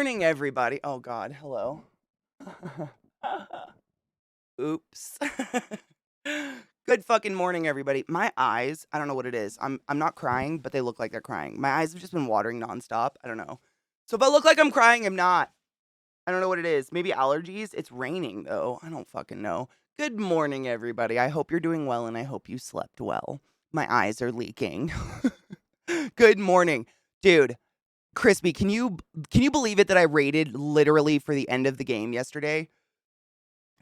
Morning, everybody. Oh God, hello. Oops. Good fucking morning, everybody. My eyes, I don't know what it is. I'm not crying, but they look like they're crying. My eyes have just been watering nonstop. I don't know. So if I look like I'm crying, I'm not. I don't know what it is. Maybe allergies. It's raining though. I don't fucking know. Good morning, everybody. I hope you're doing well and I hope you slept well. My eyes are leaking. Good morning. Dude, Crispy, can you believe it that I rated literally for the end of the game yesterday?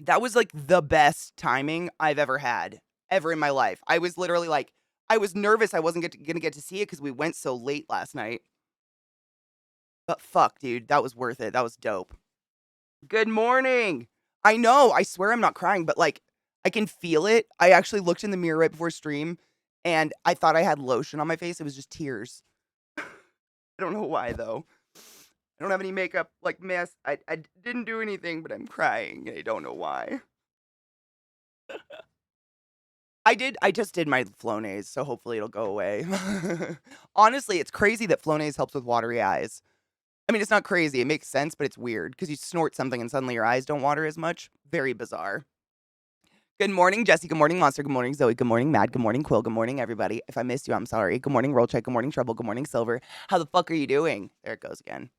That was like the best timing I've ever had ever in my life. I was literally like I was nervous I wasn't gonna get to see it because we went so late last night. But fuck, dude, that was worth it. That was dope. Good morning. I know. I swear I'm not crying, but like I can feel it. I actually looked in the mirror right before stream and I thought I had lotion on my face. It was just tears. I don't know why though. I don't have any makeup, like, mess. I didn't do anything, but I'm crying. I don't know why. I just did my Flonase, so hopefully it'll go away. Honestly, it's crazy that Flonase helps with watery eyes. I mean, it's not crazy. It makes sense, but it's weird because you snort something and suddenly your eyes don't water as much. Very bizarre. Good morning, Jesse. Good morning, Monster. Good morning, Zoe. Good morning, Mad. Good morning, Quill. Good morning, everybody. If I missed you, I'm sorry. Good morning, Roll Check. Good morning, Trouble. Good morning, Silver. How the fuck are you doing? There it goes again.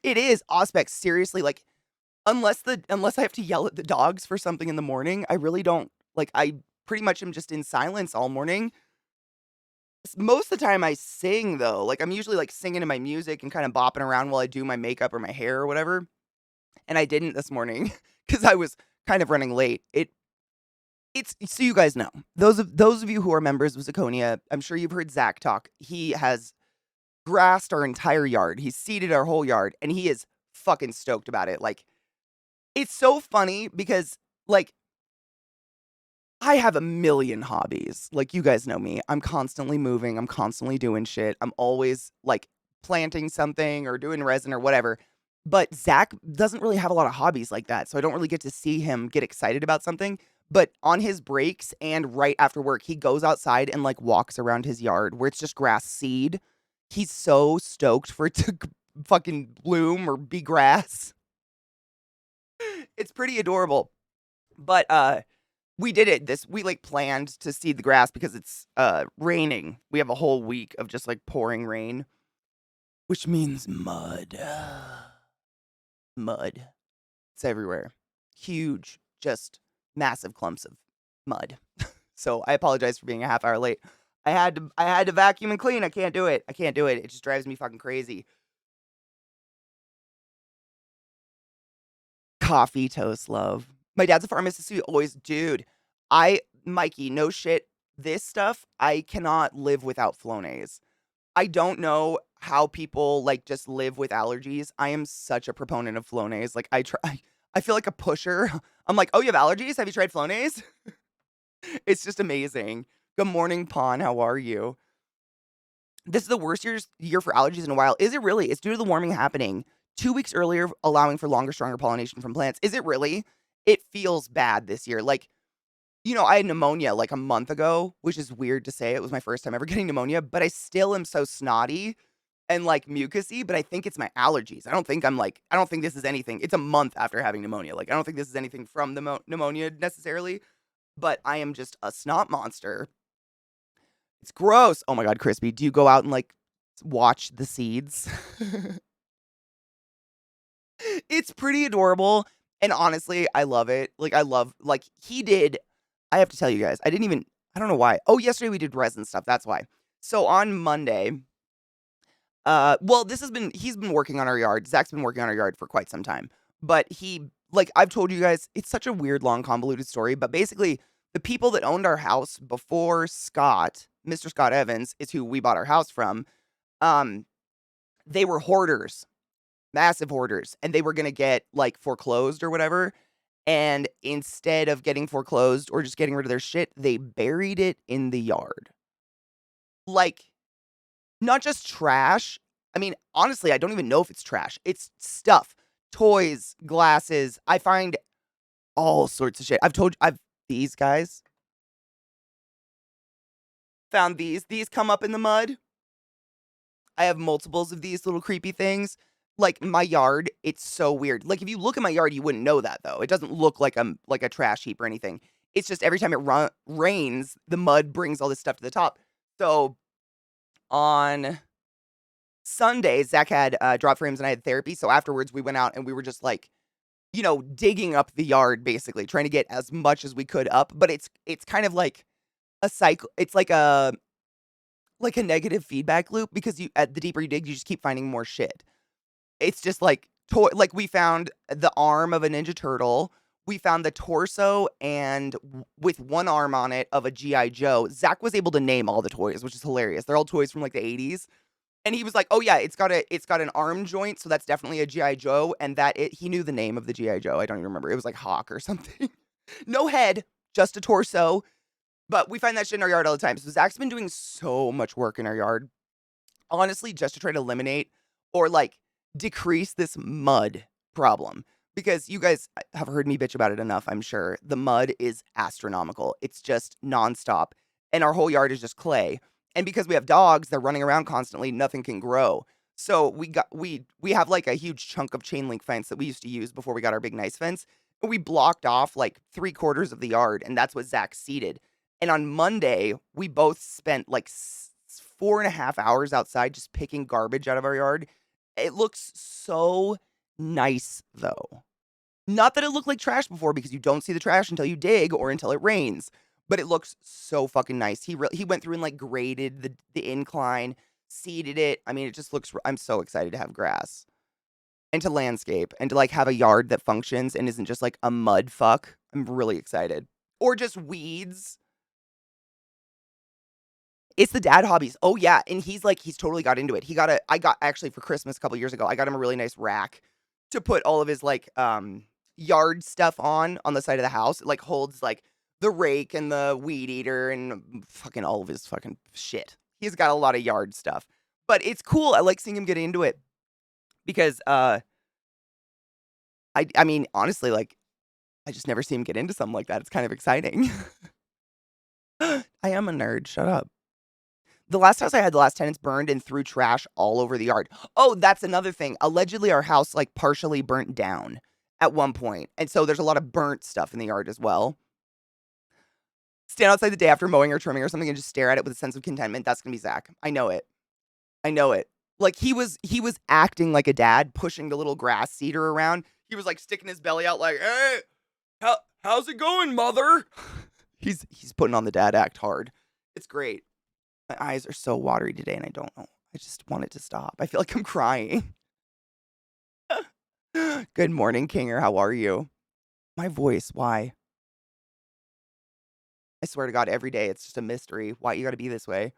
It is. Auspex, seriously, like, unless I have to yell at the dogs for something in the morning, I really don't like, I pretty much am just in silence all morning. Most of the time I sing though, like, I'm usually, like, singing to my music and kinda bopping around while I do my makeup or my hair or whatever, and I didn't this morning because I was kind of running late. It's so you guys know, those of you who are members of Zaconia, I'm sure you've heard Zach talk. He has grassed our entire yard. He's seeded our whole yard, and he is fucking stoked about it, like, it's so funny because, like, I have a million hobbies. Like, you guys know me. I'm constantly moving. I'm constantly doing shit. I'm always, like, planting something or doing resin or whatever. But Zach doesn't really have a lot of hobbies like that. So I don't really get to see him get excited about something. But on his breaks and right after work, he goes outside and, like, walks around his yard where it's just grass seed. He's so stoked for it to fucking bloom or be grass. It's pretty adorable. But, we did it we, like, planned to seed the grass because it's, raining. We have a whole week of just, like, pouring rain, which means mud. Mud. It's everywhere. Huge, just massive clumps of mud. So, I apologize for being a half hour late. I had to vacuum and clean. I can't do it. I can't do it. It just drives me fucking crazy. Coffee toast, love. My dad's a pharmacist, so he always dude, Mikey, no shit, this stuff, I cannot live without Flonase. I don't know how people, like, just live with allergies. I am such a proponent of Flonase, like, I feel like a pusher. I'm like, "Oh, you have allergies? Have you tried Flonase?" It's just amazing. Good morning, Pawn, how are you? This is the worst year for allergies in a while. Is it really? It's due to the warming happening 2 weeks earlier, allowing for longer, stronger pollination from plants. Is it really? It feels bad this year. Like, I had pneumonia like a month ago, which is weird to say. It was my first time ever getting pneumonia, but I still am so snotty and like mucusy, but I think it's my allergies. I don't think this is anything. It's a month after having pneumonia. Like, I don't think this is anything from the pneumonia necessarily, but I am just a snot monster. It's gross. Oh my God, Crispy, do you go out and like watch the seeds? It's pretty adorable. And honestly, I love it. Like, he did. I have to tell you guys, I don't know why. Oh, yesterday we did resin stuff. That's why. So on Monday, well, he's been working on our yard. Zach's been working on our yard for quite some time. But like, I've told you guys, it's such a weird, long, convoluted story. But basically, the people that owned our house before Scott, Mr. Scott Evans, is who we bought our house from. Um, they were hoarders, massive hoarders, and they were gonna get like foreclosed or whatever. And instead of getting foreclosed or just getting rid of their shit, they buried it in the yard. Like, not just trash. I mean, honestly, I don't even know if it's trash. It's stuff, toys, glasses. I find all sorts of shit. These guys found these. These come up in the mud. I have multiples of these little creepy things. Like, my yard, it's so weird. Like, if you look at my yard, you wouldn't know that, though. It doesn't look like a trash heap or anything. It's just every time it rains, the mud brings all this stuff to the top. So, on Sunday, Zach had, drop frames and I had therapy, so afterwards, we went out and we were just, like, digging up the yard, basically, trying to get as much as we could up, but it's kind of like a cycle. It's like a negative feedback loop because the deeper you dig, you just keep finding more shit. It's just like like we found the arm of a Ninja Turtle. We found the torso and with one arm on it of a GI Joe. Zach was able to name all the toys, which is hilarious. They're all toys from like the 80s. And he was like, "Oh yeah, it's got an arm joint, so that's definitely a GI Joe." And he knew the name of the GI Joe. I don't even remember. It was like Hawk or something. No head, just a torso. But we find that shit in our yard all the time. So Zach's been doing so much work in our yard, honestly, just to try to eliminate or like decrease this mud problem. Because you guys have heard me bitch about it enough, I'm sure. The mud is astronomical. It's just nonstop. And our whole yard is just clay. And because we have dogs, they're running around constantly, nothing can grow. So we have like a huge chunk of chain link fence that we used to use before we got our big nice fence. We blocked off like 3/4 of the yard, and that's what Zach seeded. And on Monday, we both spent like 4.5 hours outside just picking garbage out of our yard. It looks so nice, though. Not that it looked like trash before, because you don't see the trash until you dig or until it rains. But it looks so fucking nice. He went through and like graded the incline, seeded it. I mean, it just looks. I'm so excited to have grass and to landscape and to like have a yard that functions and isn't just like a mud fuck. I'm really excited. Or just weeds. It's the dad hobbies. Oh, yeah, and he's totally got into it. I got actually for Christmas a couple years ago, I got him a really nice rack to put all of his, like, yard stuff on the side of the house. It, like, holds, like, the rake and the weed eater and fucking all of his fucking shit. He's got a lot of yard stuff. But it's cool. I like seeing him get into it because, I mean, honestly, like, I just never see him get into something like that. It's kind of exciting. I am a nerd. Shut up. The last house I had, the last tenants burned and threw trash all over the yard. Oh, that's another thing. Allegedly, our house, like, partially burnt down at one point, and so there's a lot of burnt stuff in the yard as well. Stand outside the day after mowing or trimming or something and just stare at it with a sense of contentment. That's gonna be Zach. I know it. I know it. Like, he was acting like a dad, pushing the little grass seeder around. He was, like, sticking his belly out like, "Hey, how's it going, mother?" He's putting on the dad act hard. It's great. My eyes are so watery today, and I don't know. I just want it to stop. I feel like I'm crying. Good morning, Kinger. How are you? My voice, why? I swear to God, every day it's just a mystery. Why you gotta be this way?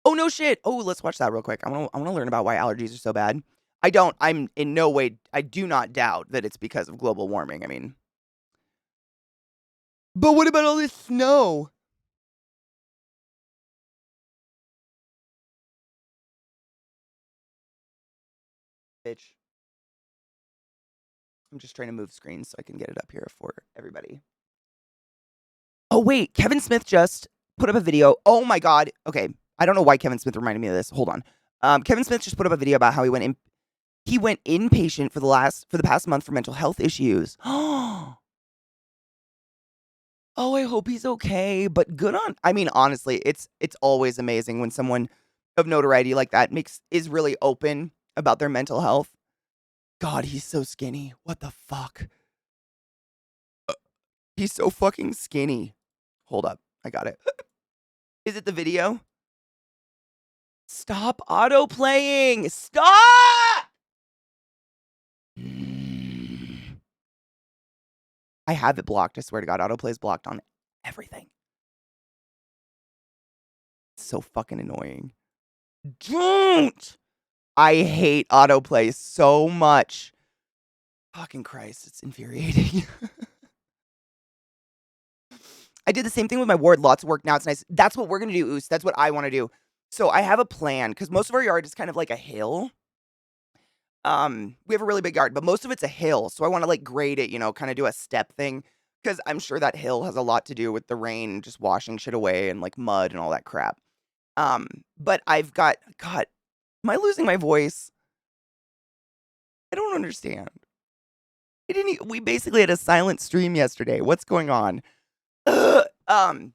Oh, no shit. Oh, let's watch that real quick. I wanna learn about why allergies are so bad. I'm in no way, I do not doubt that it's because of global warming. I mean, but what about all this snow? Bitch. I'm just trying to move screens so I can get it up here for everybody. Oh, wait, Kevin Smith just put up a video. Oh my God. Okay. I don't know why Kevin Smith reminded me of this. Hold on. Kevin Smith just put up a video about how he went inpatient for the past month for mental health issues. Oh, I hope he's okay. But I mean, honestly, it's always amazing when someone of notoriety like that is really open about their mental health. God, he's so skinny. What the fuck? He's so fucking skinny. Hold up. I got it. Is it the video? Stop auto-playing! Stop! I have it blocked. I swear to God, autoplay is blocked on everything. It's so fucking annoying. Don't! I hate autoplay so much. Fucking Christ, it's infuriating. I did the same thing with my ward. Lots of work. Now it's nice. That's what we're going to do, Oos. That's what I want to do. So I have a plan because most of our yard is kind of like a hill. We have a really big yard, but most of it's a hill. So I want to like grade it, kind of do a step thing because I'm sure that hill has a lot to do with the rain just washing shit away and like mud and all that crap. But I've got God, am I losing my voice? I don't understand. We basically had a silent stream yesterday. What's going on? Um,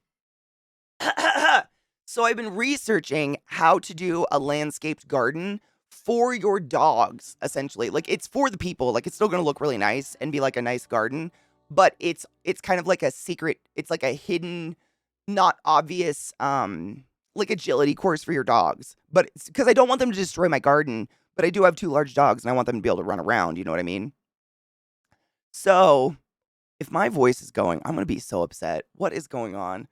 so I've been researching how to do a landscaped garden for your dogs, essentially. Like it's for the people. Like it's still gonna look really nice and be like a nice garden, but it's kind of like a secret, it's like a hidden, not obvious like agility course for your dogs. But it's because I don't want them to destroy my garden, but I do have two large dogs and I want them to be able to run around, you know what I mean? So if my voice is going, I'm gonna be so upset. What is going on?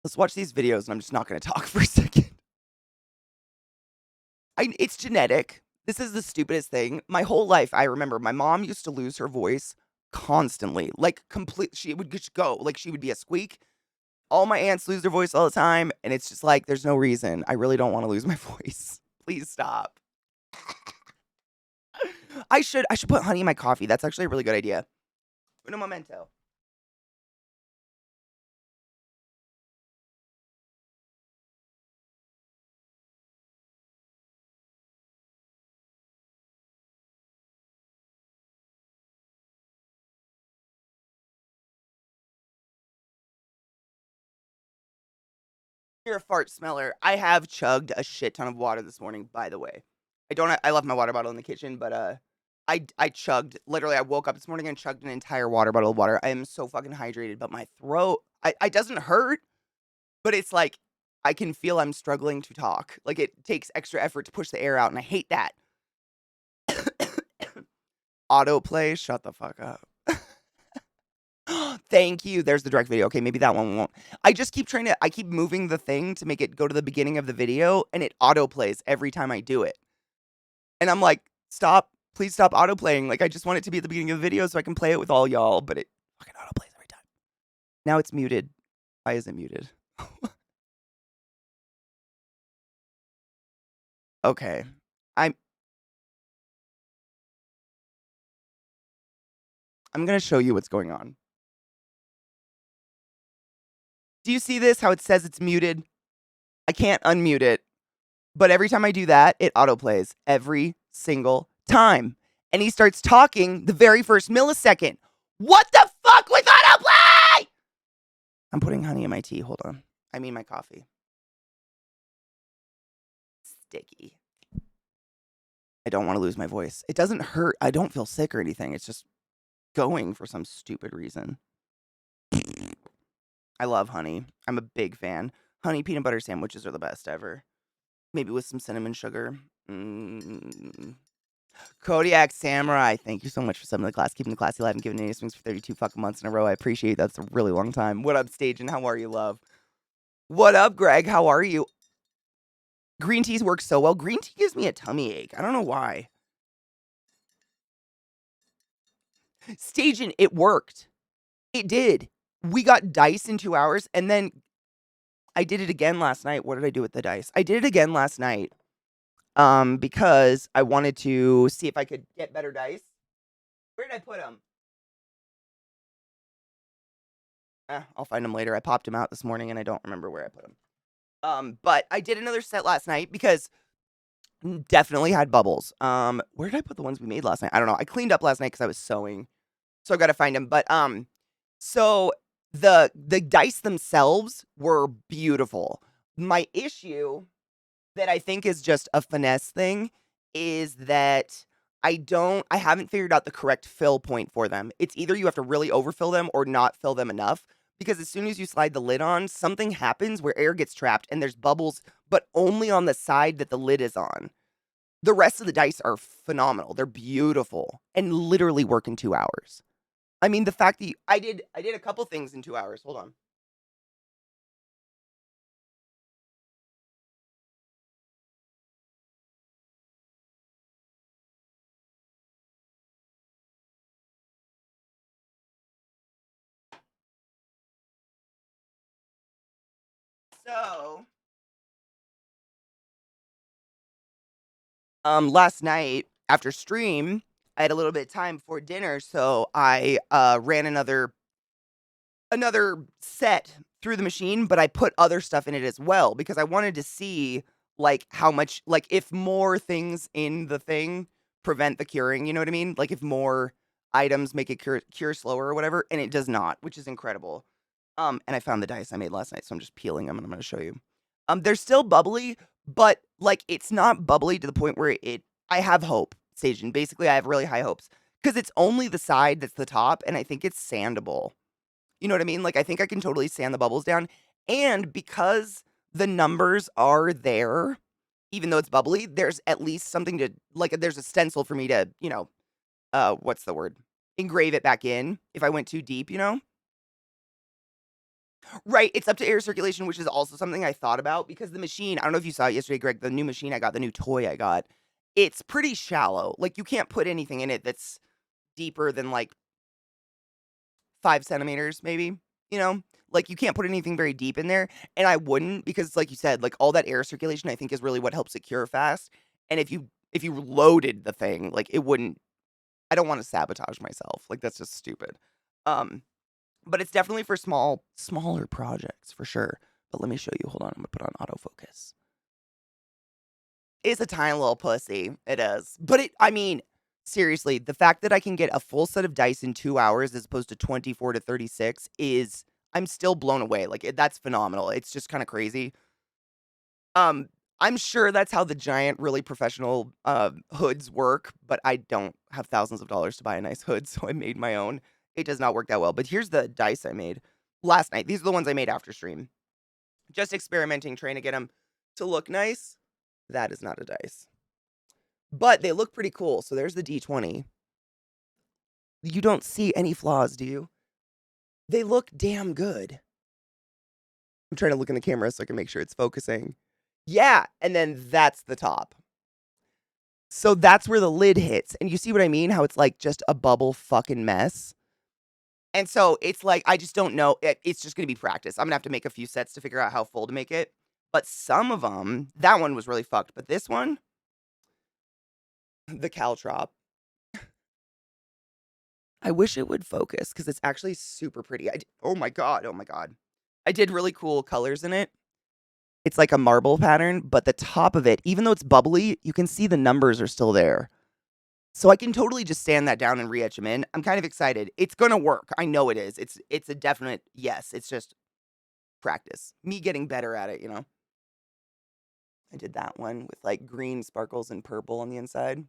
Let's watch these videos and I'm just not gonna talk for a second. It's genetic. This is the stupidest thing. My whole life, I remember my mom used to lose her voice constantly. Like complete she would just go. Like she would be a squeak. All my aunts lose their voice all the time, and it's just like there's no reason. I really don't want to lose my voice. Please stop. I should put honey in my coffee. That's actually a really good idea. Uno momento. You're a fart smeller. I have chugged a shit ton of water this morning, by the way. I left my water bottle in the kitchen, but I chugged literally I woke up this morning and chugged an entire water bottle of water. I am so fucking hydrated, but my throat I doesn't hurt, but it's like I can feel I'm struggling to talk. Like it takes extra effort to push the air out, and I hate that. Autoplay, shut the fuck up. Thank you. There's the direct video. Okay, maybe that one won't. I keep moving the thing to make it go to the beginning of the video, and it autoplays every time I do it. And I'm like, stop, please stop autoplaying. Like, I just want it to be at the beginning of the video so I can play it with all y'all, but it fucking autoplays every time. Now it's muted. Why is it muted? Okay. I'm I'm gonna show you what's going on. Do you see this? How it says it's muted? I can't unmute it. But every time I do that, it autoplays every single time. And he starts talking the very first millisecond. What the fuck with autoplay? I'm putting honey in my tea. Hold on. I mean my coffee. Sticky. I don't want to lose my voice. It doesn't hurt. I don't feel sick or anything. It's just going for some stupid reason. I love honey. I'm a big fan. Honey peanut butter sandwiches are the best ever. Maybe with some cinnamon sugar. Kodiak Samurai, thank you so much for subbing to the class, keeping the classy alive and giving any swings for 32 fucking months in a row. I appreciate that. That's a really long time. What up, Stajan? How are you, love? What up, Greg? How are you? Green teas work so well. Green tea gives me a tummy ache. I don't know why. Stajan, it worked. It did. We got dice in 2 hours, and then I did it again last night. What did I do with the dice? I did it again last night. Because I wanted to see if I could get better dice. Where did I put them? I'll find them later. I popped them out this morning and I don't remember where I put them. But I did another set last night because definitely had bubbles. Where did I put the ones we made last night? I don't know. I cleaned up last night because I was sewing, so I got to find them. But so the dice themselves were beautiful. My issue that I think is just a finesse thing is that I haven't figured out the correct fill point for them. It's either you have to really overfill them or not fill them enough, because as soon as you slide the lid on, something happens where air gets trapped and there's bubbles, but only on the side that the lid is on. The rest of the dice are phenomenal. They're beautiful and literally work in 2 hours. I mean, the fact that I did a couple things in 2 hours. Hold on. So, last night after stream, I had a little bit of time before dinner, so I ran another another set through the machine, but I put other stuff in it as well because I wanted to see, like, how much like, if more things in the thing prevent the curing, you know what I mean? Like, if more items make it cure slower or whatever, and it does not, which is incredible. And I found the dice I made last night, so I'm just peeling them and I'm gonna show you. They're still bubbly, but, like, it's not bubbly to the point where I have hope, Stajan. Basically, I have really high hopes because it's only the side that's the top, and I think it's sandable. You know what I mean? Like, I think I can totally sand the bubbles down, and because the numbers are there, even though it's bubbly, there's at least something to like, there's a stencil for me to, what's the word? Engrave it back in if I went too deep, you know? Right, it's up to air circulation, which is also something I thought about because the machine I don't know if you saw it yesterday, Greg, the new machine I got, the new toy I got, it's pretty shallow. Like, you can't put anything in it that's deeper than, like, 5 centimeters, maybe, you know? Like, you can't put anything very deep in there, and I wouldn't because, like you said, like, all that air circulation, I think, is really what helps it cure fast, and if you loaded the thing, like, it wouldn't I don't wanna sabotage myself, like, that's just stupid. Um, but it's definitely for smaller projects, for sure. But let me show you, hold on, I'm gonna put on autofocus. It's a tiny little pussy, it is. But I mean, seriously, the fact that I can get a full set of dice in 2 hours as opposed to 24 to 36 is I'm still blown away, like, that's phenomenal, it's just kinda crazy. Um, I'm sure that's how the giant, really professional, hoods work, but I don't have thousands of dollars to buy a nice hood, so I made my own. It does not work that well, but here's the dice I made last night. These are the ones I made after stream. Just experimenting, trying to get them to look nice. That is not a dice. But they look pretty cool, so there's the D20. You don't see any flaws, do you? They look damn good. I'm trying to look in the camera so I can make sure it's focusing. Yeah, and then that's the top. So that's where the lid hits, and you see what I mean? How it's, like, just a bubble fucking mess? And so it's like, I just don't know, it's just gonna be practice. I'm gonna have to make a few sets to figure out how full to make it, but some of them, that one was really fucked, but this one, the caltrop, I wish it would focus because it's actually super pretty. Oh my god, oh my god. I did really cool colors in it. It's like a marble pattern, but the top of it, even though it's bubbly, you can see the numbers are still there. So I can totally just sand that down and re-etch them in. I'm kind of excited. It's gonna work. I know it is. It's a definite yes. It's just practice. Me getting better at it, you know? I did that one with, like, green sparkles and purple on the inside.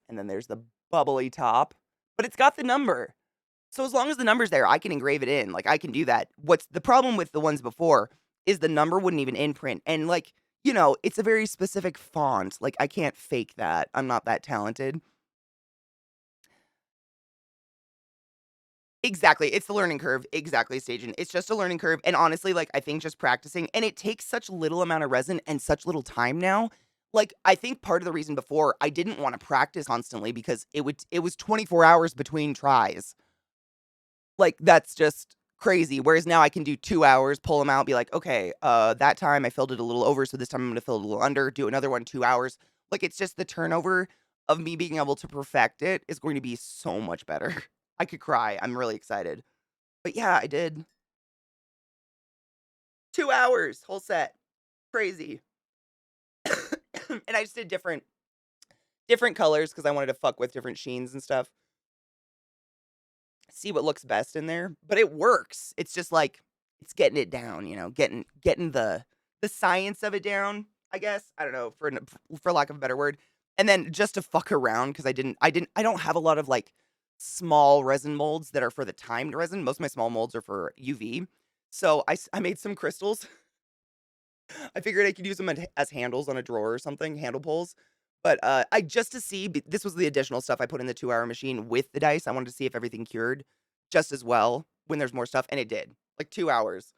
And then there's the bubbly top, but it's got the number. So as long as the number's there, I can engrave it in, like, I can do that. What's the problem with the ones before is the number wouldn't even imprint, and, like, it's a very specific font, like, I can't fake that. I'm not that talented. Exactly, it's the learning curve, exactly, Stajan. It's just a learning curve, and honestly, like, I think just practicing and it takes such little amount of resin and such little time now. Like, I think part of the reason before I didn't wanna practice constantly because it was 24 hours between tries. Like, that's just crazy, whereas now I can do 2 hours, pull them out, be like, "Okay, that time I filled it a little over, so this time I'm gonna fill it a little under, do another one, 2 hours." Like, it's just the turnover of me being able to perfect it is going to be so much better. I could cry, I'm really excited. But yeah, I did 2 hours, whole set. Crazy. And I just did different colors because I wanted to fuck with different sheens and stuff. See what looks best in there, but it works. It's just like it's getting it down, getting the science of it down, I guess. I don't know, for lack of a better word. And then just to fuck around because I don't have a lot of like small resin molds that are for the timed resin. Most of my small molds are for UV. So I made some crystals. I figured I could use them as handles on a drawer or something, handle pulls. But I just to see, this was the additional stuff I put in the 2 hour machine with the dice. I wanted to see if everything cured just as well when there's more stuff, and it did. Like 2 hours,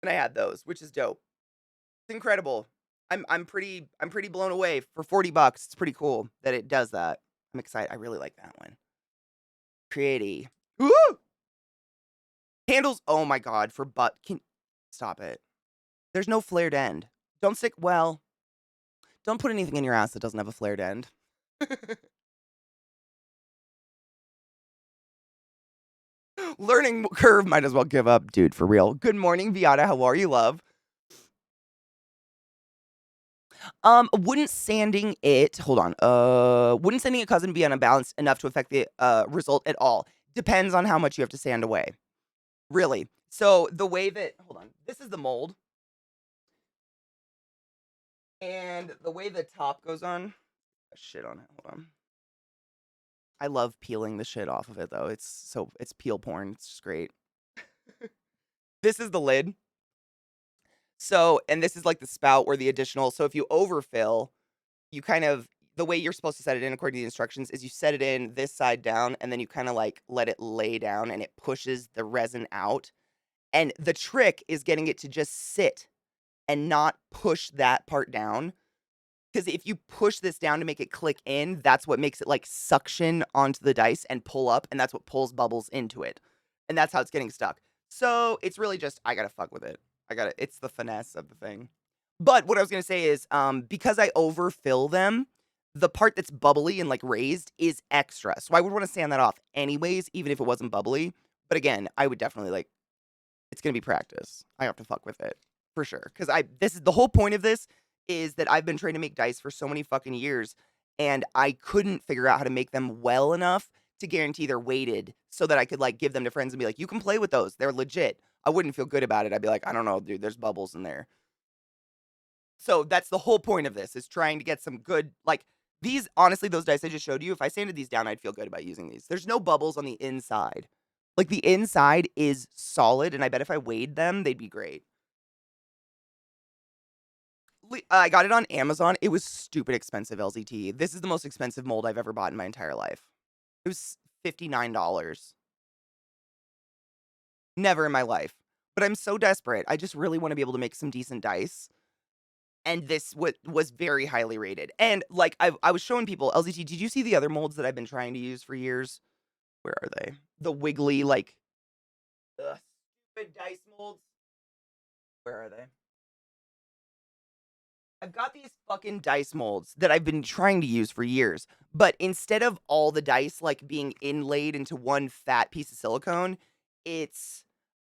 and I had those, which is dope. It's incredible. I'm pretty blown away for $40. It's pretty cool that it does that. I'm excited. I really like that one. Pretty. Ooh! Handles. Oh my god, for butt. Can stop it. There's no flared end. Don't stick. Well, don't put anything in your ass that doesn't have a flared end. Learning curve, might as well give up, dude, for real. Good morning, Viata. How are you, love? Wouldn't sanding it hold on. Wouldn't sanding a cousin be unbalanced enough to affect the result at all? Depends on how much you have to sand away. Really. So the way that hold on, this is the mold, and the way the top goes on. Shit on it. Hold on. I love peeling the shit off of it though. It's peel porn. It's just great. This is the lid. So, and this is like the spout or the additional. So if you overfill, you kind of the way you're supposed to set it in according to the instructions is you set it in this side down and then you kind of like let it lay down and it pushes the resin out. And the trick is getting it to just sit and not push that part down. Because if you push this down to make it click in, that's what makes it like suction onto the dice and pull up, and that's what pulls bubbles into it. And that's how it's getting stuck. So it's really just I gotta fuck with it. It's the finesse of the thing. But what I was gonna say is, because I overfill them, the part that's bubbly and like raised is extra. So I would want to sand that off anyways, even if it wasn't bubbly. But again, I would definitely like it's gonna be practice. I have to fuck with it for sure. Because I this is the whole point of this is that I've been trying to make dice for so many fucking years, and I couldn't figure out how to make them well enough to guarantee they're weighted so that I could like give them to friends and be like, you can play with those. They're legit. I wouldn't feel good about it. I'd be like, I don't know, dude, there's bubbles in there. So that's the whole point of this is trying to get some good like these honestly those dice I just showed you, if I sanded these down, I'd feel good about using these. There's no bubbles on the inside. Like the inside is solid, and I bet if I weighed them, they'd be great. I got it on Amazon. It was stupid expensive, LZT. This is the most expensive mold I've ever bought in my entire life. It was $59. Never in my life. But I'm so desperate. I just really want to be able to make some decent dice. And this was very highly rated. And like I was showing people, LZT, did you see the other molds that I've been trying to use for years? Where are they? The wiggly, like, stupid dice molds. Where are they? I've got these fucking dice molds that I've been trying to use for years, but instead of all the dice like being inlaid into one fat piece of silicone, it's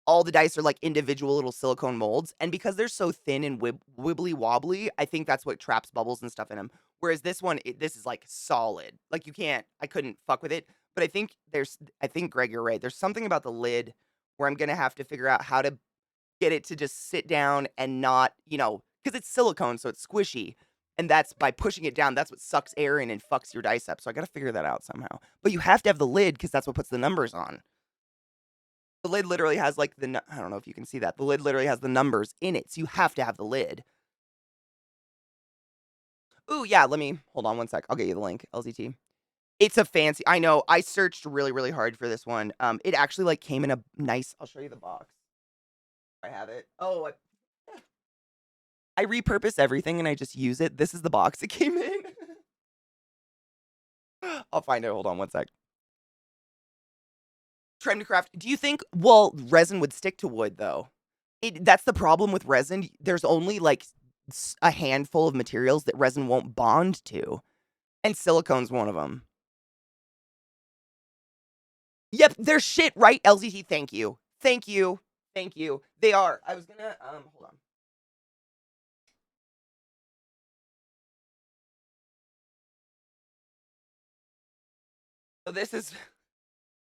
all the dice are like individual little silicone molds, and because they're so thin and wibbly wobbly, I think that's what traps bubbles and stuff in them. Whereas this one, this is like solid. Like I couldn't fuck with it. But I think Greg, you're right. There's something about the lid where I'm gonna have to figure out how to get it to just sit down and not, because it's silicone, so it's squishy. And that's by pushing it down, that's what sucks air in and fucks your dice up. So I got to figure that out somehow. But you have to have the lid because that's what puts the numbers on. The lid literally has like I don't know if you can see that. The lid literally has the numbers in it. So you have to have the lid. Ooh, yeah, let me hold on one sec. I'll get you the link, LZT. It's a fancy, I know. I searched really, really hard for this one. It actually like came in a nice, I'll show you the box. I have it. Oh, I repurpose everything and I just use it. This is the box it came in. I'll find it. Hold on one sec. Trying to craft. Do you think, well, resin would stick to wood though? That's the problem with resin. There's only like a handful of materials that resin won't bond to. And silicone's one of them. Yep, they're shit, right? LZT, thank you. Thank you. Thank you. They are. I was gonna, hold on. So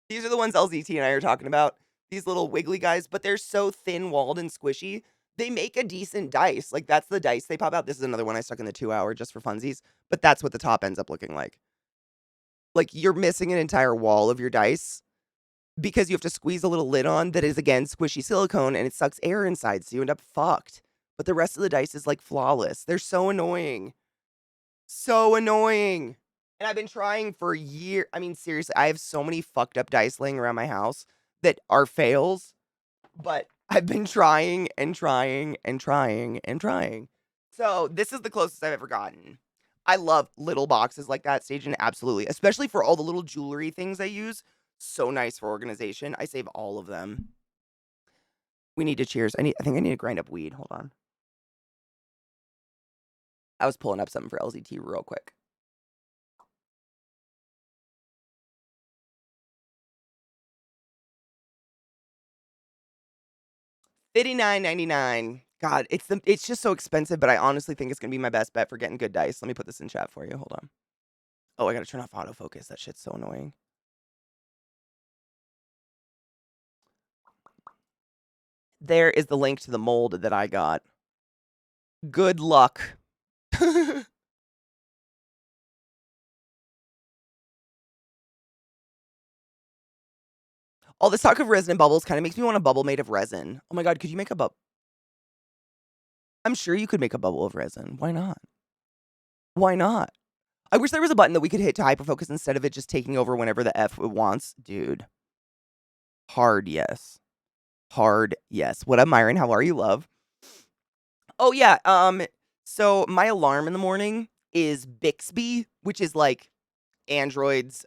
these are the ones LZT and I are talking about. These little wiggly guys, but they're so thin-walled and squishy. They make a decent dice. Like, that's the dice they pop out. This is another one I stuck in the 2 hour just for funsies, but that's what the top ends up looking like. Like, you're missing an entire wall of your dice because you have to squeeze a little lid on that is, again, squishy silicone, and it sucks air inside, so you end up fucked. But the rest of the dice is, like, flawless. They're so annoying. So annoying. And I've been trying for years. I mean, seriously, I have so many fucked up dice laying around my house that are fails, but I've been trying and trying and trying and trying. So this is the closest I've ever gotten. I love little boxes like that, Station, absolutely. Especially for all the little jewelry things I use. So nice for organization. I save all of them. We need to cheers. I think I need to grind up weed. Hold on. I was pulling up something for LZT real quick. $59.99. God, it's just so expensive, but I honestly think it's gonna be my best bet for getting good dice. Let me put this in chat for you. Hold on. Oh, I gotta turn off autofocus. That shit's so annoying. There is the link to the mold that I got. Good luck. All this talk of resin and bubbles kind of makes me want a bubble made of resin. Oh my god, could you make a bubble? I'm sure you could make a bubble of resin. Why not? Why not? I wish there was a button that we could hit to hyperfocus instead of it just taking over whenever the F wants. Dude. Hard yes. Hard yes. What up, Myron? How are you, love? Oh yeah, so my alarm in the morning is Bixby, which is like Android's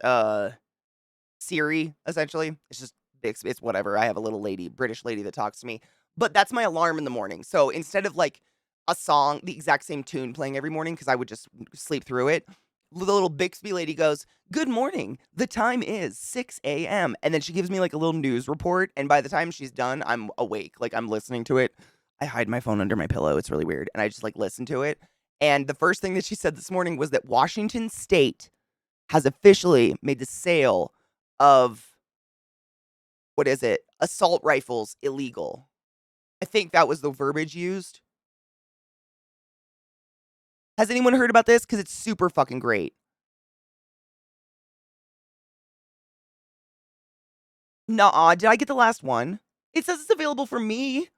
Siri, essentially. It's just Bixby, it's whatever. I have a little lady, British lady that talks to me. But that's my alarm in the morning. So instead of like a song, the exact same tune playing every morning, because I would just sleep through it, the little Bixby lady goes, "Good morning. The time is 6 a.m." And then she gives me like a little news report. And by the time she's done, I'm awake. Like I'm listening to it. I hide my phone under my pillow. It's really weird. And I just like listen to it. And the first thing that she said this morning was that Washington State has officially made the sale of, what is it? Assault rifles illegal. I think that was the verbiage used. Has anyone heard about this? Because it's super fucking great. Nuh-uh, did I get the last one? It says it's available for me.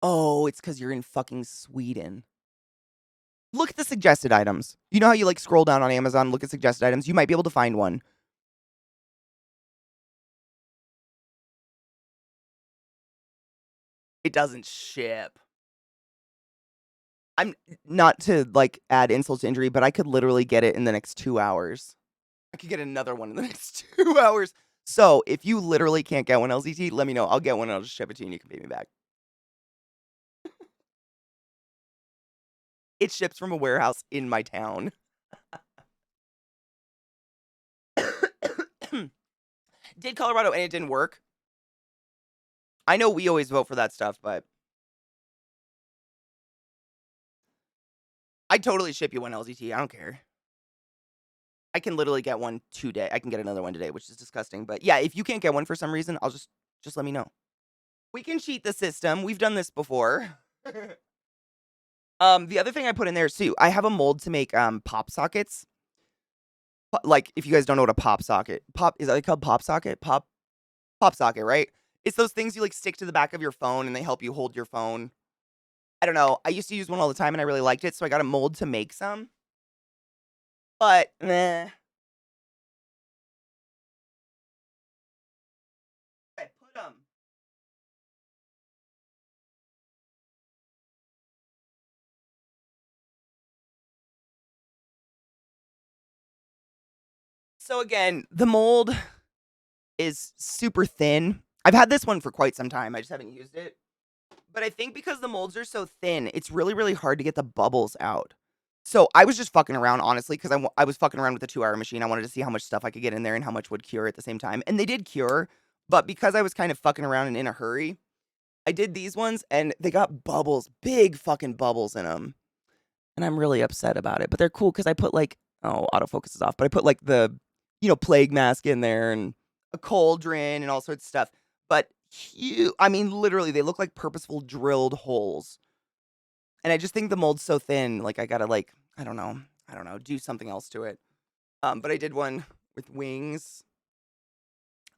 Oh, it's because you're in fucking Sweden. Look at the suggested items. You know how you like scroll down on Amazon, look at suggested items? You might be able to find one. It doesn't ship. I'm not to like add insult to injury, but I could literally get it in the next 2 hours. I could get another one in the next 2 hours. So if you literally can't get one LZT, let me know. I'll get one and I'll just ship it to you and you can pay me back. It ships from a warehouse in my town. Did Colorado and it didn't work. I know we always vote for that stuff, but I'd totally ship you one LZT. I don't care. I can literally get one today. I can get another one today, which is disgusting. But yeah, if you can't get one for some reason, I'll just let me know. We can cheat the system. We've done this before. The other thing I put in there too, I have a mold to make pop sockets. Like if you guys don't know what a pop socket, is that called pop socket? Pop socket, right? It's those things you like stick to the back of your phone and they help you hold your phone. I don't know. I used to use one all the time and I really liked it, so I got a mold to make some. But meh. I put them. So again, the mold is super thin. I've had this one for quite some time. I just haven't used it. But I think because the molds are so thin, it's really, really hard to get the bubbles out. So I was just fucking around, honestly, because I was fucking around with the 2-hour machine. I wanted to see how much stuff I could get in there and how much would cure at the same time. And they did cure. But because I was kind of fucking around and in a hurry, I did these ones and they got bubbles, big fucking bubbles in them. And I'm really upset about it. But they're cool because I put like, oh, autofocus is off. But I put like the, plague mask in there and a cauldron and all sorts of stuff. But I mean, literally, they look like purposeful drilled holes. And I just think the mold's so thin, like I gotta like, I don't know, do something else to it. But I did one with wings.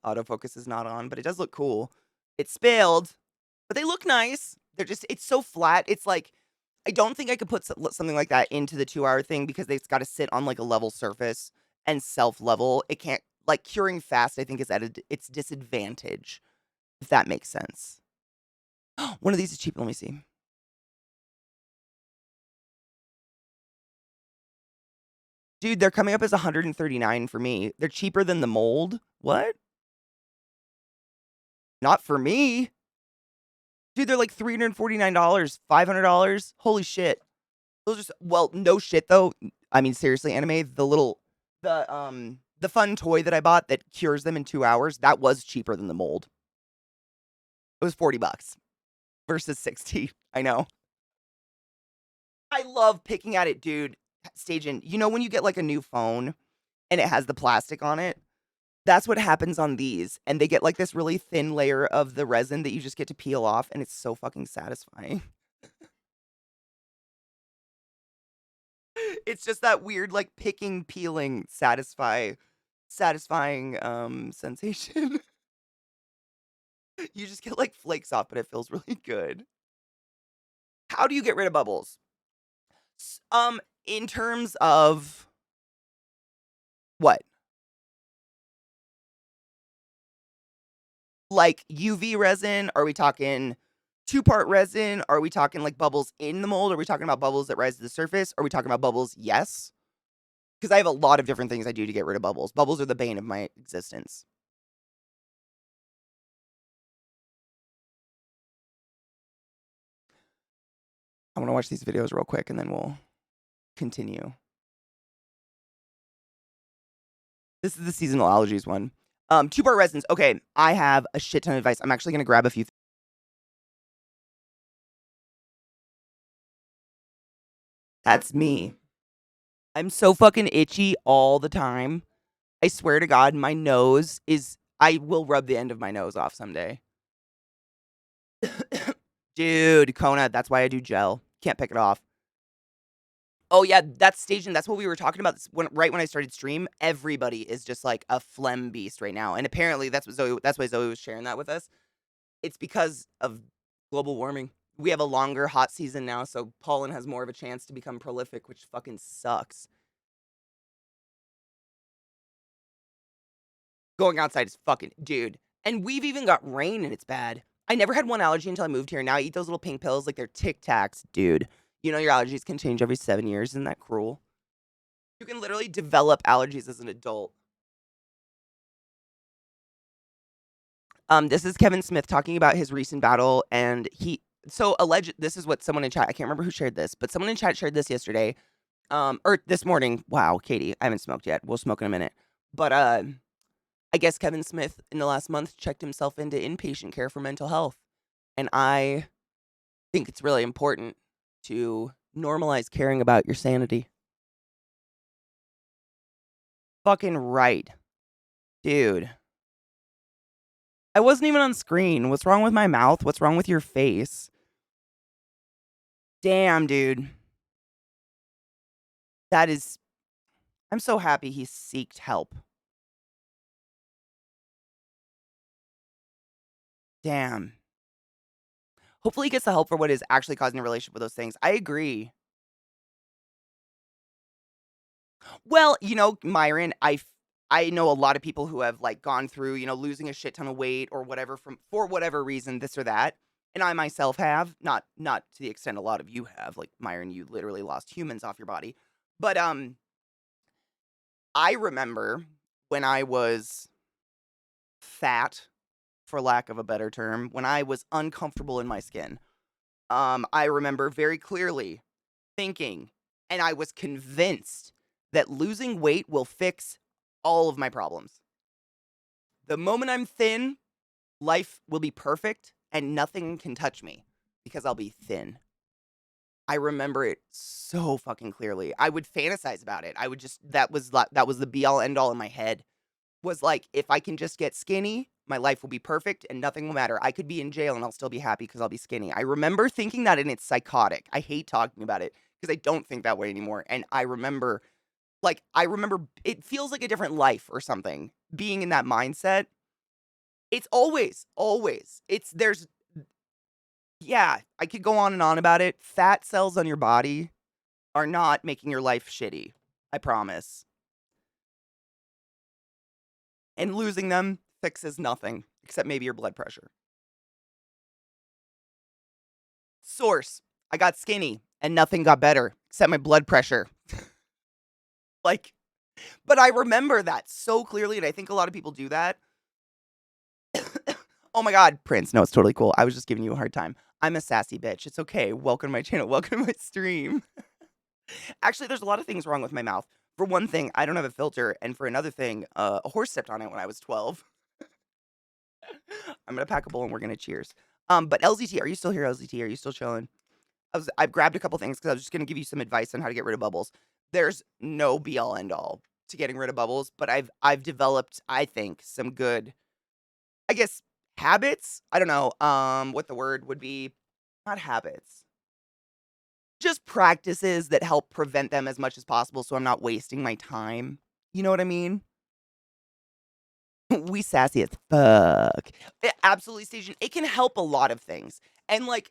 Autofocus is not on, but it does look cool. It's spilled, but they look nice. It's so flat. It's like, I don't think I could put something like that into the 2-hour thing because it's got to sit on like a level surface and self-level. It can't, like curing fast, I think is at its disadvantage, if that makes sense. One of these is cheap. Let me see. Dude, they're coming up as $139 for me. They're cheaper than the mold. What? Not for me. Dude, they're like $349, $500. Holy shit. Those are well, no shit though. I mean, seriously, anime, the fun toy that I bought that cures them in 2 hours, that was cheaper than the mold. It was $40 versus 60. I know. I love picking at it, dude. Stajan, you know when you get like a new phone and it has the plastic on it? That's what happens on these. And they get like this really thin layer of the resin that you just get to peel off, and it's so fucking satisfying. It's just that weird, like picking, peeling, satisfying sensation. You just get like flakes off, but it feels really good. How do you get rid of bubbles? In terms of what? Like UV resin? Are we talking two-part resin? Are we talking like bubbles in the mold? Are we talking about bubbles that rise to the surface? Are we talking about bubbles? Yes. Because I have a lot of different things I do to get rid of bubbles. Bubbles are the bane of my existence. I want to watch these videos real quick and then we'll continue. This is the seasonal allergies one. Two-part resins. Okay, I have a shit ton of advice. I'm actually going to grab a few. That's me. I'm so fucking itchy all the time. I swear to God, my nose is. I will rub the end of my nose off someday. Dude, Kona, that's why I do gel. Can't pick it off. Oh yeah, that's station. That's what we were talking about right when I started stream. Everybody is just like a phlegm beast right now, and apparently that's what Zoe. That's why Zoe was sharing that with us. It's because of global warming. We have a longer hot season now, so pollen has more of a chance to become prolific, which fucking sucks. Going outside is fucking dude. And we've even got rain and it's bad. I never had one allergy until I moved here. Now I eat those little pink pills like they're Tic Tacs, dude. You know your allergies can change every 7 years. Isn't that cruel? You can literally develop allergies as an adult. This is Kevin Smith talking about his recent battle, and this is what someone in chat, I can't remember who shared this, but someone in chat shared this yesterday. Or this morning. Wow, Katie, I haven't smoked yet. We'll smoke in a minute. But I guess Kevin Smith in the last month checked himself into inpatient care for mental health. And I think it's really important to normalize caring about your sanity. Fucking right. Dude. I wasn't even on screen. What's wrong with my mouth? What's wrong with your face? Damn, dude. I'm so happy he seeked help. Damn. Hopefully he gets the help for what is actually causing a relationship with those things. I agree. Well, Myron, I know a lot of people who have like gone through, losing a shit ton of weight or whatever for whatever reason, this or that. And I myself have, not to the extent a lot of you have. Like Myron, you literally lost humans off your body. But I remember when I was fat, for lack of a better term, when I was uncomfortable in my skin. I remember very clearly thinking, and I was convinced that losing weight will fix all of my problems. The moment I'm thin, life will be perfect and nothing can touch me because I'll be thin. I remember it so fucking clearly. I would fantasize about it. I would just that was the be all end all in my head. Was like, if I can just get skinny, my life will be perfect and nothing will matter. I could be in jail and I'll still be happy because I'll be skinny. I remember thinking that, and it's psychotic. I hate talking about it because I don't think that way anymore. And I remember it feels like a different life or something being in that mindset. It's always, yeah, I could go on and on about it. Fat cells on your body are not making your life shitty. I promise. And losing them fixes nothing except maybe your blood pressure. Source. I got skinny and nothing got better except my blood pressure. Like, but I remember that so clearly, and I think a lot of people do that. Oh my God, Prince. No, it's totally cool. I was just giving you a hard time. I'm a sassy bitch. It's okay. Welcome to my channel. Welcome to my stream. Actually, there's a lot of things wrong with my mouth. For one thing, I don't have a filter. And for another thing, a horse stepped on it when I was 12. I'm going to pack a bowl and we're going to cheers. But LZT, are you still here, LZT? Are you still chilling? I've grabbed a couple things because I was just gonna give you some advice on how to get rid of bubbles. There's no be all end all to getting rid of bubbles, but I've developed, I think, some good, I guess, habits. I don't know, what the word would be. Not habits. Just practices that help prevent them as much as possible so I'm not wasting my time. You know what I mean? We sassy as fuck. Absolutely, station. It can help a lot of things. And like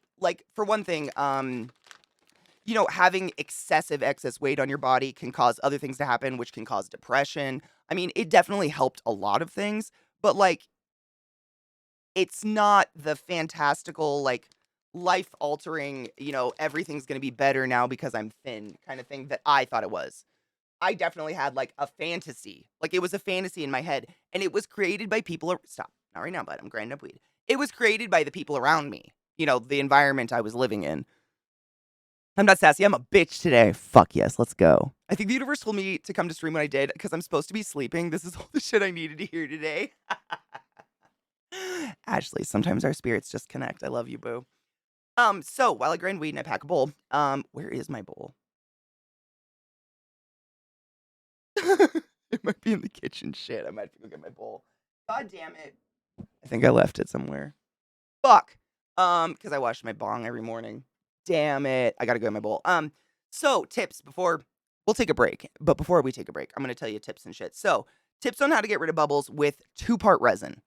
for one thing, having excess weight on your body can cause other things to happen, which can cause depression. I mean, it definitely helped a lot of things, but like it's not the fantastical, like life altering, everything's going to be better now because I'm thin kind of thing that I thought it was. I definitely had like a fantasy. Like it was a fantasy in my head and it was created by people. Stop. Not right now, bud. I'm grinding up weed. It was created by the people around me, the environment I was living in. I'm not sassy. I'm a bitch today. Fuck yes. Let's go. I think the universe told me to come to stream when I did because I'm supposed to be sleeping. This is all the shit I needed to hear today. Ashley, sometimes our spirits just connect. I love you, boo. So while I grind weed and I pack a bowl, where is my bowl? It might be in the kitchen. Shit, I might have to go get my bowl. God damn it. I think I left it somewhere. Fuck. Because I wash my bong every morning. Damn it. I gotta go get my bowl. So tips before we'll take a break. But before we take a break, I'm gonna tell you tips and shit. So, tips on how to get rid of bubbles with two-part resin.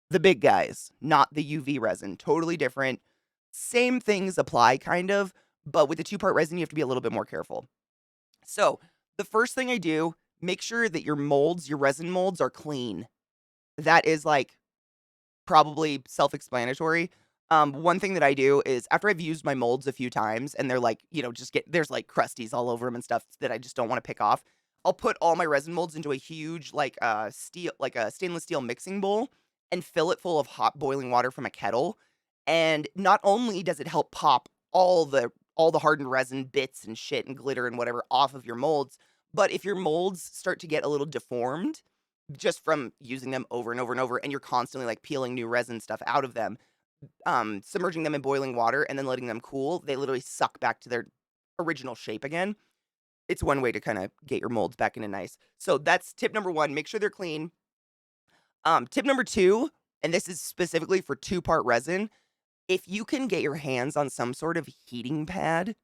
The big guys, not the UV resin. Totally different. Same things apply, kind of, but with the two-part resin, you have to be a little bit more careful. So, the first thing I do, make sure that your molds, your resin molds are clean. That is like probably self-explanatory. One thing that I do is after I've used my molds a few times and they're like, there's like crusties all over them and stuff that I just don't want to pick off. I'll put all my resin molds into a huge like a stainless steel mixing bowl and fill it full of hot boiling water from a kettle. And not only does it help pop all the hardened resin bits and shit and glitter and whatever off of your molds, but if your molds start to get a little deformed just from using them over and over and over, and you're constantly like peeling new resin stuff out of them, submerging them in boiling water and then letting them cool, they literally suck back to their original shape again. It's one way to kind of get your molds back into nice. So that's tip number one. Make sure they're clean. Tip number two, and this is specifically for two-part resin. If you can get your hands on some sort of heating pad,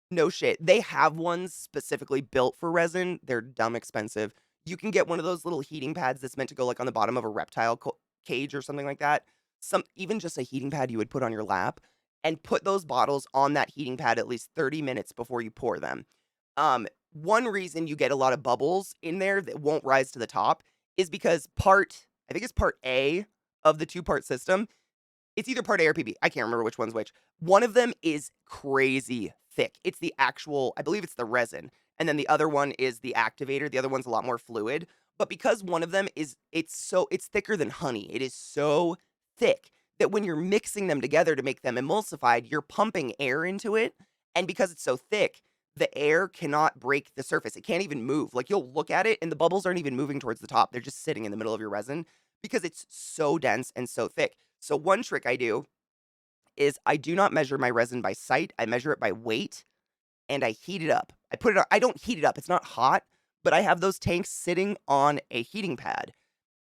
no shit. They have ones specifically built for resin. They're dumb expensive. You can get one of those little heating pads that's meant to go like on the bottom of a reptile cage or something like that. Even just a heating pad you would put on your lap and put those bottles on that heating pad at least 30 minutes before you pour them. One reason you get a lot of bubbles in there that won't rise to the top is because I think it's part A of the two-part system. It's either part A or PB. I can't remember which one's which. One of them is crazy thick. It's the actual, I believe it's the resin. And then the other one is the activator. The other one's a lot more fluid. But because one of them it's thicker than honey. It is so thick that when you're mixing them together to make them emulsified, you're pumping air into it. And because it's so thick, the air cannot break the surface. It can't even move. Like you'll look at it and the bubbles aren't even moving towards the top. They're just sitting in the middle of your resin because it's so dense and so thick. So one trick I do is I do not measure my resin by sight. I measure it by weight and I heat it up. I don't heat it up. It's not hot, but I have those tanks sitting on a heating pad.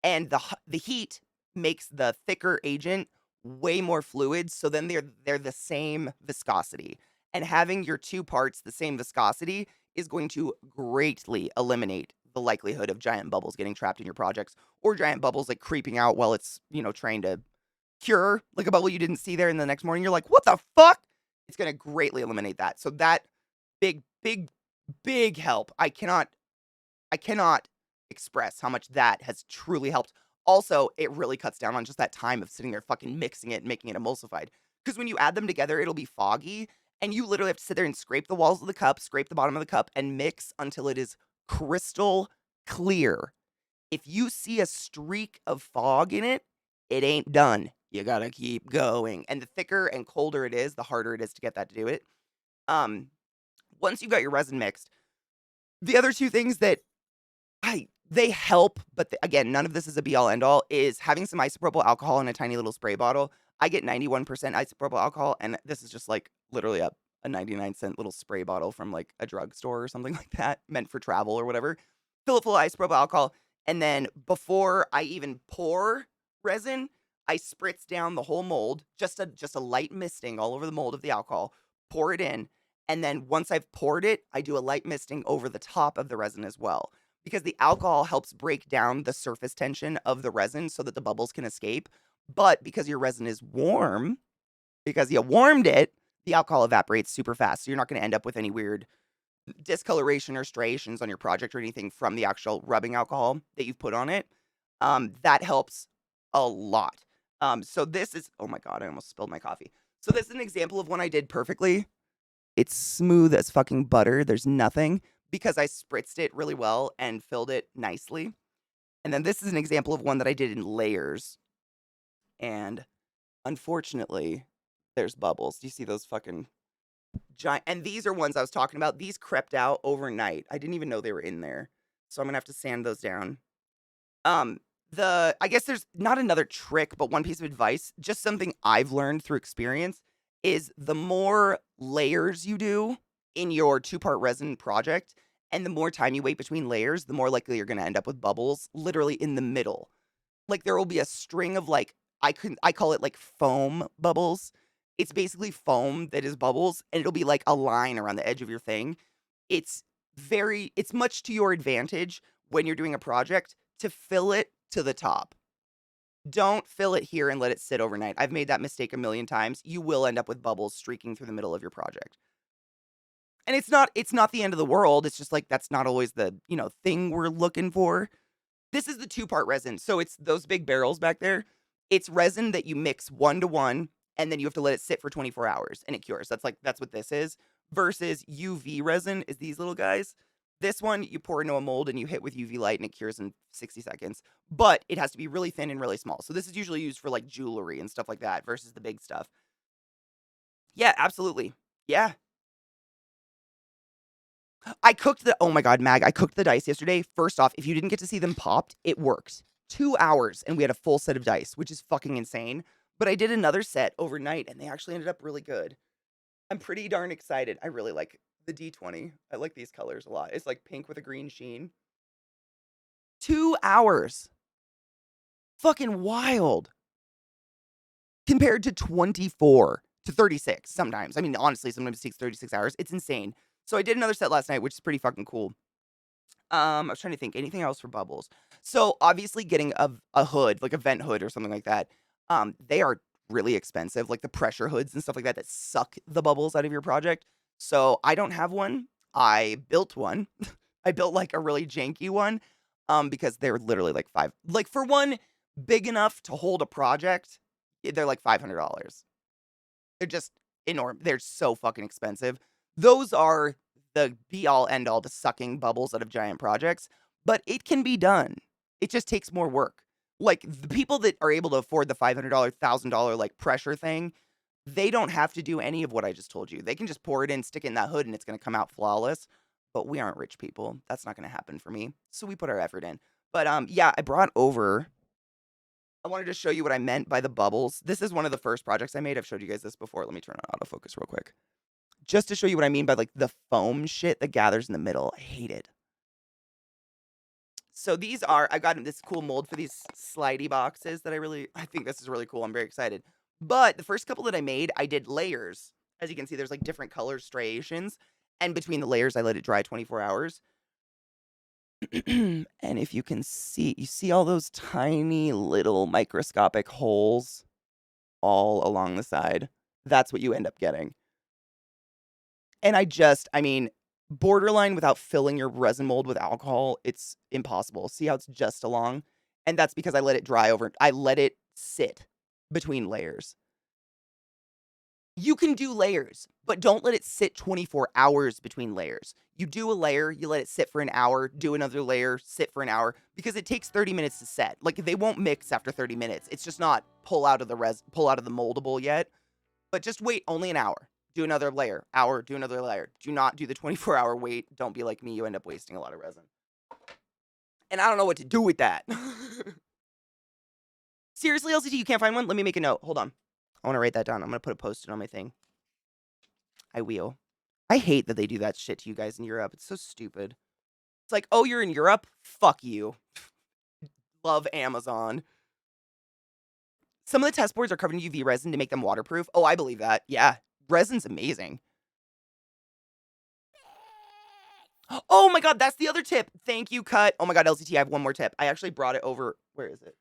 And the heat makes the thicker agent way more fluid, so then they're the same viscosity. And having your two parts the same viscosity is going to greatly eliminate the likelihood of giant bubbles getting trapped in your projects or giant bubbles like creeping out while it's, trying to cure, like a bubble you didn't see there, and the next morning you're like, "What the fuck?" It's gonna greatly eliminate that. So that big, big, big help. I cannot express how much that has truly helped. Also, it really cuts down on just that time of sitting there fucking mixing it and making it emulsified. Because when you add them together, it'll be foggy, and you literally have to sit there and scrape the walls of the cup, scrape the bottom of the cup, and mix until it is crystal clear. If you see a streak of fog in it, it ain't done. You gotta keep going. And the thicker and colder it is, the harder it is to get that to do it. Um, Once you've got your resin mixed, the other two things that they help, but again, none of this is a be all end all, is having some isopropyl alcohol in a tiny little spray bottle. I get 91% isopropyl alcohol, and this is just like literally a 99-cent little spray bottle from like a drugstore or something like that, meant for travel or whatever. Fill it full of isopropyl alcohol, and then before I even pour resin, I spritz down the whole mold, just a light misting all over the mold of the alcohol, pour it in, and then once I've poured it, I do a light misting over the top of the resin as well. Because the alcohol helps break down the surface tension of the resin so that the bubbles can escape. But because your resin is warm, because you warmed it, the alcohol evaporates super fast. So you're not going to end up with any weird discoloration or striations on your project or anything from the actual rubbing alcohol that you've put on it. That helps a lot. So this is, oh my God, I almost spilled my coffee. So this is an example of one I did perfectly. It's smooth as fucking butter. There's nothing because I spritzed it really well and filled it nicely. And then this is an example of one that I did in layers. And unfortunately, there's bubbles. Do you see those fucking giant? And these are ones I was talking about. These crept out overnight. I didn't even know they were in there. So I'm gonna have to sand those down. I guess there's not another trick, but one piece of advice, just something I've learned through experience, is the more layers you do in your two-part resin project, and the more time you wait between layers, the more likely you're gonna end up with bubbles literally in the middle. Like there will be a string of like I call it like foam bubbles. It's basically foam that is bubbles, and it'll be like a line around the edge of your thing. It's much to your advantage when you're doing a project to fill it to the top. Don't fill it here and let it sit overnight. I've made that mistake a million times. You will end up with bubbles streaking through the middle of your project. And it's not the end of the world. It's just like that's not always the, thing we're looking for. This is the two-part resin. So it's those big barrels back there. It's resin that you mix 1-to-1, and then you have to let it sit for 24 hours and it cures. That's what this is. Versus UV resin is these little guys. This one you pour into a mold and you hit with UV light and it cures in 60 seconds. But it has to be really thin and really small. So this is usually used for like jewelry and stuff like that versus the big stuff. Yeah, absolutely. Yeah. Oh my God, Mag, I cooked the dice yesterday. First off, if you didn't get to see them popped, it worked. 2 hours and we had a full set of dice, which is fucking insane. But I did another set overnight and they actually ended up really good. I'm pretty darn excited. I really like the D20. I like these colors a lot. It's like pink with a green sheen. 2 hours. Fucking wild. Compared to 24 to 36 sometimes. I mean, honestly, sometimes it takes 36 hours. It's insane. So I did another set last night, which is pretty fucking cool. I was trying to think anything else for bubbles. So obviously getting a hood, like a vent hood or something like that, they are really expensive, like the pressure hoods and stuff like that that suck the bubbles out of your project. So I don't have one. I built one. I built like a really janky one, because they're literally like for one big enough to hold a project, they're like $500. They're just enormous. They're so fucking expensive. Those are the be all end all to sucking bubbles out of giant projects, but it can be done. It just takes more work. Like the people that are able to afford the $500, $1,000 like pressure thing, they don't have to do any of what I just told you. They can just pour it in, stick it in that hood, and it's going to come out flawless. But we aren't rich people. That's not going to happen for me. So we put our effort in. But yeah, I brought over. I wanted to show you what I meant by the bubbles. This is one of the first projects I made. I've showed you guys this before. Let me turn on autofocus real quick. Just to show you what I mean by like the foam shit that gathers in the middle. I hate it. So I got this cool mold for these slidey boxes that I think this is really cool. I'm very excited. But the first couple that I made, I did layers. As you can see, there's like different color striations. And between the layers, I let it dry 24 hours. And if you can see, you see all those tiny little microscopic holes all along the side. That's what you end up getting. And I mean, borderline without filling your resin mold with alcohol, it's impossible. See how it's just along? And that's because I let it dry I let it sit between layers. You can do layers, but don't let it sit 24 hours between layers. You do a layer, you let it sit for an hour, do another layer, sit for an hour, because it takes 30 minutes to set. Like they won't mix after 30 minutes. It's just not pull out of the moldable yet. But just wait only an hour. Do another layer. Hour, do another layer. Do not do the 24-hour wait. Don't be like me. You end up wasting a lot of resin. And I don't know what to do with that. Seriously, LCT, you can't find one? Let me make a note. Hold on. I want to write that down. I'm going to put a post-it on my thing. I will. I hate that they do that shit to you guys in Europe. It's so stupid. It's like, oh, you're in Europe? Fuck you. Love Amazon. Some of the test boards are covered in UV resin to make them waterproof. Oh, I believe that. Yeah. Resin's amazing. Oh my god, that's the other tip. Thank you, Cut. Oh my god, LCT, I have one more tip. I actually brought it over. Where is it?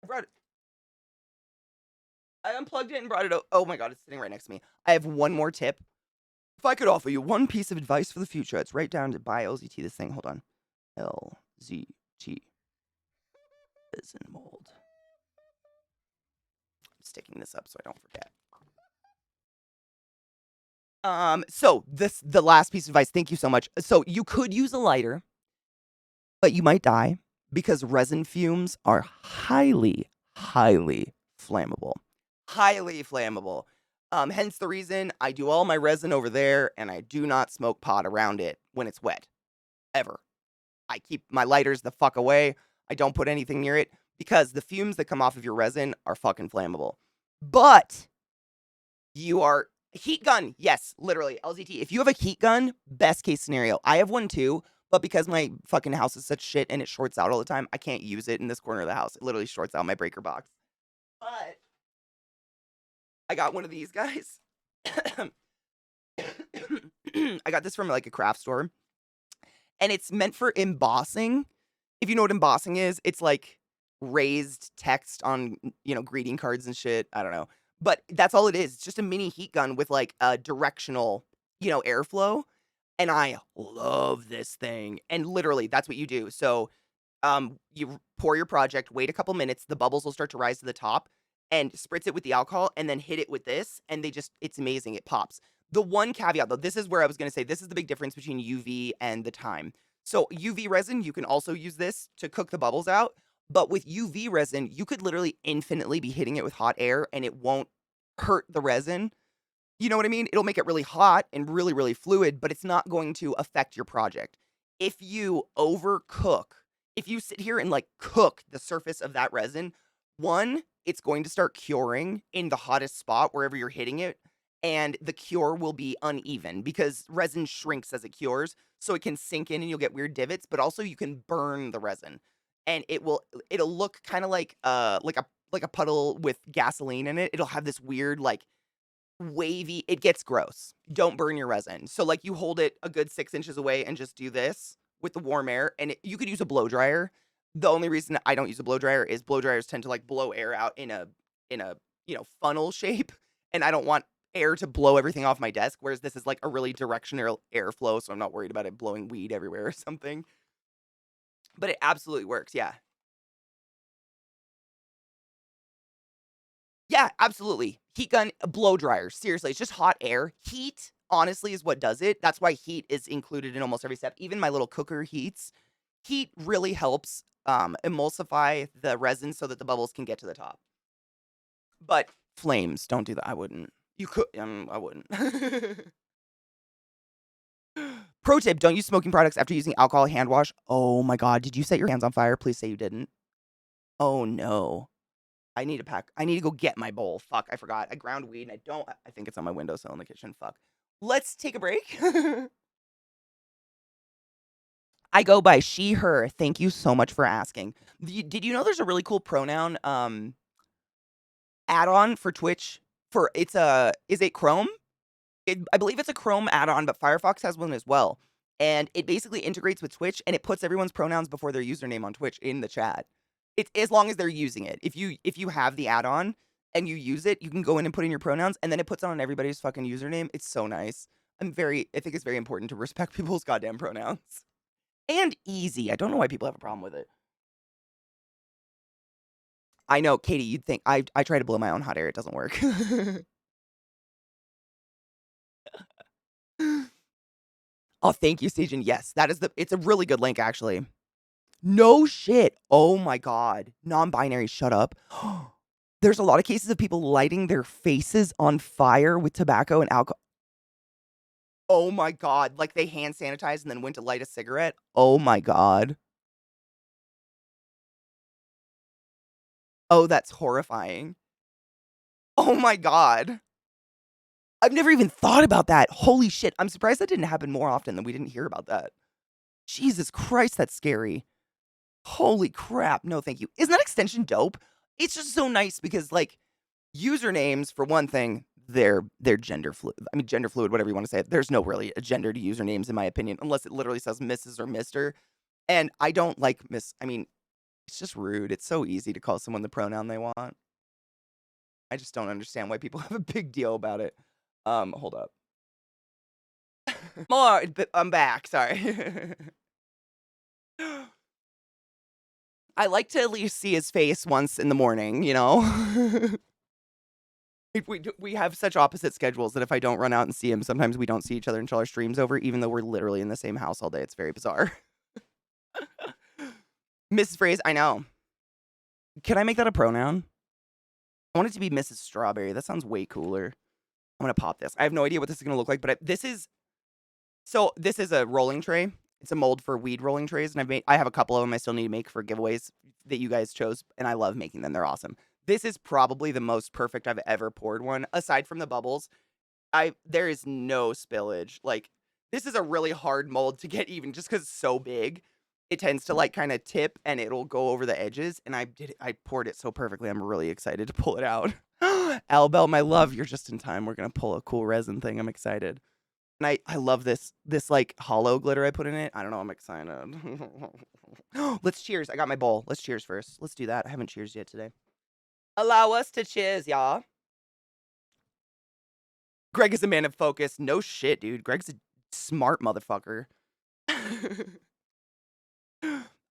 I brought it. I unplugged it and brought it. Oh my god, it's sitting right next to me. I have one more tip. If I could offer you one piece of advice for the future, it's right down to buy LZT this thing. Hold on. LZT resin mold. I'm sticking this up so I don't forget. So the last piece of advice, thank you so much. So you could use a lighter, but you might die because resin fumes are highly, highly flammable. Highly flammable. Hence the reason I do all my resin over there and I do not smoke pot around it when it's wet. Ever. I keep my lighters the fuck away. I don't put anything near it because the fumes that come off of your resin are fucking flammable. But you are heat gun. Yes, literally. LZT. If you have a heat gun, best case scenario. I have one too, but because my fucking house is such shit and it shorts out all the time, I can't use it in this corner of the house. It literally shorts out my breaker box. But I got one of these guys. I got this from like a craft store. And it's meant for embossing. If you know what embossing is, it's like raised text on, greeting cards and shit. I don't know. But that's all it is. It's just a mini heat gun with like a directional, airflow. And I love this thing. And literally, that's what you do. So you pour your project, wait a couple minutes, the bubbles will start to rise to the top, and spritz it with the alcohol, and then hit it with this, and it's amazing. It pops. The one caveat, though, this is where I was going to say, this is the big difference between UV and the time. So UV resin, you can also use this to cook the bubbles out, but with UV resin, you could literally infinitely be hitting it with hot air, and it won't hurt the resin. You know what I mean? It'll make it really hot and really, really fluid, but it's not going to affect your project. If you overcook, if you sit here and like cook the surface of that resin, one, it's going to start curing in the hottest spot wherever you're hitting it, and the cure will be uneven because resin shrinks as it cures, so it can sink in and you'll get weird divots, but also you can burn the resin. And it'll look kind of like a puddle with gasoline in it. It'll have this weird like wavy, it gets gross. Don't burn your resin. So like you hold it a good 6 inches away and just do this with the warm air, and you could use a blow dryer. The only reason I don't use a blow dryer is blow dryers tend to like blow air out in a funnel shape, and I don't want air to blow everything off my desk, whereas this is like a really directional airflow, so I'm not worried about it blowing weed everywhere or something. But it absolutely works, yeah. Yeah, absolutely. Heat gun, blow dryer. Seriously, it's just hot air. Heat, honestly, is what does it. That's why heat is included in almost every step. Even my little cooker heats. Heat really helps emulsify the resin so that the bubbles can get to the top. But flames, don't do that. I wouldn't. You could, I wouldn't. Pro tip, don't use smoking products after using alcohol hand wash. Oh my god, did you set your hands on fire? Please say you didn't. Oh no. I need to go get my bowl. Fuck, I forgot. I ground weed and I think it's on my windowsill in the kitchen. Fuck. Let's take a break. I go by she, her. Thank you so much for asking. Did you know there's a really cool pronoun add-on for Twitch? Is it Chrome? I believe it's a Chrome add-on, but Firefox has one as well. And it basically integrates with Twitch, and it puts everyone's pronouns before their username on Twitch in the chat. It's as long as they're using it. If you have the add-on and you use it, you can go in and put in your pronouns, and then it puts on everybody's fucking username. It's so nice. I think it's very important to respect people's goddamn pronouns. And easy. I don't know why people have a problem with it. I know, Katie, you'd think I try to blow my own hot air. It doesn't work. Oh, thank you, Stajan. Yes, it's a really good link, actually. No shit. Oh my god. Non-binary, shut up. There's a lot of cases of people lighting their faces on fire with tobacco and alcohol. Oh my god. Like they hand sanitized and then went to light a cigarette. Oh my god. Oh, that's horrifying. Oh my god. I've never even thought about that. Holy shit. I'm surprised that didn't happen more often than we didn't hear about that. Jesus Christ, that's scary. Holy crap. No, thank you. Isn't that extension dope? It's just so nice because, like, usernames, for one thing, they're gender fluid. I mean, gender fluid, whatever you want to say. There's no really a gender to usernames, in my opinion, unless it literally says Mrs. or Mr. And I don't like I mean, it's just rude. It's so easy to call someone the pronoun they want. I just don't understand why people have a big deal about it. Hold up. More, I'm back. Sorry. I like to at least see his face once in the morning, you know? We have such opposite schedules that if I don't run out and see him, sometimes we don't see each other until our stream's over, even though we're literally in the same house all day. It's very bizarre. Mrs. Phrase, I know. Can I make that a pronoun? I want it to be Mrs. Strawberry. That sounds way cooler. I'm gonna pop this. I have no idea what this is gonna look like, but this is a rolling tray. It's a mold for weed rolling trays, and I have a couple of them I still need to make for giveaways that you guys chose, and I love making them. They're awesome. This is probably the most perfect I've ever poured one, aside from the bubbles. There is no spillage. Like, this is a really hard mold to get even just because it's so big. It tends to, like, kinda tip, and it'll go over the edges, and I poured it so perfectly, I'm really excited to pull it out. Albel, my love, you're just in time. We're gonna pull a cool resin thing. I'm excited. And I love this, like, hollow glitter I put in it. I don't know, I'm excited. Let's cheers. I got my bowl. Let's cheers first. Let's do that. I haven't cheersed yet today. Allow us to cheers, y'all. Greg is a man of focus. No shit, dude. Greg's a smart motherfucker.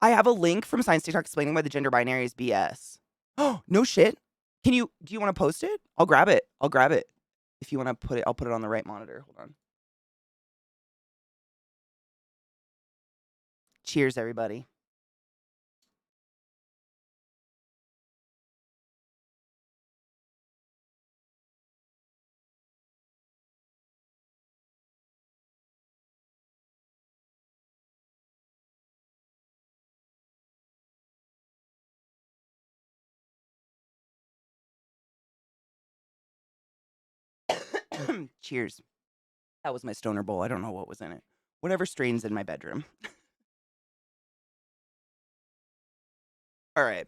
I have a link from Science TikTok explaining why the gender binary is BS. Oh, no shit. Do you want to post it? I'll grab it. If you want to put it, I'll put it on the right monitor. Hold on. Cheers, everybody. Cheers. That was my stoner bowl. I don't know what was in it. Whatever strain's in my bedroom. All right.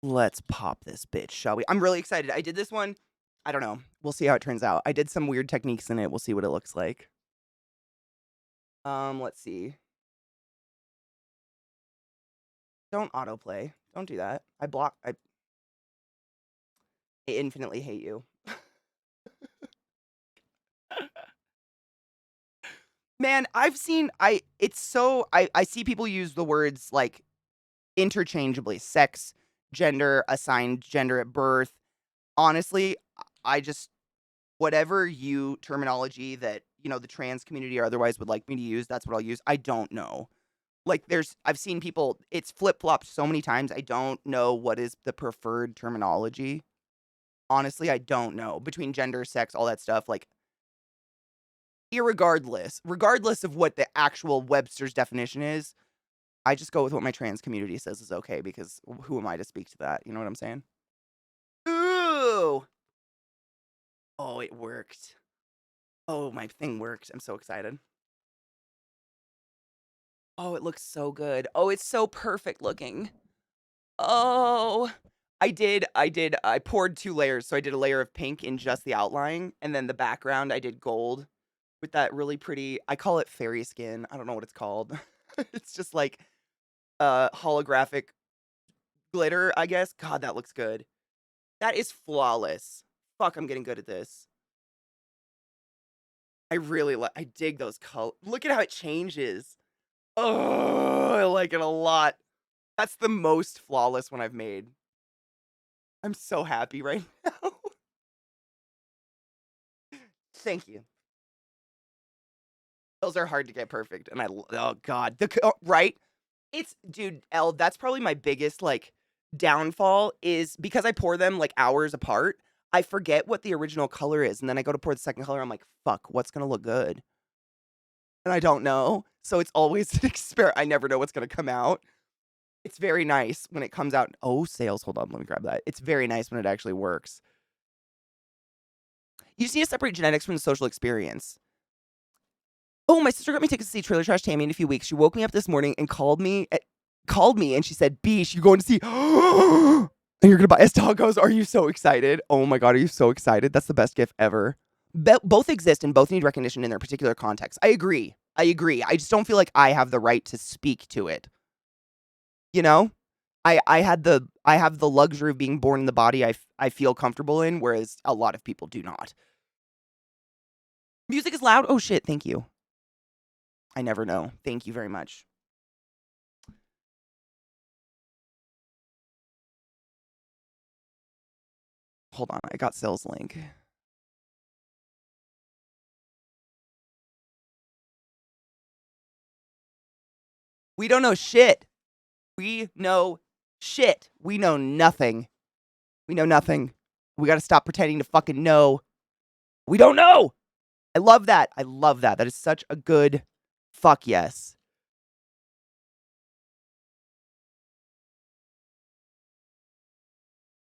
Let's pop this bitch, shall we? I'm really excited. I did this one. I don't know. We'll see how it turns out. I did some weird techniques in it. We'll see what it looks like. Let's see. Don't autoplay. Don't do that. I infinitely hate you. Man, I see people use the words, like, interchangeably. Sex, gender, assigned gender at birth. Honestly, I just whatever terminology that, the trans community or otherwise would like me to use, that's what I'll use. I don't know. Like, I've seen people, it's flip-flopped so many times, I don't know what is the preferred terminology. Honestly, I don't know. Between gender, sex, all that stuff, like, regardless of what the actual Webster's definition is, I just go with what my trans community says is okay, because who am I to speak to that? You know what I'm saying? Ooh! Oh, it worked. Oh, my thing worked. I'm so excited. Oh, it looks so good. Oh, it's so perfect looking. Oh, I poured 2 layers. So I did a layer of pink in just the outline, and then the background I did gold with that really pretty, I call it fairy skin. I don't know what it's called. It's just like holographic glitter, I guess. God, that looks good. That is flawless. Fuck, I'm getting good at this. I dig those colors. Look at how it changes. Oh, I like it a lot. That's the most flawless one I've made. I'm so happy right now. Thank you. Those are hard to get perfect, and oh god, right? Dude, L, that's probably my biggest, like, downfall is because I pour them, like, hours apart, I forget what the original color is, and then I go to pour the second color, I'm like, "Fuck, what's gonna look good?" And I don't know, so it's always an I never know what's gonna come out. It's very nice when it comes out. Oh, sales, hold on, let me grab that. It's very nice when it actually works. You just need to separate genetics from the social experience. Oh, my sister got me tickets to see Trailer Trash Tammy in a few weeks. She woke me up this morning and called me and she said, Beesh, you're going to see and you're going to buy us tacos. Are you so excited? Oh my God, are you so excited? That's the best gift ever. Both exist and both need recognition in their particular context. I agree. I just don't feel like I have the right to speak to it. You know? I have the luxury of being born in the body I feel comfortable in, whereas a lot of people do not. Music is loud. Oh shit, thank you. I never know. Thank you very much. Hold on, I got sales link. We don't know shit. We know shit. We know nothing. We know nothing. We gotta stop pretending to fucking know. We don't know. I love that. I love that. That is such a good fuck yes.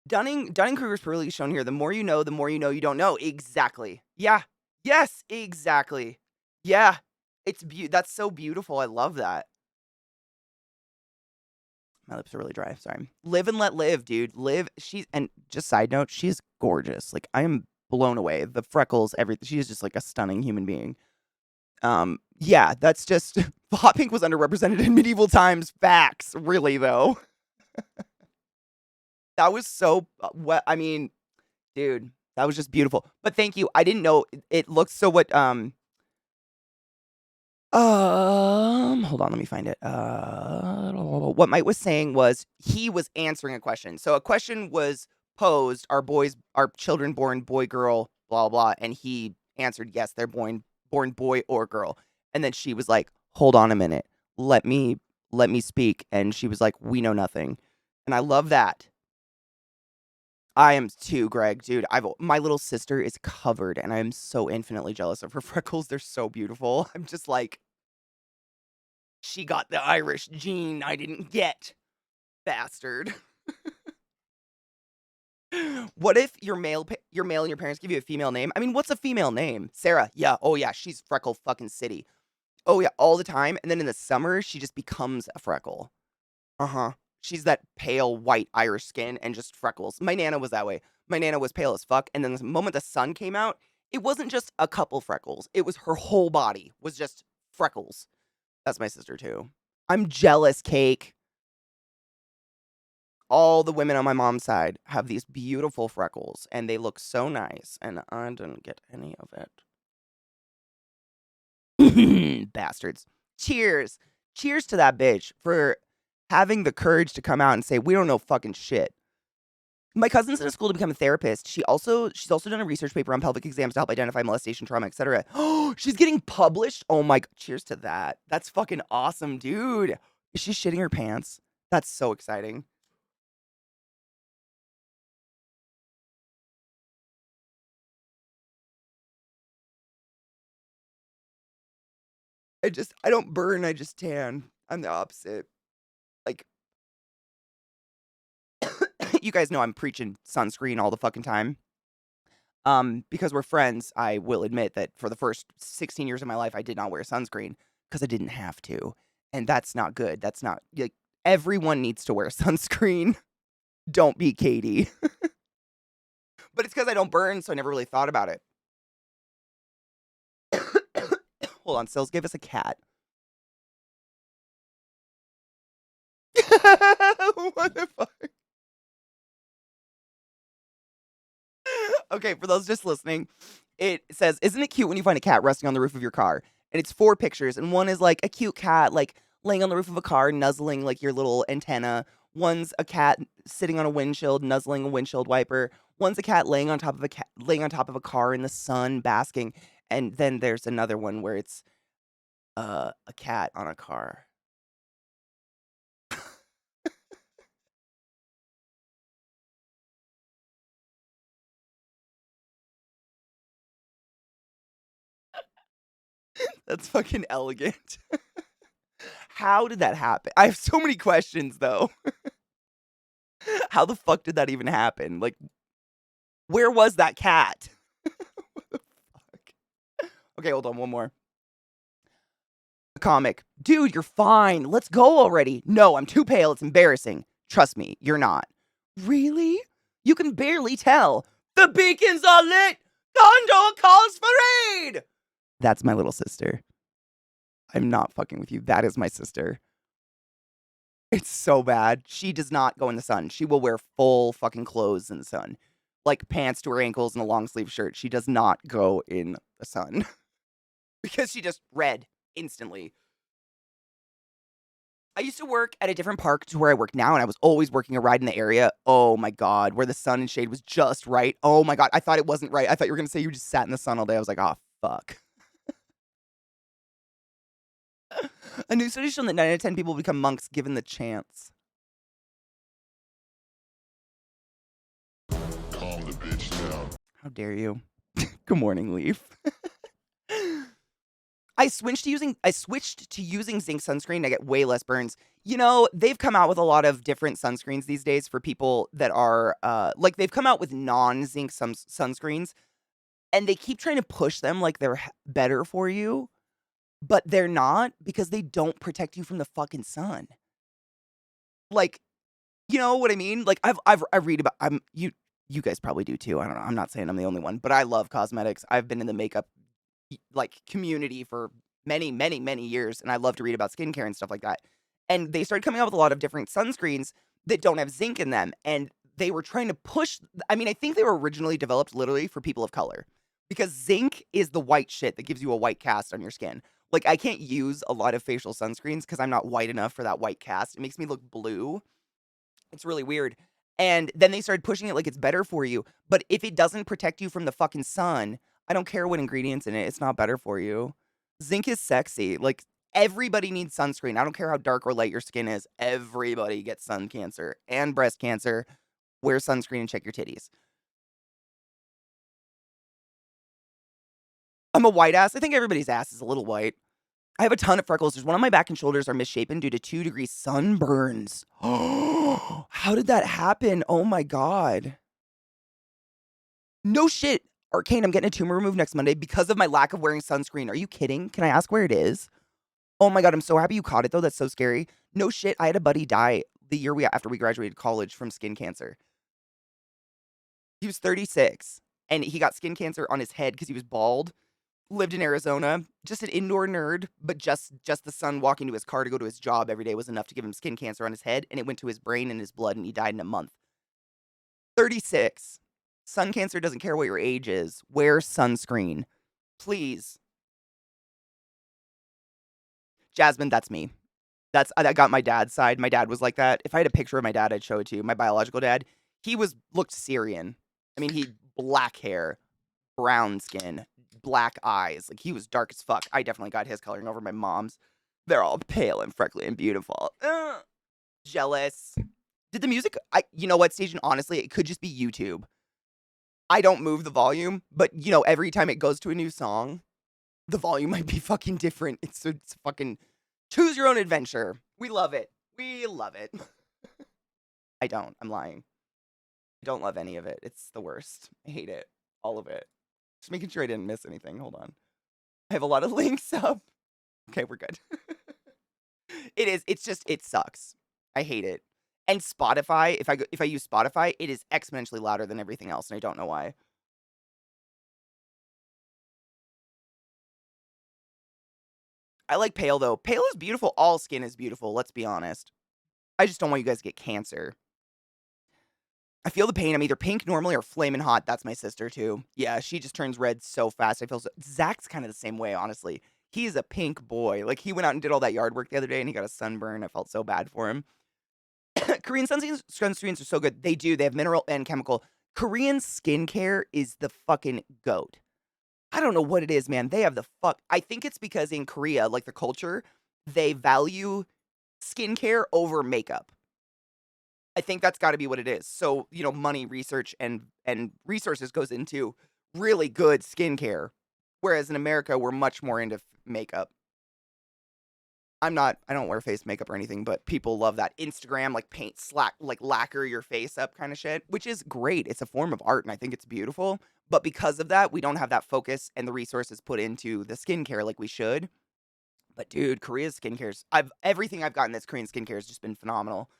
Dunning-Kruger's really shown here. The more you know you don't know. Exactly. Yeah. Yes, exactly. Yeah. That's so beautiful. I love that. My lips are really dry. Sorry. Live and let live, dude. Live. And just side note, she is gorgeous. Like, I am blown away. The freckles, everything. She is just like a stunning human being. Yeah, that's just hot pink was underrepresented in medieval times. Facts, really though. That was so what I mean, dude, that was just beautiful. But thank you. I didn't know it looks so hold on, let me find it. What Mike was saying was he was answering a question. So a question was posed, are children born boy, girl, blah, blah, and he answered, yes, they're born boy or girl. And then she was like, hold on a minute. Let me speak. And she was like, we know nothing. And I love that. I am too, Greg, dude. My little sister is covered and I am so infinitely jealous of her freckles. They're so beautiful. I'm just like, she got the Irish gene I didn't get. Bastard. What if you're male and your parents give you a female name? I mean, what's a female name? Sarah. Yeah. Oh, yeah. She's freckle fucking city. Oh, yeah. All the time. And then in the summer, she just becomes a freckle. Uh-huh. She's that pale white Irish skin and just freckles. My Nana was that way. My Nana was pale as fuck. And then the moment the sun came out, it wasn't just a couple freckles. It was her whole body was just freckles. That's my sister too. I'm jealous, Cake. All the women on my mom's side have these beautiful freckles and they look so nice. And I didn't get any of it. Bastards. Cheers. Cheers to that bitch for having the courage to come out and say, we don't know fucking shit. My cousin's in a school to become a therapist. She's also done a research paper on pelvic exams to help identify molestation, trauma, etc. Oh, she's getting published. Oh my, cheers to that. That's fucking awesome, dude. Is she shitting her pants? That's so exciting. I don't burn, I just tan. I'm the opposite. Like, you guys know I'm preaching sunscreen all the fucking time. Because we're friends, I will admit that for the first 16 years of my life, I did not wear sunscreen because I didn't have to. And that's not good. That's not, like, everyone needs to wear sunscreen. Don't be Katie. But it's because I don't burn, so I never really thought about it. Hold on, Sills gave us a cat. What the fuck? Okay, for those just listening, it says, isn't it cute when you find a cat resting on the roof of your car? And it's 4 pictures, and one is like a cute cat, like laying on the roof of a car, nuzzling like your little antenna. One's a cat sitting on a windshield, nuzzling a windshield wiper. One's a cat laying on top of a car in the sun, basking. And then there's another one where it's a cat on a car. That's fucking elegant. How did that happen? I have so many questions though. How the fuck did that even happen? Like, where was that cat? Okay, hold on, one more. A comic. Dude, you're fine. Let's go already. No, I'm too pale. It's embarrassing. Trust me, you're not. Really? You can barely tell. The beacons are lit. Condor calls for aid. That's my little sister. I'm not fucking with you. That is my sister. It's so bad. She does not go in the sun. She will wear full fucking clothes in the sun. Like pants to her ankles and a long sleeve shirt. She does not go in the sun. Because she just red instantly. I used to work at a different park to where I work now, and I was always working a ride in the area. Oh my God, where the sun and shade was just right. Oh my God, I thought it wasn't right. I thought you were going to say you just sat in the sun all day. I was like, oh, fuck. A new study shown that 9 out of 10 people become monks given the chance. Calm the bitch down. How dare you? Good morning, Leaf. I switched to using zinc sunscreen. I get way less burns. You know, they've come out with a lot of different sunscreens these days for people that are like they've come out with non-zinc sunscreens, and they keep trying to push them like they're better for you, but they're not because they don't protect you from the fucking sun. Like, you know what I mean? Like I read about you guys probably do too. I don't know. I'm not saying I'm the only one, but I love cosmetics. I've been in the makeup like community for many, many, many years, and I love to read about skincare and stuff like that. And they started coming out with a lot of different sunscreens that don't have zinc in them, and they were trying to push. I mean, I think they were originally developed literally for people of color because zinc is the white shit that gives you a white cast on your skin. Like, I can't use a lot of facial sunscreens because I'm not white enough for that white cast. It makes me look blue. It's really weird. And then they started pushing it like it's better for you. But if it doesn't protect you from the fucking sun, I don't care what ingredients in it. It's not better for you. Zinc is sexy. Like, everybody needs sunscreen. I don't care how dark or light your skin is. Everybody gets sun cancer and breast cancer. Wear sunscreen and check your titties. I'm a white ass. I think everybody's ass is a little white. I have a ton of freckles. There's one on my back and shoulders are misshapen due to 2-degree sunburns. How did that happen? Oh my God. No shit. Arcane, I'm getting a tumor removed next Monday because of my lack of wearing sunscreen. Are you kidding? Can I ask where it is? Oh my God, I'm so happy you caught it though. That's so scary. No shit. I had a buddy die the year after we graduated college from skin cancer. He was 36 and he got skin cancer on his head because he was bald. Lived in Arizona, just an indoor nerd, but just the sun walking to his car to go to his job every day was enough to give him skin cancer on his head, and it went to his brain and his blood, and he died in a month. 36. Sun cancer doesn't care what your age is. Wear sunscreen. Please. Jasmine, that's me. I got my dad's side. My dad was like that. If I had a picture of my dad, I'd show it to you. My biological dad, he looked Syrian. I mean, he black hair, brown skin, black eyes. Like, he was dark as fuck. I definitely got his coloring over my mom's. They're all pale and freckly and beautiful. Jealous. Did the music, you know what, Station? Honestly, it could just be YouTube. I don't move the volume, but, you know, every time it goes to a new song, the volume might be fucking different. It's fucking choose your own adventure. We love it. We love it. I don't. I'm lying. I don't love any of it. It's the worst. I hate it. All of it. Just making sure I didn't miss anything. Hold on. I have a lot of links up. Okay, we're good. It is. It's just, it sucks. I hate it. And Spotify, if I use Spotify, it is exponentially louder than everything else, and I don't know why. I like pale, though. Pale is beautiful. All skin is beautiful, let's be honest. I just don't want you guys to get cancer. I feel the pain. I'm either pink normally or flaming hot. That's my sister, too. Yeah, she just turns red so fast. I feel so... Zach's kind of the same way, honestly. He's a pink boy. Like, he went out and did all that yard work the other day, and he got a sunburn. I felt so bad for him. Korean sunscreens are so good. They do. They have mineral and chemical. Korean skincare is the fucking goat. I don't know what it is, man. They have the fuck... I think it's because in Korea, like the culture, they value skincare over makeup. I think that's got to be what it is. So, you know, money, research, and resources goes into really good skincare. Whereas in America, we're much more into makeup. I don't wear face makeup or anything, but people love that Instagram, like paint, like lacquer your face up kind of shit, which is great. It's a form of art, and I think it's beautiful. But because of that, we don't have that focus and the resources put into the skincare like we should. But dude, Korea's skincare's everything I've gotten that's Korean skincare has just been phenomenal.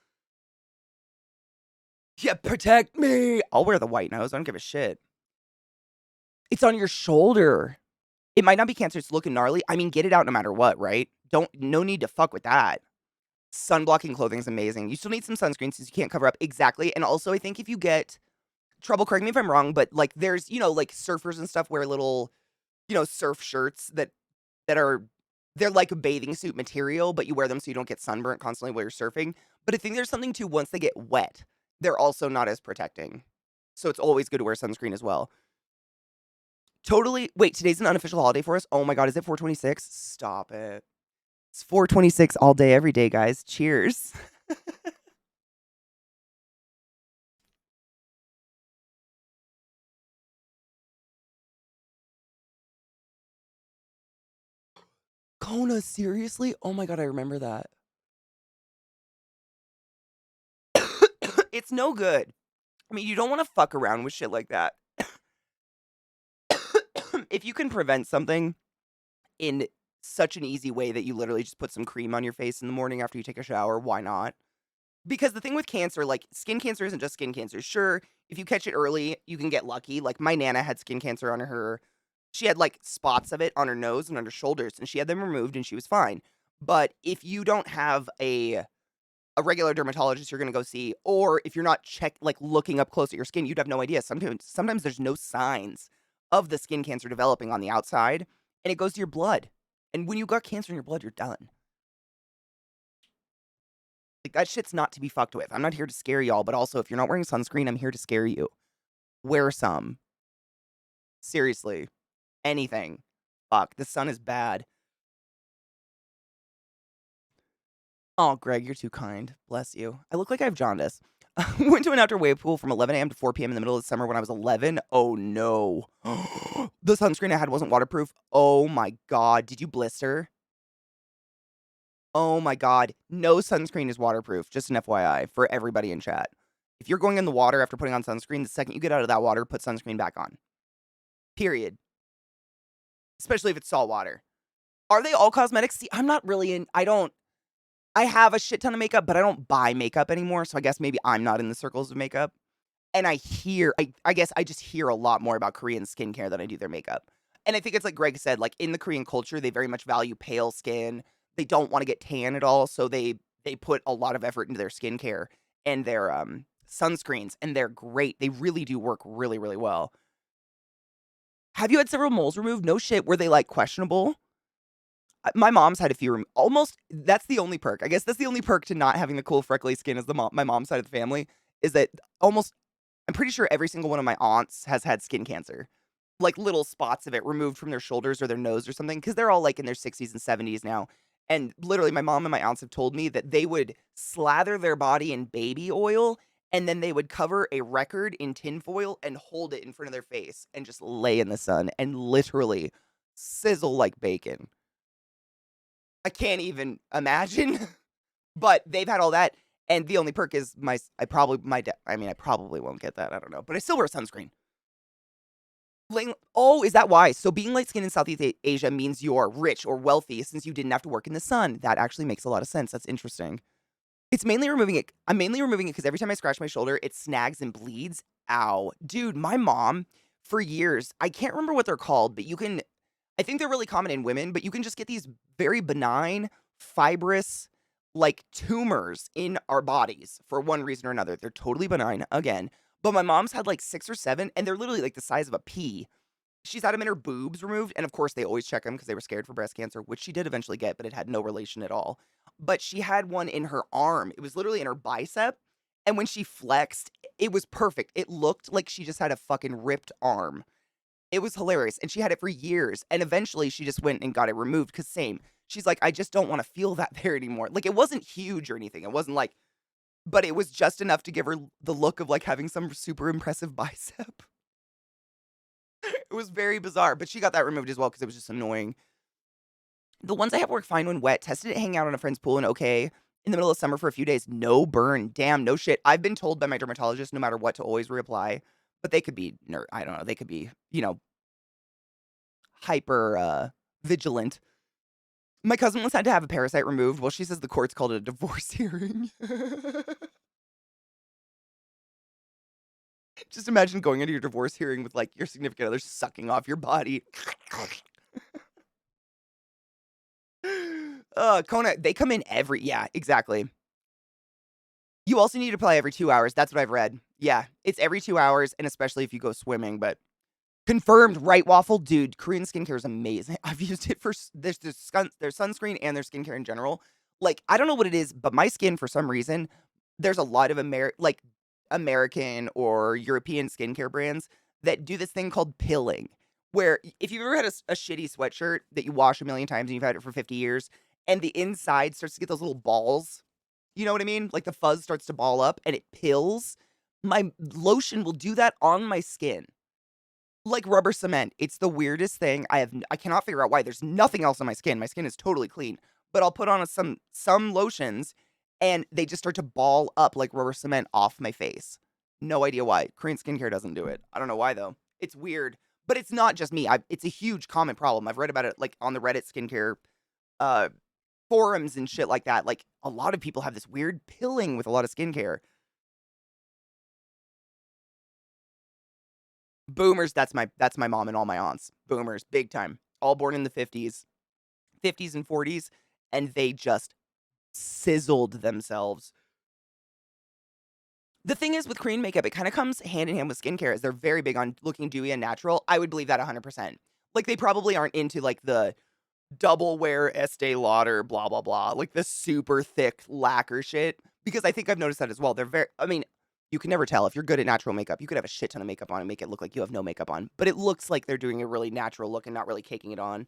Yeah, protect me. I'll wear the white nose. I don't give a shit. It's on your shoulder. It might not be cancer. It's looking gnarly. I mean, get it out no matter what, right? No need to fuck with that. Sun-blocking clothing is amazing. You still need some sunscreen since you can't cover up exactly. And also, I think if you get trouble, correct me if I'm wrong, but like there's, like surfers and stuff wear little, surf shirts that are they're like a bathing suit material, but you wear them so you don't get sunburnt constantly while you're surfing. But I think there's something too, once they get wet, they're also not as protecting. So it's always good to wear sunscreen as well. Totally. Wait, today's an unofficial holiday for us. Oh my god, is it 426? Stop it. It's 426 all day, every day, guys. Cheers. Kona, seriously? Oh my god, I remember that. It's no good. I mean, you don't want to fuck around with shit like that. If you can prevent something in such an easy way that you literally just put some cream on your face in the morning after you take a shower, why not? Because the thing with cancer, like, skin cancer isn't just skin cancer. Sure, if you catch it early, you can get lucky. Like, my Nana had skin cancer on her. She had, like, spots of it on her nose and on her shoulders, and she had them removed, and she was fine. But if you don't have a regular dermatologist you're gonna go see, or if you're not looking up close at your skin, you'd have no idea. Sometimes there's no signs of the skin cancer developing on the outside, and it goes to your blood. And when you got cancer in your blood, you're done. Like, that shit's not to be fucked with. I'm not here to scare y'all, but also, if you're not wearing sunscreen, I'm here to scare you. Wear some. Seriously. Anything. Fuck, the sun is bad. Oh, Greg, you're too kind. Bless you. I look like I have jaundice. We went to an outdoor wave pool from 11 a.m. to 4 p.m. in the middle of the summer when I was 11. Oh, no. The sunscreen I had wasn't waterproof. Oh, my God. Did you blister? Oh, my God. No sunscreen is waterproof. Just an FYI for everybody in chat. If you're going in the water after putting on sunscreen, the second you get out of that water, put sunscreen back on. Period. Especially if it's salt water. Are they all cosmetics? See, I'm not really in. I have a shit ton of makeup, but I don't buy makeup anymore, so I guess maybe I'm not in the circles of makeup. And I guess I just hear a lot more about Korean skincare than I do their makeup. And I think it's like Greg said, like, in the Korean culture, they very much value pale skin. They don't wanna get tan at all, so they put a lot of effort into their skincare and their, sunscreens, and they're great. They really do work really, really well. Have you had several moles removed? No shit. Were they, like, questionable? My mom's had a few almost that's the only perk. I guess that's the only perk to not having the cool freckly skin is my mom's side of the family, is that almost I'm pretty sure every single one of my aunts has had skin cancer. Like, little spots of it removed from their shoulders or their nose or something, because 'cause they're all, like, in their 60s and 70s now, and literally, my mom and my aunts have told me that they would slather their body in baby oil, and then they would cover a record in tinfoil and hold it in front of their face and just lay in the sun and literally sizzle like bacon. I can't even imagine, but they've had all that, and the only perk is I mean, I probably won't get that, I don't know, but I still wear sunscreen. Oh, is that why? So being light-skinned in Southeast Asia means you're rich or wealthy since you didn't have to work in the sun. That actually makes a lot of sense. That's interesting. I'm mainly removing it because every time I scratch my shoulder, it snags and bleeds. Ow. Dude, my mom, for years, I can't remember what they're called, but I think they're really common in women, but you can just get these very benign, fibrous, like, tumors in our bodies for one reason or another. They're totally benign, again, but my mom's had, like, 6 or 7, and they're literally, like, the size of a pea. She's had them in her boobs removed, and of course, they always check them because they were scared for breast cancer, which she did eventually get, but it had no relation at all. But she had one in her arm. It was literally in her bicep, and when she flexed, it was perfect. It looked like she just had a fucking ripped arm. It was hilarious, and she had it for years, and eventually she just went and got it removed. Cause same. She's like, "I just don't wanna feel that there anymore." Like, it wasn't huge or anything, it wasn't like but it was just enough to give her the look of, like, having some super impressive bicep. It was very bizarre, but she got that removed as well because it was just annoying. The ones I have work fine when wet, tested it hanging out on a friend's pool and okay. In the middle of summer for a few days, no burn. Damn, no shit. I've been told by my dermatologist no matter what to always reapply, but they could be I don't know, they could be, hyper, vigilant. My cousin once had to have a parasite removed. Well, she says the courts called it a divorce hearing. Just imagine going into your divorce hearing with, like, your significant other sucking off your body. Kona, they come in yeah, exactly. You also need to play every 2 hours, that's what I've read. Yeah, it's every 2 hours, and especially if you go swimming, but confirmed, right waffle, dude, Korean skincare is amazing. I've used it for their sunscreen and their skincare in general. Like, I don't know what it is, but my skin, for some reason, there's a lot of American or European skincare brands that do this thing called pilling, where if you've ever had a shitty sweatshirt that you wash a million times and you've had it for 50 years, and the inside starts to get those little balls, you know what I mean? Like, the fuzz starts to ball up and it pills. My lotion will do that on my skin. Like rubber cement. It's the weirdest thing. I cannot figure out why. There's nothing else on my skin. My skin is totally clean. But I'll put on some lotions and they just start to ball up like rubber cement off my face. No idea why. Korean skincare doesn't do it. I don't know why though. It's weird. But it's not just me. It's a huge common problem. I've read about it like on the Reddit skincare uh forums and shit like that. Like a lot of people have this weird pilling with a lot of skincare. Boomers, that's my mom and all my aunts. Boomers, big time. All born in the 50s and 40s, and they just sizzled themselves. The thing is with Korean makeup, it kind of comes hand in hand with skincare as they're very big on looking dewy and natural. I would believe that 100%. Like they probably aren't into like the double wear Estee Lauder, blah, blah, blah, like the super thick lacquer shit. Because I think I've noticed that as well. I mean, you can never tell. If you're good at natural makeup, you could have a shit ton of makeup on and make it look like you have no makeup on. But it looks like they're doing a really natural look and not really caking it on.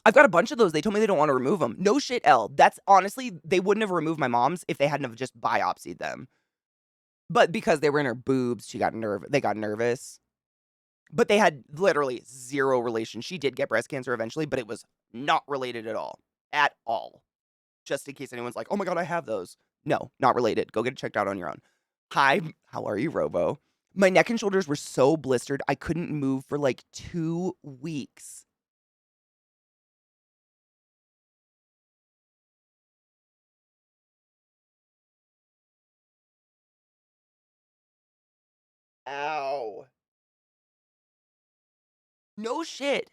I've got a bunch of those. They told me they don't want to remove them. No shit, L. That's honestly, they wouldn't have removed my mom's if they hadn't have just biopsied them. But because they were in her boobs, they got nervous. But they had literally zero relation. She did get breast cancer eventually, but it was not related at all. At all. Just in case anyone's like, oh my God, I have those. No, not related. Go get it checked out on your own. Hi, how are you, Robo? My neck and shoulders were so blistered, I couldn't move for like 2 weeks. Ow. No shit.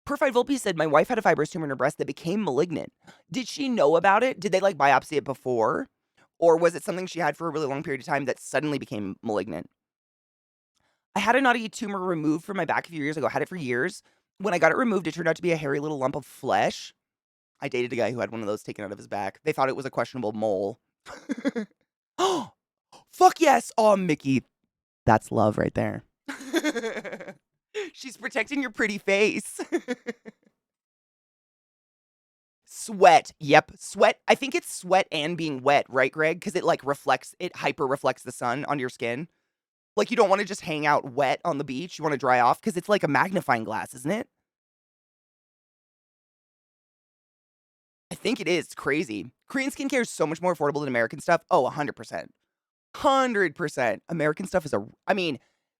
Perfied Volpe said my wife had a fibrous tumor in her breast that became malignant. Did she know about it? Did they like biopsy it before? Or was it something she had for a really long period of time that suddenly became malignant? I had a naughty tumor removed from my back a few years ago. I had it for years. When I got it removed, it turned out to be a hairy little lump of flesh. I dated a guy who had one of those taken out of his back. They thought it was a questionable mole. Oh, fuck yes. Oh, Mickey. That's love right there. She's protecting your pretty face. Sweat. Yep. Sweat. I think it's sweat and being wet, right, Greg? Because it hyper reflects the sun on your skin. Like, you don't want to just hang out wet on the beach. You want to dry off because it's like a magnifying glass, isn't it? I think it is. It's crazy. Korean skincare is so much more affordable than American stuff. Oh, 100%. 100%. American stuff is I mean,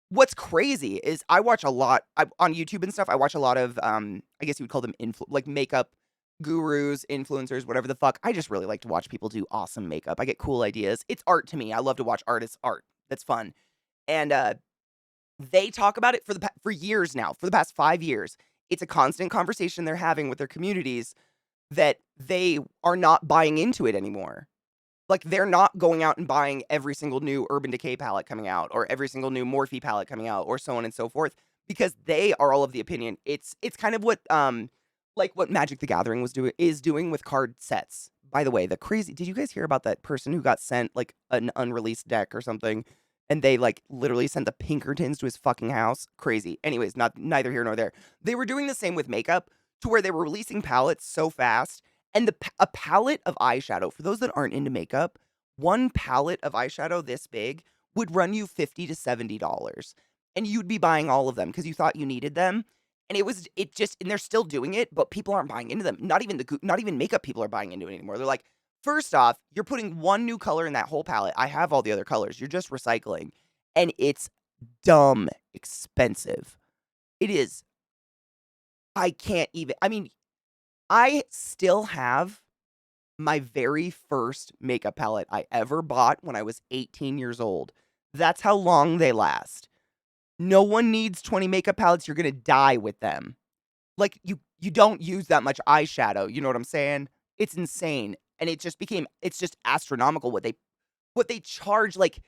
what's crazy is I watch a lot on YouTube and stuff. I watch a lot of, I guess you would call them like makeup gurus, influencers, whatever the fuck. I just really like to watch people do awesome makeup. I get cool ideas. It's art to me. I love to watch artists' art. That's fun. And they talk about it for years now, for the past 5 years. It's a constant conversation they're having with their communities that they are not buying into it anymore. Like, they're not going out and buying every single new Urban Decay palette coming out or every single new Morphe palette coming out or so on and so forth because they are all of the opinion. It's kind of what like what Magic the Gathering is doing with card sets. By the way, did you guys hear about that person who got sent like an unreleased deck or something and they like literally sent the Pinkertons to his fucking house? Crazy. Anyways, neither here nor there. They were doing the same with makeup to where they were releasing palettes so fast and a palette of eyeshadow, for those that aren't into makeup, one palette of eyeshadow this big would run you $50 to $70. And you'd be buying all of them because you thought you needed them. And and they're still doing it, but people aren't buying into them. Not even makeup people are buying into it anymore. They're like, first off, you're putting one new color in that whole palette. I have all the other colors. You're just recycling. And it's dumb expensive. It is. I can't even. I mean, I still have my very first makeup palette I ever bought when I was 18 years old. That's how long they last. No one needs 20 makeup palettes. You're gonna die with them. Like you don't use that much eyeshadow. You know what I'm saying? It's insane, and it's just astronomical what they charge. Like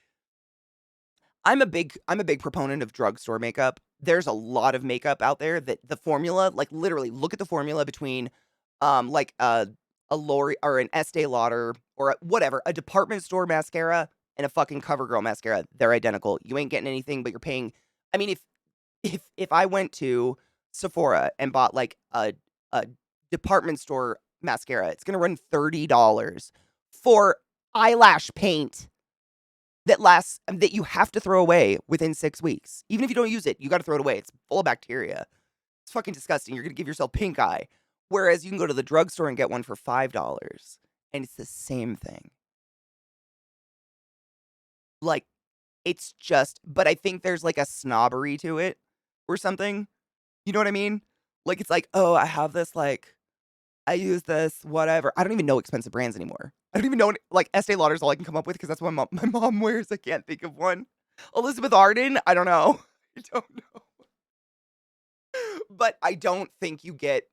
I'm a big proponent of drugstore makeup. There's a lot of makeup out there that the formula, like literally, look at the formula between, like a Lori or an Estee Lauder or whatever, a department store mascara and a fucking CoverGirl mascara. They're identical. You ain't getting anything, but you're paying. I mean, if I went to Sephora and bought like a department store mascara, it's gonna run $30 for eyelash paint that you have to throw away within 6 weeks. Even if you don't use it, you gotta throw it away. It's full of bacteria. It's fucking disgusting. You're gonna give yourself pink eye. Whereas you can go to the drugstore and get one for $5, and it's the same thing. Like, it's just but I think there's, like, a snobbery to it or something. You know what I mean? Like, it's like, "Oh, I have this, like I use this, whatever." I don't even know expensive brands anymore. I don't even know what like, Estee Lauder's all I can come up with because that's what my mom wears. I can't think of one. Elizabeth Arden? I don't know. I don't know. But I don't think you get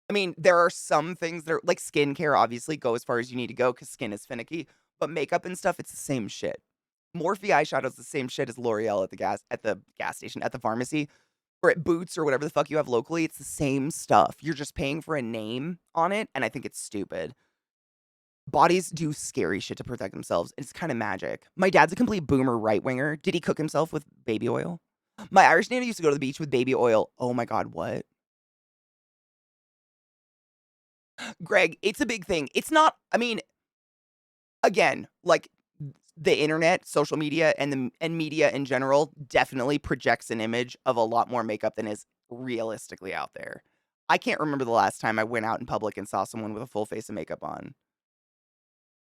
I mean, there are some things that are like skincare, obviously, go as far as you need to go because skin is finicky, but makeup and stuff, it's the same shit. Morphe eyeshadow's the same shit as L'Oreal at the gas station, at the pharmacy, or at Boots or whatever the fuck you have locally. It's the same stuff. You're just paying for a name on it, and I think it's stupid. Bodies do scary shit to protect themselves. It's kind of magic. My dad's a complete boomer right winger. Did he cook himself with baby oil? My Irish nanny used to go to the beach with baby oil. Oh my God, what? Greg, it's a big thing. It's not, I mean, again, like the internet, social media, and media in general definitely projects an image of a lot more makeup than is realistically out there. I can't remember the last time I went out in public and saw someone with a full face of makeup on.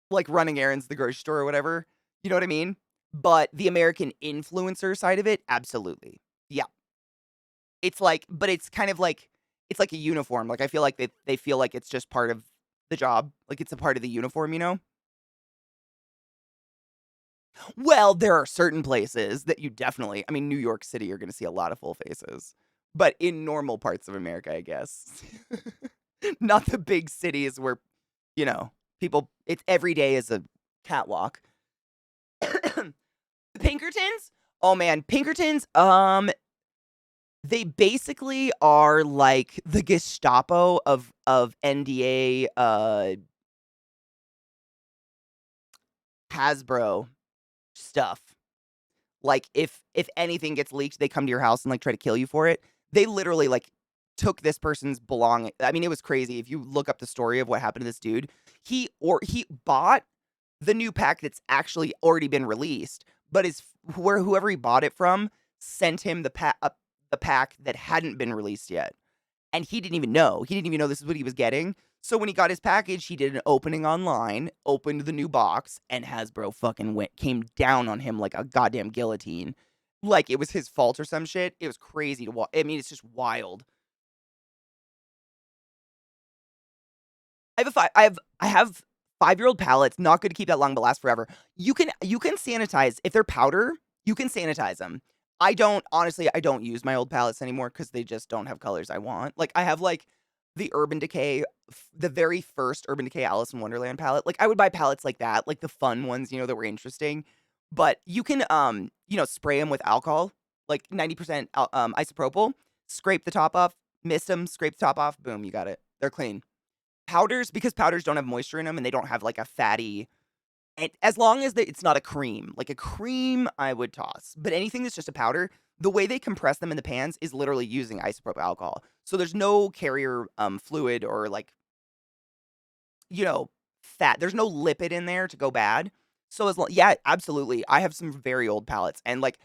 Like running errands at the grocery store or whatever. You know what I mean? But the American influencer side of it, absolutely. Yeah. It's like but it's kind of like it's like a uniform. Like I feel like they feel like it's just part of the job. Like it's a part of the uniform, you know? Well, there are certain places that you definitely I mean, New York City, you're gonna see a lot of full faces. But in normal parts of America, I guess. Not the big cities where, you know, people it's every day is a catwalk. Pinkertons? Oh man, Pinkertons, they basically are like the Gestapo of NDA, Hasbro stuff. Like, if anything gets leaked, they come to your house and, like, try to kill you for it. They literally, like, took this person's I mean, it was crazy. If you look up the story of what happened to this dude, he bought the new pack that's actually already been released, but whoever he bought it from sent him the pack that hadn't been released yet. And he didn't even know. He didn't even know this is what he was getting. So when he got his package, he did an opening online, opened the new box, and Hasbro fucking came down on him like a goddamn guillotine. Like it was his fault or some shit. It was crazy to watch. I mean, it's just wild. I have 5-year-old palettes, not good to keep that long, but last forever. You can sanitize if they're powder. You can sanitize them. I don't use my old palettes anymore because they just don't have colors I want. Like I have like the Urban Decay, the very first Urban Decay Alice in Wonderland palette. Like I would buy palettes like that, like the fun ones, you know, that were interesting. But you can you know, spray them with alcohol, like 90% isopropyl. Scrape the top off, mist them, scrape the top off, boom, you got it. They're clean. Powders, because powders don't have moisture in them and they don't have like a fatty and as long as it's not a cream. Like a cream, I would toss. But anything that's just a powder, the way they compress them in the pans is literally using isopropyl alcohol. So there's no carrier fluid or like, you know, fat. There's no lipid in there to go bad. So yeah, absolutely. I have some very old palettes and like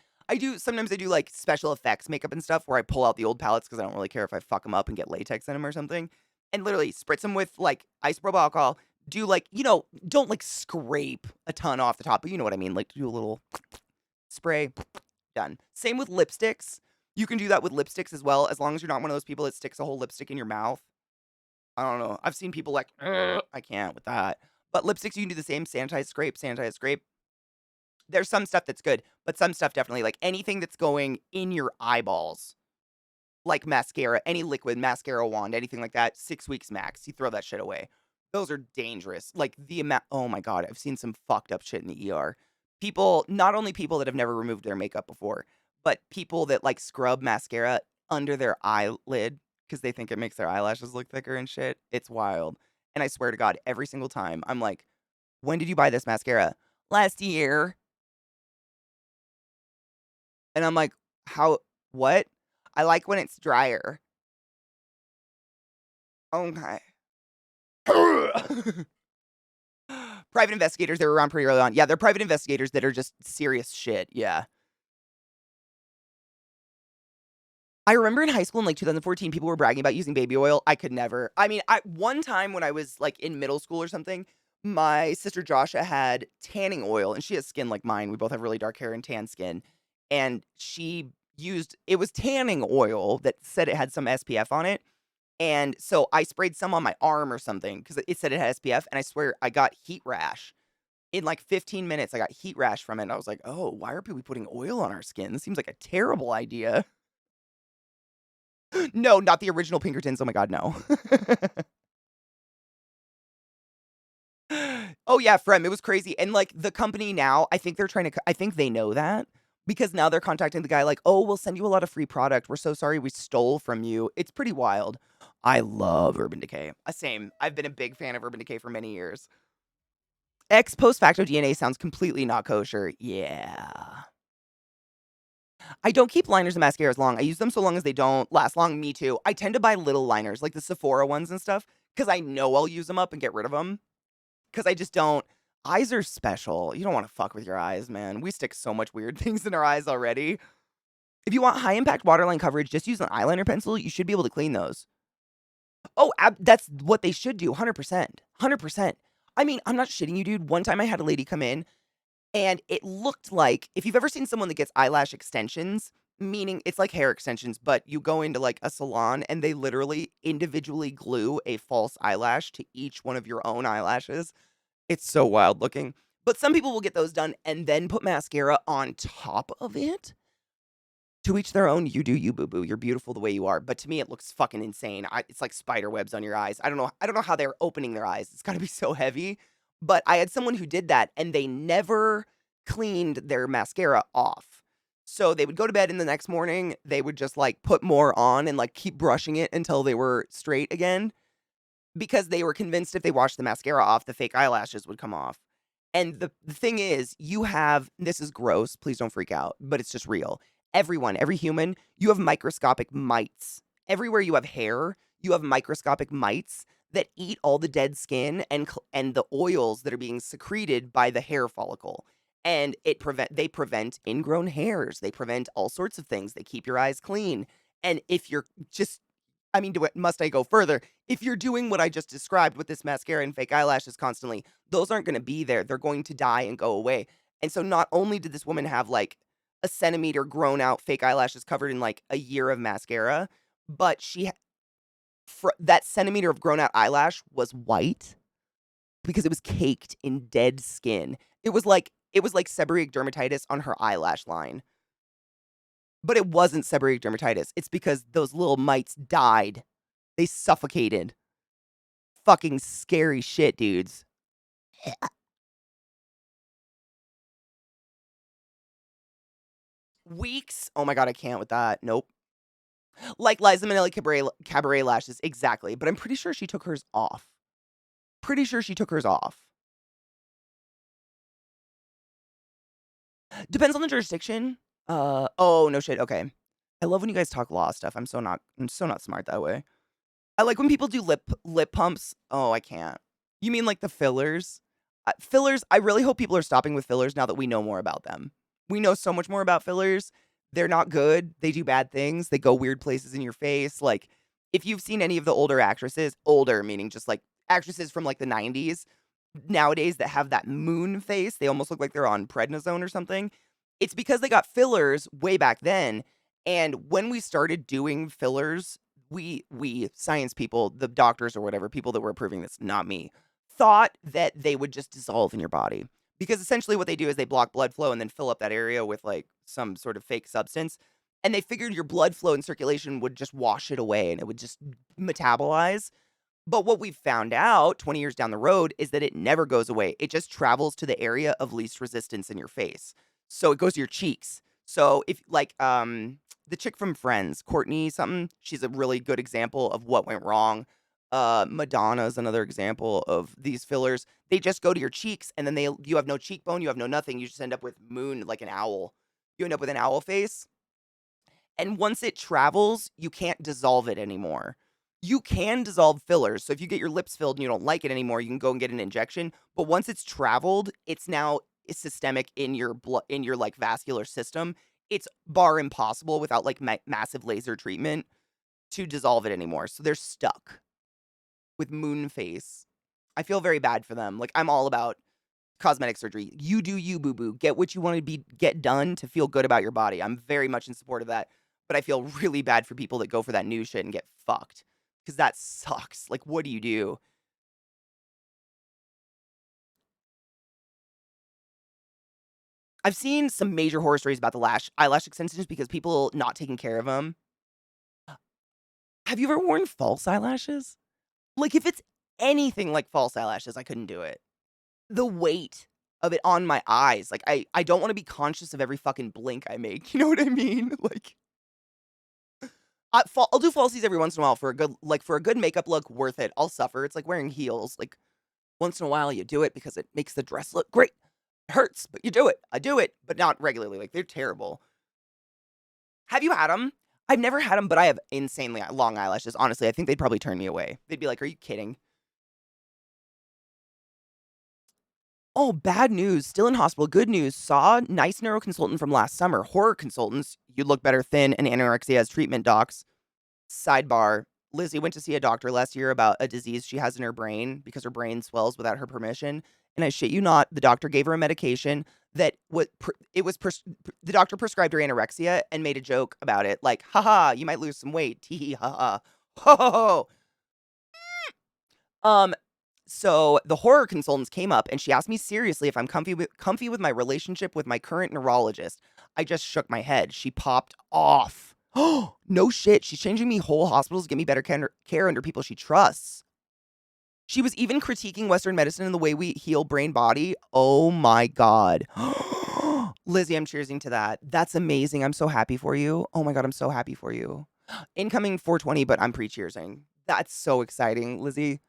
sometimes I do like special effects makeup and stuff where I pull out the old palettes because I don't really care if I fuck them up and get latex in them or something. And literally spritz them with like isopropyl alcohol. Do like, you know, don't like scrape a ton off the top, but you know what I mean. Like do a little spray, done. Same with lipsticks. You can do that with lipsticks as well, as long as you're not one of those people that sticks a whole lipstick in your mouth. I don't know. I've seen people like, "Ugh, I can't with that." But lipsticks, you can do the same. Sanitize, scrape, sanitize, scrape. There's some stuff that's good, but some stuff definitely, like anything that's going in your eyeballs, like mascara, any liquid, mascara wand, anything like that, 6 weeks max. You throw that shit away. Those are dangerous. Like the amount, oh my God, I've seen some fucked up shit in the ER. People, not only people that have never removed their makeup before, but people that like scrub mascara under their eyelid because they think it makes their eyelashes look thicker and shit. It's wild. And I swear to God, every single time, I'm like, when did you buy this mascara? Last year. And I'm like, how, what? I like when it's drier. Okay. Private investigators, they were around pretty early on. Yeah, they're private investigators that are just serious shit. Yeah. I remember in high school in like 2014, people were bragging about using baby oil. I could never. I mean, one time when I was like in middle school or something, my sister Joshua had tanning oil and she has skin like mine. We both have really dark hair and tan skin. And she used it was tanning oil that said it had some SPF on it. And so I sprayed some on my arm or something because it said it had SPF. And I swear I got heat rash. In like 15 minutes, I got heat rash from it. And I was like, oh, why are people putting oil on our skin? This seems like a terrible idea. No, not the original Pinkertons. Oh my God, no. Oh yeah, Frem, it was crazy. And like the company now, I think they're trying to, I think they know that because now they're contacting the guy like, oh, we'll send you a lot of free product. We're so sorry we stole from you. It's pretty wild. I love Urban Decay. Same. I've been a big fan of Urban Decay for many years. Ex post facto DNA sounds completely not kosher. Yeah. I don't keep liners and mascaras long. I use them so long as they don't last long. Me too. I tend to buy little liners, like the Sephora ones and stuff, because I know I'll use them up and get rid of them. Because I just don't. Eyes are special. You don't want to fuck with your eyes, man. We stick so much weird things in our eyes already. If you want high impact waterline coverage, just use an eyeliner pencil. You should be able to clean those. Oh, that's what they should do. 100%. 100%. I mean, I'm not shitting you, dude. One time I had a lady come in and it looked like if you've ever seen someone that gets eyelash extensions, meaning it's like hair extensions, but you go into like a salon and they literally individually glue a false eyelash to each one of your own eyelashes. It's so wild looking. But some people will get those done and then put mascara on top of it. To each their own. You do you, boo boo. You're beautiful the way you are. But to me, it looks fucking insane. It's like spider webs on your eyes. I don't know. I don't know how they're opening their eyes. It's got to be so heavy. But I had someone who did that, and they never cleaned their mascara off. So they would go to bed, and the next morning they would just like put more on and like keep brushing it until they were straight again, because they were convinced if they washed the mascara off, the fake eyelashes would come off. And the thing is, you have this is gross, please don't freak out, but it's just real. Everyone, every human, you have microscopic mites. Everywhere you have hair, you have microscopic mites that eat all the dead skin and the oils that are being secreted by the hair follicle. And they prevent ingrown hairs. They prevent all sorts of things. They keep your eyes clean. And if you're just I mean, must I go further? If you're doing what I just described with this mascara and fake eyelashes constantly, those aren't going to be there. They're going to die and go away. And so not only did this woman have like a centimeter grown out fake eyelashes covered in like a year of mascara, but that centimeter of grown out eyelash was white because it was caked in dead skin. It was like seborrheic dermatitis on her eyelash line. But it wasn't seborrheic dermatitis. It's because those little mites died. They suffocated. Fucking scary shit, dudes. Weeks? Oh my God, I can't with that. Nope. Like Liza Minnelli cabaret lashes, exactly. But I'm pretty sure she took hers off. Pretty sure she took hers off. Depends on the jurisdiction. Oh, no shit. Okay. I love when you guys talk law stuff. I'm so not smart that way. I like when people do lip pumps. Oh, I can't. You mean like the fillers? Fillers, I really hope people are stopping with fillers now that we know more about them. We know so much more about fillers. They're not good. They do bad things. They go weird places in your face. Like, if you've seen any of the older actresses, older meaning just like actresses from like the 90s, nowadays that have that moon face, they almost look like they're on prednisone or something. It's because they got fillers way back then, and when we started doing fillers, we science people, the doctors or whatever, people that were approving this, not me, thought that they would just dissolve in your body. Because essentially what they do is they block blood flow and then fill up that area with, like, some sort of fake substance, and they figured your blood flow and circulation would just wash it away and it would just metabolize. But what we've found out 20 years down the road is that it never goes away. It just travels to the area of least resistance in your face. So it goes to your cheeks. So if like the chick from Friends, Courtney something, she's a really good example of what went wrong. Madonna is another example of these fillers. They just go to your cheeks and then you have no cheekbone, you have no nothing. You just end up with moon like an owl. You end up with an owl face. And once it travels, you can't dissolve it anymore. You can dissolve fillers. So if you get your lips filled and you don't like it anymore, you can go and get an injection. But once it's traveled, it's now systemic in your blood, in your like vascular system. It's bar impossible without like massive laser treatment to dissolve it anymore. So they're stuck with moon face. I feel very bad for them. Like I'm all about cosmetic surgery. You do you, boo boo. Get what you want to get done to feel good about your body. I'm very much in support of that. But I feel really bad for people that go for that new shit and get fucked. Because that sucks. Like, what do you do? I've seen some major horror stories about the eyelash extensions because people not taking care of them. Have you ever worn false eyelashes? Like, if it's anything like false eyelashes, I couldn't do it. The weight of it on my eyes. Like, I don't want to be conscious of every fucking blink I make. You know what I mean? Like, I'll do falsies every once in a while for a good makeup look, worth it. I'll suffer. It's like wearing heels. Like, once in a while you do it because it makes the dress look great. It hurts, but you do it. I do it, but not regularly. Like, they're terrible. Have you had them? I've never had them, but I have insanely long eyelashes. Honestly, I think they'd probably turn me away. They'd be like, "Are you kidding?" Oh, bad news. Still in hospital. Good news. Saw nice neuroconsultant from last summer. Horror consultants. You'd look better thin and anorexia as treatment docs. Sidebar. Lizzie went to see a doctor last year about a disease she has in her brain because her brain swells without her permission. And I shit you not, the doctor gave her a medication that the doctor prescribed her anorexia and made a joke about it, like, haha, you might lose some weight, tee hee ha ha, ho ho ho. Um, so the horror consultants came up and she asked me seriously if I'm comfy with my relationship with my current neurologist. I just shook my head. She popped off. Oh, no shit. She's changing me whole hospitals to get me better care under people she trusts. She was even critiquing Western medicine and the way we heal brain body. Oh my God. Lizzie, I'm cheersing to that. That's amazing. I'm so happy for you. Oh my God, I'm so happy for you. Incoming 420, but I'm pre-cheersing. That's so exciting, Lizzie.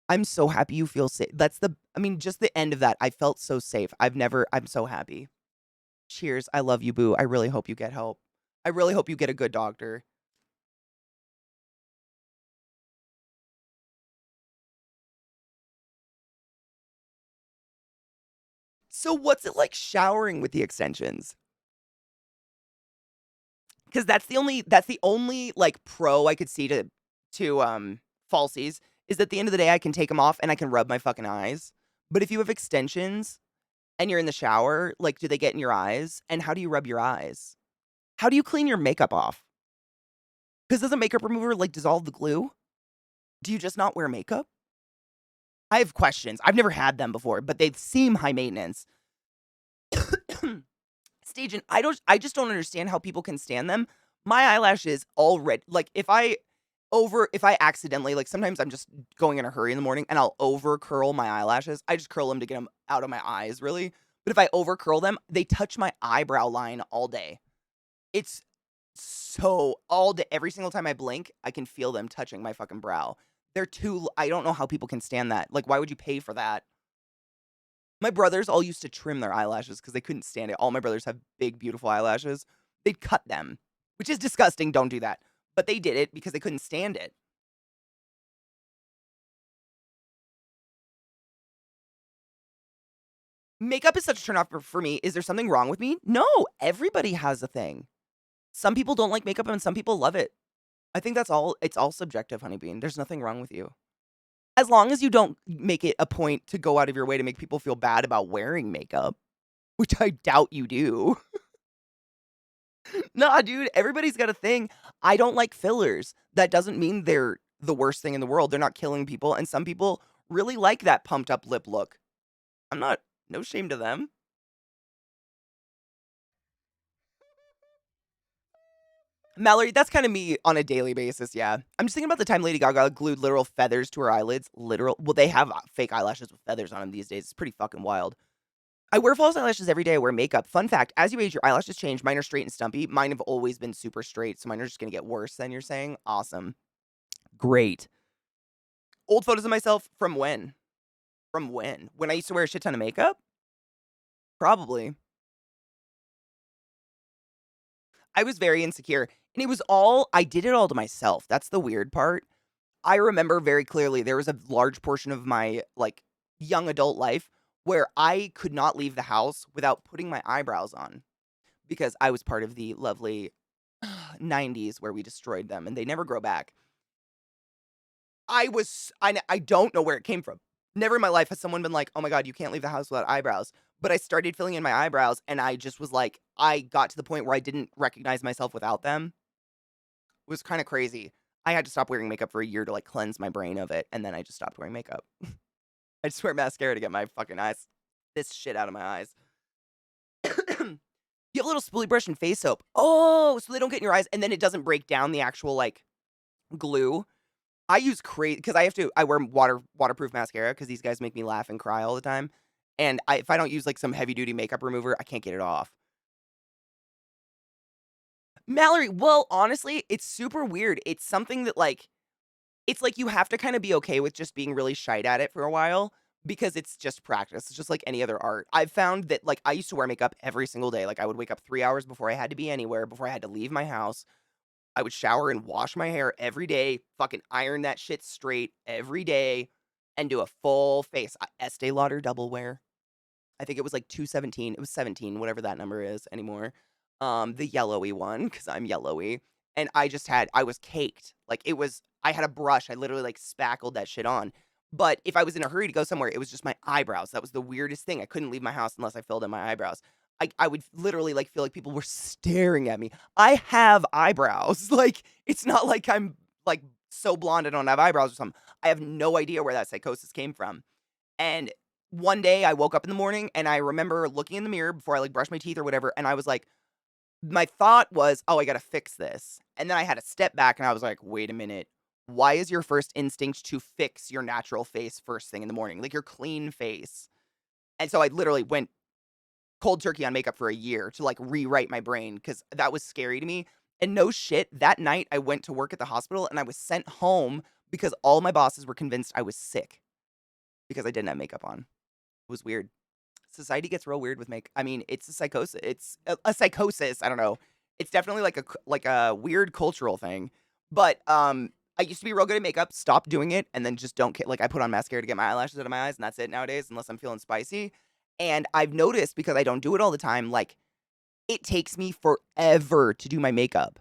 I'm so happy you feel safe. Just the end of that. I felt so safe. I'm so happy. Cheers. I love you, boo. I really hope you get help. I really hope you get a good doctor. So what's it like showering with the extensions? Because that's the only like pro I could see to falsies is that at the end of the day I can take them off and I can rub my fucking eyes. But if you have extensions and you're in the shower, like do they get in your eyes? And how do you rub your eyes? How do you clean your makeup off? Because does a makeup remover like dissolve the glue? Do you just not wear makeup? I have questions. I've never had them before, but they seem high maintenance. Stajan, I just don't understand how people can stand them. My eyelashes already like if I accidentally like sometimes I'm just going in a hurry in the morning and I'll over curl my eyelashes. I just curl them to get them out of my eyes, really. But if I over curl them, they touch my eyebrow line all day. It's so all day every single time I blink, I can feel them touching my fucking brow. I don't know how people can stand that. Like why would you pay for that? My brothers all used to trim their eyelashes because they couldn't stand it. All my brothers have big, beautiful eyelashes. They'd cut them, which is disgusting. Don't do that. But they did it because they couldn't stand it. Makeup is such a turnoff for me. Is there something wrong with me? No, everybody has a thing. Some people don't like makeup and some people love it. I think it's all subjective, Honeybean. There's nothing wrong with you. As long as you don't make it a point to go out of your way to make people feel bad about wearing makeup. which I doubt you do. Nah, dude, everybody's got a thing. I don't like fillers. That doesn't mean they're the worst thing in the world. They're not killing people, and some people really like that pumped up lip look. I'm not no shame to them. Mallory, that's kind of me on a daily basis, yeah. I'm just thinking about the time Lady Gaga glued literal feathers to her eyelids. Literal. Well, they have fake eyelashes with feathers on them these days. It's pretty fucking wild. I wear false eyelashes every day. I wear makeup. Fun fact, as you age, your eyelashes change. Mine are straight and stumpy. Mine have always been super straight, so mine are just going to get worse than you're saying. Awesome. Great. Old photos of myself from when? From when? When I used to wear a shit ton of makeup? Probably. I was very insecure. And it was all, I did it all to myself. That's the weird part. I remember very clearly there was a large portion of my like young adult life where I could not leave the house without putting my eyebrows on because I was part of the lovely 90s where we destroyed them and they never grow back. I don't know where it came from. Never in my life has someone been like, "Oh my god, you can't leave the house without eyebrows." But I started filling in my eyebrows and I just was like, I got to the point where I didn't recognize myself without them. It was kind of crazy. I had to stop wearing makeup for a year to like cleanse my brain of it, and then I just stopped wearing makeup. I just wear mascara to get my fucking eyes, this shit out of my eyes. You have a little spoolie brush and face soap. Oh, so they don't get in your eyes, and then it doesn't break down the actual like glue. I use crazy because I wear waterproof mascara because these guys make me laugh and cry all the time. And if I don't use like some heavy duty makeup remover, I can't get it off. Mallory, well, honestly, it's super weird. It's something that like it's like you have to kind of be okay with just being really shite at it for a while because it's just practice. It's just like any other art. I've found that like I used to wear makeup every single day. Like I would wake up 3 hours before I had to be anywhere, before I had to leave my house. I would shower and wash my hair every day, fucking iron that shit straight every day, and do a full face. Estee Lauder double wear. I think it was like 217. It was 17, whatever that number is anymore. The yellowy one, because I'm yellowy. And I was caked. Like it was, I had a brush. I literally like spackled that shit on. But if I was in a hurry to go somewhere, it was just my eyebrows. That was the weirdest thing. I couldn't leave my house unless I filled in my eyebrows. I would literally like feel like people were staring at me. I have eyebrows. Like it's not like I'm like so blonde I don't have eyebrows or something. I have no idea where that psychosis came from. And one day I woke up in the morning and I remember looking in the mirror before I like brushed my teeth or whatever. And I was like, my thought was, oh, I got to fix this. And then I had to step back and I was like, wait a minute. Why is your first instinct to fix your natural face first thing in the morning? Like your clean face. And so I literally went cold turkey on makeup for a year to like rewrite my brain because that was scary to me. And no shit, that night I went to work at the hospital and I was sent home because all my bosses were convinced I was sick because I didn't have makeup on. It was weird. Society gets real weird with I mean, it's a psychosis. It's a psychosis. I don't know. It's definitely like a weird cultural thing. But I used to be real good at makeup. Stopped doing it, and then just don't care. Like I put on mascara to get my eyelashes out of my eyes, and that's it nowadays, unless I'm feeling spicy. And I've noticed because I don't do it all the time, like it takes me forever to do my makeup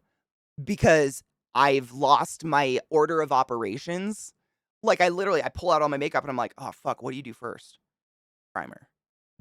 because I've lost my order of operations. Like I pull out all my makeup and I'm like, oh fuck, what do you do first? Primer.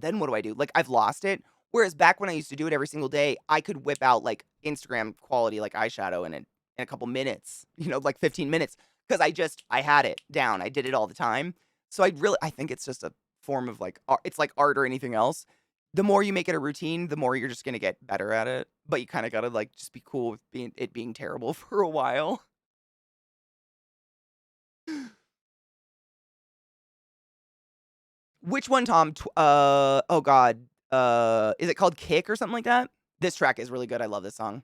Then what do I do? Like, I've lost it. Whereas back when I used to do it every single day, I could whip out like Instagram quality, like eyeshadow in a couple minutes, like 15 minutes. Cause I had it down. I did it all the time. So I think it's just a form of like, it's like art or anything else. The more you make it a routine, the more you're just going to get better at it. But you kind of got to like just be cool with it being terrible for a while. Which one, Tom? Oh God. Is it called Kick or something like that? This track is really good. I love this song.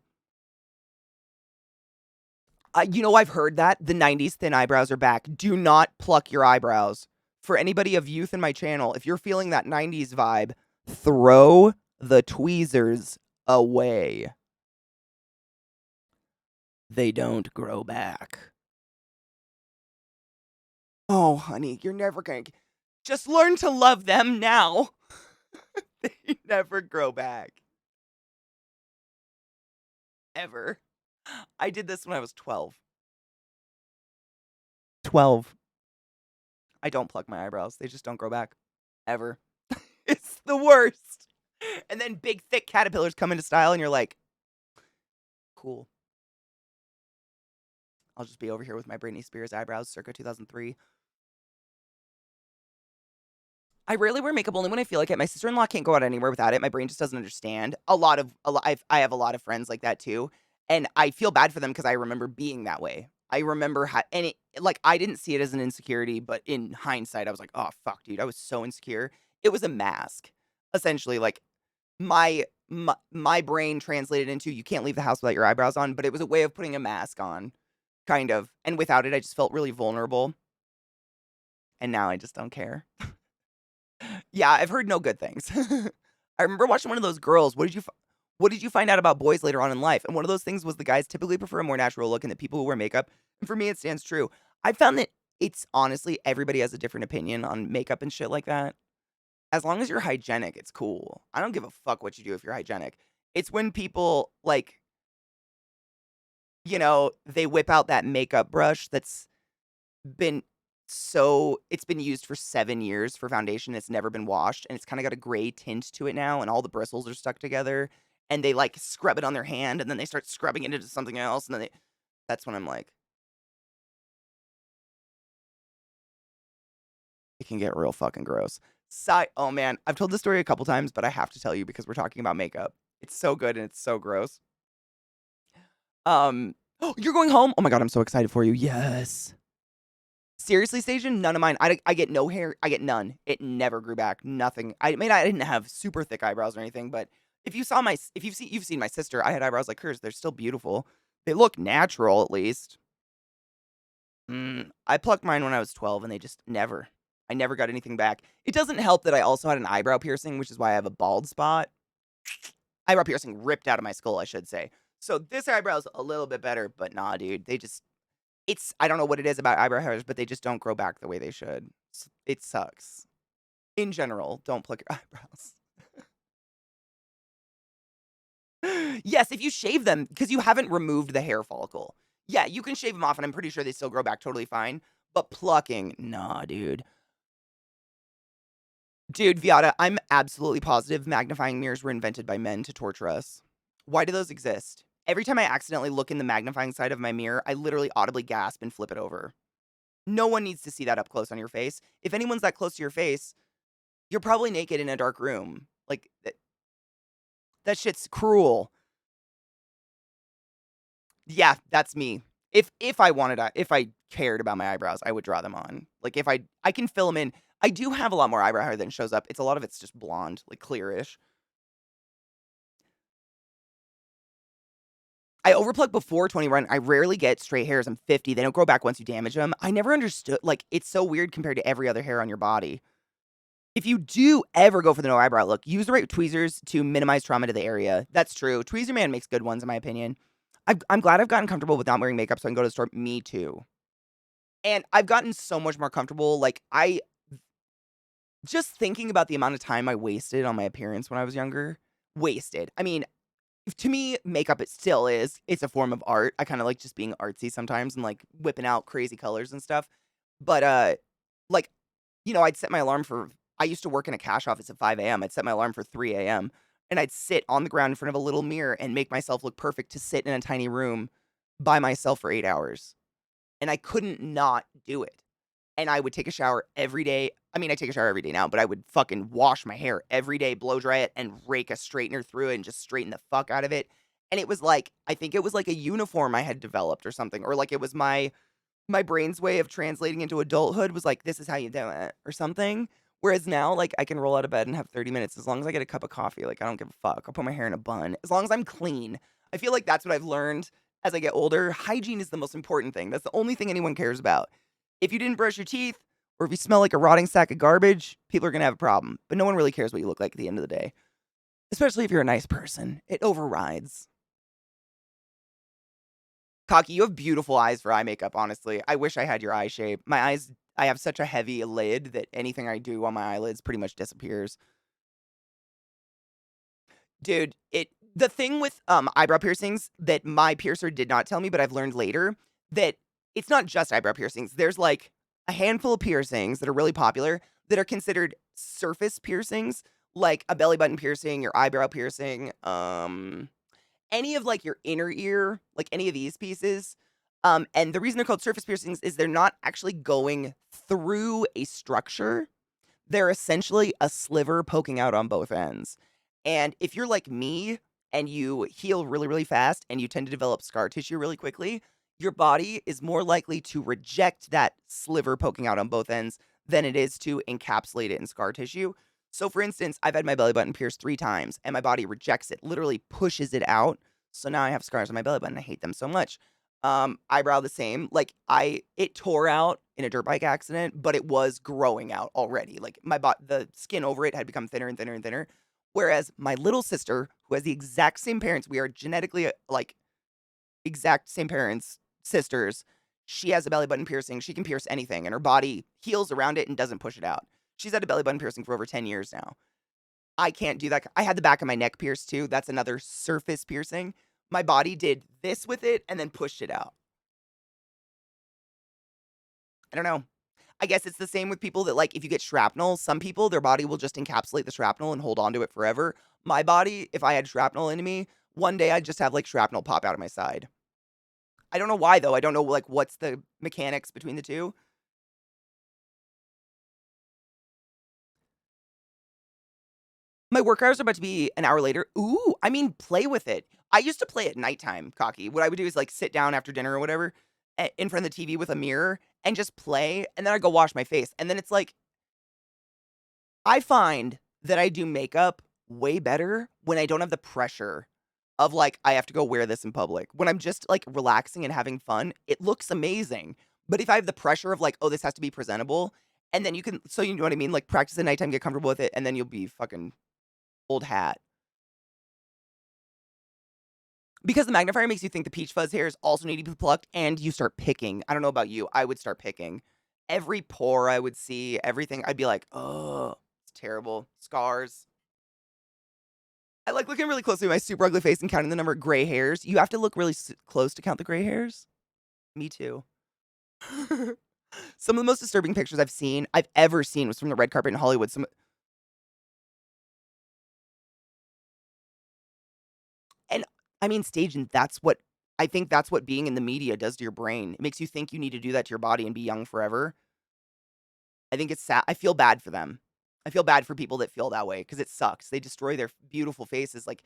I've heard that the 90s thin eyebrows are back. Do not pluck your eyebrows. For anybody of youth in my channel, if you're feeling that 90s vibe, throw the tweezers away. They don't grow back. Oh, honey, you're never going to just learn to love them now. They never grow back. Ever. I did this when I was 12. 12. I don't pluck my eyebrows. They just don't grow back. Ever. It's the worst. And then big, thick caterpillars come into style, and you're like, cool. I'll just be over here with my Britney Spears eyebrows circa 2003. I rarely wear makeup only when I feel like it. My sister-in-law can't go out anywhere without it. My brain just doesn't understand. I have a lot of friends like that too, and I feel bad for them because I remember being that way. I remember and it like I didn't see it as an insecurity, but in hindsight, I was like, "Oh fuck, dude, I was so insecure." It was a mask, essentially. Like my brain translated into you can't leave the house without your eyebrows on, but it was a way of putting a mask on, kind of. And without it, I just felt really vulnerable. And now I just don't care. Yeah, I've heard no good things. I remember watching one of those girls. What did you find out about boys later on in life? And one of those things was the guys typically prefer a more natural look and that people who wear makeup. And for me, it stands true. I found that it's honestly everybody has a different opinion on makeup and shit like that. As long as you're hygienic, it's cool. I don't give a fuck what you do if you're hygienic. It's when people like, they whip out that makeup brush that's been it's been used for 7 years for foundation, it's never been washed, and it's kinda got a gray tint to it now, and all the bristles are stuck together, and they, like, scrub it on their hand, and then they start scrubbing it into something else, and then that's when I'm like, it can get real fucking gross. Oh, man, I've told this story a couple times, but I have to tell you because we're talking about makeup. It's so good and it's so gross. Oh, you're going home? Oh my god, I'm so excited for you. Yes. Seriously, Station, none of mine. I get no hair. I get none. It never grew back. Nothing. I mean, I didn't have super thick eyebrows or anything, but if you've seen my sister, I had eyebrows like hers. They're still beautiful. They look natural, at least. I plucked mine when I was 12, and they just never. I never got anything back. It doesn't help that I also had an eyebrow piercing, which is why I have a bald spot. Eyebrow piercing ripped out of my skull, I should say. So this eyebrow's a little bit better, but nah, dude. I don't know what it is about eyebrow hairs, but they just don't grow back the way they should. It sucks. In general, don't pluck your eyebrows. Yes, if you shave them, because you haven't removed the hair follicle. Yeah, you can shave them off, and I'm pretty sure they still grow back totally fine. But plucking, nah, dude. Dude, Viata, I'm absolutely positive magnifying mirrors were invented by men to torture us. Why do those exist? Every time I accidentally look in the magnifying side of my mirror, I literally audibly gasp and flip it over. No one needs to see that up close on your face. If anyone's that close to your face, you're probably naked in a dark room. Like, that shit's cruel. Yeah, that's me. If I cared about my eyebrows, I would draw them on. Like, if I can fill them in. I do have a lot more eyebrow hair than shows up. A lot of it's just blonde, like clearish. I overpluck before 21. I rarely get straight hairs. I'm 50. They don't grow back once you damage them. I never understood. Like, it's so weird compared to every other hair on your body. If you do ever go for the no eyebrow look, use the right tweezers to minimize trauma to the area. That's true. Tweezer Man makes good ones, in my opinion. I'm glad I've gotten comfortable with not wearing makeup so I can go to the store. Me too. And I've gotten so much more comfortable. Like, just thinking about the amount of time I wasted on my appearance when I was younger, wasted. I mean, to me, makeup it still is. It's a form of art. I kind of like just being artsy sometimes and like whipping out crazy colors and stuff. But like, I'd set my alarm for I used to work in a cash office at 5 a.m. I'd set my alarm for 3 a.m. and I'd sit on the ground in front of a little mirror and make myself look perfect to sit in a tiny room by myself for 8 hours. And I couldn't not do it. And I would take a shower every day. I mean, I take a shower every day now, but I would fucking wash my hair every day, blow dry it, and rake a straightener through it and just straighten the fuck out of it. And it was like, I think it was like a uniform I had developed or something, or like it was my brain's way of translating into adulthood was like, this is how you do it, or something. Whereas now, like, I can roll out of bed and have 30 minutes as long as I get a cup of coffee. Like, I don't give a fuck. I'll put my hair in a bun as long as I'm clean. I feel like that's what I've learned as I get older. Hygiene is the most important thing. That's the only thing anyone cares about. If you didn't brush your teeth, or if you smell like a rotting sack of garbage, people are going to have a problem. But no one really cares what you look like at the end of the day. Especially if you're a nice person. It overrides. Cocky, you have beautiful eyes for eye makeup, honestly. I wish I had your eye shape. My eyes, I have such a heavy lid that anything I do on my eyelids pretty much disappears. Dude, the thing with eyebrow piercings that my piercer did not tell me, but I've learned later, that it's not just eyebrow piercings. There's like a handful of piercings that are really popular that are considered surface piercings. like a belly button piercing, your eyebrow piercing, any of like your inner ear, like any of these pieces. And the reason they're called surface piercings is they're not actually going through a structure. They're essentially a sliver poking out on both ends. And if you're like me and you heal really, really fast and you tend to develop scar tissue really quickly, your body is more likely to reject that sliver poking out on both ends than it is to encapsulate it in scar tissue. So, for instance, I've had my belly button pierced 3 times and my body rejects it, literally pushes it out. So now I have scars on my belly button. I hate them so much. Eyebrow the same. Like it tore out in a dirt bike accident, but it was growing out already. Like the skin over it had become thinner and thinner and thinner. Whereas my little sister, who has the exact same parents, we are genetically like exact same parents, sisters. She has a belly button piercing. She can pierce anything, and her body heals around it and doesn't push it out. She's had a belly button piercing for over 10 years now. I can't do that. I had the back of my neck pierced too. That's another surface piercing. My body did this with it and then pushed it out. I don't know. I guess it's the same with people that, like, if you get shrapnel, some people, their body will just encapsulate the shrapnel and hold on to it forever. My body, if I had shrapnel into me, one day I'd just have, like, shrapnel pop out of my side. I don't know why, though. I don't know, like, what's the mechanics between the two. My work hours are about to be an hour later. Ooh, I mean, play with it. I used to play at nighttime, cocky. What I would do is, like, sit down after dinner or whatever, in front of the TV with a mirror and just play, and then I'd go wash my face, and then it's like I find that I do makeup way better when I don't have the pressure of, like, I have to go wear this in public. When I'm just, like, relaxing and having fun, it looks amazing. But if I have the pressure of, like, "Oh, this has to be presentable," and then you can so you know what I mean? Like, practice at nighttime, get comfortable with it, and then you'll be fucking old hat. Because the magnifier makes you think the peach fuzz hairs also need to be plucked, and you start picking. I don't know about you, I would start picking. Every pore I would see, everything, I'd be like, "Oh, it's terrible." Scars. I like looking really closely at my super ugly face and counting the number of gray hairs. You have to look really close to count the gray hairs? Me too. Some of the most disturbing pictures I've ever seen was from the red carpet in Hollywood. And I mean, staging, I think that's what being in the media does to your brain. It makes you think you need to do that to your body and be young forever. I think it's sad. I feel bad for them. I feel bad for people that feel that way because it sucks. They destroy their beautiful faces. Like,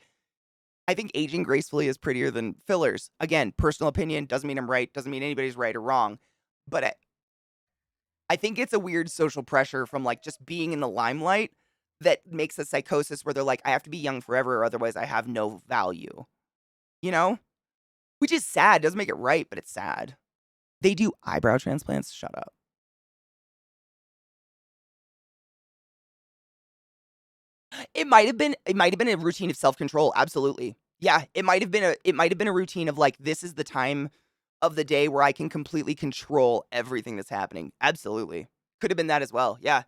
I think aging gracefully is prettier than fillers. Again, personal opinion, doesn't mean I'm right, doesn't mean anybody's right or wrong. But I think it's a weird social pressure from, like, just being in the limelight that makes a psychosis where they're like, "I have to be young forever or otherwise I have no value." You know? Which is sad, doesn't make it right, but it's sad. They do eyebrow transplants? Shut up. It might have been a routine of self-control, absolutely. Yeah, it might have been a routine of, like, this is the time of the day where I can completely control everything that's happening. Absolutely. Could have been that as well, yeah.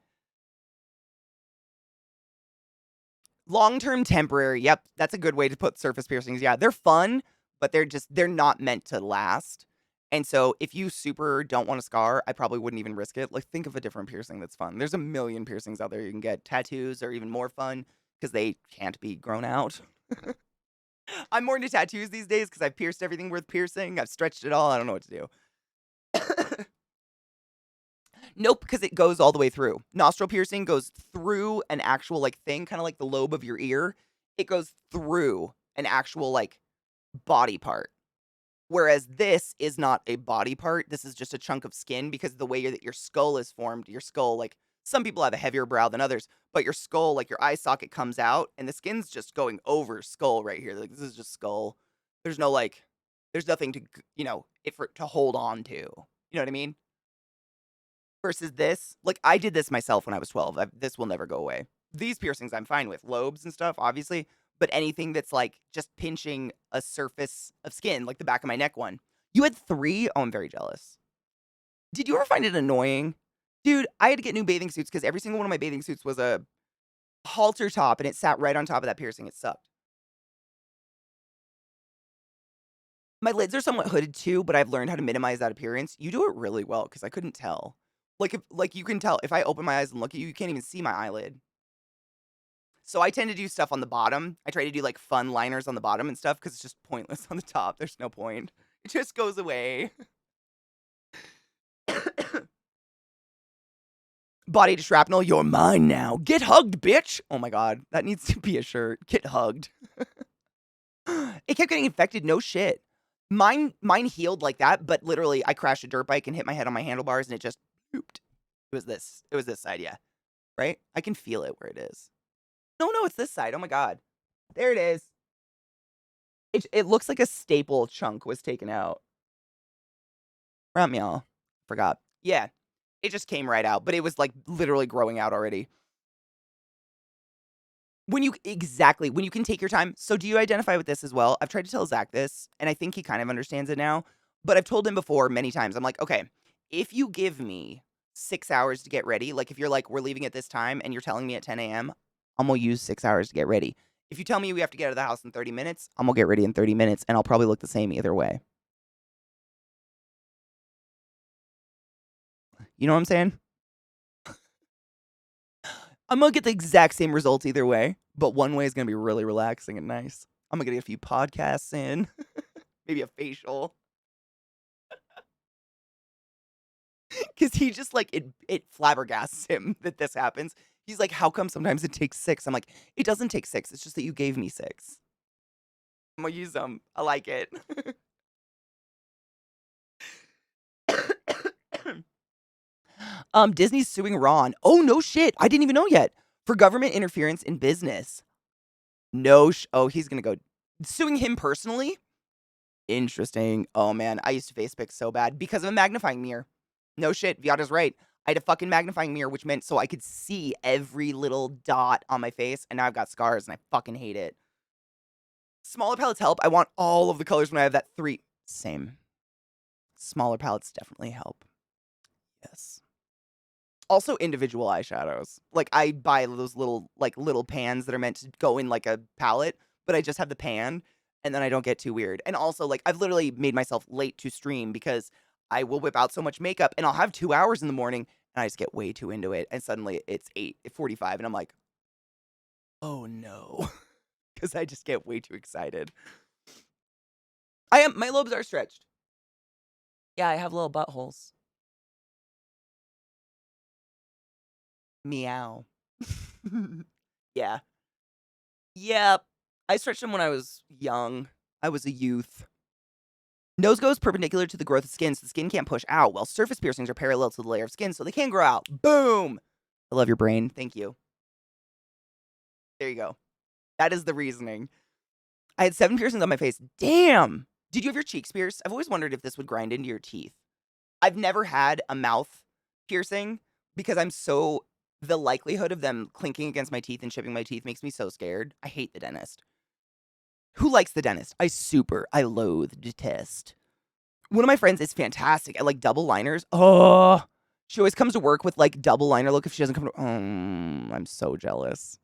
Long-term temporary, yep, that's a good way to put surface piercings, yeah, they're fun, but they're not meant to last, and so if you super don't want a scar, I probably wouldn't even risk it, like, think of a different piercing that's fun. There's a million piercings out there you can get. Tattoos are even more fun because they can't be grown out. I'm more into tattoos these days because 'cause I've pierced everything worth piercing, I've stretched it all, I don't know what to do. Nope, because it goes all the way through. Nostril piercing goes through an actual, like, thing, kinda like the lobe of your ear. It goes through an actual, like, body part. Whereas this is not a body part, this is just a chunk of skin because the way that your skull is formed, your skull, like, some people have a heavier brow than others, but your skull, like, your eye socket comes out, and the skin's just going over skull right here, like, this is just skull. There's no, like there's nothing to g it for to hold on to. You know what I mean? Versus this, like, I did this myself when I was 12, this will never go away. These piercings I'm fine with, lobes and stuff, obviously, but anything that's, like, just pinching a surface of skin, like the back of my neck one. You had 3? Oh, I'm very jealous. Did you ever find it annoying? Dude, I had to get new bathing suits because every single one of my bathing suits was a halter top, and it sat right on top of that piercing, it sucked. My lids are somewhat hooded too, but I've learned how to minimize that appearance. You do it really well because I couldn't tell. Like, you can tell if I open my eyes and look at you, you can't even see my eyelid. So I tend to do stuff on the bottom. I try to do, like, fun liners on the bottom and stuff because it's just pointless on the top. There's no point. It just goes away. Body to shrapnel, you're mine now. Get hugged, bitch! Oh my god, that needs to be a shirt. Get hugged. It kept getting infected, no shit. Mine healed like that, but literally, I crashed a dirt bike and hit my head on my handlebars, and it just pooped. It was this. It was this side, yeah. Right? I can feel it where it is. No, it's this side. Oh my god. There it is. It looks like a staple chunk was taken out. Ram y'all. Forgot. Yeah. It just came right out, but it was, like, literally growing out already. When you can take your time. So do you identify with this as well? I've tried to tell Zach this, and I think he kind of understands it now, but I've told him before many times. I'm like, "Okay, if you give me 6 hours to get ready, like, if you're like, 'We're leaving at this time,' and you're telling me at 10 AM, I'm gonna use 6 hours to get ready. If you tell me we have to get out of the house in 30 minutes, I'm gonna get ready in 30 minutes, and I'll probably look the same either way." You know what I'm saying? I'm gonna get the exact same results either way, but one way is gonna be really relaxing and nice. I'm gonna get a few podcasts in, maybe a facial. 'Cause he just, like, it flabbergasts him that this happens. He's like, "How come sometimes it takes 6?" I'm like, "It doesn't take 6, it's just that you gave me 6. I'm gonna use them. I like it." Disney's suing Ron. Oh, no shit, I didn't even know yet. For government interference in business. Oh, he's gonna go suing him personally? Interesting. Oh, man, I used to face pick so bad because of a magnifying mirror. No shit, Viada's right. I had a fucking magnifying mirror, which meant so I could see every little dot on my face, and now I've got scars, and I fucking hate it. Smaller palettes help. I want all of the colors when I have that 3. Same. Smaller palettes definitely help. Yes. Also, individual eyeshadows. Like, I buy those little pans that are meant to go in, like, a palette, but I just have the pan, and then I don't get too weird. And also, like, I've literally made myself late to stream because I will whip out so much makeup, and I'll have 2 hours in the morning, and I just get way too into it, and suddenly it's 8:45, and I'm like, "Oh, no." 'Cause I just get way too excited. My lobes are stretched. Yeah, I have little buttholes. Meow. Yeah. Yep. I stretched them when I was young. I was a youth. Nose goes perpendicular to the growth of skin, so the skin can't push out, while surface piercings are parallel to the layer of skin, so they can grow out. Boom! I love your brain. Thank you. There you go. That is the reasoning. I had 7 piercings on my face. Damn! Did you have your cheeks pierced? I've always wondered if this would grind into your teeth. I've never had a mouth piercing because the likelihood of them clinking against my teeth and chipping my teeth makes me so scared. I hate the dentist. Who likes the dentist? I loathe, detest. One of my friends is fantastic at, like, double liners. Oh, she always comes to work with, like, double liner look if she doesn't come to I'm so jealous.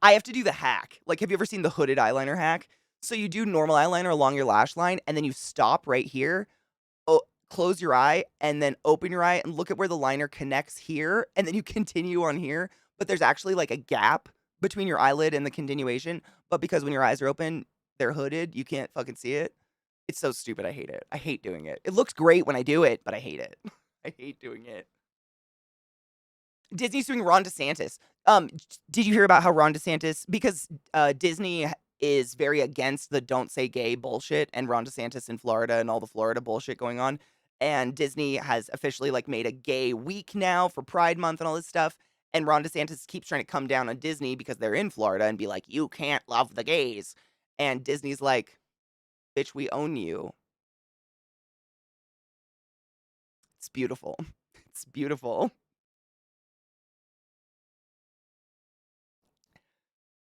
I have to do the hack. Like, have you ever seen the hooded eyeliner hack? So you do normal eyeliner along your lash line, and then you stop right here, close your eye, and then open your eye and look at where the liner connects here, and then you continue on here, but there's actually, like, a gap between your eyelid and the continuation, but because when your eyes are open, they're hooded, you can't fucking see it. It's so stupid, I hate it. I hate doing it. It looks great when I do it, but I hate it. I hate doing it. Disney's suing Ron DeSantis. Did you hear about how Ron DeSantis, because Disney is very against the "don't say gay" bullshit, and Ron DeSantis in Florida and all the Florida bullshit going on, and Disney has officially, like, made a gay week now for Pride Month and all this stuff, and Ron DeSantis keeps trying to come down on Disney because they're in Florida and be like, "You can't love the gays," and Disney's like, "Bitch, we own you." It's beautiful. It's beautiful.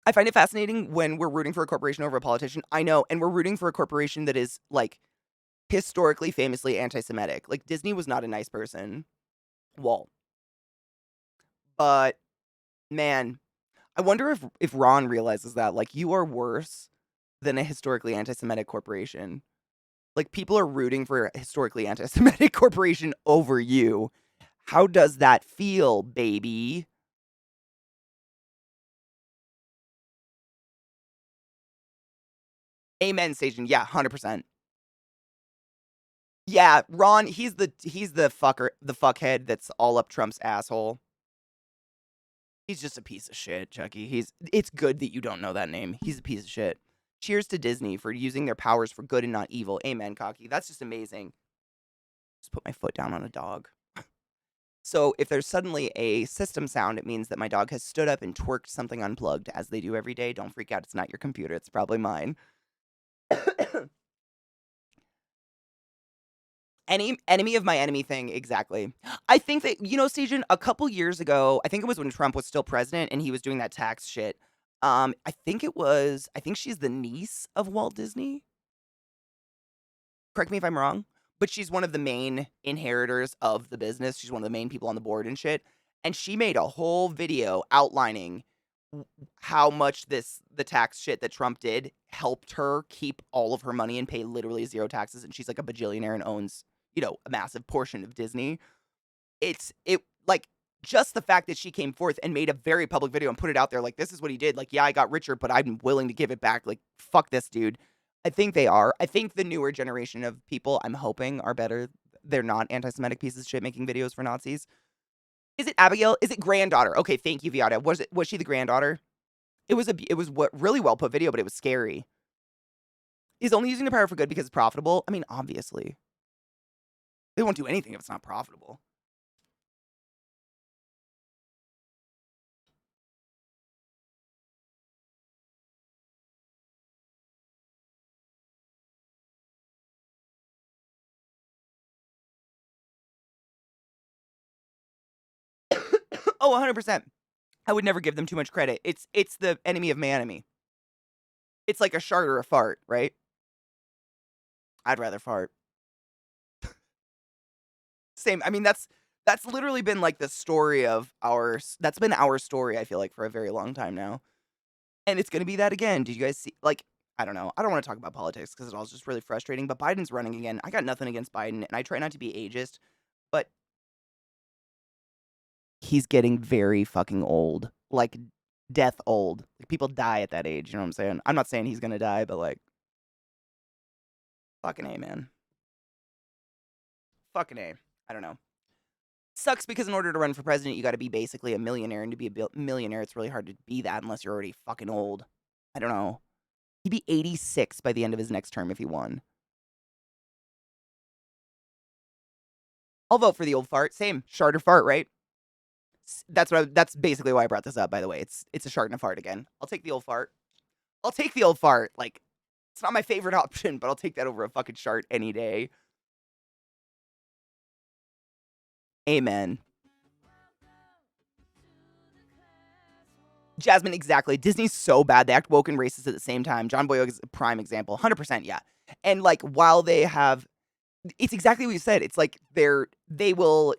I find it fascinating when we're rooting for a corporation over a politician. I know, and we're rooting for a corporation that is, like, historically famously anti-Semitic. Like, Disney was not a nice person. Well, but man, I wonder if Ron realizes that, like, you are worse than a historically anti-Semitic corporation. Like, people are rooting for a historically anti-Semitic corporation over you. How does that feel, baby? Amen, Station. Yeah, 100%. Yeah, Ron, he's the fucker, the fuckhead that's all up Trump's asshole. He's just a piece of shit, Chucky. It's good that you don't know that name. He's a piece of shit. Cheers to Disney for using their powers for good and not evil. Amen, Cocky. That's just amazing. Just put my foot down on a dog. So if there's suddenly a system sound, it means that my dog has stood up and twerked something unplugged, as they do every day. Don't freak out. It's not your computer. It's probably mine. Any enemy of my enemy thing, exactly. I think that, Stasian, a couple years ago, I think it was when Trump was still president and he was doing that tax shit. I think she's the niece of Walt Disney. Correct me if I'm wrong, but she's one of the main inheritors of the business. She's one of the main people on the board and shit. And she made a whole video outlining how much the tax shit that Trump did helped her keep all of her money and pay literally zero taxes. And she's like a bajillionaire and owns, a massive portion of Disney. It like just the fact that she came forth and made a very public video and put it out there like, this is what he did. Like, yeah, I got richer, but I'm willing to give it back. Like, fuck this dude. I think they are. I think the newer generation of people, I'm hoping, are better. They're not anti-Semitic pieces of shit making videos for Nazis. Is it Abigail? Is it granddaughter? Okay, thank you, Viata. Was she the granddaughter? It was what really well put video, but it was scary. He's only using the power for good because it's profitable. I mean, obviously. They won't do anything if it's not profitable. Oh, 100%. I would never give them too much credit. It's the enemy of my enemy. It's like a shart or a fart, right? I'd rather fart. Same. I mean, that's literally been like the story of ours. That's been our story, I feel like, for a very long time now. And it's gonna be that again. Did you guys see like I don't know. I don't want to talk about politics because it's all just really frustrating. But Biden's running again. I got nothing against Biden, and I try not to be ageist, but he's getting very fucking old. Like death old. Like people die at that age, you know what I'm saying? I'm not saying he's gonna die, but like fucking A, man. Fucking A. I don't know. Sucks because in order to run for president, you got to be basically a millionaire, and to be a millionaire, it's really hard to be that unless you're already fucking old. I don't know. He'd be 86 by the end of his next term if he won. I'll vote for the old fart. Same. Shart or fart, right? That's basically why I brought this up, by the way. It's a shart and a fart again. I'll take the old fart. I'll take the old fart. Like, it's not my favorite option, but I'll take that over a fucking shart any day. Amen. Jasmine, exactly. Disney's so bad. They act woke and racist at the same time. John Boyega is a prime example. 100%, yeah. And like, while they have, it's exactly what you said. It's like they will.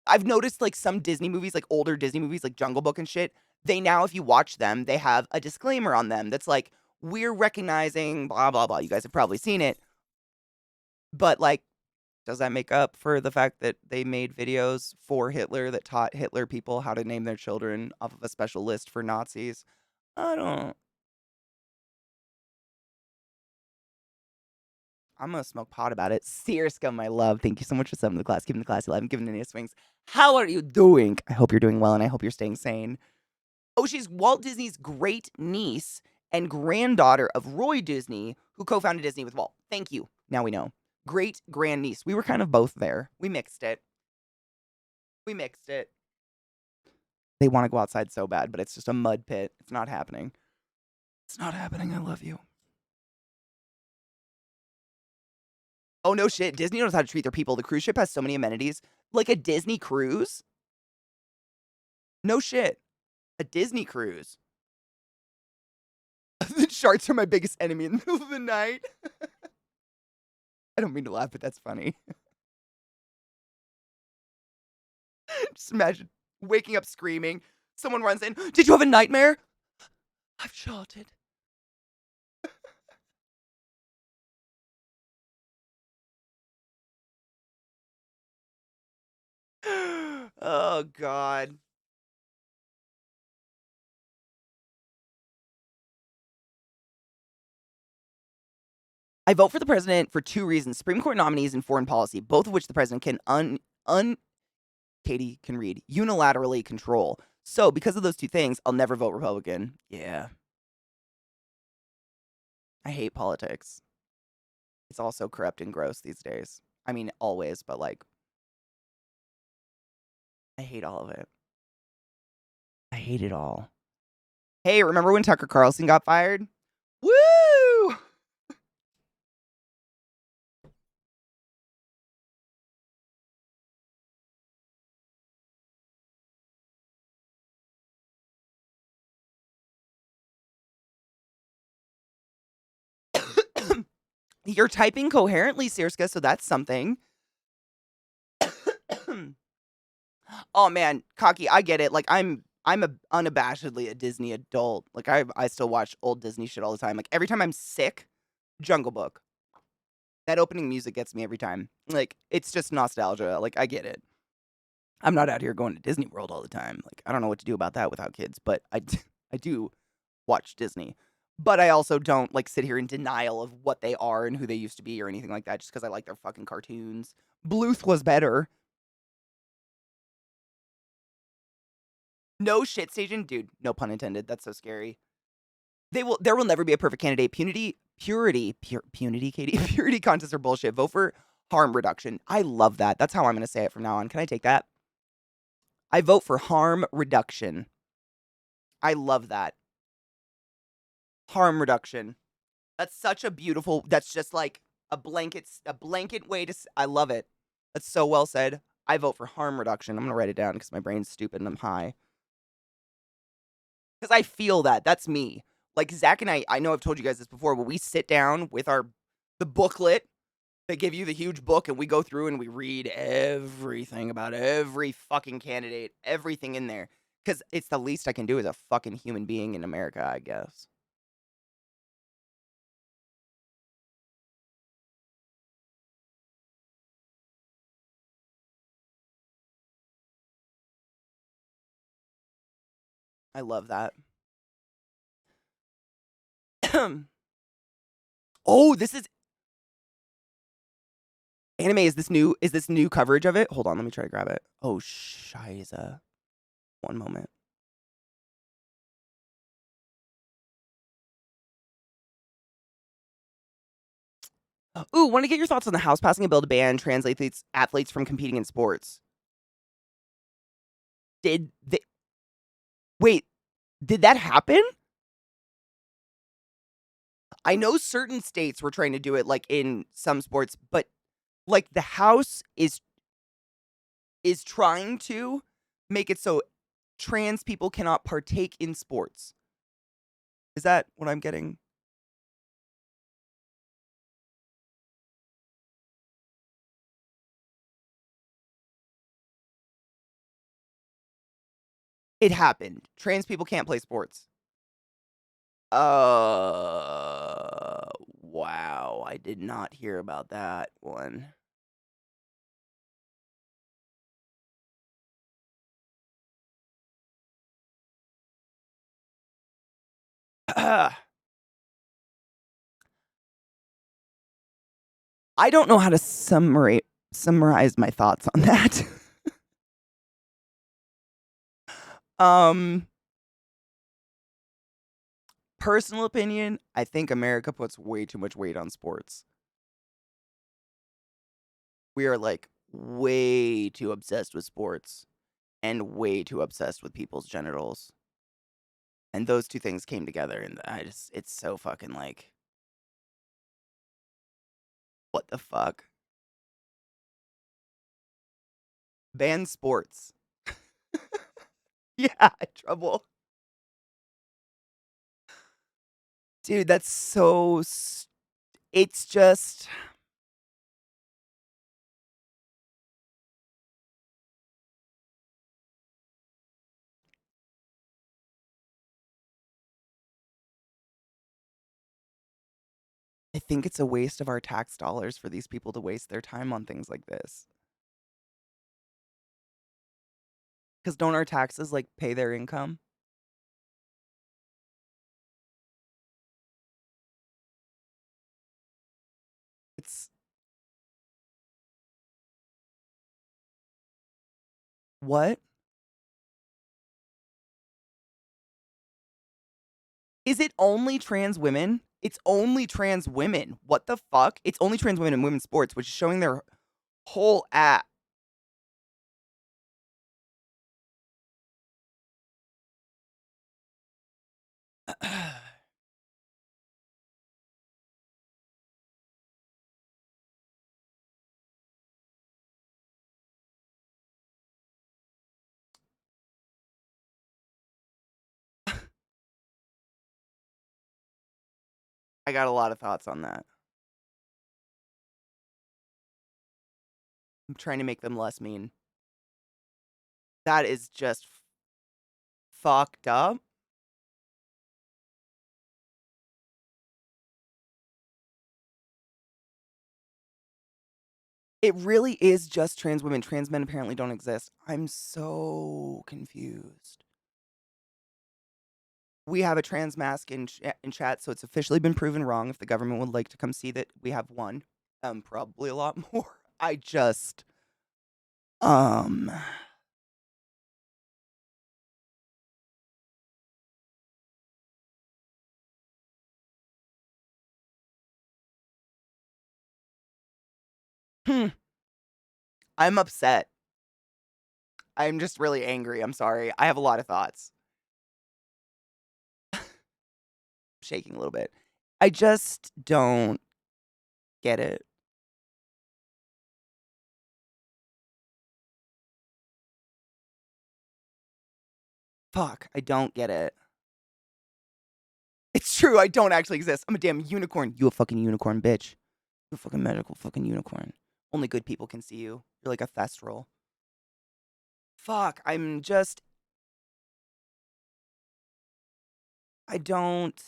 I've noticed like some Disney movies, like older Disney movies, like Jungle Book and shit. They now, if you watch them, they have a disclaimer on them that's like, we're recognizing blah blah blah. You guys have probably seen it, but like, does that make up for the fact that they made videos for Hitler that taught Hitler people how to name their children off of a special list for Nazis? I don't. I'm gonna smoke pot about it. Sirska, my love, thank you so much for subbing the class, keeping the class alive, and giving the swings. How are you doing? I hope you're doing well, and I hope you're staying sane. Oh, she's Walt Disney's great niece and granddaughter of Roy Disney, who co-founded Disney with Walt. Thank you. Now we know. Great grandniece. We were kind of both there. We mixed it. We mixed it. They want to go outside so bad, but it's just a mud pit. It's not happening. It's not happening. I love you. Oh, no shit. Disney knows how to treat their people. The cruise ship has so many amenities. Like a Disney cruise? No shit. A Disney cruise. The sharks are my biggest enemy in the middle of the night. I don't mean to laugh, but that's funny. Just imagine waking up screaming. Someone runs in. Did you have a nightmare? I've sharted. Oh, God. I vote for the president for 2 reasons: Supreme Court nominees and foreign policy, both of which the president can Katie can read, unilaterally control. So, because of those 2 things, I'll never vote Republican. Yeah. I hate politics. It's all so corrupt and gross these days. I mean, always, but, like, I hate all of it. I hate it all. Hey, remember when Tucker Carlson got fired? Woo! You're typing coherently, Sirska, so that's something. Oh man, cocky, I get it. Like I'm a unabashedly a Disney adult. Like I still watch old Disney shit all the time. Like every time I'm sick, Jungle Book. That opening music gets me every time. Like it's just nostalgia. Like I get it. I'm not out here going to Disney World all the time. Like I don't know what to do about that without kids, but I do watch Disney. But I also don't like sit here in denial of what they are and who they used to be or anything like that just because I like their fucking cartoons. Bluth was better. No shit station, dude. No pun intended. That's so scary. There will never be a perfect candidate. Punity, Katie. Purity contests are bullshit. Vote for harm reduction. I love that. That's how I'm gonna say it from now on. Can I take that? I vote for harm reduction. I love that. Harm reduction. That's such a beautiful. That's just like a blanket way to. I love it. That's so well said. I vote for harm reduction. I'm gonna write it down because my brain's stupid and I'm high. Because I feel that. That's me. Like Zach and I know I've told you guys this before, but we sit down with the booklet. They give you the huge book and we go through and we read everything about every fucking candidate, everything in there. Because it's the least I can do as a fucking human being in America, I guess. I love that. Oh, this is anime. Is this new coverage of it? Hold on, let me try to grab it. Oh, shiza. One moment. Ooh, want to get your thoughts on the House passing a bill to ban trans athletes from competing in sports. Did they wait? Did that happen? I know certain states were trying to do it like in some sports, but like the House is trying to make it so trans people cannot partake in sports. Is that what I'm getting? It happened. Trans people can't play sports. Wow. I did not hear about that one. I don't know how to summarize my thoughts on that. um, Personal opinion, I think America puts way too much weight on sports. We are like way too obsessed with sports and way too obsessed with people's genitals. And those two things came together and it's so fucking like what the fuck? Ban sports. Yeah, trouble. Dude, that's so it's just I think it's a waste of our tax dollars for these people to waste their time on things like this. Cuz don't our taxes like pay their income? What? Is it only trans women? It's only trans women. What the fuck? It's only trans women in women's sports, which is showing their whole app. I got a lot of thoughts on that. I'm trying to make them less mean. That is just fucked up. It really is just trans women. Trans men apparently don't exist. I'm so confused. We have a trans mask in chat, so it's officially been proven wrong. If the government would like to come see that, we have one. Probably a lot more. I just, um, hmm, I'm upset. I'm just really angry. I'm sorry. I have a lot of thoughts. Shaking a little bit. I just don't get it. Fuck, I don't get it. It's true, I don't actually exist. I'm a damn unicorn. You a fucking unicorn, bitch. You a fucking magical fucking unicorn. Only good people can see you. You're like a thestral. Fuck, I'm just. I don't.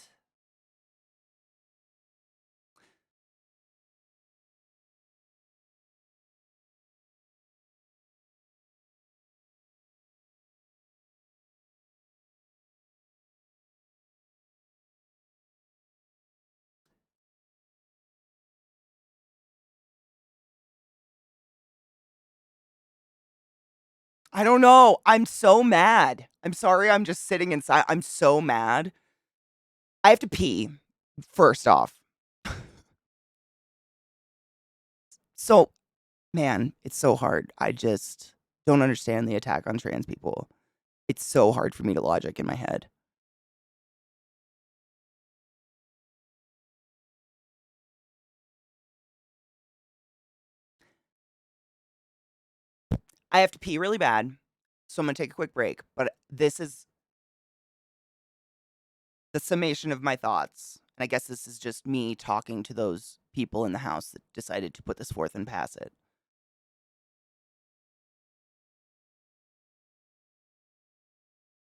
I don't know. I'm so mad. I'm sorry, I'm just sitting inside. I'm so mad. I have to pee, first off. So, man, it's so hard. I just don't understand the attack on trans people. It's so hard for me to logic in my head. I have to pee really bad, so I'm gonna take a quick break, but this is the summation of my thoughts. And I guess this is just me talking to those people in the house that decided to put this forth and pass it.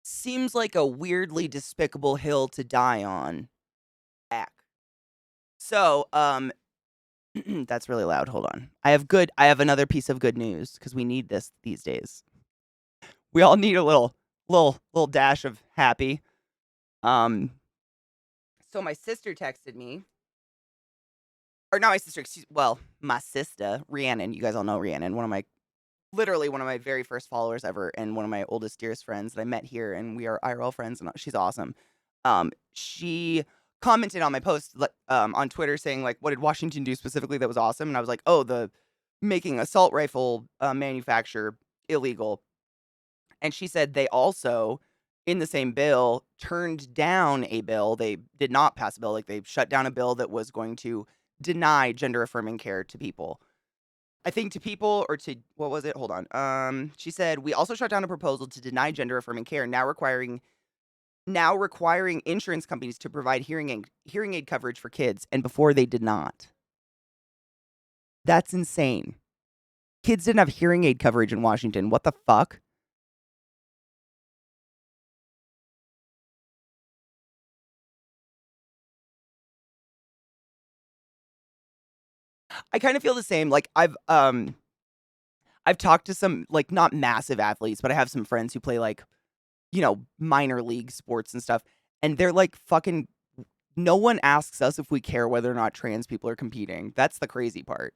Seems like a weirdly despicable hill to die on. Ack. So, that's really loud. Hold on. I have another piece of good news because we need this these days. We all need a little dash of happy. Um, so my sister texted me, or not my sister, my sister, Rhiannon. You guys all know Rhiannon, literally one of my very first followers ever, and one of my oldest, dearest friends that I met here, and we are IRL friends, and she's awesome. She commented on my post on Twitter saying, like, what did Washington do specifically that was awesome? And I was like, oh, the making assault rifle manufacture illegal. And she said they also, in the same bill, turned down a bill. They did not pass a bill. Like, they shut down a bill that was going to deny gender affirming care to people. I think to people or to what was it? Hold on. She said we also shut down a proposal to deny gender affirming care, now requiring insurance companies to provide hearing aid coverage for kids, and before they did not. That's insane. Kids didn't have hearing aid coverage in Washington. What the fuck? I kind of feel the same. Like I've talked to some, like, not massive athletes, but I have some friends who play, like, minor league sports and stuff, and they're like fucking no one asks us if we care whether or not trans people are competing. That's the crazy part.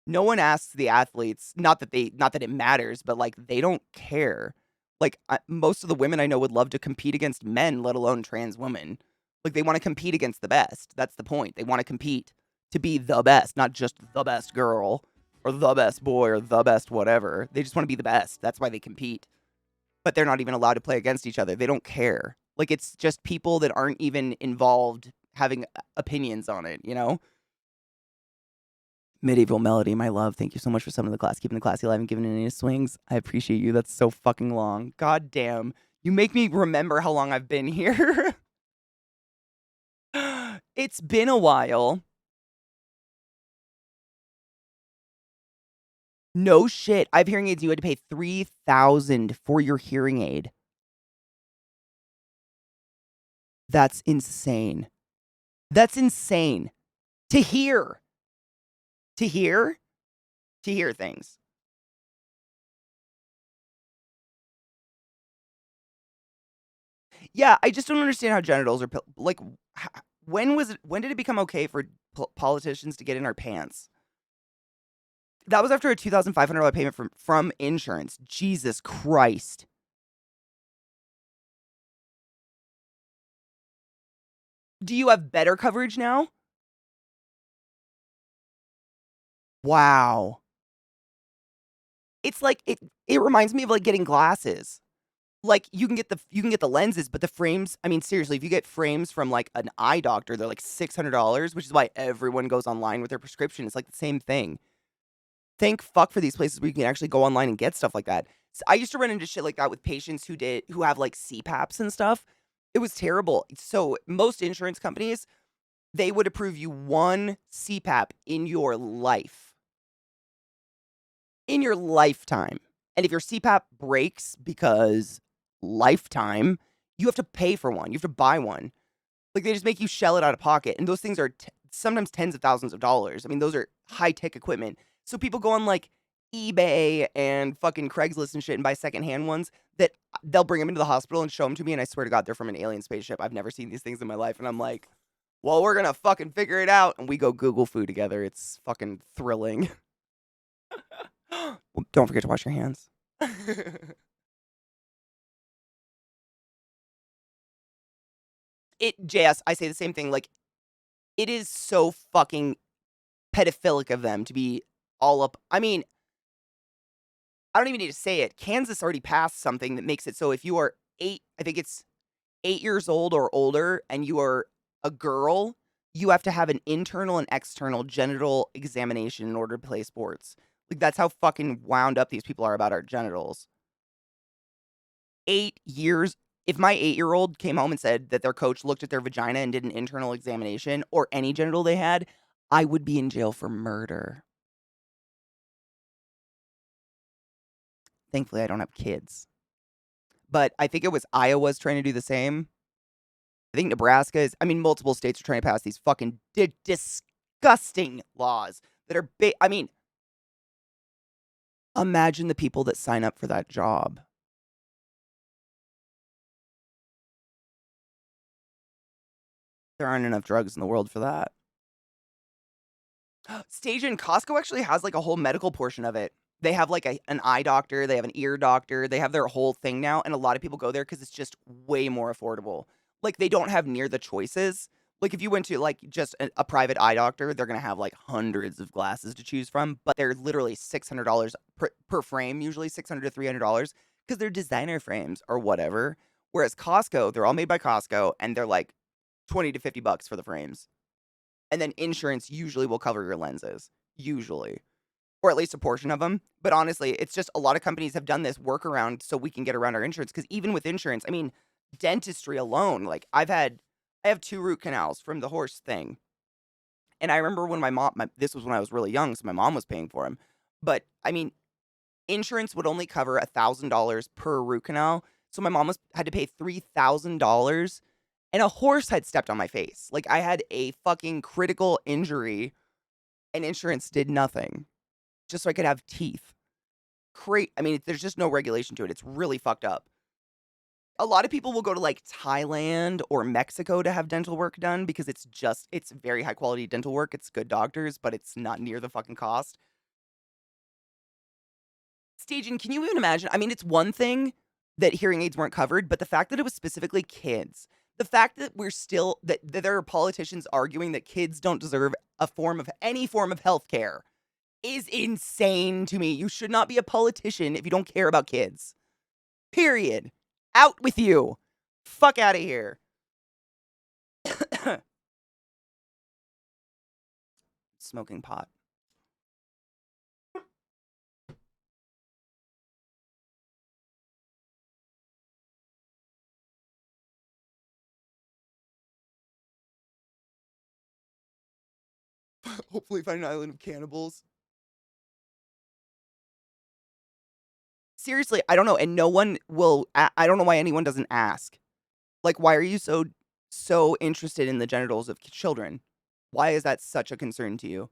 No one asks the athletes, not that it matters, but, like, they don't care. Like, most of the women I know would love to compete against men, let alone trans women. Like, they wanna compete against the best. That's the point. They wanna compete to be the best, not just the best girl or the best boy or the best whatever. They just wanna be the best. That's why they compete. But they're not even allowed to play against each other. They don't care. Like, it's just people that aren't even involved having opinions on it, you know? Medieval Melody, my love, thank you so much for summoning the class, keeping the classy alive and giving it any swings. I appreciate you. That's so fucking long. God damn. You make me remember how long I've been here. It's been a while. No shit. I have hearing aids. You had to pay $3,000 for your hearing aid. That's insane. That's insane. To hear. To hear? To hear things. Yeah, I just don't understand how genitals are like, when did it become okay for politicians to get in our pants? That was after a $2,500 payment from insurance. Jesus Christ. Do you have better coverage now? Wow. It's like it reminds me of, like, getting glasses. Like, you can get the lenses, but the frames, I mean, seriously, if you get frames from, like, an eye doctor, they're, like, $600, which is why everyone goes online with their prescription. It's like the same thing. Thank fuck for these places where you can actually go online and get stuff like that. I used to run into shit like that with patients who have, like, CPAPs and stuff. It was terrible. So, most insurance companies, they would approve you 1 CPAP in your life. In your lifetime. And if your CPAP breaks because lifetime, you have to pay for one. You have to buy one. Like, they just make you shell it out of pocket, and those things are sometimes tens of thousands of dollars. I mean, those are high-tech equipment. So people go on, like, eBay and fucking Craigslist and shit and buy secondhand ones that they'll bring them into the hospital and show them to me, and I swear to God, they're from an alien spaceship. I've never seen these things in my life, and I'm like, "Well, we're gonna fucking figure it out," and we go Google foo together. It's fucking thrilling. Well, don't forget to wash your hands. JS, I say the same thing, like, it is so fucking pedophilic of them to be all up. I mean, I don't even need to say it. Kansas already passed something that makes it so if you are 8, I think it's 8 years old or older, and you are a girl, you have to have an internal and external genital examination in order to play sports. Like, that's how fucking wound up these people are about our genitals. 8 years. If my 8-year-old came home and said that their coach looked at their vagina and did an internal examination or any genital they had, I would be in jail for murder. Thankfully, I don't have kids. But I think it was Iowa's trying to do the same. I think Nebraska is, I mean, multiple states are trying to pass these fucking disgusting laws that are I mean, imagine the people that sign up for that job. There aren't enough drugs in the world for that. Stage and Costco actually has, like, a whole medical portion of it. They have, like, an eye doctor, they have an ear doctor, they have their whole thing now, and a lot of people go there because it's just way more affordable. Like, they don't have near the choices. Like, if you went to, like, just a private eye doctor, they're gonna have, like, hundreds of glasses to choose from, but they're literally $600 per frame, usually $600 to $300 because 'cause they're designer frames or whatever. Whereas Costco, they're all made by Costco, and they're, like, 20 to $50 for the frames. And then insurance usually will cover your lenses, usually, or at least a portion of them. But honestly, it's just a lot of companies have done this workaround so we can get around our insurance. Because even with insurance, I mean, dentistry alone, like I have 2 root canals from the horse thing. And I remember when this was when I was really young, so my mom was paying for them. But I mean, insurance would only cover $1,000 per root canal. So my mom had to pay $3,000 and a horse had stepped on my face. Like, I had a fucking critical injury and insurance did nothing just so I could have teeth. I mean, there's just no regulation to it. It's really fucked up. A lot of people will go to, like, Thailand or Mexico to have dental work done because it's very high quality dental work. It's good doctors, but it's not near the fucking cost. Stajan, can you even imagine? I mean, it's one thing that hearing aids weren't covered, but the fact that it was specifically kids, the fact that that there are politicians arguing that kids don't deserve any form of healthcare is insane to me. You should not be a politician if you don't care about kids. Period. Out with you. Fuck out of here. Smoking pot. Hopefully find an island of cannibals. Seriously, I don't know, and no one will I don't know why anyone doesn't ask. Like, why are you so interested in the genitals of children? Why is that such a concern to you?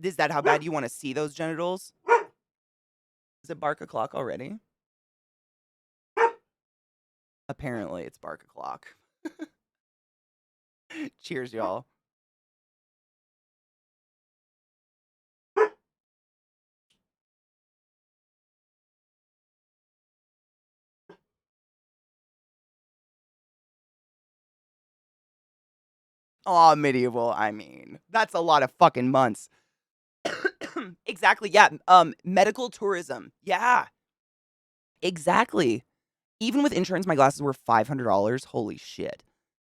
Is that how bad you wanna see those genitals? Is it bark o'clock already? Apparently, it's bark o'clock. Cheers, y'all. Aw, medieval, I mean, that's a lot of fucking months. Exactly, yeah, medical tourism. Yeah, exactly. Even with insurance, my glasses were $500. Holy shit.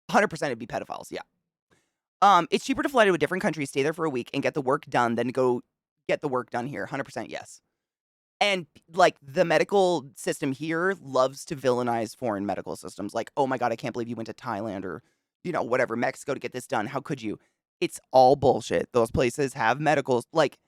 100% it'd be pedophiles, yeah. It's cheaper to fly to a different country, stay there for a week, and get the work done than to go get the work done here. 100% yes. And, like, the medical system here loves to villainize foreign medical systems. Like, "Oh my god, I can't believe you went to Thailand or, whatever, Mexico to get this done. How could you?" It's all bullshit. Those places have medicals. Like,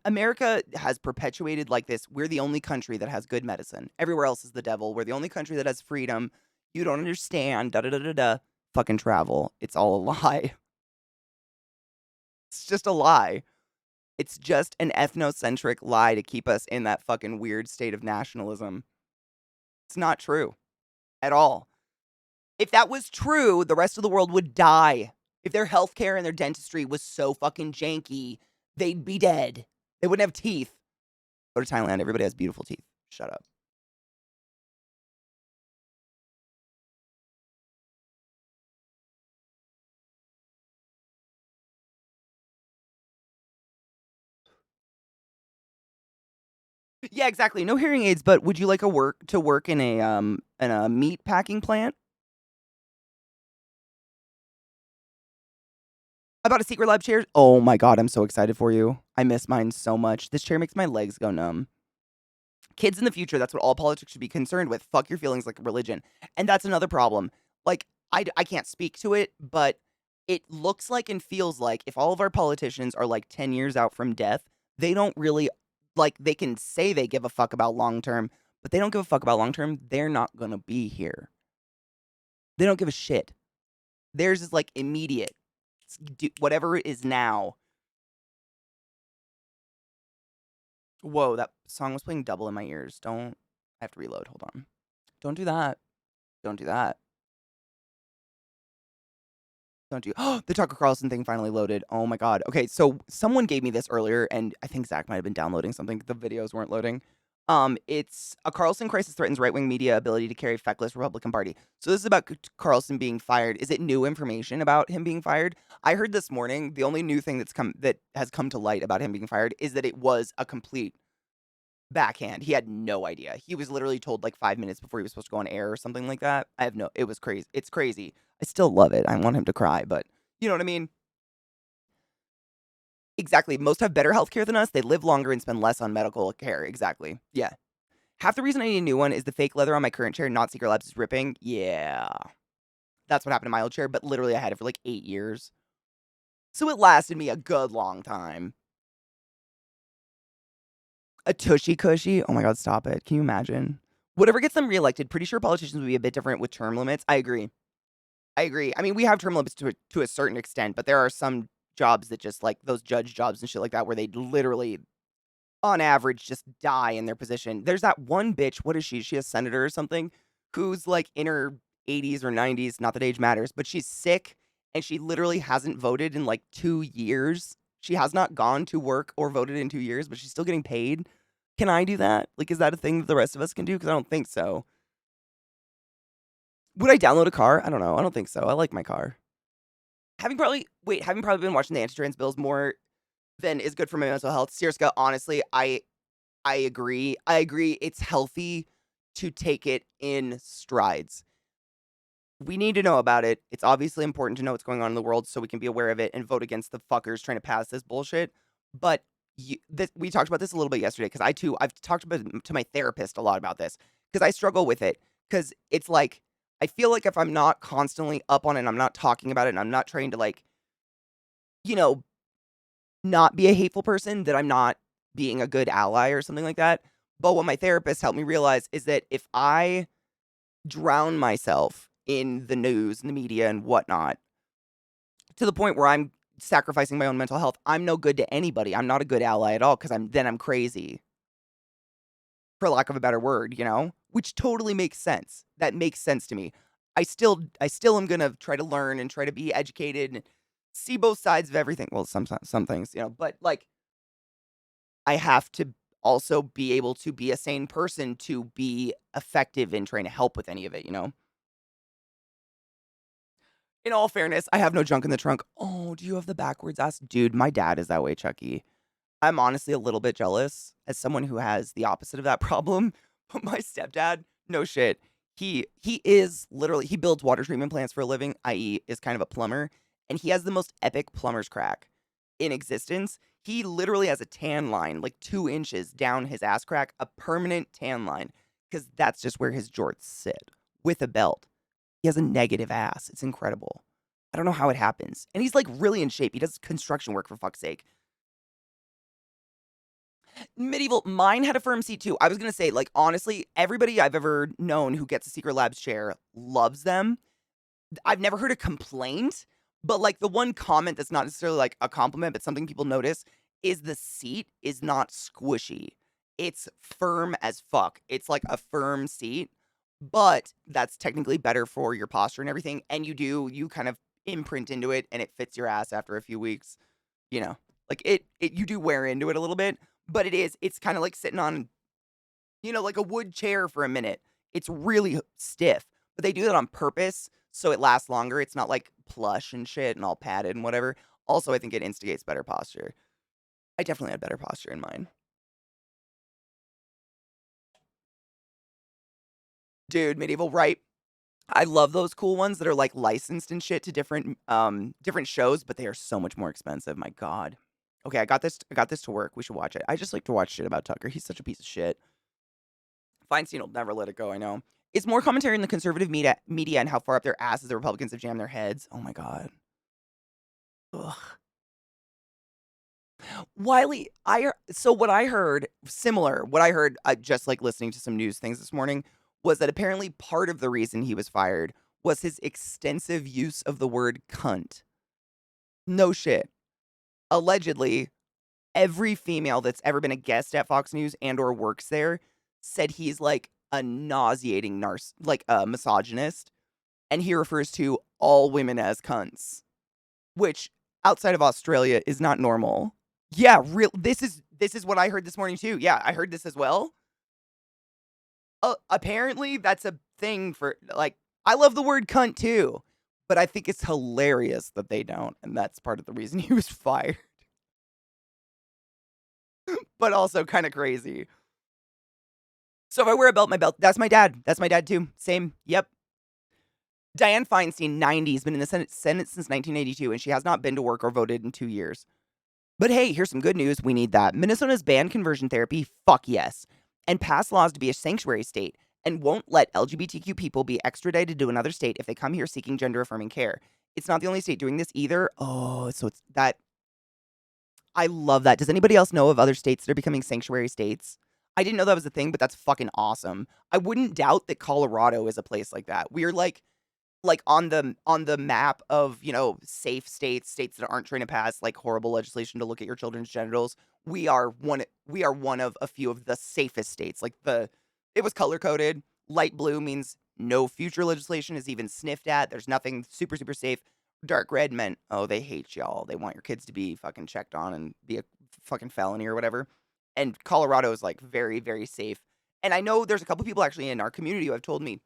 America has perpetuated, like, this, we're the only country that has good medicine. Everywhere else is the devil. We're the only country that has freedom. You don't understand. Da da da da da. Fucking travel. It's all a lie. It's just a lie. It's just an ethnocentric lie to keep us in that fucking weird state of nationalism. It's not true at all. If that was true, the rest of the world would die. If their healthcare and their dentistry was so fucking janky, they'd be dead. They wouldn't have teeth. Go to Thailand. Everybody has beautiful teeth. Shut up. Yeah, exactly. No hearing aids, but would you like to work in a meat packing plant? I bought a Secret Lab chair. Oh my god, I'm so excited for you. I miss mine so much. This chair makes my legs go numb. Kids in the future, that's what all politics should be concerned with. Fuck your feelings like religion. And that's another problem. Like, I can't speak to it, but it looks like and feels like if all of our politicians are like 10 years out from death, they don't really, like, they can say they give a fuck about long term, but they don't give a fuck about long term. They're not going to be here. They don't give a shit. Theirs is like immediate. Whatever it is now. Whoa, that song was playing double in my ears. I have to reload. Hold on. Don't do that. Don't do that. Don't do the Tucker Carlson thing finally loaded. Oh my god. Okay, so someone gave me this earlier, and I think Zach might have been downloading something. The videos weren't loading. It's a Carlson crisis threatens right-wing media ability to carry feckless Republican Party. So this is about Carlson being fired. Is it new information about him being fired? I heard this morning the only new thing that has come to light about him being fired is that it was a complete backhand. He had no idea. He was literally told like 5 minutes before he was supposed to go on air or something like that. It was crazy. It's crazy. I still love it. I want him to cry, but you know what I mean? Exactly. Most have better healthcare than us. They live longer and spend less on medical care. Exactly. Yeah. Half the reason I need a new one is the fake leather on my current chair, not Secret Labs, is ripping. Yeah. That's what happened to my old chair, but literally I had it for like 8 years. So it lasted me a good long time. A tushy cushy? Oh my god, stop it. Can you imagine? Whatever gets them reelected, pretty sure politicians would be a bit different with term limits. I agree. I agree. I mean, we have term limits to a certain extent, but there are some jobs that just like those judge jobs and shit like that where they literally, on average, just die in their position. There's that one bitch, what is she? Is she a senator or something? Who's like in her 80s or 90s, not that age matters, but she's sick and she literally hasn't voted in like 2 years. She has not gone to work or voted in 2 years, but she's still getting paid. Can I do that? Like, is that a thing that the rest of us can do? Because I don't think so. Would I download a car? I don't know. I don't think so. I like my car. Having probably been watching the anti-trans bills more than is good for my mental health. Sirska, honestly, I agree. I agree. It's healthy to take it in strides. We need to know about it. It's obviously important to know what's going on in the world so we can be aware of it and vote against the fuckers trying to pass this bullshit. But we talked about this a little bit yesterday because I've talked to my therapist a lot about this because I struggle with it because it's like I feel like if I'm not constantly up on it and I'm not talking about it and I'm not trying to like, you know, not be a hateful person, that I'm not being a good ally or something like that. But what my therapist helped me realize is that if I drown myself in the news and the media and whatnot to the point where I'm sacrificing my own mental health, I'm no good to anybody. I'm not a good ally at all because I'm crazy, for lack of a better word, which totally makes sense. That makes sense to me. I still am gonna try to learn and try to be educated and see both sides of everything. Well, some things, but like I have to also be able to be a sane person to be effective in trying to help with any of it. In all fairness, I have no junk in the trunk. Oh, do you have the backwards ass? Dude, my dad is that way, Chucky. I'm honestly a little bit jealous as someone who has the opposite of that problem. But my stepdad, no shit. He is literally he builds water treatment plants for a living, i.e., is kind of a plumber, and he has the most epic plumber's crack in existence. He literally has a tan line like 2 inches down his ass crack, a permanent tan line, because that's just where his jorts sit with a belt. He has a negative ass. It's incredible. I don't know how it happens. And he's like really in shape. He does construction work for fuck's sake. Medieval, mine had a firm seat too. I was gonna say, like, honestly, everybody I've ever known who gets a Secret Labs chair loves them. I've never heard a complaint, but like the one comment that's not necessarily like a compliment, but something people notice is the seat is not squishy. It's firm as fuck. It's like a firm seat, but that's technically better for your posture and everything. And you kind of imprint into it and it fits your ass after a few weeks, you know, like you do wear into it a little bit, but it's kind of like sitting on, like a wood chair for a minute. It's really stiff, but they do that on purpose so it lasts longer. It's not like plush and shit and all padded and whatever. Also, I think it instigates better posture. I definitely had better posture in mine. Dude, medieval, right? I love those cool ones that are like licensed and shit to different shows, but they are so much more expensive. My God. Okay, I got this to work. We should watch it. I just like to watch shit about Tucker. He's such a piece of shit. Feinstein will never let it go, I know. It's more commentary in the conservative media and how far up their asses the Republicans have jammed their heads. Oh my God. Ugh. Wiley, so what I heard just like listening to some news things this morning was that apparently part of the reason he was fired was his extensive use of the word cunt. No shit. Allegedly, every female that's ever been a guest at Fox News and or works there said he's like a nauseating like a misogynist, and he refers to all women as cunts, which outside of Australia is not normal. Yeah, real. This is what I heard this morning too. Yeah, I heard this as well. Apparently, that's a thing for like. I love the word cunt too, but I think it's hilarious that they don't, and that's part of the reason he was fired. But also kind of crazy. So if I wear a belt, my belt. That's my dad. That's my dad too. Same. Yep. Dianne Feinstein, 90, has been in the Senate since 1982, and she has not been to work or voted in 2 years. But hey, here's some good news. We need that. Minnesota's banned conversion therapy, fuck yes, and passed laws to be a sanctuary state and won't let LGBTQ people be extradited to another state if they come here seeking gender affirming care. It's not the only state doing this either. Oh, so it's that. I love that. Does anybody else know of other states that are becoming sanctuary states? I didn't know that was a thing, but that's fucking awesome. I wouldn't doubt that Colorado is a place like that. We're like on the map of, safe states that aren't trying to pass like horrible legislation to look at your children's genitals. We are one of a few of the safest states. Like it was color coded. Light blue means no future legislation is even sniffed at. There's nothing super super safe. Dark red meant, oh, they hate y'all. They want your kids to be fucking checked on and be a fucking felony or whatever. And Colorado is like very, very safe. And I know there's a couple people actually in our community who have told me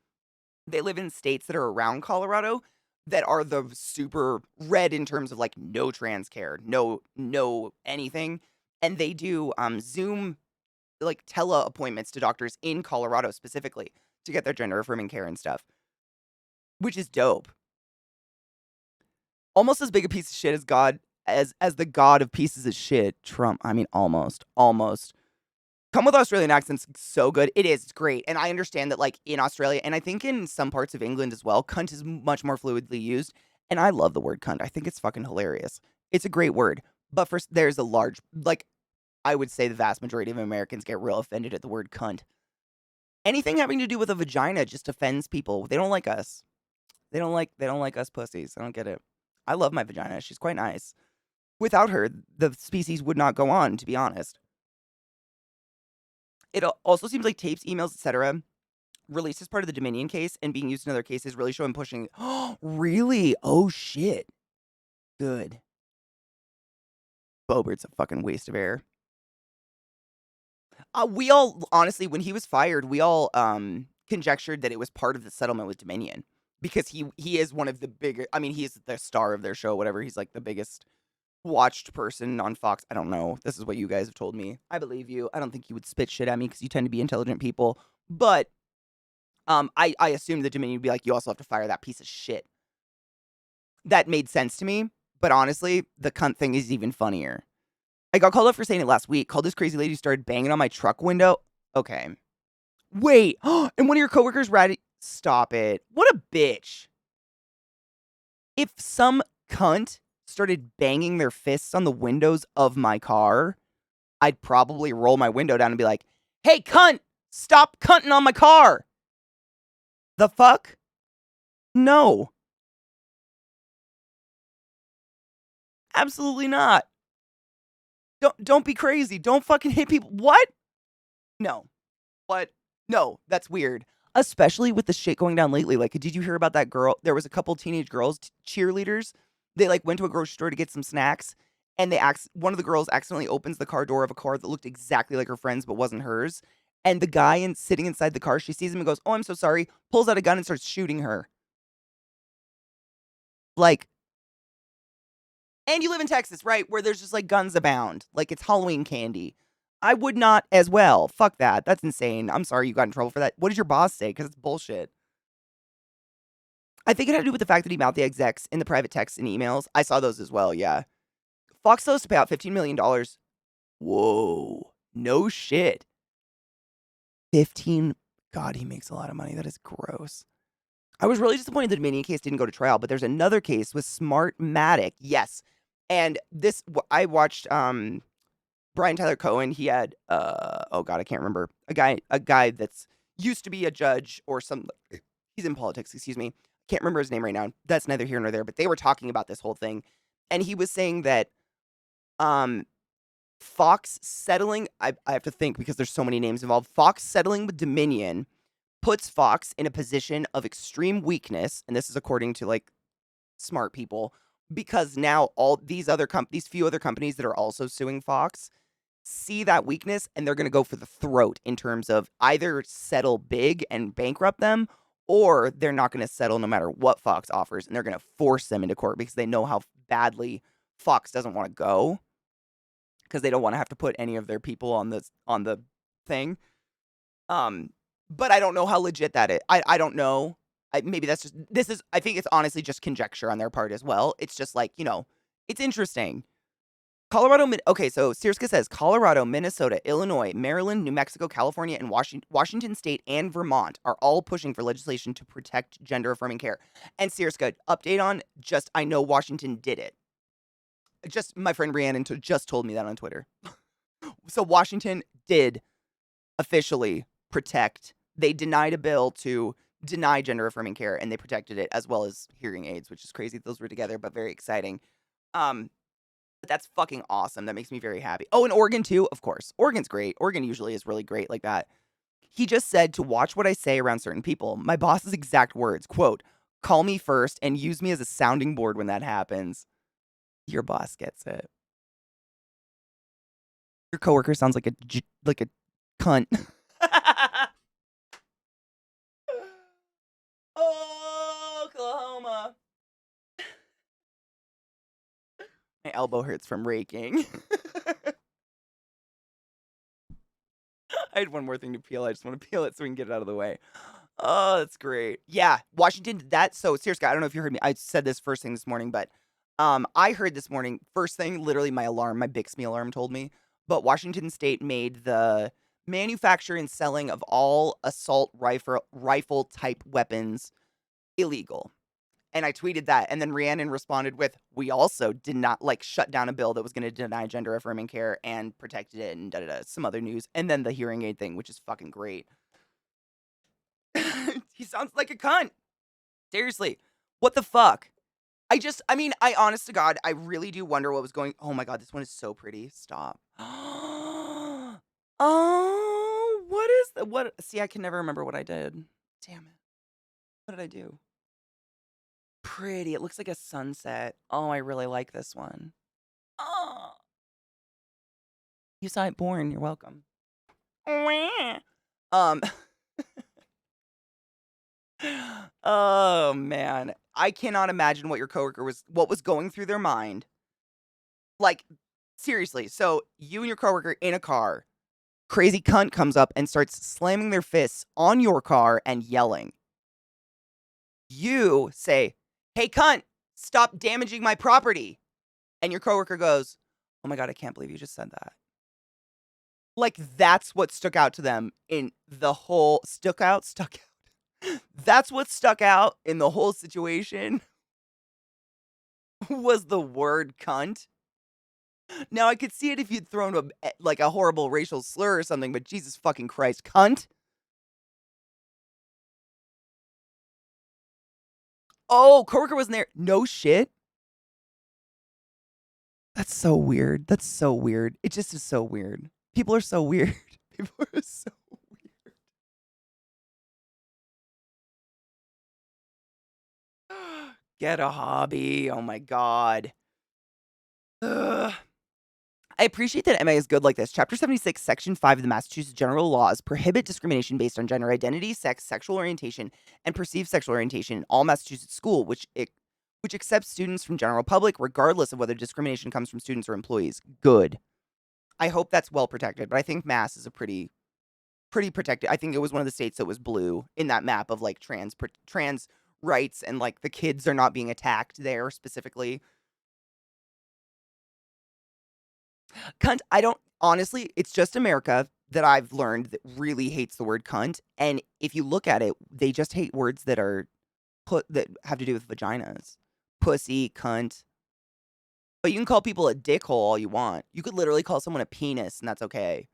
they live in states that are around Colorado that are the super red in terms of like no trans care, no anything. And they do Zoom like tele appointments to doctors in Colorado specifically to get their gender affirming care and stuff, which is dope. Almost as big a piece of shit as God as the god of pieces of shit, Trump. I mean, almost. Come with Australian accents, so good. It is, it's great. And I understand that, like, in Australia, and I think in some parts of England as well, cunt is much more fluidly used. And I love the word cunt. I think it's fucking hilarious. It's a great word. But there's a large, like, I would say the vast majority of Americans get real offended at the word cunt. Anything having to do with a vagina just offends people. They don't like us. They don't like us pussies. I don't get it. I love my vagina. She's quite nice. Without her, the species would not go on, to be honest. It also seems like tapes, emails, etc., released as part of the Dominion case and being used in other cases really show him pushing. Oh, really? Oh, shit. Good. Bobert's a fucking waste of air. We all, honestly, when he was fired, we all conjectured that it was part of the settlement with Dominion because he is one of the bigger. I mean, he's the star of their show, whatever. He's like the biggest watched person on Fox. I don't know. This is what you guys have told me. I believe you. I don't think you would spit shit at me because you tend to be intelligent people. But I assumed that Dominion would be like, you also have to fire that piece of shit. That made sense to me. But honestly, the cunt thing is even funnier. I got called up for saying it last week. Called this crazy lady who started banging on my truck window. Okay. Wait. And one of your coworkers stop it. What a bitch. If some cunt started banging their fists on the windows of my car, I'd probably roll my window down and be like, hey, cunt, stop cunting on my car. The fuck? No. Absolutely not. Don't be crazy. Don't fucking hit people. What? No. What? No, that's weird. Especially with the shit going down lately. Like, did you hear about that girl? There was a couple teenage girls, cheerleaders. They like went to a grocery store to get some snacks, and one of the girls accidentally opens the car door of a car that looked exactly like her friend's but wasn't hers. And the guy sitting inside the car, she sees him and goes, "Oh, I'm so sorry." Pulls out a gun and starts shooting her. Like, and you live in Texas, right? Where there's just like guns abound. Like it's Halloween candy. I would not as well. Fuck that. That's insane. I'm sorry you got in trouble for that. What did your boss say? Because it's bullshit. I think it had to do with the fact that he mouthed the execs in the private texts and emails. I saw those as well, yeah. Fox supposed to pay out $15 million. Whoa. No shit. 15. God, he makes a lot of money. That is gross. I was really disappointed the Dominion case didn't go to trial, but there's another case with Smartmatic. Yes. And this, I watched Brian Tyler Cohen. He had, oh God, I can't remember. A guy that's used to be a judge or some, he's in politics, excuse me. Can't remember his name right now. That's neither here nor there, but they were talking about this whole thing. And he was saying that Fox settling, I have to think because there's so many names involved. Fox settling with Dominion puts Fox in a position of extreme weakness, and this is according to like smart people, because now all these few other companies that are also suing Fox see that weakness and they're going to go for the throat in terms of either settle big and bankrupt them, or they're not going to settle no matter what Fox offers, and they're going to force them into court because they know how badly Fox doesn't want to go, because they don't want to have to put any of their people on the thing. But I don't know how legit that is. I don't know. Maybe I think it's honestly just conjecture on their part as well. It's just like, it's interesting. Okay, so Sirska says Colorado, Minnesota, Illinois, Maryland, New Mexico, California, and Washington State and Vermont are all pushing for legislation to protect gender-affirming care. And Sirska, update on I know Washington did it. Just my friend Rhiannon just told me that on Twitter. So Washington did officially protect. They denied a bill to deny gender-affirming care, and they protected it, as well as hearing aids, which is crazy that those were together, but very exciting. But that's fucking awesome. That makes me very happy. Oh, and Oregon, too, of course. Oregon's great. Oregon usually is really great like that. He just said to watch what I say around certain people. My boss's exact words, quote, Call me first and use me as a sounding board when that happens. Your boss gets it. Your coworker sounds like like a cunt. Oklahoma. My elbow hurts from raking. I had one more thing to peel. I just want to peel it so we can get it out of the way. Oh, that's great. Yeah, Washington did that. So seriously, I don't know if you heard me. I said this first thing this morning, but I heard this morning, first thing, literally my alarm, my Bixby alarm told me. But Washington State made the manufacture and selling of all assault rifle type weapons illegal. And I tweeted that, and then Rhiannon responded with, "We also did not like shut down a bill that was going to deny gender affirming care and protected it, and some other news, and then the hearing aid thing, which is fucking great." He sounds like a cunt. Seriously, what the fuck? I mean, I honest to God, I really do wonder what was going. Oh my God, this one is so pretty. Stop. Oh, what is that? What? See, I can never remember what I did. Damn it. What did I do? Pretty. It looks like a sunset. Oh, I really like this one. Oh, you saw it born. You're welcome. Um. Oh man, I cannot imagine what your coworker what was going through their mind. Like, seriously. So you and your coworker in a car, crazy cunt comes up and starts slamming their fists on your car and yelling. You say, "Hey cunt, stop damaging my property." And your coworker goes, "Oh my God, I can't believe you just said that." Like, that's what stuck out to them in the whole stuck out. That's what stuck out in the whole situation was the word cunt. Now I could see it if you'd thrown like a horrible racial slur or something, but Jesus fucking Christ, cunt. Oh, coworker wasn't there. No shit. That's so weird. That's so weird. It just is so weird. People are so weird. People are so weird. Get a hobby. Oh my God. Ugh. I appreciate that MA is good like this. Chapter 76, Section 5 of the Massachusetts General Laws prohibit discrimination based on gender identity, sex, sexual orientation, and perceived sexual orientation in all Massachusetts school, which accepts students from general public regardless of whether discrimination comes from students or employees. Good. I hope that's well protected, but I think Mass is a pretty protected. I think it was one of the states that was blue in that map of like trans rights, and like the kids are not being attacked there specifically. Cunt, I don't honestly, it's just America that I've learned that really hates the word cunt. And if you look at it, they just hate words that are that have to do with vaginas. Pussy, cunt. But you can call people a dickhole all you want. You could literally call someone a penis and that's okay.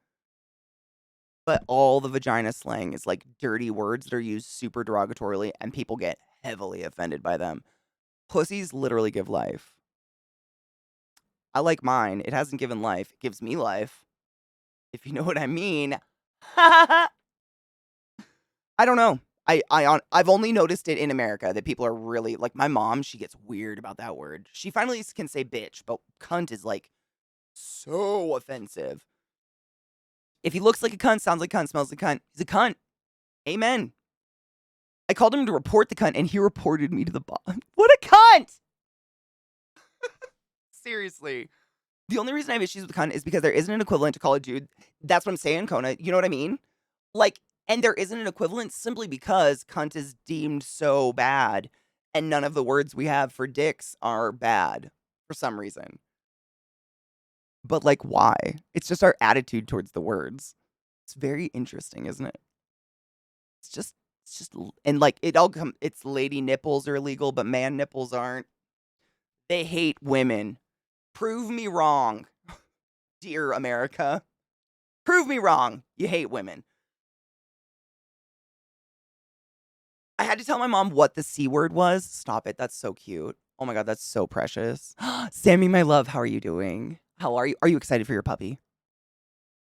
But all the vagina slang is like dirty words that are used super derogatorily and people get heavily offended by them. Pussies literally give life. I like mine. It hasn't given life. It gives me life. If you know what I mean. I don't know. I've only noticed it in America that people are really like my mom. She gets weird about that word. She finally can say bitch, but cunt is like so offensive. If he looks like a cunt, sounds like cunt, smells like cunt, he's a cunt. Amen. I called him to report the cunt, and he reported me to the boss. What a cunt! Seriously. The only reason I have issues with cunt is because there isn't an equivalent to call a dude. That's what I'm saying, Kona. You know what I mean? Like, and there isn't an equivalent simply because cunt is deemed so bad, and none of the words we have for dicks are bad for some reason. But like, why? It's just our attitude towards the words. It's very interesting, isn't it? It's just, and like it's lady nipples are illegal, but man nipples aren't. They hate women. Prove me wrong, dear America. Prove me wrong. You hate women. I had to tell my mom what the C word was. Stop it. That's so cute. Oh my God, that's so precious. Sammy, my love, how are you doing? How are you? Are you excited for your puppy?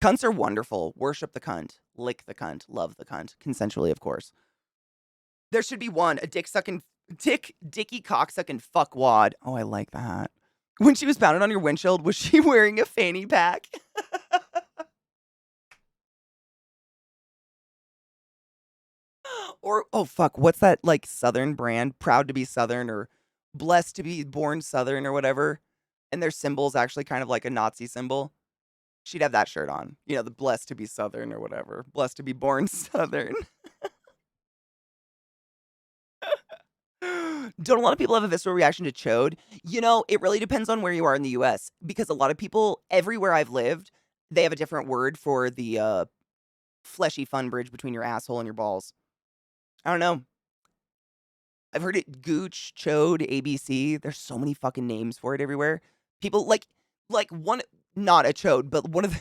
Cunts are wonderful. Worship the cunt. Lick the cunt. Love the cunt. Consensually, of course. There should be one, a dick sucking Dicky cocksuck and fuckwad. Oh, I like that. When she was pounded on your windshield, was she wearing a fanny pack? Or oh fuck, what's that like Southern brand? Proud to be Southern or blessed to be born Southern or whatever. And their symbol's actually kind of like a Nazi symbol. She'd have that shirt on. You know, the blessed to be Southern or whatever. Blessed to be born Southern. Don't a lot of people have a visceral reaction to chode? You know, it really depends on where you are in the US because a lot of people, everywhere I've lived, they have a different word for the fleshy fun bridge between your asshole and your balls. I don't know. I've heard it gooch, chode, ABC. There's so many fucking names for it everywhere. People like one not a chode, but one of the,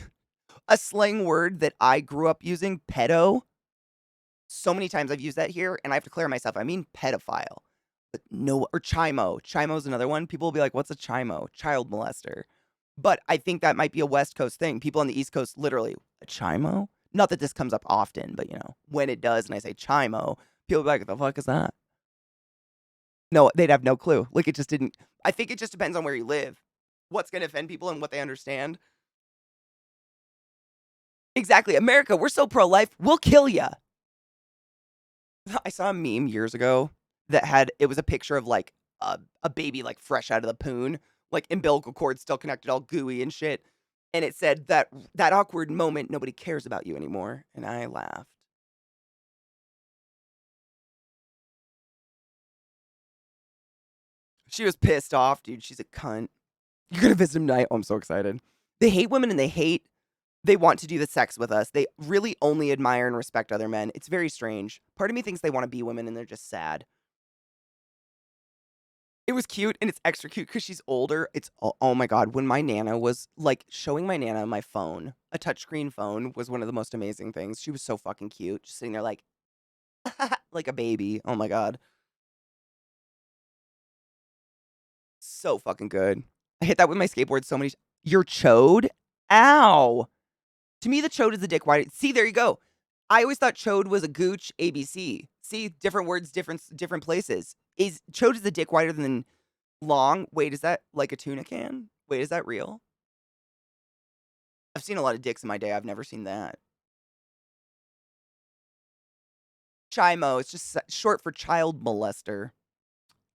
a slang word that I grew up using, pedo. So many times I've used that here, and I have to clear myself. I mean pedophile. But no, or chimo. Chimo's another one. People will be like, what's a chimo? Child molester. But I think that might be a West Coast thing. People on the East Coast, literally, a chimo? Not that this comes up often, but you know, when it does and I say chimo, people will be like, what the fuck is that? No, they'd have no clue. Like, it just didn't. I think it just depends on where you live, what's going to offend people and what they understand. Exactly. America, we're so pro life, we'll kill ya. I saw a meme years ago that had, it was a picture of like a baby, like fresh out of the poon, like umbilical cord still connected, all gooey and shit. And it said that awkward moment, nobody cares about you anymore. And I laughed. She was pissed off, dude. She's a cunt. You're gonna visit him tonight. Oh, I'm so excited. They hate women and they want to do the sex with us. They really only admire and respect other men. It's very strange. Part of me thinks they want to be women and they're just sad. It was cute and it's extra cute because she's older. It's oh my god, when my nana was like showing my nana my phone, a touchscreen phone was one of the most amazing things. She was so fucking cute, just sitting there like like a baby. Oh my god, so fucking good. I hit that with my skateboard so many. You're chode? Ow! To me, the chode is the dick. Why? See, there you go. I always thought chode was a gooch ABC. See, different words, different places. Is chode is the dick wider than long? Wait, is that like a tuna can? Wait, is that real? I've seen a lot of dicks in my day. I've never seen that. Chimo. It's just short for child molester.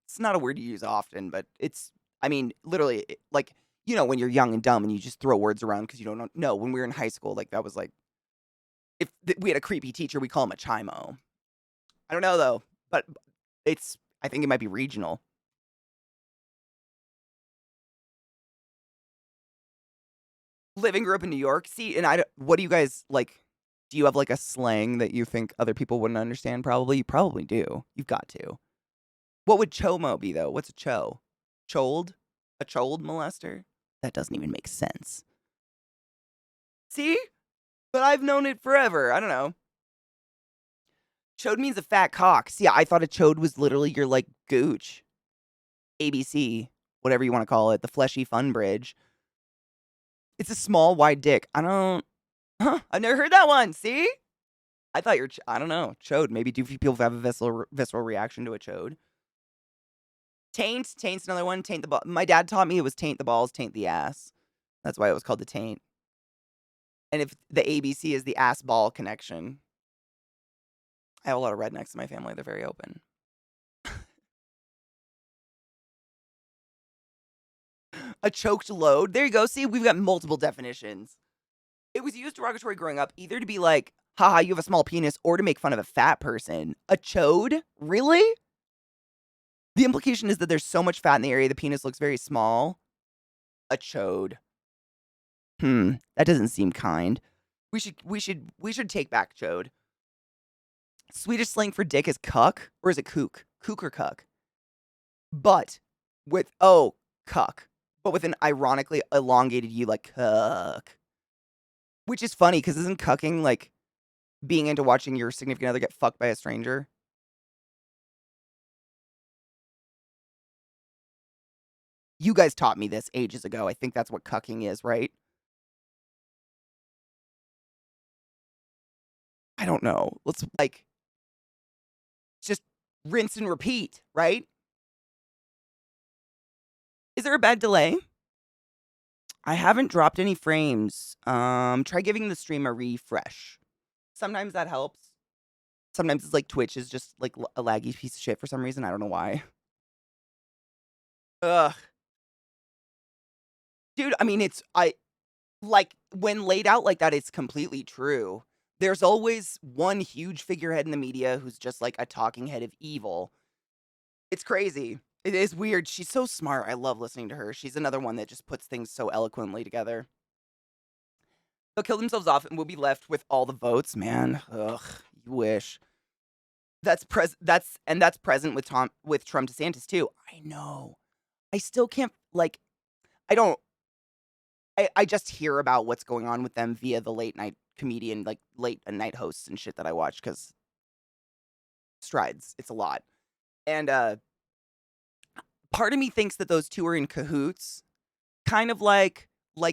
It's not a word you use often, but it's. I mean, literally, like you know, when you're young and dumb and you just throw words around because you don't know. When we were in high school, like that was like if we had a creepy teacher, we call him a chimo. I don't know though, but it's. I think it might be regional. Living grew up in New York. See, and what do you guys like? Do you have like a slang that you think other people wouldn't understand? Probably. You probably do. You've got to. What would chomo be though? What's a cho? Chold? A chold molester? That doesn't even make sense. See? But I've known it forever. I don't know. Chode means a fat cock. See, I thought a chode was literally your like gooch. ABC, whatever you want to call it, the fleshy fun bridge. It's a small, wide dick. I don't. Huh? I've never heard that one. See? I thought you're. I don't know. Chode. Maybe do people have a visceral reaction to a chode? Taint. Taint's another one. Taint the ball. My dad taught me it was taint the balls, taint the ass. That's why it was called the taint. And if the ABC is the ass ball connection, I have a lot of rednecks in my family. They're very open. A choked load. There you go. See, we've got multiple definitions. It was used derogatory growing up, either to be like, haha, you have a small penis, or to make fun of a fat person. A chode? Really? The implication is that there's so much fat in the area the penis looks very small. A chode. That doesn't seem kind. We should take back chode. Swedish slang for dick is cuck, or is it kook? Kook or cuck? But with cuck. But with an ironically elongated U like cuck. Which is funny, because isn't cucking like being into watching your significant other get fucked by a stranger? You guys taught me this ages ago. I think that's what cucking is, right? I don't know. Let's like just rinse and repeat, right? Is there a bad delay? I haven't dropped any frames. Try giving the stream a refresh. Sometimes that helps. Sometimes it's like Twitch is just like a laggy piece of shit for some reason. I don't know why. Ugh. Dude, I mean, I like when laid out like that, it's completely true. There's always one huge figurehead in the media who's just like a talking head of evil. It's crazy. It is weird. She's so smart. I love listening to her. She's another one that just puts things so eloquently together. They'll kill themselves off and we'll be left with all the votes, man. Ugh, you wish. That's present with Trump DeSantis too. I know. I still can't like I don't I just hear about what's going on with them via the late night comedian, like late night hosts and shit that I watch because strides. It's a lot. And part of me thinks that those two are in cahoots, kind of like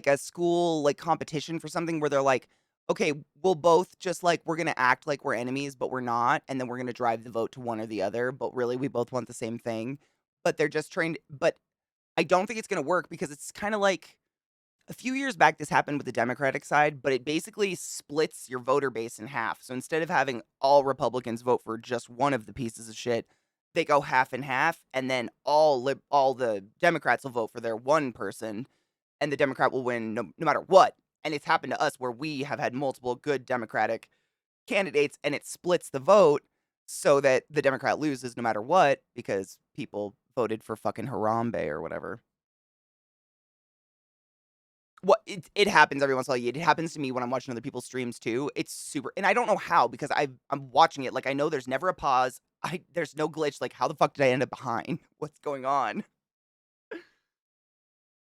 a school like competition for something where they're like, okay, we'll both just like we're gonna act like we're enemies, but we're not, and then we're gonna drive the vote to one or the other, but really we both want the same thing. But they're just trained but I don't think it's gonna work because it's kind of like a few years back, this happened with the Democratic side, but it basically splits your voter base in half. So instead of having all Republicans vote for just one of the pieces of shit, they go half and half, and then all the Democrats will vote for their one person, and the Democrat will win no matter what. And it's happened to us where we have had multiple good Democratic candidates, and it splits the vote so that the Democrat loses no matter what because people voted for fucking Harambe or whatever. What it happens every once in a while. It happens to me when I'm watching other people's streams too. It's super and I don't know how because I'm watching it, like, I know there's never a pause. There's no glitch, like, how the fuck did I end up behind? What's going on?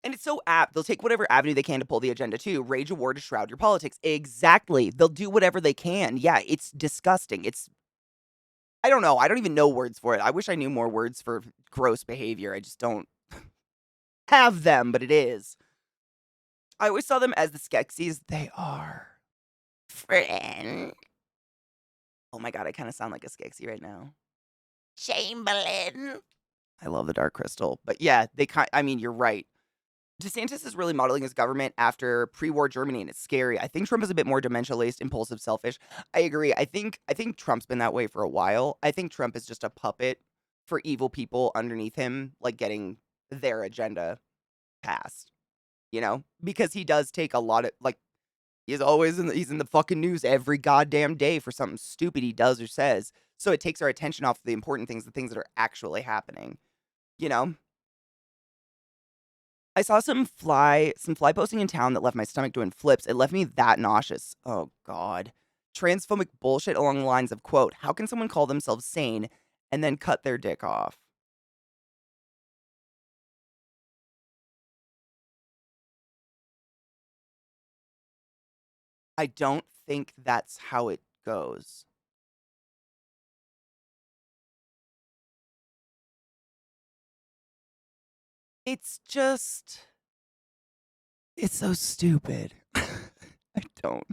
And it's so apt. They'll take whatever avenue they can to pull the agenda too. Rage a war to shroud your politics. Exactly. They'll do whatever they can. Yeah, it's disgusting. It's I don't know. I don't even know words for it. I wish I knew more words for gross behavior. I just don't have them, but it is. I always saw them as the Skeksis. They are. Friend. Oh my god, I kinda sound like a Skeksis right now. Chamberlain. I love the Dark Crystal, but yeah, I mean, you're right. DeSantis is really modeling his government after pre-war Germany, and it's scary. I think Trump is a bit more dementia-laced, impulsive, selfish. I agree. I think Trump's been that way for a while. I think Trump is just a puppet for evil people underneath him, like, getting their agenda passed, you know? Because he does take a lot of like, he's in the fucking news every goddamn day for something stupid he does or says. So it takes our attention off the important things, the things that are actually happening. You know? I saw some fly posting in town that left my stomach doing flips. It left me that nauseous. Oh god. Transphobic bullshit along the lines of quote, how can someone call themselves sane and then cut their dick off? I don't think that's how it goes. It's just it's so stupid. I don't.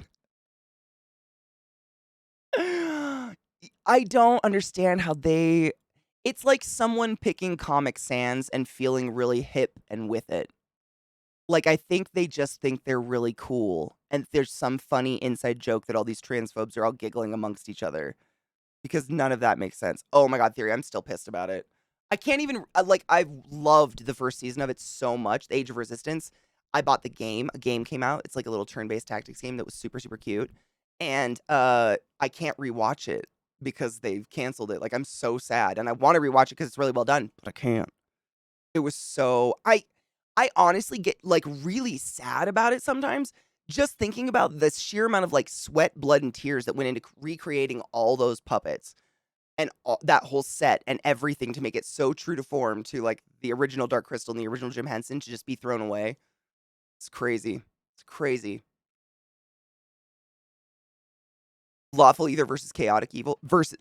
I don't understand how they it's like someone picking Comic Sans and feeling really hip and with it. Like, I think they just think they're really cool, and there's some funny inside joke that all these transphobes are all giggling amongst each other, because none of that makes sense. Oh my god, Theory, I'm still pissed about it. I can't even like, I've loved the first season of it so much, The Age of Resistance. I bought the game. A game came out. It's like a little turn-based tactics game that was super, super cute, and, I can't rewatch it because they've canceled it. Like, I'm so sad, and I wanna rewatch it because it's really well done, but I can't. It was so I honestly get, like, really sad about it sometimes, just thinking about the sheer amount of, like, sweat, blood, and tears that went into recreating all those puppets and all that whole set and everything to make it so true to form to, like, the original Dark Crystal and the original Jim Henson to just be thrown away. It's crazy. It's crazy. Lawful evil versus chaotic evil. That's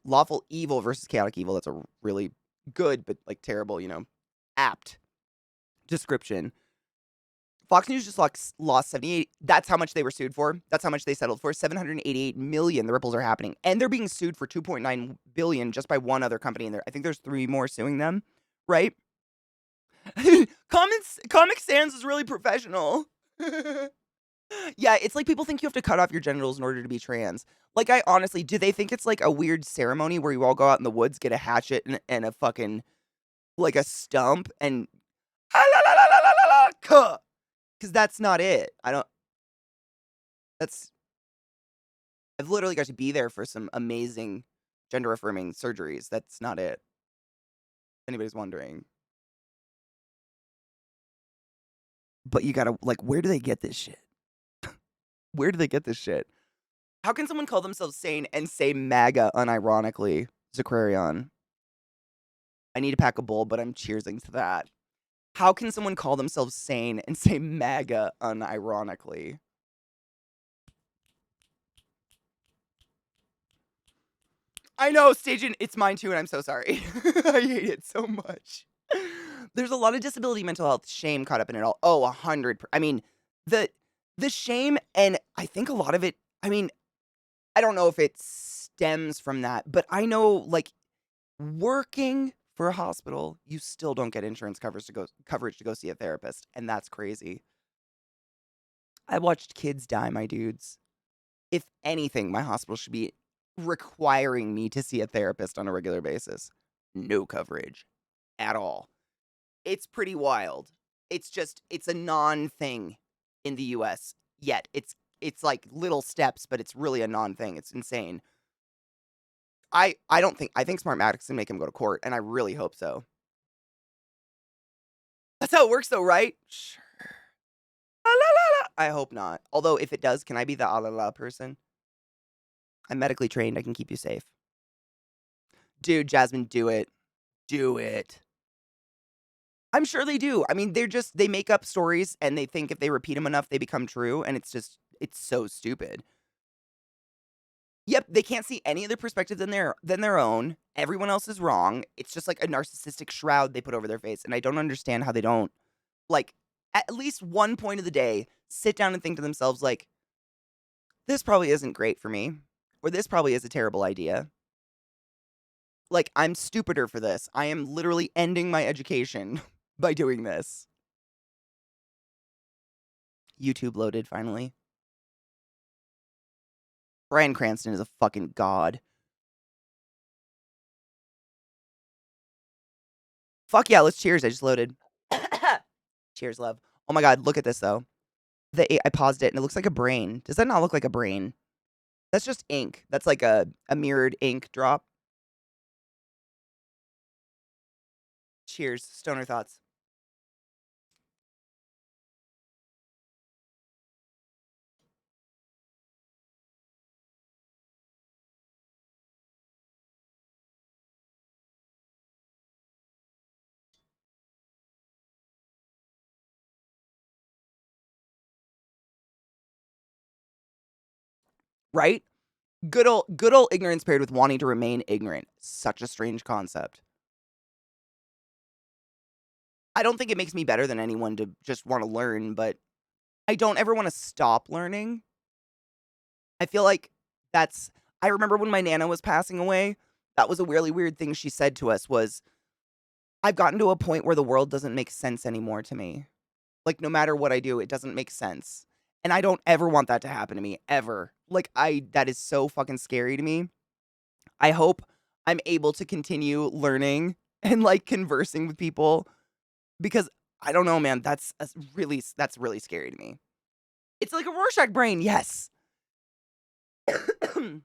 a really good but, like, terrible, apt description. Fox News just lost 78. That's how much they were sued for. That's how much they settled for. 788 million. The ripples are happening, and they're being sued for 2.9 billion just by one other company in there. I think there's 3 more suing them, right? Comic Sans is really professional. Yeah, it's like people think you have to cut off your genitals in order to be trans. Like, I honestly, do they think it's like a weird ceremony where you all go out in the woods, get a hatchet and a fucking, like a stump and because that's not it. I don't, that's, I've literally got to be there for some amazing gender affirming surgeries. That's not it. If anybody's wondering. But you gotta, like, where do they get this shit? Where do they get this shit? How can someone call themselves sane and say MAGA unironically, Zaquarion? I need to pack a bowl, but I'm cheersing to that. How can someone call themselves sane and say MAGA unironically? I know, Stajan, it's mine too, and I'm so sorry. I hate it so much. There's a lot of disability mental health shame caught up in it all. Oh, 100. I mean, the shame, and I think a lot of it, I mean, I don't know if it stems from that, but I know, like, working for a hospital, you still don't get insurance coverage to go see a therapist, and that's crazy. I watched kids die, my dudes. If anything, my hospital should be requiring me to see a therapist on a regular basis. No coverage at all. It's pretty wild. It's a non-thing in the US yet. It's like little steps, but it's really a non-thing. It's insane. I think Smartmatic's gonna make him go to court, and I really hope so. That's how it works though, right? Sure. La, la, la, la. I hope not. Although if it does, can I be the ah la la person? I'm medically trained. I can keep you safe. Dude, Jasmine, do it. Do it. I'm sure they do. I mean, they make up stories and they think if they repeat them enough, they become true. And it's so stupid. Yep, they can't see any other perspective than their own. Everyone else is wrong. It's just like a narcissistic shroud they put over their face. And I don't understand how they don't, like, at least one point of the day, sit down and think to themselves, like, this probably isn't great for me. Or this probably is a terrible idea. Like, I'm stupider for this. I am literally ending my education by doing this. YouTube loaded, finally. Bryan Cranston is a fucking god. Fuck yeah, let's cheers. I just loaded. Cheers, love. Oh my god, look at this, though. I paused it, and it looks like a brain. Does that not look like a brain? That's just ink. That's like a mirrored ink drop. Cheers. Stoner thoughts. Right? Good old ignorance paired with wanting to remain ignorant. Such a strange concept. I don't think it makes me better than anyone to just want to learn, but I don't ever want to stop learning. I feel like I remember when my Nana was passing away, that was a really weird thing she said to us was, I've gotten to a point where the world doesn't make sense anymore to me. Like, no matter what I do, it doesn't make sense. And I don't ever want that to happen to me, ever. Like, that is so fucking scary to me. I hope I'm able to continue learning and, like, conversing with people because I don't know, man, that's really scary to me. It's like a Rorschach brain, yes. I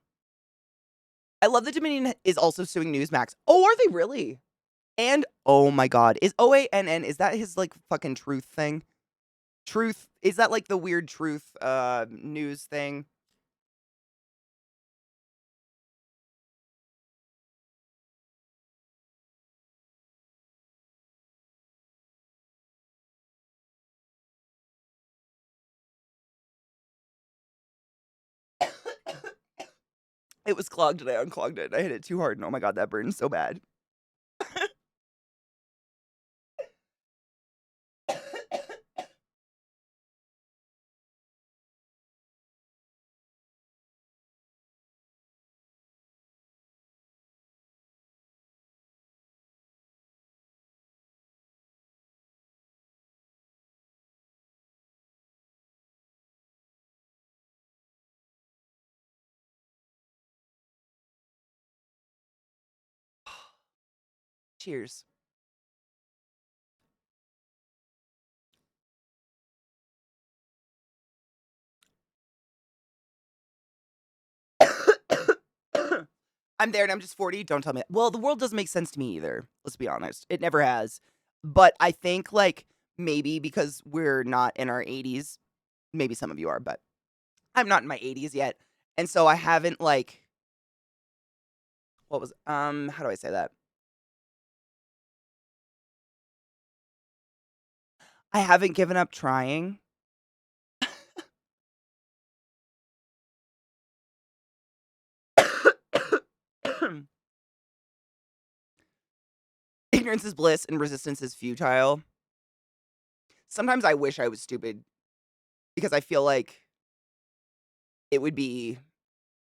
love that Dominion is also suing Newsmax. Oh, are they really? And oh my god, is OANN, is that his like fucking truth thing? Truth, is that like the weird truth news thing? It was clogged and I unclogged it. I hit it too hard and oh my god, that burns so bad. Cheers. I'm there and I'm just 40. Don't tell me that. Well, the world doesn't make sense to me either. Let's be honest. It never has. But I think, like, maybe because we're not in our 80s, maybe some of you are, but I'm not in my 80s yet. And so I haven't, like, how do I say that? I haven't given up trying. Ignorance is bliss and resistance is futile. Sometimes I wish I was stupid because I feel like it would be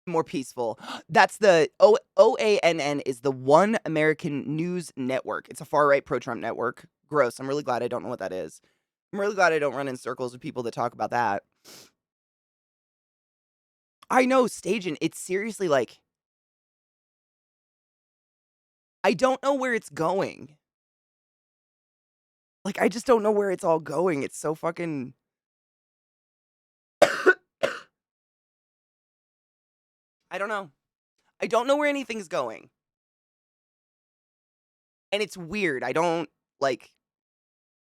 more peaceful. That's the OANN is the One American News Network. It's a far right pro Trump network. Gross. I'm really glad I don't know what that is. I'm really glad I don't run in circles with people that talk about that. I know, staging. It's seriously like, I don't know where it's going. Like, I just don't know where it's all going. It's so fucking. I don't know. I don't know where anything's going. And it's weird. I don't like.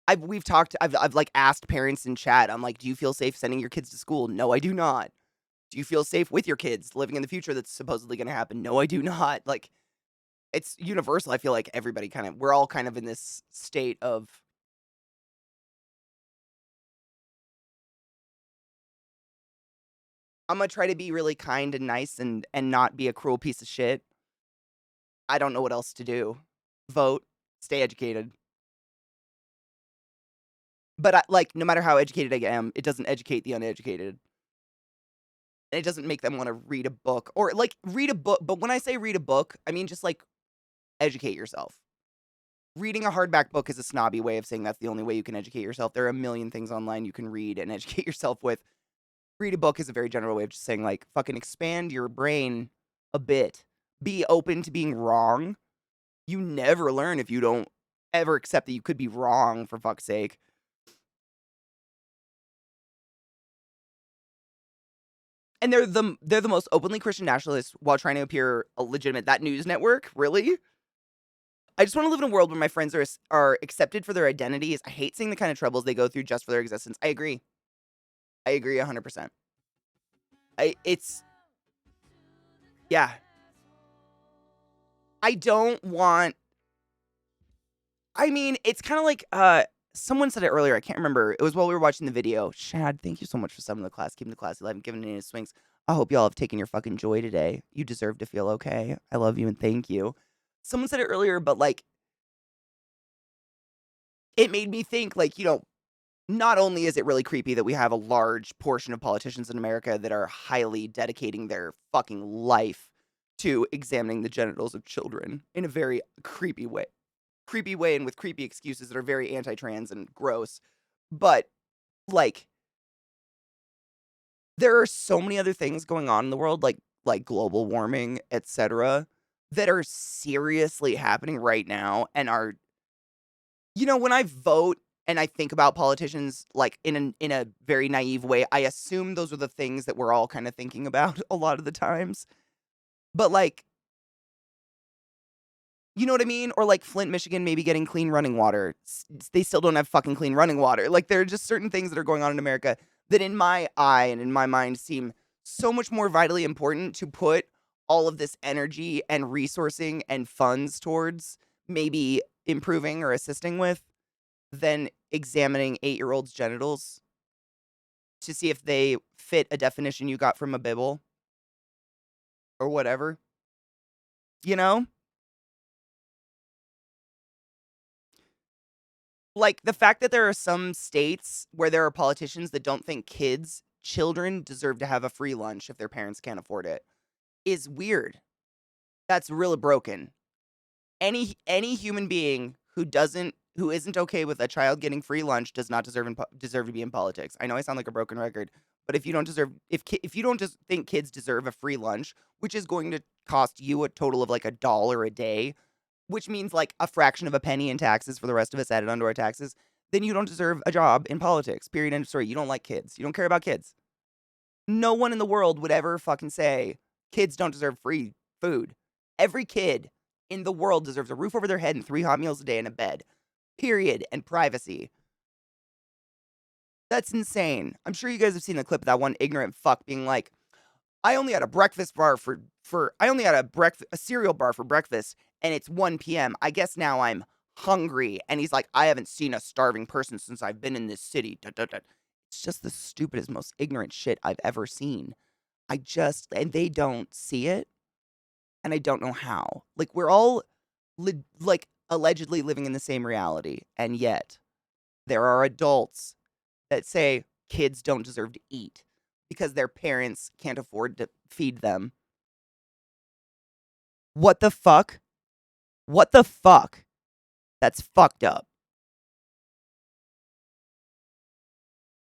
I've like asked parents in chat. I'm like, do you feel safe sending your kids to school? No, I do not. Do you feel safe with your kids living in the future that's supposedly going to happen? No, I do not. Like, it's universal. I feel like we're all kind of in this state of. I'm gonna try to be really kind and nice and not be a cruel piece of shit. I don't know what else to do. Vote, stay educated. But like, no matter how educated I am, it doesn't educate the uneducated. And it doesn't make them want to read a book or like read a book. But when I say read a book, I mean just like educate yourself. Reading a hardback book is a snobby way of saying that's the only way you can educate yourself. There are a million things online you can read and educate yourself with. Read a book is a very general way of just saying, like, fucking expand your brain a bit. Be open to being wrong. You never learn if you don't ever accept that you could be wrong, for fuck's sake. And they're the most openly Christian nationalists while trying to appear a legitimate. That news network, really? I just want to live in a world where my friends are accepted for their identities. I hate seeing the kind of troubles they go through just for their existence. I agree. I agree 100%. It's yeah. I don't want. I mean, it's kind of like someone said it earlier. I can't remember. It was while we were watching the video. Shad, thank you so much for subbing the class, keeping the class alive, and giving it any swings. I hope y'all have taken your fucking joy today. You deserve to feel okay. I love you and thank you. Someone said it earlier, but like, it made me think, like, not only is it really creepy that we have a large portion of politicians in America that are highly dedicating their fucking life to examining the genitals of children in a very creepy way. Creepy way and with creepy excuses that are very anti-trans and gross. But, like, there are so many other things going on in the world, like global warming, etc., that are seriously happening right now and are, when I vote and I think about politicians like in a very naive way, I assume those are the things that we're all kind of thinking about a lot of the times. But like, you know what I mean? Or like Flint, Michigan, maybe getting clean running water. They still don't have fucking clean running water. Like, there are just certain things that are going on in America that in my eye and in my mind seem so much more vitally important to put all of this energy and resourcing and funds towards maybe improving or assisting with than examining 8-year-olds' genitals to see if they fit a definition you got from a Bible or whatever. You know? Like, the fact that there are some states where there are politicians that don't think children deserve to have a free lunch if their parents can't afford it is weird. That's really broken. Any human being who isn't okay with a child getting free lunch does not deserve to be in politics. I know I sound like a broken record, but if you don't just think kids deserve a free lunch, which is going to cost you a total of like $1 a day, which means like a fraction of a penny in taxes for the rest of us added onto our taxes, then you don't deserve a job in politics. Period. End of story. You don't like kids. You don't care about kids. No one in the world would ever fucking say kids don't deserve free food. Every kid in the world deserves a roof over their head and 3 hot meals a day and a bed. Period. And privacy. That's insane. I'm sure you guys have seen the clip of that one ignorant fuck being like, I only had a breakfast bar I only had a cereal bar for breakfast and it's 1 p.m. I guess now I'm hungry. And he's like, I haven't seen a starving person since I've been in this city. Dun, dun, dun. It's just the stupidest, most ignorant shit I've ever seen. And they don't see it. And I don't know how. Like, we're all, like, allegedly living in the same reality. And yet, there are adults that say kids don't deserve to eat because their parents can't afford to feed them. What the fuck? What the fuck? That's fucked up.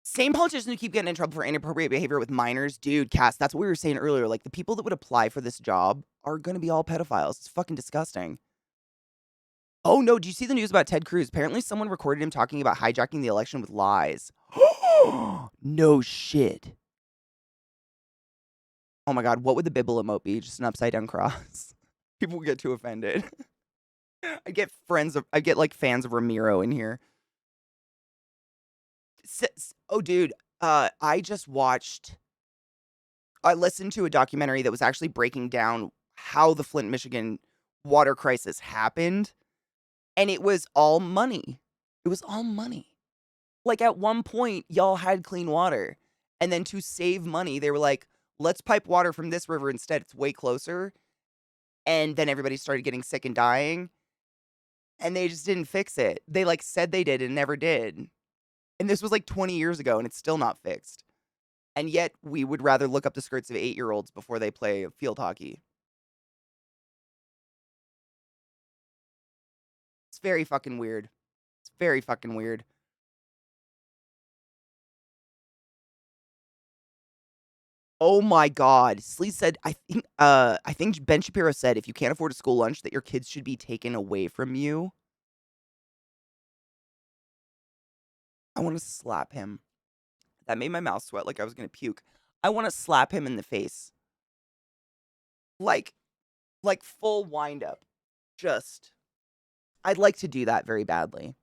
Same politicians who keep getting in trouble for inappropriate behavior with minors. Dude, Cass, that's what we were saying earlier. Like, the people that would apply for this job are going to be all pedophiles. It's fucking disgusting. Oh, no. Do you see the news about Ted Cruz? Apparently, someone recorded him talking about hijacking the election with lies. No shit. Oh, my God. What would the Bibble emote be? Just an upside-down cross? People get too offended. I get like fans of Ramiro in here. Oh, dude, I listened to a documentary that was actually breaking down how the Flint, Michigan water crisis happened, and it was all money. It was all money. Like, at one point, y'all had clean water, and then to save money, they were like, let's pipe water from this river instead. It's way closer. And then everybody started getting sick and dying, and they just didn't fix it. They, like, said they did and never did. And this was like 20 years ago, and it's still not fixed. And yet, we would rather look up the skirts of 8-year-olds before they play field hockey. It's very fucking weird. It's very fucking weird. Oh my God. Slee said, I think Ben Shapiro said if you can't afford a school lunch, that your kids should be taken away from you. I want to slap him. That made my mouth sweat like I was going to puke. I want to slap him in the face. Like full wind up. Just, I'd like to do that very badly.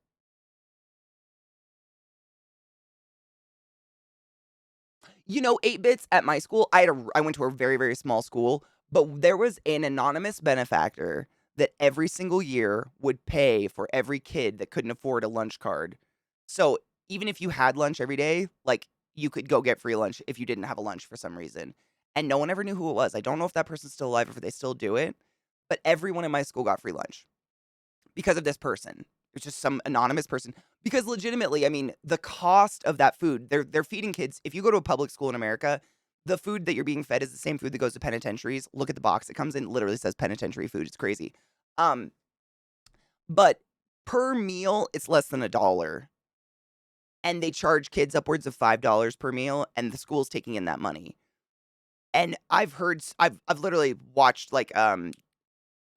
You know, 8-bits at my school, I went to a very, very small school, but there was an anonymous benefactor that every single year would pay for every kid that couldn't afford a lunch card. So even if you had lunch every day, like, you could go get free lunch if you didn't have a lunch for some reason. And no one ever knew who it was. I don't know if that person's still alive or if they still do it, but everyone in my school got free lunch because of this person. It was just some anonymous person. Because legitimately, I mean, the cost of that food, they're feeding kids. If you go to a public school in America, the food that you're being fed is the same food that goes to penitentiaries. Look at the box. It comes in, it literally says penitentiary food. It's crazy. But per meal, it's less than $1. And they charge kids upwards of $5 per meal, and the school's taking in that money. And I've literally watched, like,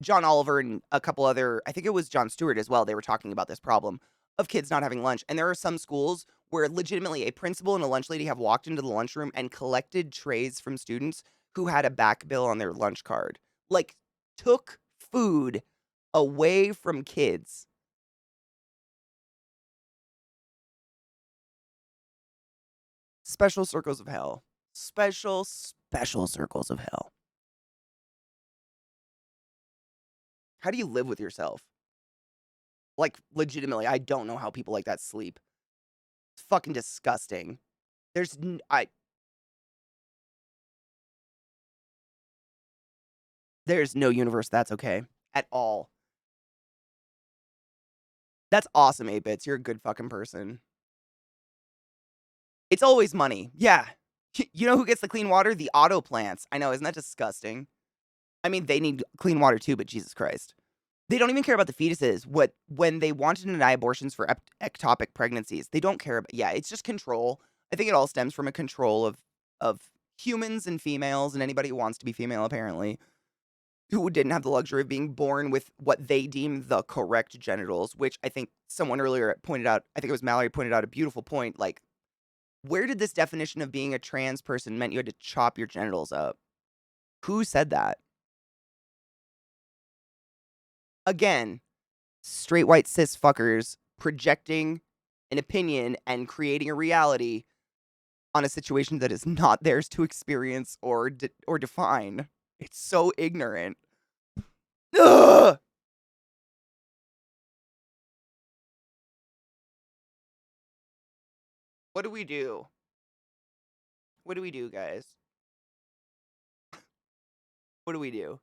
John Oliver and a couple other, I think it was Jon Stewart as well, they were talking about this problem of kids not having lunch. And there are some schools where legitimately a principal and a lunch lady have walked into the lunchroom and collected trays from students who had a back bill on their lunch card. Like, took food away from kids. Special circles of hell. Special circles of hell. How do you live with yourself? Like, legitimately, I don't know how people like that sleep. It's fucking disgusting. There's no universe that's okay at all. That's awesome, 8-bits. You're a good fucking person. It's always money. Yeah. You know who gets the clean water? The auto plants. I know, isn't that disgusting? I mean, they need clean water too, but Jesus Christ. They don't even care about the fetuses. When they want to deny abortions for ectopic pregnancies, they don't care about. Yeah, it's just control. I think it all stems from a control of humans and females and anybody who wants to be female, apparently. who didn't have the luxury of being born with what they deem the correct genitals, which I think someone earlier pointed out, I think it was Mallory pointed out a beautiful point. Like, where did this definition of being a trans person meant you had to chop your genitals up? Who said that? Again, straight white cis fuckers projecting an opinion and creating a reality on a situation that is not theirs to experience or define. It's so ignorant. Ugh! What do we do? What do we do, guys? What do we do?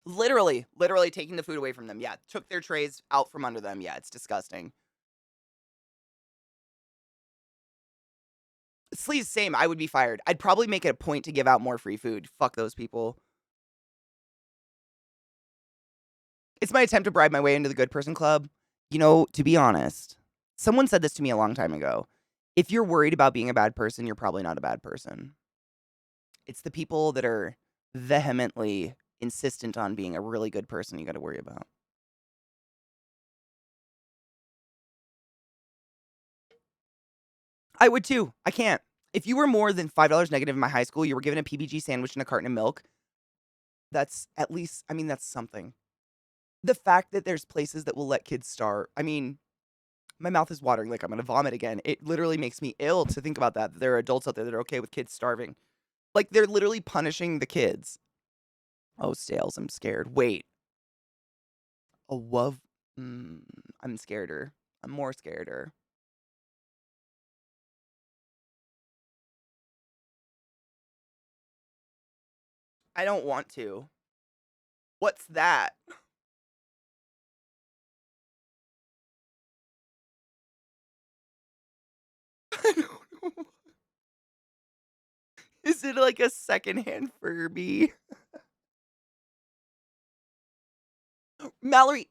Literally taking the food away from them. Yeah, took their trays out from under them. Yeah, it's disgusting. Sleaze, same. I would be fired. I'd probably make it a point to give out more free food. Fuck those people. It's my attempt to bribe my way into the good person club. You know, to be honest, someone said this to me a long time ago. If you're worried about being a bad person, you're probably not a bad person. It's the people that are vehemently insistent on being a really good person you got to worry about. I would too. I can't. If you were more than $5 negative in my high school, you were given a PBG sandwich and a carton of milk. That's at least, I mean, that's something. The fact that there's places that will let kids starve. I mean, my mouth is watering like I'm going to vomit again. It literally makes me ill to think about that. There are adults out there that are okay with kids starving. Like, they're literally punishing the kids. Oh, Stales, I'm scared. Wait. A wov. I'm scareder. I'm more scareder. I don't want to. What's that? I don't know. Is it like a secondhand Furby? Mallory,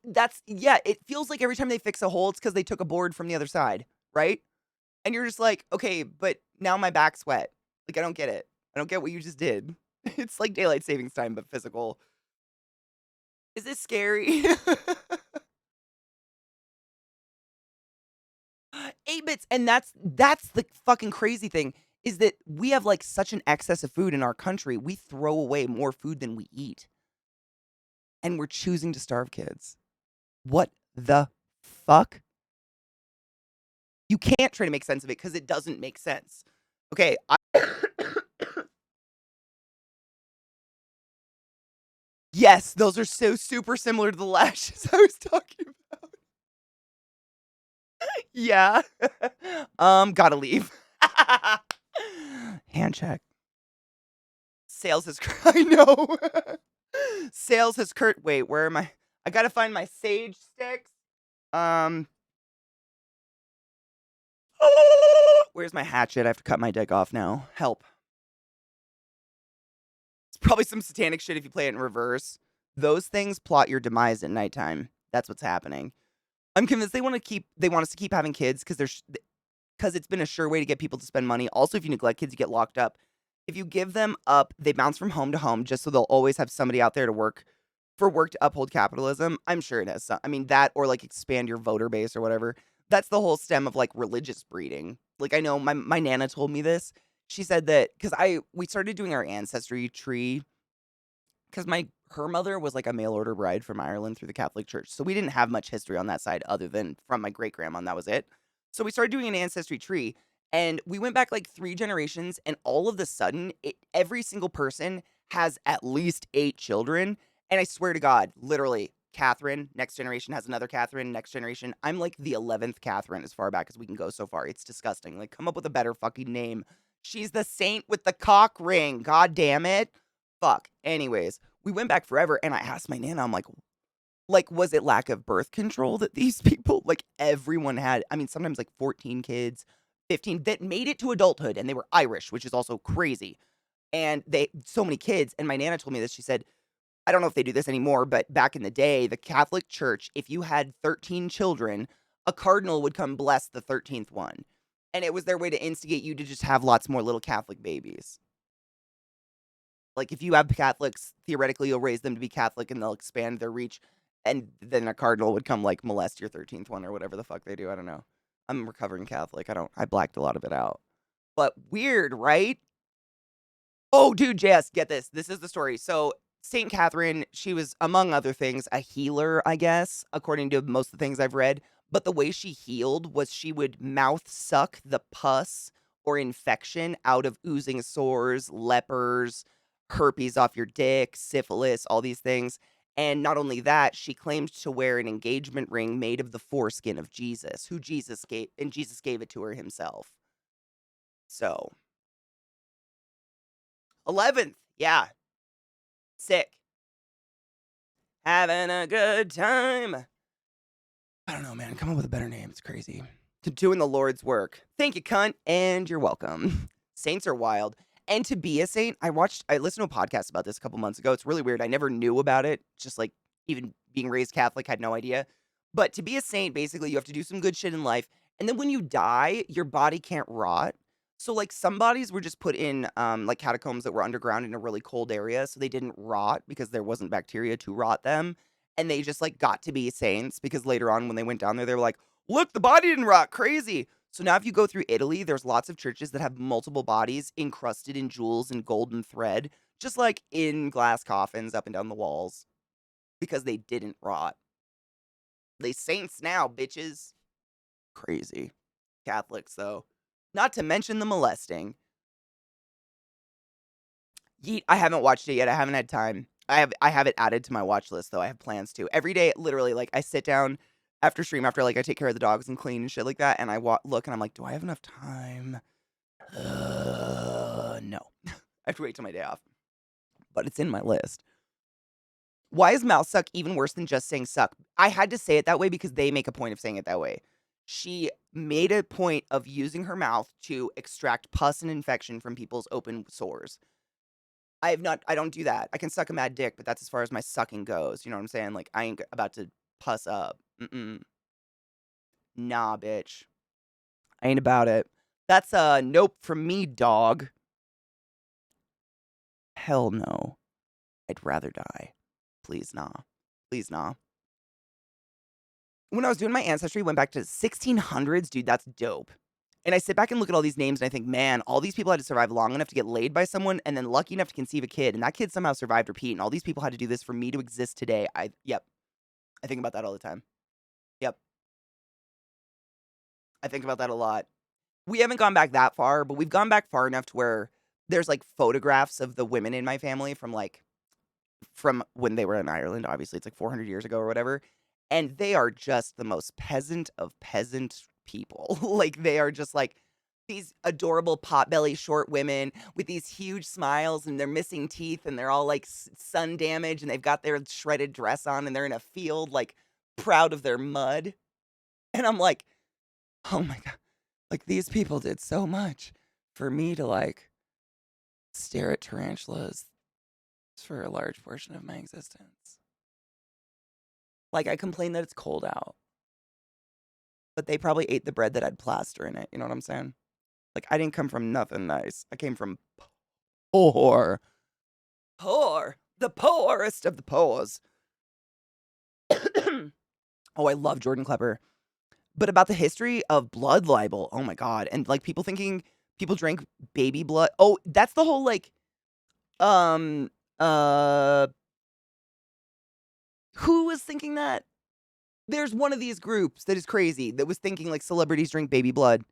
yeah, it feels like every time they fix a hole, it's because they took a board from the other side, right? And you're just like, okay, but now my back's wet. Like, I don't get it. I don't get what you just did. It's like daylight savings time, but physical. Is this scary? 8 bits, and that's the fucking crazy thing is that we have like such an excess of food in our country. We throw away more food than we eat, and we're choosing to starve kids. What the fuck? You can't try to make sense of it because it doesn't make sense. Okay, yes, those are so super similar to the lashes I was talking about. Yeah. Gotta leave. Hand check. Sales has I know. Sales has Kurt. Wait, where am I? I gotta find my sage sticks. Um. Where's my hatchet? I have to cut my dick off now. Help. It's probably some satanic shit if you play it in reverse. Those things plot your demise at nighttime. That's what's happening. I'm convinced they want us to keep having kids because it's been a sure way to get people to spend money. Also, if you neglect kids, you get locked up. If you give them up, they bounce from home to home just so they'll always have somebody out there to work to uphold capitalism. I'm sure it has some. I mean, that or like expand your voter base or whatever. That's the whole stem of like religious breeding. Like I know my nana told me this. She said that because we started doing our ancestry tree because my her mother was like a mail order bride from Ireland through the Catholic Church. So we didn't have much history on that side other than from my great grandma, and that was it. So we started doing an ancestry tree, and we went back like 3 generations, and all of the sudden, every single person has at least 8 children. And I swear to God, literally, Catherine, next generation has another Catherine, next generation. I'm like the 11th Catherine as far back as we can go so far. It's disgusting. Like, come up with a better fucking name. She's the saint with the cock ring. God damn it. Fuck. Anyways, we went back forever, and I asked my nana, I'm like, was it lack of birth control that these people, like, everyone had? I mean, sometimes like 14 kids, 15 that made it to adulthood, and they were Irish, which is also crazy. And so many kids. And my nana told me this. She said, I don't know if they do this anymore, but back in the day, the Catholic Church, if you had 13 children, a cardinal would come bless the 13th one. And it was their way to instigate you to just have lots more little Catholic babies. Like, if you have Catholics, theoretically, you'll raise them to be Catholic and they'll expand their reach. And then a cardinal would come, like, molest your 13th one or whatever the fuck they do. I don't know. I'm a recovering Catholic. I blacked a lot of it out. But weird, right? Oh, dude, Jess, get this. This is the story. So, St. Catherine, she was, among other things, a healer, I guess, according to most of the things I've read. But the way she healed was she would mouth suck the pus or infection out of oozing sores, lepers, herpes off your dick, syphilis, all these things. And not only that, she claimed to wear an engagement ring made of the foreskin of Jesus, who Jesus gave, and Jesus gave it to her himself. So, 11th, yeah, sick. Having a good time. I don't know, man. Come up with a better name. It's crazy. To doing the Lord's work. Thank you, cunt, and you're welcome. Saints are wild. And to be a saint, I listened to a podcast about this a couple months ago. It's really weird. I never knew about it. Just like even being raised Catholic, had no idea. But to be a saint, basically, you have to do some good shit in life. And then when you die, your body can't rot. So like some bodies were just put in like catacombs that were underground in a really cold area, so they didn't rot because there wasn't bacteria to rot them. And they just like got to be saints because later on when they went down there, they were like, look, the body didn't rot. Crazy. So now if you go through Italy, there's lots of churches that have multiple bodies encrusted in jewels and golden thread, just like in glass coffins up and down the walls because they didn't rot. They saints now, bitches. Crazy. Catholics, though. Not to mention the molesting. Yeet, I haven't watched it yet. I haven't had time. I have it added to my watch list, though. I have plans to. Every day, literally, like, I sit down after stream, after, like, I take care of the dogs and clean and shit like that, and I look, and I'm like, do I have enough time? No. I have to wait till my day off. But it's in my list. Why is mouth suck even worse than just saying suck? I had to say it that way because they make a point of saying it that way. She made a point of using her mouth to extract pus and infection from people's open sores. I don't do that. I can suck a mad dick, but that's as far as my sucking goes. You know what I'm saying? Like, I ain't about to pus up. Nah, bitch. I ain't about it. That's a nope from me, dog. Hell no. I'd rather die. Please, nah. Please, nah. When I was doing my ancestry, went back to 1600s, dude, that's dope. And I sit back and look at all these names and I think, man, all these people had to survive long enough to get laid by someone and then lucky enough to conceive a kid. And that kid somehow survived repeat. And all these people had to do this for me to exist today. Yep. I think about that all the time. Yep. I think about that a lot. We haven't gone back that far, but we've gone back far enough to where there's like photographs of the women in my family from when they were in Ireland. Obviously, it's like 400 years ago or whatever. And they are just the most peasant of peasant people. Like, they are just like these adorable potbelly short women with these huge smiles and they're missing teeth and they're all like sun damaged and they've got their shredded dress on and they're in a field like proud of their mud. And I'm like, oh my God, like these people did so much for me to like stare at tarantulas for a large portion of my existence. Like, I complain that it's cold out, but they probably ate the bread that had plaster in it. You know what I'm saying? Like, I didn't come from nothing nice. I came from poor. Poor. The poorest of the poors. Oh, I love Jordan Klepper. But about the history of blood libel. Oh my God. And like people thinking people drank baby blood. Oh, that's the whole like, um, uh, who was thinking that? There's one of these groups that is crazy that was thinking like celebrities drink baby blood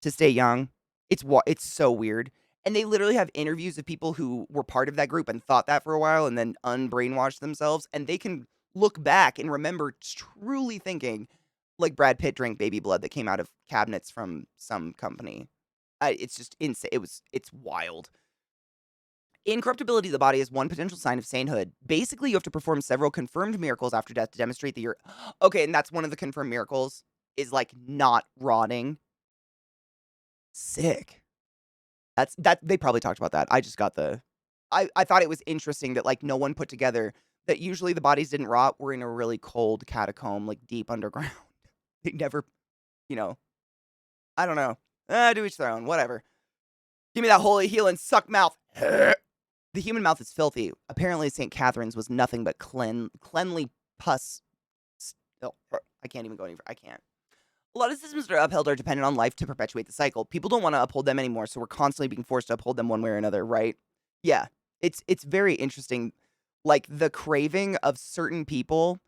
to stay young. It's so weird. And they literally have interviews of people who were part of that group and thought that for a while and then unbrainwashed themselves. And they can look back and remember truly thinking like Brad Pitt drank baby blood that came out of cabinets from some company. It's just insane. It's wild. Incorruptibility of the body is one potential sign of sainthood. Basically, you have to perform several confirmed miracles after death to demonstrate that you're okay. And that's one of the confirmed miracles is like not rotting. Sick. That they probably talked about that. I just got I thought it was interesting that like no one put together that usually the bodies didn't rot. We're in a really cold catacomb, like deep underground. They never, you know, I don't know. To each their own. Whatever. Give me that holy healing suck mouth. The human mouth is filthy. Apparently, St. Catherine's was nothing but cleanly pus. Oh, I can't even go any. I can't. A lot of systems that are upheld are dependent on life to perpetuate the cycle. People don't want to uphold them anymore, so we're constantly being forced to uphold them one way or another, right? Yeah, it's very interesting, like the craving of certain people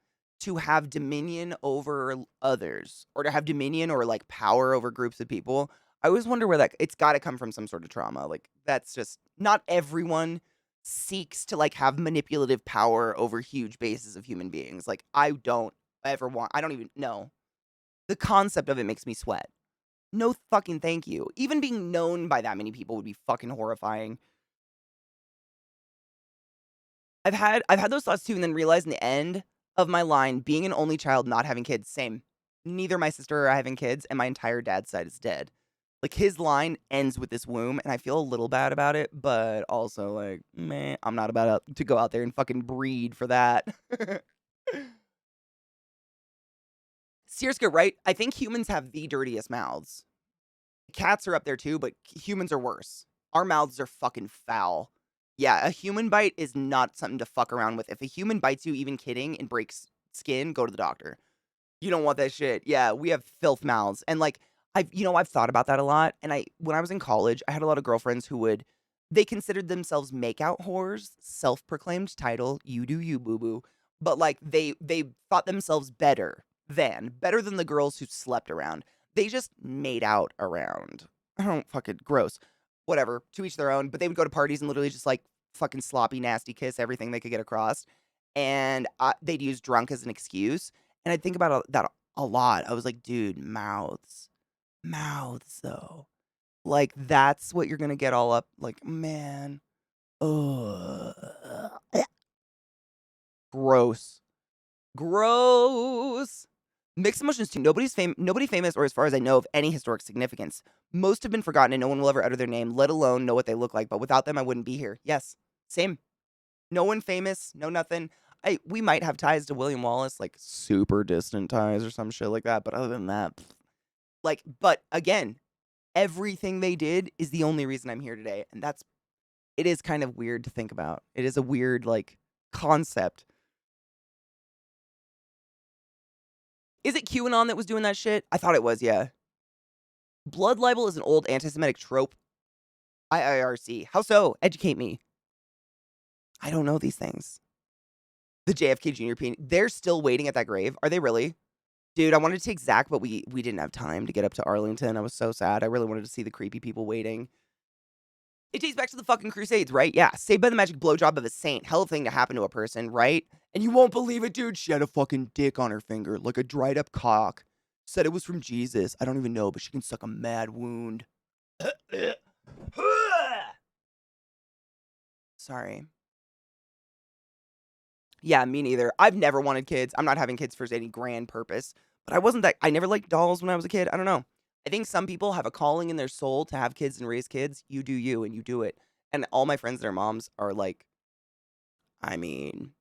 to have dominion over others, or to have dominion or like power over groups of people. I always wonder where that it's got to come from some sort of trauma. Like that's just not everyone seeks to like have manipulative power over huge bases of human beings. Like I don't ever want. I don't even know. The concept of it makes me sweat. No fucking thank you. Even being known by that many people would be fucking horrifying. I've had those thoughts too, and then realized in the end of my line, being an only child, not having kids, same. Neither my sister or I having kids, and my entire dad's side is dead. Like his line ends with this womb, and I feel a little bad about it, but also like, man, I'm not about to go out there and fucking breed for that. Sierska, right? I think humans have the dirtiest mouths. Cats are up there too, but humans are worse. Our mouths are fucking foul. Yeah, a human bite is not something to fuck around with. If a human bites you, even kidding, and breaks skin, go to the doctor. You don't want that shit. Yeah, we have filth mouths. And like I've thought about that a lot. And when I was in college, I had a lot of girlfriends who would they considered themselves makeout whores, self-proclaimed title, you do you, boo-boo. But like they thought themselves better than the girls who slept around. They just made out around. I don't fucking gross. Whatever, to each their own. But they would go to parties and literally just like fucking sloppy, nasty kiss everything they could get across. And they'd use drunk as an excuse. And I think about that a lot. I was like, dude, mouths though. Like that's what you're gonna get all up. Like, man, ugh, gross, gross. Mixed emotions too. Nobody famous, or as far as I know, of any historic significance. Most have been forgotten, and no one will ever utter their name, let alone know what they look like. But without them, I wouldn't be here. Yes, same. No one famous, no nothing. We might have ties to William Wallace, like super distant ties or some shit like that. But other than that, like, but again, everything they did is the only reason I'm here today, and it is kind of weird to think about. It is a weird like concept. Is it QAnon that was doing that shit? I thought it was, yeah. Blood libel is an old anti-Semitic trope. IIRC. How so? Educate me. I don't know these things. The JFK Jr. They're still waiting at that grave. Are they really? Dude, I wanted to take Zach, but we didn't have time to get up to Arlington. I was so sad. I really wanted to see the creepy people waiting. It dates back to the fucking Crusades, right? Yeah. Saved by the magic blowjob of a saint. Hell of a thing to happen to a person, right? And you won't believe it, dude. She had a fucking dick on her finger, like a dried up cock. Said it was from Jesus. I don't even know, but she can suck a mad wound. Sorry. Yeah, me neither. I've never wanted kids. I'm not having kids for any grand purpose. But I never liked dolls when I was a kid. I don't know. I think some people have a calling in their soul to have kids and raise kids. You do you and you do it. And all my friends that are moms are like, I mean,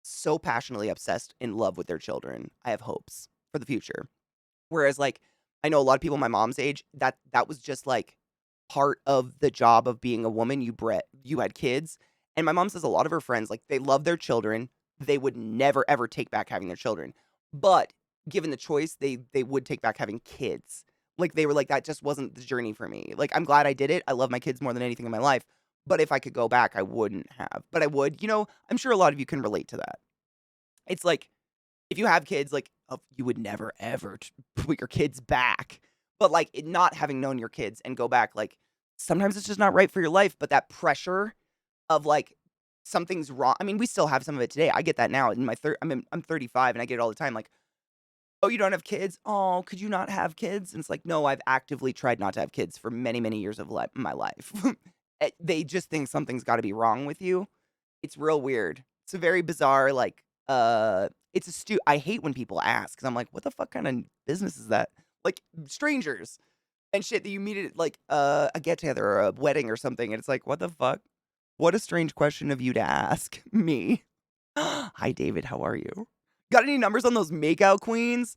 so passionately obsessed in love with their children. I have hopes for the future. Whereas like I know a lot of people my mom's age, that was just like part of the job of being a woman. You had kids. And my mom says a lot of her friends, like they love their children. They would never ever take back having their children. But given the choice, they would take back having kids. Like they were like, that just wasn't the journey for me. Like I'm glad I did it. I love my kids more than anything in my life. But if I could go back, I wouldn't have. But I would, I'm sure a lot of you can relate to that. It's like if you have kids, like you would never ever put your kids back. But like not having known your kids and go back, like sometimes it's just not right for your life. But that pressure of like something's wrong. I mean, we still have some of it today. I get that now. In I'm 35 and I get it all the time. Like, oh, you don't have kids? Oh, could you not have kids? And it's like, no, I've actively tried not to have kids for many, many years of my life. They just think something's got to be wrong with you. It's real weird. It's a very bizarre, like, I hate when people ask because I'm like, what the fuck kind of business is that? Like strangers and shit that you meet at like a get together or a wedding or something. And it's like, what the fuck? What a strange question of you to ask me. Hi, David. How are you? Got any numbers on those makeout queens?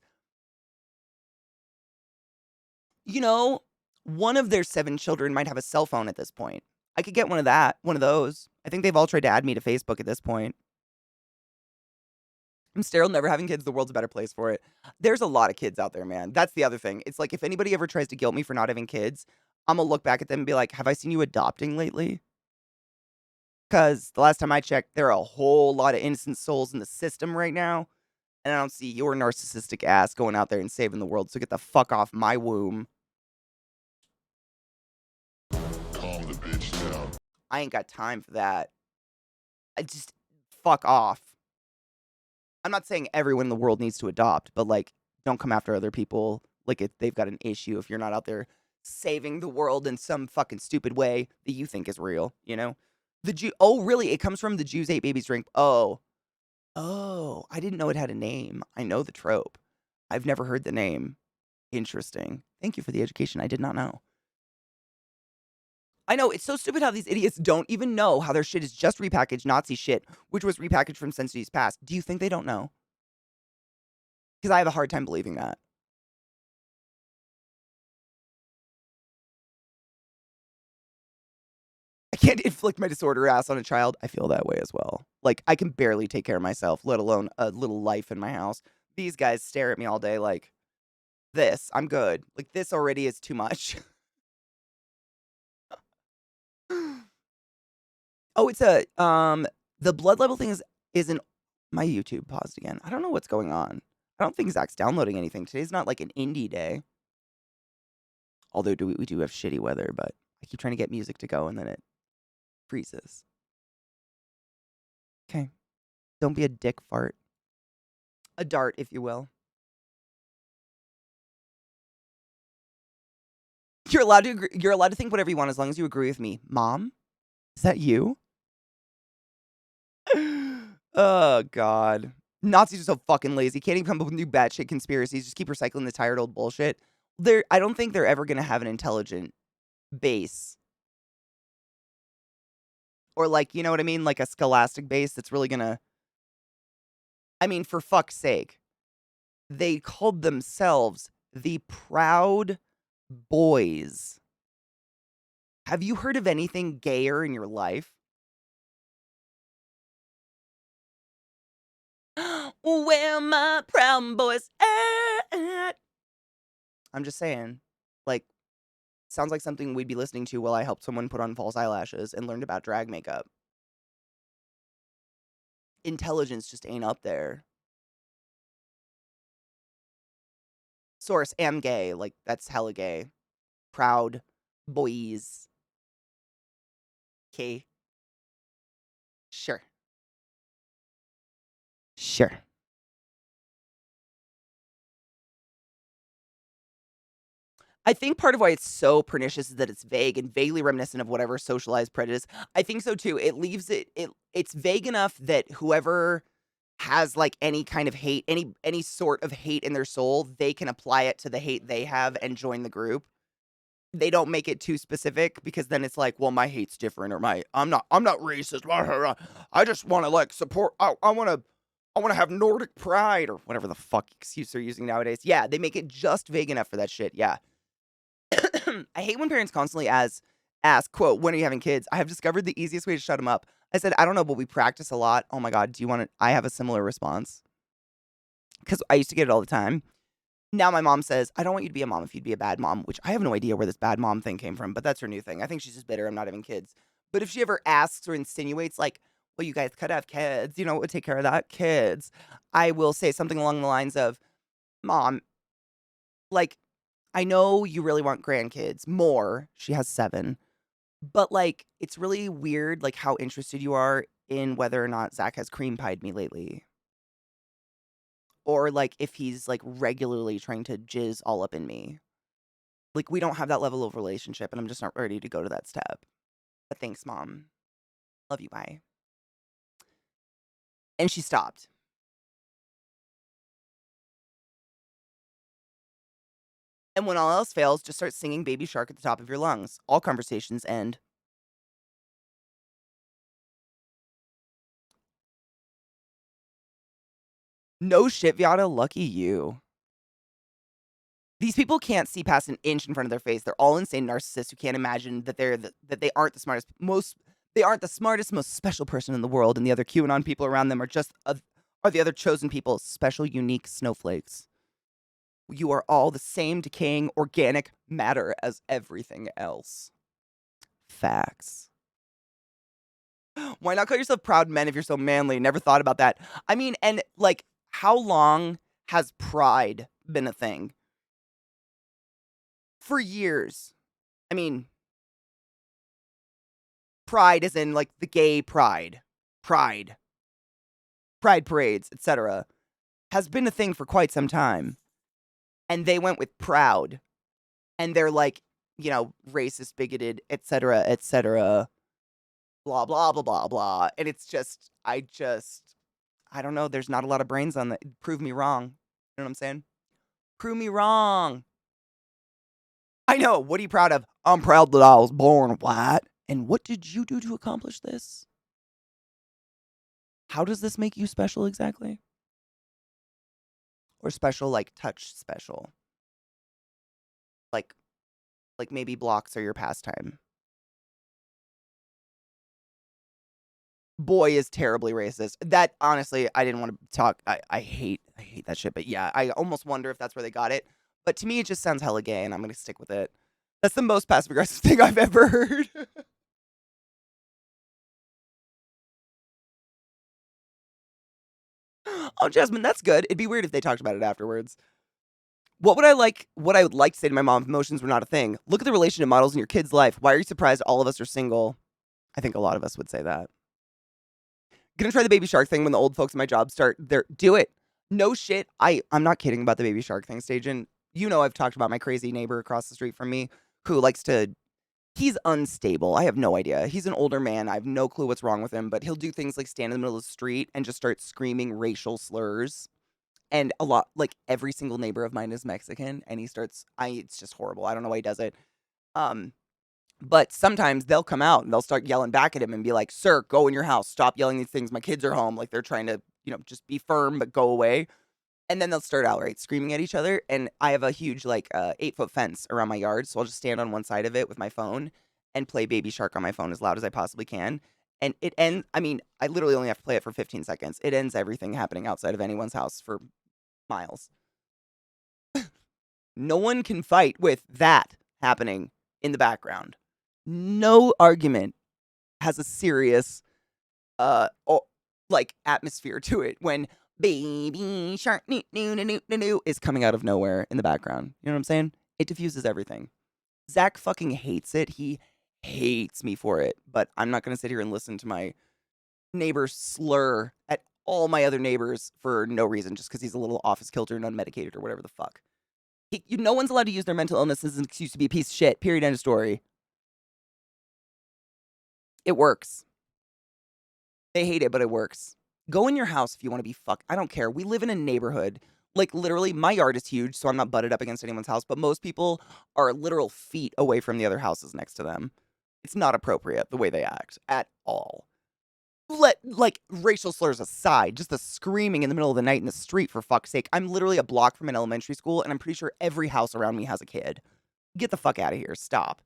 You know, one of their 7 children might have a cell phone at this point. I could get one of those. I think they've all tried to add me to Facebook at this point. I'm sterile, never having kids, the world's a better place for it. There's a lot of kids out there, man. That's the other thing. It's like if anybody ever tries to guilt me for not having kids, Imma look back at them and be like, "Have I seen you adopting lately?" Because the last time I checked, there are a whole lot of innocent souls in the system right now, and I don't see your narcissistic ass going out there and saving the world, so get the fuck off my womb. Calm the bitch down. I ain't got time for that. I just fuck off. I'm not saying everyone in the world needs to adopt, but, like, don't come after other people, like, if they've got an issue, if you're not out there saving the world in some fucking stupid way that you think is real, you know? Oh, really? It comes from the Jews ate babies drink. Oh. Oh, I didn't know it had a name. I know the trope. I've never heard the name. Interesting. Thank you for the education. I did not know. I know, it's so stupid how these idiots don't even know how their shit is just repackaged Nazi shit, which was repackaged from centuries past. Do you think they don't know? Because I have a hard time believing that. I can't inflict my disorder ass on a child. I feel that way as well. Like, I can barely take care of myself, let alone a little life in my house. These guys stare at me all day like, this, I'm good. Like, this already is too much. Oh, it's the blood level thing isn't my YouTube paused again. I don't know what's going on. I don't think Zach's downloading anything. Today's not like an indie day. Although we do have shitty weather, but I keep trying to get music to go and then it freezes. Okay. Don't be a dick fart. A dart, if you will. You're allowed to agree, you're allowed to think whatever you want as long as you agree with me. Mom? Is that you? Oh, God. Nazis are so fucking lazy. Can't even come up with new batshit conspiracies. Just keep recycling the tired old bullshit. I don't think they're ever gonna have an intelligent base. Or like, you know what I mean? Like a scholastic base that's really gonna I mean, for fuck's sake. They called themselves the Proud Boys. Have you heard of anything gayer in your life? Where my Proud Boys at? I'm just saying. Like, sounds like something we'd be listening to while I helped someone put on false eyelashes and learned about drag makeup. Intelligence just ain't up there. Source, am gay. Like, that's hella gay. Proud Boys. Okay. Sure. Sure. I think part of why it's so pernicious is that it's vague and vaguely reminiscent of whatever socialized prejudice. I think so too. It leaves it's vague enough that whoever has like any kind of hate, any sort of hate in their soul, they can apply it to the hate they have and join the group. They don't make it too specific because then it's like, well, my hate's different or I'm not racist. I just want to like support I want to have Nordic pride or whatever the fuck excuse they're using nowadays. Yeah, they make it just vague enough for that shit. Yeah. I hate when parents constantly ask, quote, "When are you having kids?" I have discovered the easiest way to shut them up. I said, "I don't know, but we practice a lot." Oh my god, do you want to I have a similar response because I used to get it all the time. Now my mom says, "I don't want you to be a mom if you'd be a bad mom," which I have no idea where this bad mom thing came from, but that's her new thing. I think she's just bitter I'm not having kids. But if she ever asks or insinuates like, "Well, you guys could have kids, you know, what would take care of that? Kids." I will say something along the lines of, "Mom, like I know you really want grandkids more." She has 7. But, like, it's really weird, like, how interested you are in whether or not Zach has cream pied me lately. Or, like, if he's, like, regularly trying to jizz all up in me. Like, we don't have that level of relationship, and I'm just not ready to go to that step. But thanks, mom. Love you, bye. And she stopped. And when all else fails, just start singing Baby Shark at the top of your lungs. All conversations end. No shit, Viata. Lucky you. These people can't see past an inch in front of their face. They're all insane narcissists who can't imagine that that they aren't the smartest, most special person in the world, and the other QAnon people around them are the other chosen people, special, unique snowflakes. You are all the same decaying organic matter as everything else. Facts. Why not call yourself proud men if you're so manly? Never thought about that. I mean, and like, how long has pride been a thing? For years. I mean, pride is in like the gay pride parades, etc. has been a thing for quite some time. And they went with proud. And they're like, racist, bigoted, etc., blah, blah, blah, blah, blah. And it's just, I don't know. There's not a lot of brains on that. Prove me wrong. You know what I'm saying? Prove me wrong. I know. What are you proud of? I'm proud that I was born white. And what did you do to accomplish this? How does this make you special exactly? Or special like touch special? Like maybe blocks are your pastime. Boy is terribly racist. That honestly, I didn't want to talk. I hate that shit. But yeah, I almost wonder if that's where they got it. But to me, it just sounds hella gay, and I'm gonna stick with it. That's the most passive aggressive thing I've ever heard. Oh, Jasmine, that's good. It'd be weird if they talked about it afterwards. What I would like to say to my mom if emotions were not a thing. Look at the relationship models in your kid's life. Why are you surprised all of us are single? I think a lot of us would say that. Gonna try the baby shark thing when the old folks at my job start their do it. No shit. I'm not kidding about the baby shark thing, Stajan. I've talked about my crazy neighbor across the street from me who likes to he's unstable. I have no idea. He's an older man. I have no clue what's wrong with him, but he'll do things like stand in the middle of the street and just start screaming racial slurs. And a lot, like every single neighbor of mine is Mexican, and it's just horrible. I don't know why he does it. But sometimes they'll come out and they'll start yelling back at him and be like, "Sir, go in your house. Stop yelling these things. My kids are home." Like they're trying to, just be firm, but go away. And then they'll start outright screaming at each other. And I have a huge, 8-foot fence around my yard. So I'll just stand on one side of it with my phone and play Baby Shark on my phone as loud as I possibly can. And I literally only have to play it for 15 seconds. It ends everything happening outside of anyone's house for miles. No one can fight with that happening in the background. No argument has a serious, atmosphere to it when Baby Shark is coming out of nowhere in the background. You know what I'm saying? It diffuses everything. Zach fucking hates it. He hates me for it. But I'm not going to sit here and listen to my neighbor slur at all my other neighbors for no reason, just because he's a little off his kilter and unmedicated or whatever the fuck. No one's allowed to use their mental illness as an excuse to be a piece of shit. Period. End of story. It works. They hate it, but it works. Go in your house if you want to be fucked. I don't care. We live in a neighborhood. Like, literally, my yard is huge, so I'm not butted up against anyone's house, but most people are literal feet away from the other houses next to them. It's not appropriate the way they act at all. Racial slurs aside, just the screaming in the middle of the night in the street, for fuck's sake. I'm literally a block from an elementary school, and I'm pretty sure every house around me has a kid. Get the fuck out of here. Stop.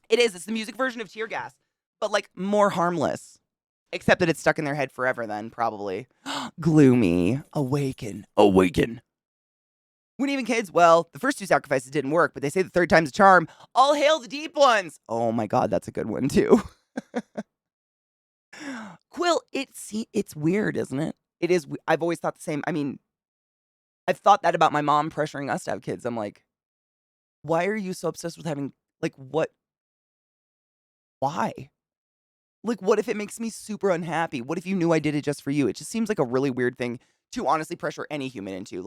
It's the music version of tear gas, but, more harmless. Except that it's stuck in their head forever then, probably. Gloomy. Awaken. When even kids, well, the first 2 sacrifices didn't work, but they say the third time's a charm. All hail the deep ones. Oh my God, that's a good one too. Quill, it's weird, isn't it? It is. I've always thought the same. I mean, I've thought that about my mom pressuring us to have kids. I'm like, why are you so obsessed with having, what? Why? What if it makes me super unhappy? What if you knew I did it just for you? It just seems like a really weird thing to honestly pressure any human into.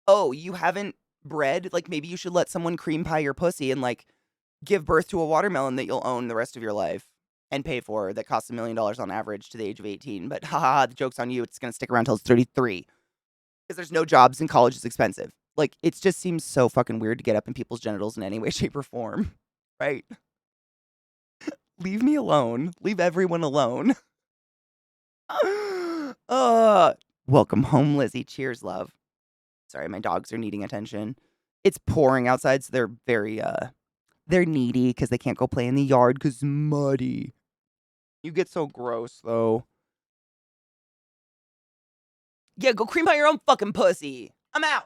Oh, you haven't bred? Maybe you should let someone cream pie your pussy and, give birth to a watermelon that you'll own the rest of your life and pay for that costs $1 million on average to the age of 18. But haha, the joke's on you. It's going to stick around till it's 33 because there's no jobs and college is expensive. It just seems so fucking weird to get up in people's genitals in any way, shape, or form. Right? Leave me alone. Leave everyone alone. Welcome home, Lizzie. Cheers, love. Sorry, my dogs are needing attention. It's pouring outside, so they're very, they're needy because they can't go play in the yard because it's muddy. You get so gross, though. Yeah, go cream pie your own fucking pussy. I'm out.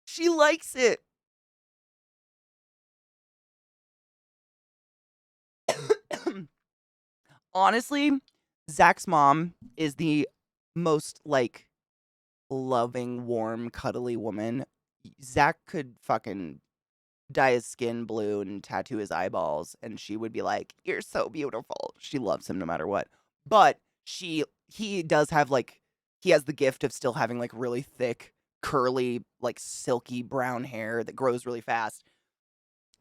She likes it. Honestly, Zach's mom is the most, like, loving, warm, cuddly woman. Zach could fucking dye his skin blue and tattoo his eyeballs, and she would be like, "You're so beautiful." She loves him no matter what. But he does have, like, he has the gift of still having, like, really thick, curly, like, silky brown hair that grows really fast.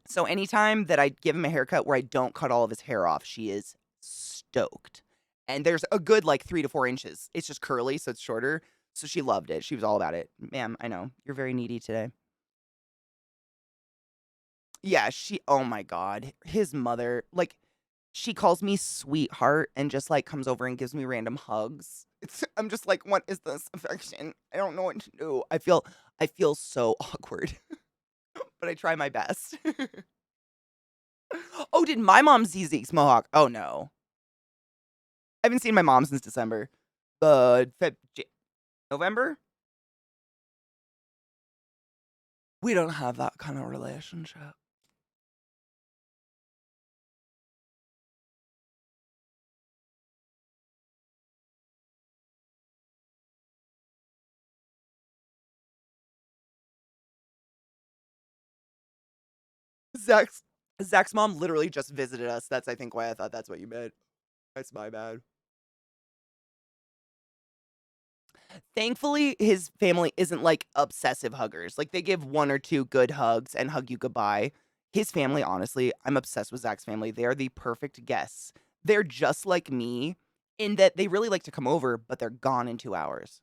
So anytime that I give him a haircut where I don't cut all of his hair off, she is stoked. And there's a good, like, 3 to 4 inches. It's just curly, so it's shorter. So she loved it. She was all about it. Ma'am, I know. You're very needy today. Yeah, oh my God. His mother, like, she calls me sweetheart and just, like, comes over and gives me random hugs. I'm just like, what is this affection? I don't know what to do. I feel so awkward, but I try my best. Oh, did my mom see Zeke's mohawk? Oh no. I haven't seen my mom since December. November? We don't have that kind of relationship. Zach's Zach's mom literally just visited us. That's, I think, why I thought that's what you meant. That's my bad. Thankfully, his family isn't like obsessive huggers. Like they give one or two good hugs and hug you goodbye. His family, honestly, I'm obsessed with Zach's family. They are the perfect guests. They're just like me in that they really like to come over, but they're gone in 2 hours.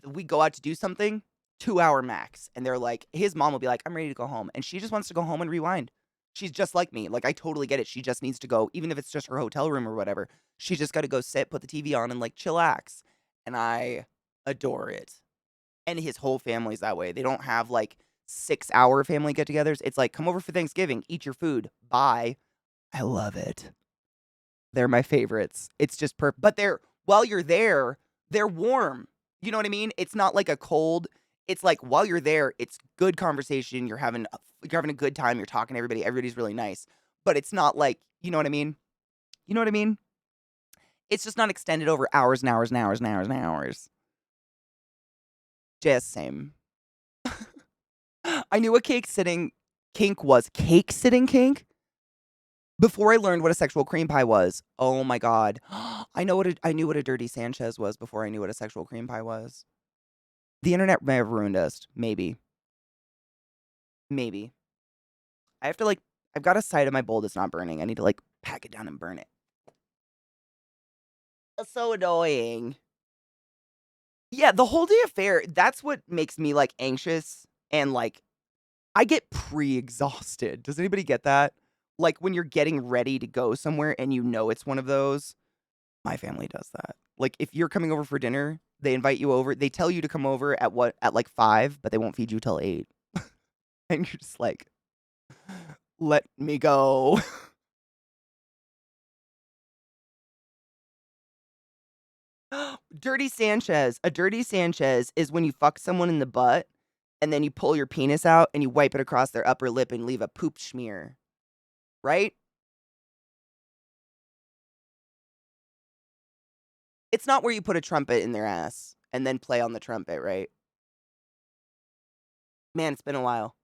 We go out to do something, 2 hour max. And they're like, his mom will be like, I'm ready to go home. And she just wants to go home and rewind. She's just like me. Like, I totally get it. She just needs to go, even if it's just her hotel room or whatever. She's just got to go sit, put the TV on, and like chillax. And I adore it. And his whole family's that way. They don't have like 6 hour family get togethers. It's like, come over for Thanksgiving, eat your food, bye. I love it. They're my favorites. It's just perfect. But while you're there, they're warm. You know what I mean? It's not like a cold. It's like while you're there, it's good conversation. You're having a good time. You're talking to everybody. Everybody's really nice. But it's not like, you know what I mean? You know what I mean? It's just not extended over hours and hours and hours and hours and hours. Just same. I knew what cake sitting kink was. Cake sitting kink? Before I learned what a sexual cream pie was. Oh my god. I knew what a dirty Sanchez was before I knew what a sexual cream pie was. The internet may have ruined us. Maybe. Maybe. I have to like I've got a side of my bowl that's not burning. I need to like pack it down and burn it. That's so annoying. Yeah, the whole day affair, that's what makes me like anxious and like I get pre-exhausted. Does anybody get that? Like when you're getting ready to go somewhere and you know it's one of those. My family does that. Like, if you're coming over for dinner, they invite you over. They tell you to come over at like 5, but they won't feed you till 8. And you're just like, let me go. Dirty Sanchez. A dirty Sanchez is when you fuck someone in the butt and then you pull your penis out and you wipe it across their upper lip and leave a poop smear. Right? It's not where you put a trumpet in their ass and then play on the trumpet, right? Man, it's been a while.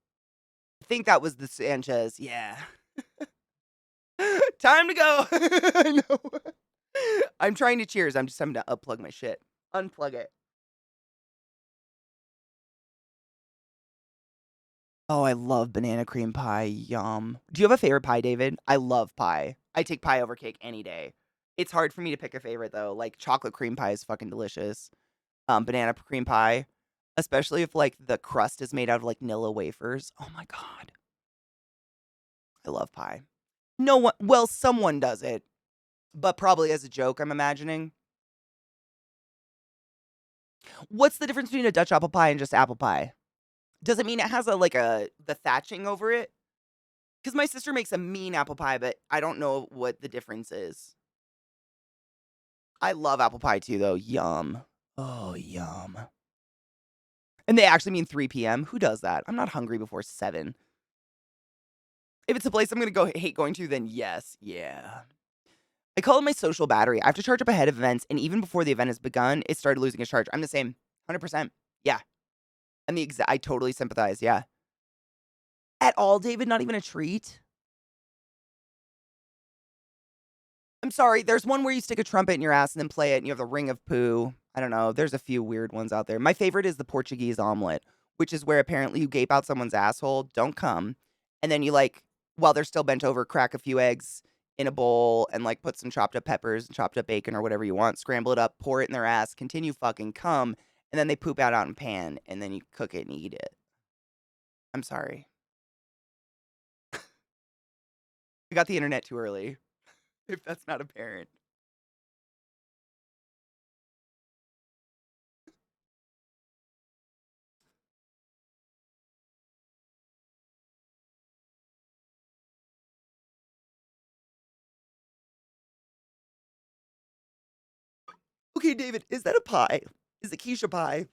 I think that was the Sanchez. Yeah. Time to go. I know. I'm trying to cheers. I'm just having to unplug my shit. Unplug it. Oh, I love banana cream pie. Yum. Do you have a favorite pie, David? I love pie. I take pie over cake any day. It's hard for me to pick a favorite though. Like chocolate cream pie is fucking delicious. banana cream pie, especially if, like, the crust is made out of, like, Nilla wafers. Oh my god. I love pie. No one well, someone does it, but probably as a joke, I'm imagining. What's the difference between a Dutch apple pie and just apple pie? Does it mean it has the thatching over it? Because my sister makes a mean apple pie, but I don't know what the difference is. I love apple pie too, though. Yum. Oh, yum. And they actually mean 3 PM? Who does that? I'm not hungry before 7. If it's a place I'm gonna go hate going to, then yes. Yeah. I call it my social battery. I have to charge up ahead of events, and even before the event has begun, it started losing its charge. I'm the same. 100%. Yeah. I totally sympathize, yeah. At all, David? Not even a treat? I'm sorry, there's one where you stick a trumpet in your ass and then play it and you have the ring of poo. I don't know, there's a few weird ones out there. My favorite is the Portuguese omelet, which is where apparently you gape out someone's asshole, don't come, and then you, like, while they're still bent over, crack a few eggs in a bowl and, like, put some chopped up peppers and chopped up bacon or whatever you want, scramble it up, pour it in their ass, continue fucking cum, and then they poop out in a pan, and then you cook it and eat it. I'm sorry. I got the internet too early, if that's not apparent. Okay, David, is that a pie? Is it quiche pie?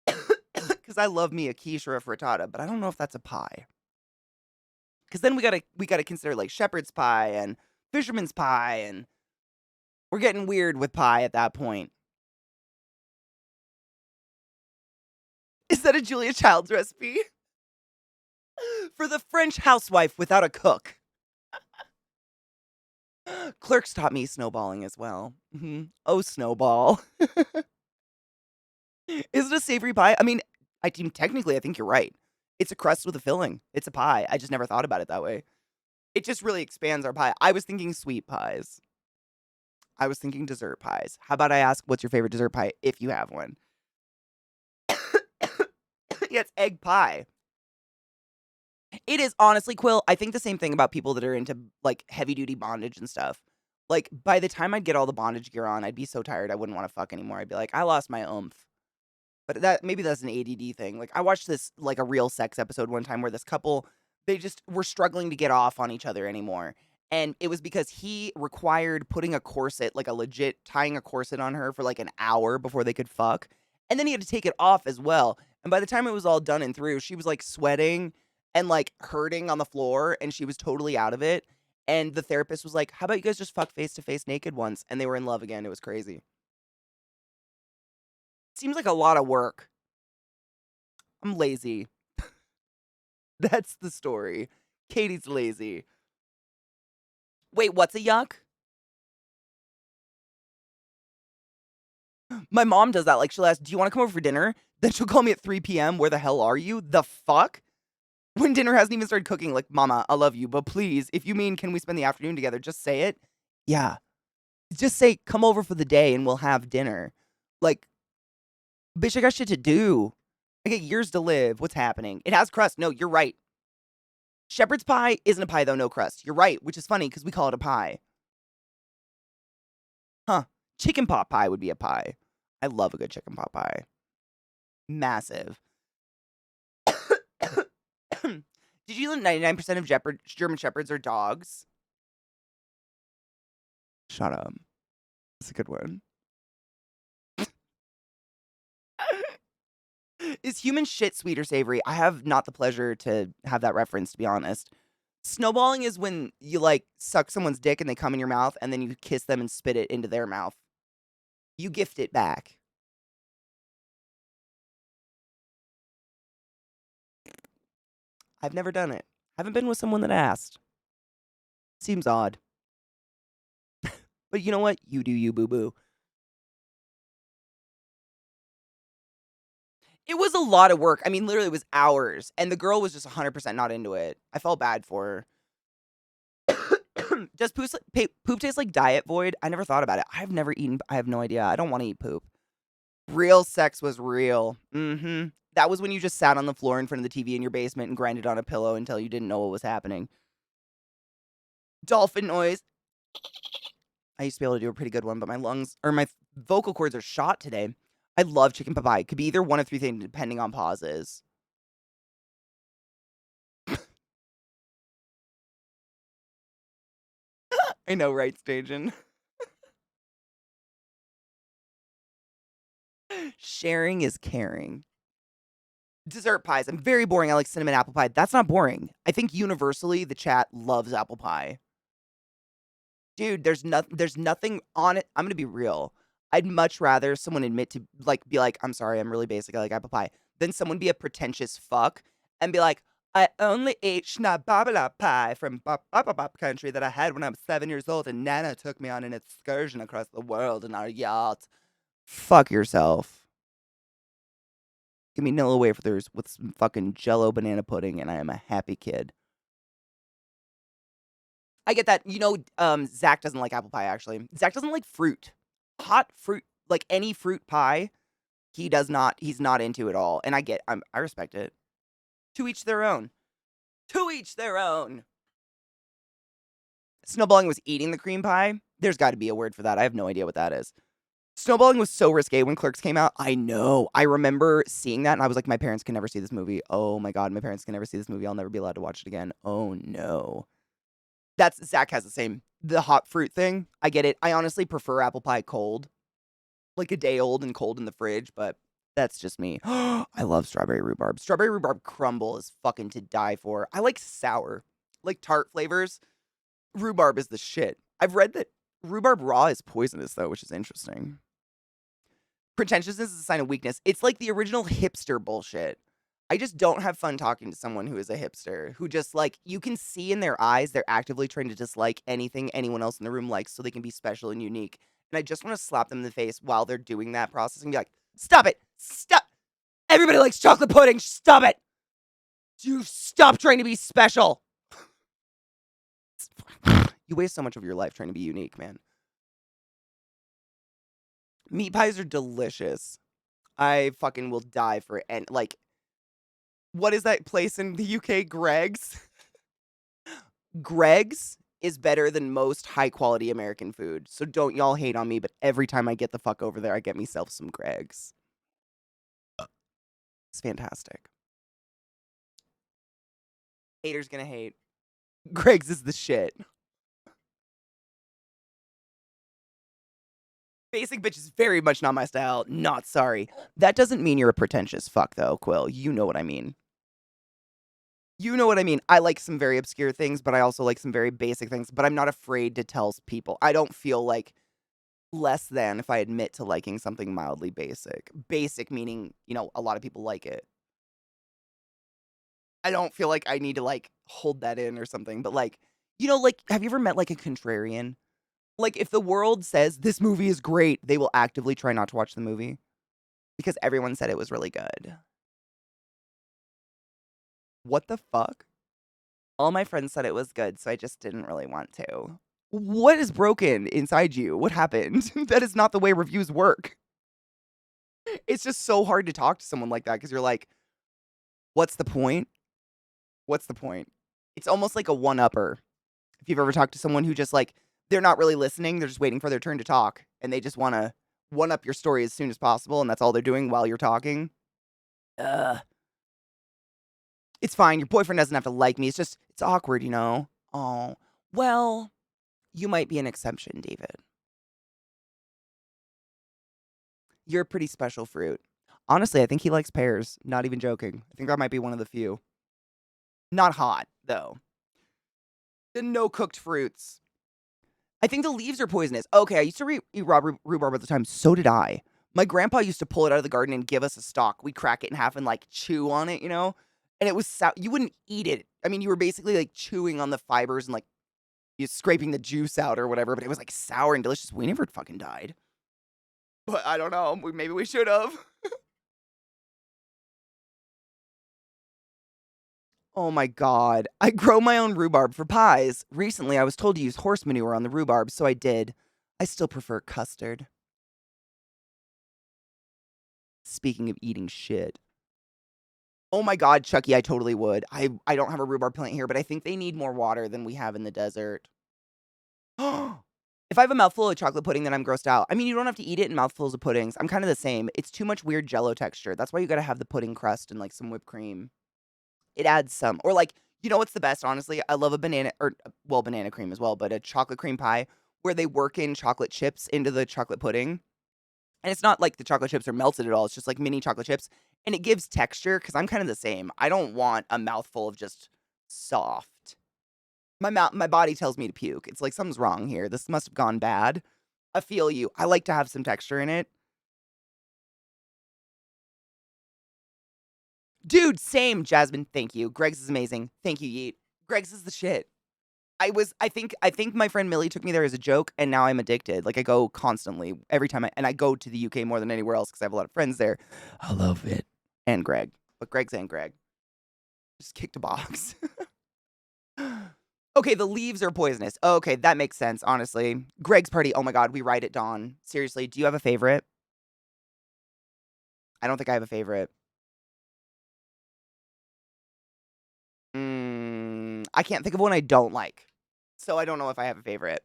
Because I love me a quiche or a frittata, but I don't know if that's a pie. Because then we gotta consider like shepherd's pie and fisherman's pie, and we're getting weird with pie at that point. Is that a Julia Child's recipe? For the French housewife without a cook. Clerks taught me snowballing as well. Oh, snowball. Is it a savory pie? I mean, technically, I think you're right. It's a crust with a filling. It's a pie. I just never thought about it that way. It just really expands our pie. I was thinking sweet pies. I was thinking dessert pies. How about I ask what's your favorite dessert pie if you have one? Yeah, it's egg pie. It is honestly, Quill, I think the same thing about people that are into like heavy duty bondage and stuff. Like by the time I'd get all the bondage gear on, I'd be so tired I wouldn't want to fuck anymore. I'd be like, I lost my oomph. But that maybe that's an ADD thing. Like I watched this like a real sex episode one time where this couple they just were struggling to get off on each other anymore. And it was because he required putting a corset, like a legit tying a corset on her for like an hour before they could fuck. And then he had to take it off as well. And by the time it was all done and through, she was like sweating and like hurting on the floor and she was totally out of it. And the therapist was like, "How about you guys just fuck face to face naked once?" And they were in love again. It was crazy. Seems like a lot of work. I'm lazy. That's the story. Katie's lazy. Wait, what's a yuck? My mom does that. Like, she'll ask, "Do you want to come over for dinner?" Then she'll call me at 3 PM. Where the hell are you? The fuck? When dinner hasn't even started cooking. Like, Mama, I love you, but please, if you mean can we spend the afternoon together, just say it. Yeah. Just say, come over for the day and we'll have dinner. Like, bitch, I got shit to do. I got years to live. What's happening? It has crust. No, you're right. Shepherd's pie isn't a pie, though, no crust. You're right, which is funny because we call it a pie. Huh. Chicken pot pie would be a pie. I love a good chicken pot pie. Massive. Did you know 99% of German Shepherds are dogs? Shut up. That's a good one. Is human shit sweet or savory? I have not the pleasure to have that reference, to be honest. Snowballing is when you, like, suck someone's dick and they come in your mouth, and then you kiss them and spit it into their mouth. You gift it back. I've never done it. Haven't been with someone that asked. Seems odd. But you know what? You do you, boo-boo. It was a lot of work. I mean, literally, it was hours, and the girl was just 100% not into it. I felt bad for her. Does poop taste like Diet Void? I never thought about it. I've never eaten. I have no idea. I don't want to eat poop. Real sex was real. That was when you just sat on the floor in front of the TV in your basement and grinded on a pillow until you didn't know what was happening. Dolphin noise. I used to be able to do a pretty good one, but my lungs or my vocal cords are shot today. I love chicken pot pie. Could be either one of three things depending on pauses. I know, right, Stajan? Sharing is caring. Dessert pies. I'm very boring. I like cinnamon apple pie. That's not boring. I think universally the chat loves apple pie. Dude, there's nothing on it. I'm gonna be real. I'd much rather someone admit to be like, I'm sorry, I'm really basic. I like apple pie, than someone be a pretentious fuck and be like, I only ate schnababala pie from bop country that I had when I was 7 years old, and Nana took me on an excursion across the world in our yacht. Fuck yourself. Give me Nilla wafers with some fucking Jello banana pudding, and I am a happy kid. I get that. Zach doesn't like apple pie, actually. Zach doesn't like fruit. Hot fruit, like any fruit pie, he does not. He's not into it all. And I respect it. To each their own. To each their own. Snowballing was eating the cream pie. There's got to be a word for that. I have no idea what that is. Snowballing was so risque when Clerks came out. I know. I remember seeing that and I was like, my parents can never see this movie. Oh my God, my parents can never see this movie. I'll never be allowed to watch it again. Oh no. Zach has the hot fruit thing. I get it. I honestly prefer apple pie cold, like a day old and cold in the fridge, but that's just me. I love strawberry rhubarb. Strawberry rhubarb crumble is fucking to die for. I like sour, like tart flavors. Rhubarb is the shit. I've read that rhubarb raw is poisonous though, which is interesting. Pretentiousness is a sign of weakness. It's like the original hipster bullshit. I just don't have fun talking to someone who is a hipster, who just you can see in their eyes, they're actively trying to dislike anything anyone else in the room likes so they can be special and unique. And I just want to slap them in the face while they're doing that process and be like, stop it. Stop. Everybody likes chocolate pudding. Stop it. You stop trying to be special. You waste so much of your life trying to be unique, man. Meat pies are delicious. I fucking will die for it. And what is that place in the UK? Greg's? Greg's is better than most high quality American food. So don't y'all hate on me, but every time I get the fuck over there, I get myself some Greg's. It's fantastic. Haters gonna hate. Greg's is the shit. Basic bitch is very much not my style. Not sorry. That doesn't mean you're a pretentious fuck, though, Quill. You know what I mean. You know what I mean. I like some very obscure things, but I also like some very basic things. But I'm not afraid to tell people. I don't feel like less than if I admit to liking something mildly basic. Basic meaning, a lot of people like it. I don't feel like I need to hold that in or something. But have you ever met a contrarian? If the world says this movie is great, they will actively try not to watch the movie because everyone said it was really good. What the fuck? All my friends said it was good, so I just didn't really want to. What is broken inside you? What happened? That is not the way reviews work. It's just so hard to talk to someone like that because you're like, what's the point? What's the point? It's almost like a one-upper. If you've ever talked to someone who just they're not really listening, they're just waiting for their turn to talk, and they just want to one-up your story as soon as possible, and that's all they're doing while you're talking. It's fine. Your boyfriend doesn't have to like me. It's awkward, Oh, well, you might be an exception, David. You're a pretty special fruit. Honestly, I think he likes pears. Not even joking. I think that might be one of the few. Not hot, though. The no-cooked fruits. I think the leaves are poisonous. Okay, I used to eat rhubarb at the time. So did I. My grandpa used to pull it out of the garden and give us a stalk. We'd crack it in half and chew on it, And it was you wouldn't eat it. I mean, you were basically chewing on the fibers and you're scraping the juice out or whatever, but it was sour and delicious. We never fucking died. But I don't know. Maybe we should have. Oh my god. I grow my own rhubarb for pies. Recently, I was told to use horse manure on the rhubarb, so I did. I still prefer custard. Speaking of eating shit. Oh my god, Chucky, I totally would. I don't have a rhubarb plant here, but I think they need more water than we have in the desert. If I have a mouthful of chocolate pudding, then I'm grossed out. I mean, you don't have to eat it in mouthfuls of puddings. I'm kind of the same. It's too much weird jello texture. That's why you gotta have the pudding crust and like some whipped cream. It adds some. Or like, you know what's the best, honestly? I love a banana or well, banana cream as well, but a chocolate cream pie where they work in chocolate chips into the chocolate pudding. And it's not like the chocolate chips are melted at all. It's just like mini chocolate chips. And it gives texture because I'm kind of the same. I don't want a mouthful of just soft. My body tells me to puke. It's like something's wrong here. This must have gone bad. I feel you. I like to have some texture in it. Dude, same, Jasmine. Thank you. Greg's is amazing. Thank you, Yeet. Greg's is the shit. I think my friend Millie took me there as a joke, and now I'm addicted. Like I go constantly every time I go to the UK more than anywhere else because I have a lot of friends there. I love it. And Greg. But Greg's and Greg. Just kicked a box. Okay, the leaves are poisonous. Okay, that makes sense, honestly. Greg's party. Oh my god, we ride at dawn. Seriously, do you have a favorite? I don't think I have a favorite. I can't think of one I don't like. So I don't know if I have a favorite.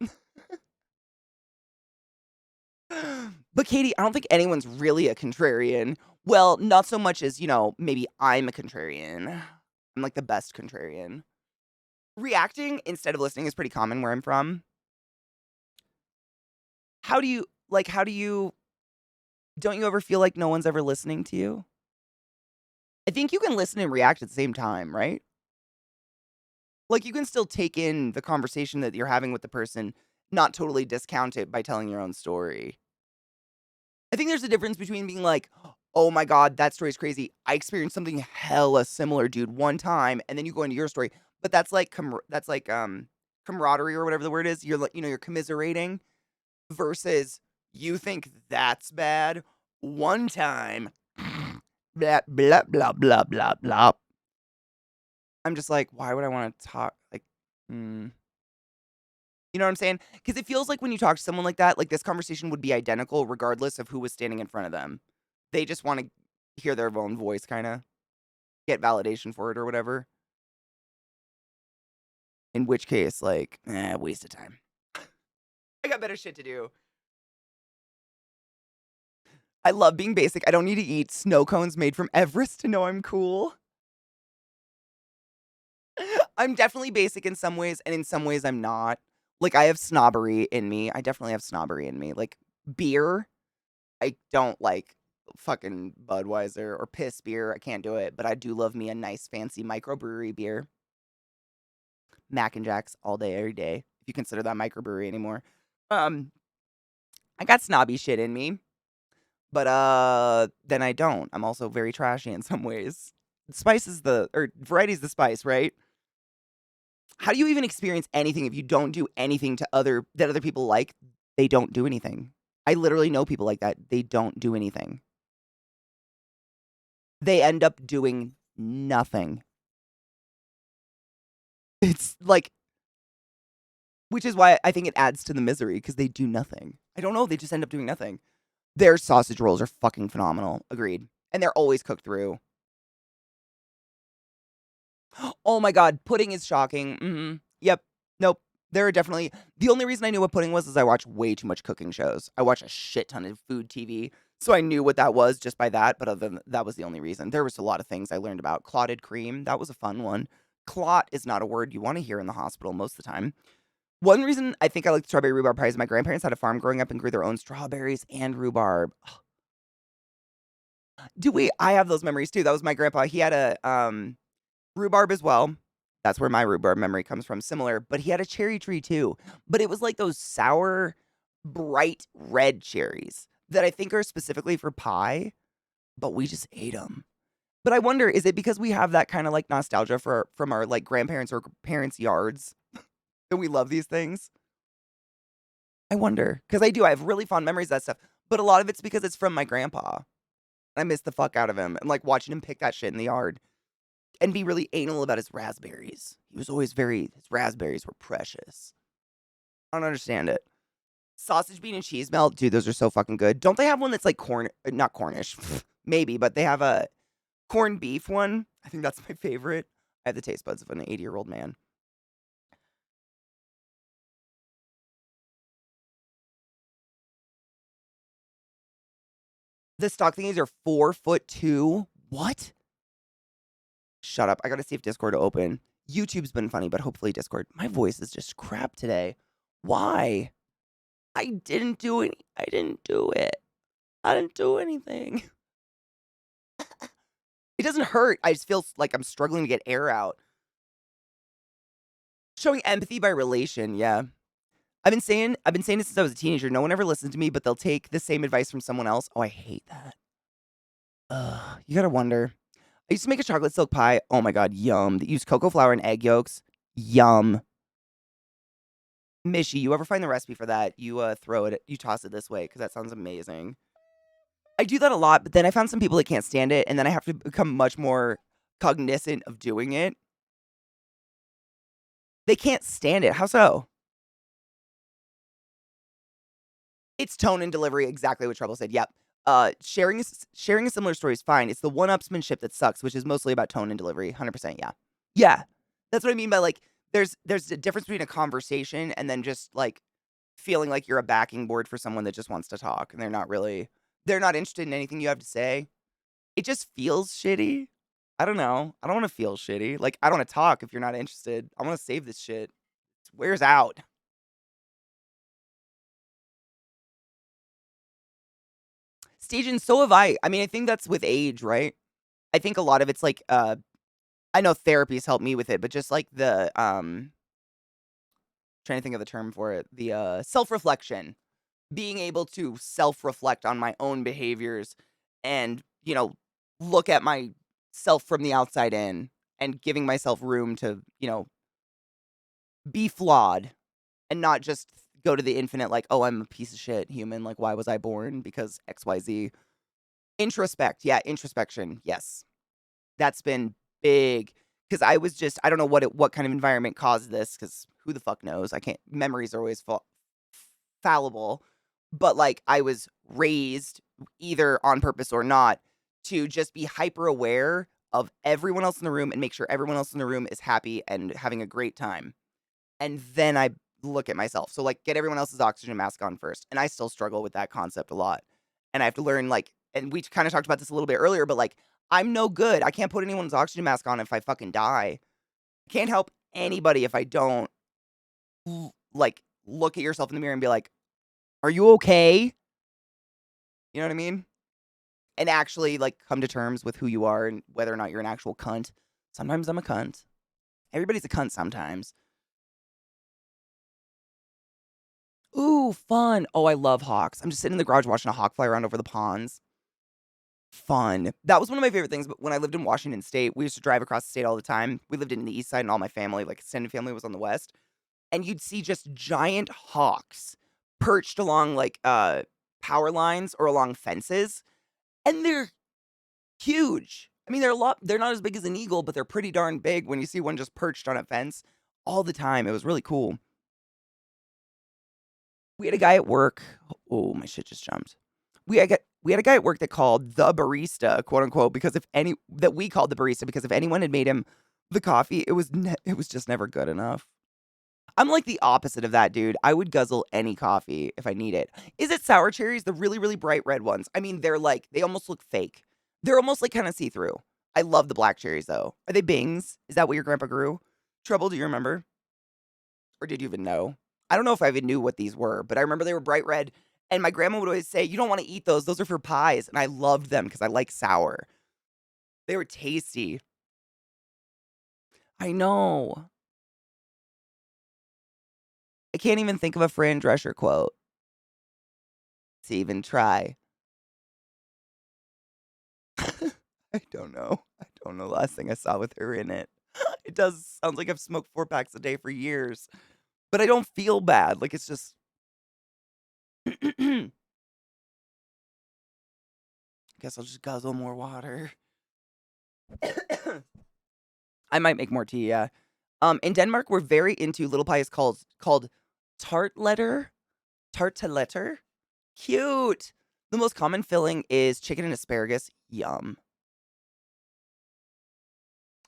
But Katie, I don't think anyone's really a contrarian. Well, not so much as, maybe I'm a contrarian. I'm like the best contrarian. Reacting instead of listening is pretty common where I'm from. How do you don't you ever feel like no one's ever listening to you? I think you can listen and react at the same time, right? Like you can still take in the conversation that you're having with the person, not totally discount it by telling your own story. I think there's a difference between being like, "Oh my god, that story's crazy. I experienced something hella similar, dude, one time," and then you go into your story. But that's like camaraderie or whatever the word is. You're like, you're commiserating versus you think that's bad. One time, blah blah blah blah blah blah. I'm just like, why would I want to talk? Like, mm, you know what I'm saying? Because it feels like when you talk to someone like that, like this conversation would be identical regardless of who was standing in front of them. They just want to hear their own voice, kind of get validation for it or whatever. In which case, like, waste of time. I got better shit to do. I love being basic. I don't need to eat snow cones made from Everest to know I'm cool. I'm definitely basic in some ways, and in some ways I'm not. Like, I have snobbery in me. I definitely have snobbery in me. Like, beer, I don't like fucking Budweiser or piss beer. I can't do it, but I do love me a nice fancy microbrewery beer. Mac and Jacks all day, every day. If you consider that microbrewery anymore. Um, I got snobby shit in me, but then I don't. I'm also very trashy in some ways. Spice is or variety is the spice, right? How do you even experience anything if you don't do anything that other people like? They don't do anything. I literally know people like that. They don't do anything. They end up doing nothing. It's like, which is why I think it adds to the misery because they do nothing. I don't know. They just end up doing nothing. Their sausage rolls are fucking phenomenal. Agreed. And they're always cooked through. Oh my god, pudding is shocking. Yep. Nope. There are definitely the only reason I knew what pudding was is I watch way too much cooking shows. I watch a shit ton of food TV. So I knew what that was just by that, but other than that was the only reason. There was a lot of things I learned about. Clotted cream, that was a fun one. Clot is not a word you want to hear in the hospital most of the time. One reason I think I like strawberry rhubarb pies, my grandparents had a farm growing up and grew their own strawberries and rhubarb. Do we? I have those memories too. That was my grandpa. He had a rhubarb as well. That's where my rhubarb memory comes from. Similar, but he had a cherry tree too. But it was like those sour, bright red cherries that I think are specifically for pie, but we just ate them. But I wonder, is it because we have that kind of like nostalgia from our like grandparents or parents' yards that we love these things? I wonder because I do. I have really fond memories of that stuff, but a lot of it's because it's from my grandpa. I miss the fuck out of him and like watching him pick that shit in the yard. and be really anal about his raspberries. He was always his raspberries were precious. I don't understand it. Sausage, bean, and cheese melt, dude, those are so fucking good. Don't they have one that's like not Cornish, maybe, but they have a corned beef one? I think that's my favorite. I have the taste buds of an 80-year-old man. The stock thingies are 4'2". What? Shut up. I gotta see if Discord will open. YouTube's been funny, but hopefully Discord. My voice is just crap today. Why? I didn't do any. I didn't do it. I didn't do anything. It doesn't hurt. I just feel like I'm struggling to get air out. Showing empathy by relation, yeah. I've been saying it since I was a teenager. No one ever listens to me, but they'll take the same advice from someone else. Oh, I hate that. Ugh. You gotta wonder. I used to make a chocolate silk pie. Oh my god, yum. That used cocoa flour and egg yolks. Yum. Mishy, you ever find the recipe for that? You you toss it this way because that sounds amazing. I do that a lot, but then I found some people that can't stand it, and then I have to become much more cognizant of doing it. They can't stand it. How so? It's tone and delivery, exactly what Trouble said. Yep. Sharing a similar story is fine. It's the one-upsmanship that sucks, which is mostly about tone and delivery. 100%, yeah. Yeah. That's what I mean by, like, there's a difference between a conversation and then just, like, feeling like you're a backing board for someone that just wants to talk, and they're not interested in anything you have to say. It just feels shitty. I don't know. I don't wanna feel shitty. Like, I don't wanna talk if you're not interested. I wanna save this shit. It wears out. Staging, so have I. I mean, I think that's with age, right? I think a lot of it's like, I know therapy's helped me with it, but just like trying to think of the term for it, the self-reflection. Being able to self-reflect on my own behaviors and, look at myself from the outside in and giving myself room to, be flawed and not just go to the infinite like, "Oh, I'm a piece of shit human, like, why was I born? Because XYZ." Introspect, yeah, introspection, yes. That's been big because I don't know what kind of environment caused this because who the fuck knows? I can't memories are always fallible, but, like, I was raised, either on purpose or not, to just be hyper aware of everyone else in the room and make sure everyone else in the room is happy and having a great time, and then I look at myself. So, like, get everyone else's oxygen mask on first, and I still struggle with that concept a lot, and I have to learn, like and we kinda talked about this a little bit earlier, but, like, I'm no good. I can't put anyone's oxygen mask on if I fucking die. Can't help anybody if I don't, like, look at yourself in the mirror and be like, "Are you okay?" You know what I mean? And actually, like, come to terms with who you are and whether or not you're an actual cunt. Sometimes I'm a cunt. Everybody's a cunt sometimes. Ooh, fun. Oh, I love hawks. I'm just sitting in the garage watching a hawk fly around over the ponds. Fun. That was one of my favorite things, but when I lived in Washington State, we used to drive across the state all the time. We lived in the east side and all my family, like, extended family was on the west, and you'd see just giant hawks perched along, like, power lines or along fences, and they're huge. I mean, they're not as big as an eagle, but they're pretty darn big when you see one just perched on a fence all the time. It was really cool. We had a guy at work. Oh, my shit just jumped. We had a guy at work that called the barista, quote unquote, because if any that we called the barista because if anyone had made him the coffee, it was just never good enough. I'm like the opposite of that, dude. I would guzzle any coffee if I need it. Is it sour cherries? The really, really bright red ones. I mean, they almost look fake. They're almost like kind of see through. I love the black cherries though. Are they Bings? Is that what your grandpa grew? Trouble, do you remember? Or did you even know? I don't know if I even knew what these were, but I remember they were bright red. And my grandma would always say, "You don't want to eat those. Those are for pies." And I loved them because I like sour. They were tasty. I know. I can't even think of a Fran Drescher quote to even try. I don't know. I don't know the last thing I saw with her in it. It does sounds like I've smoked 4 packs a day for years, but I don't feel bad. Like, it's just guess I'll just guzzle more water. I might make more tea, yeah. In Denmark, we're very into little pies called tartletter. Tarteletter? Cute. The most common filling is chicken and asparagus. Yum.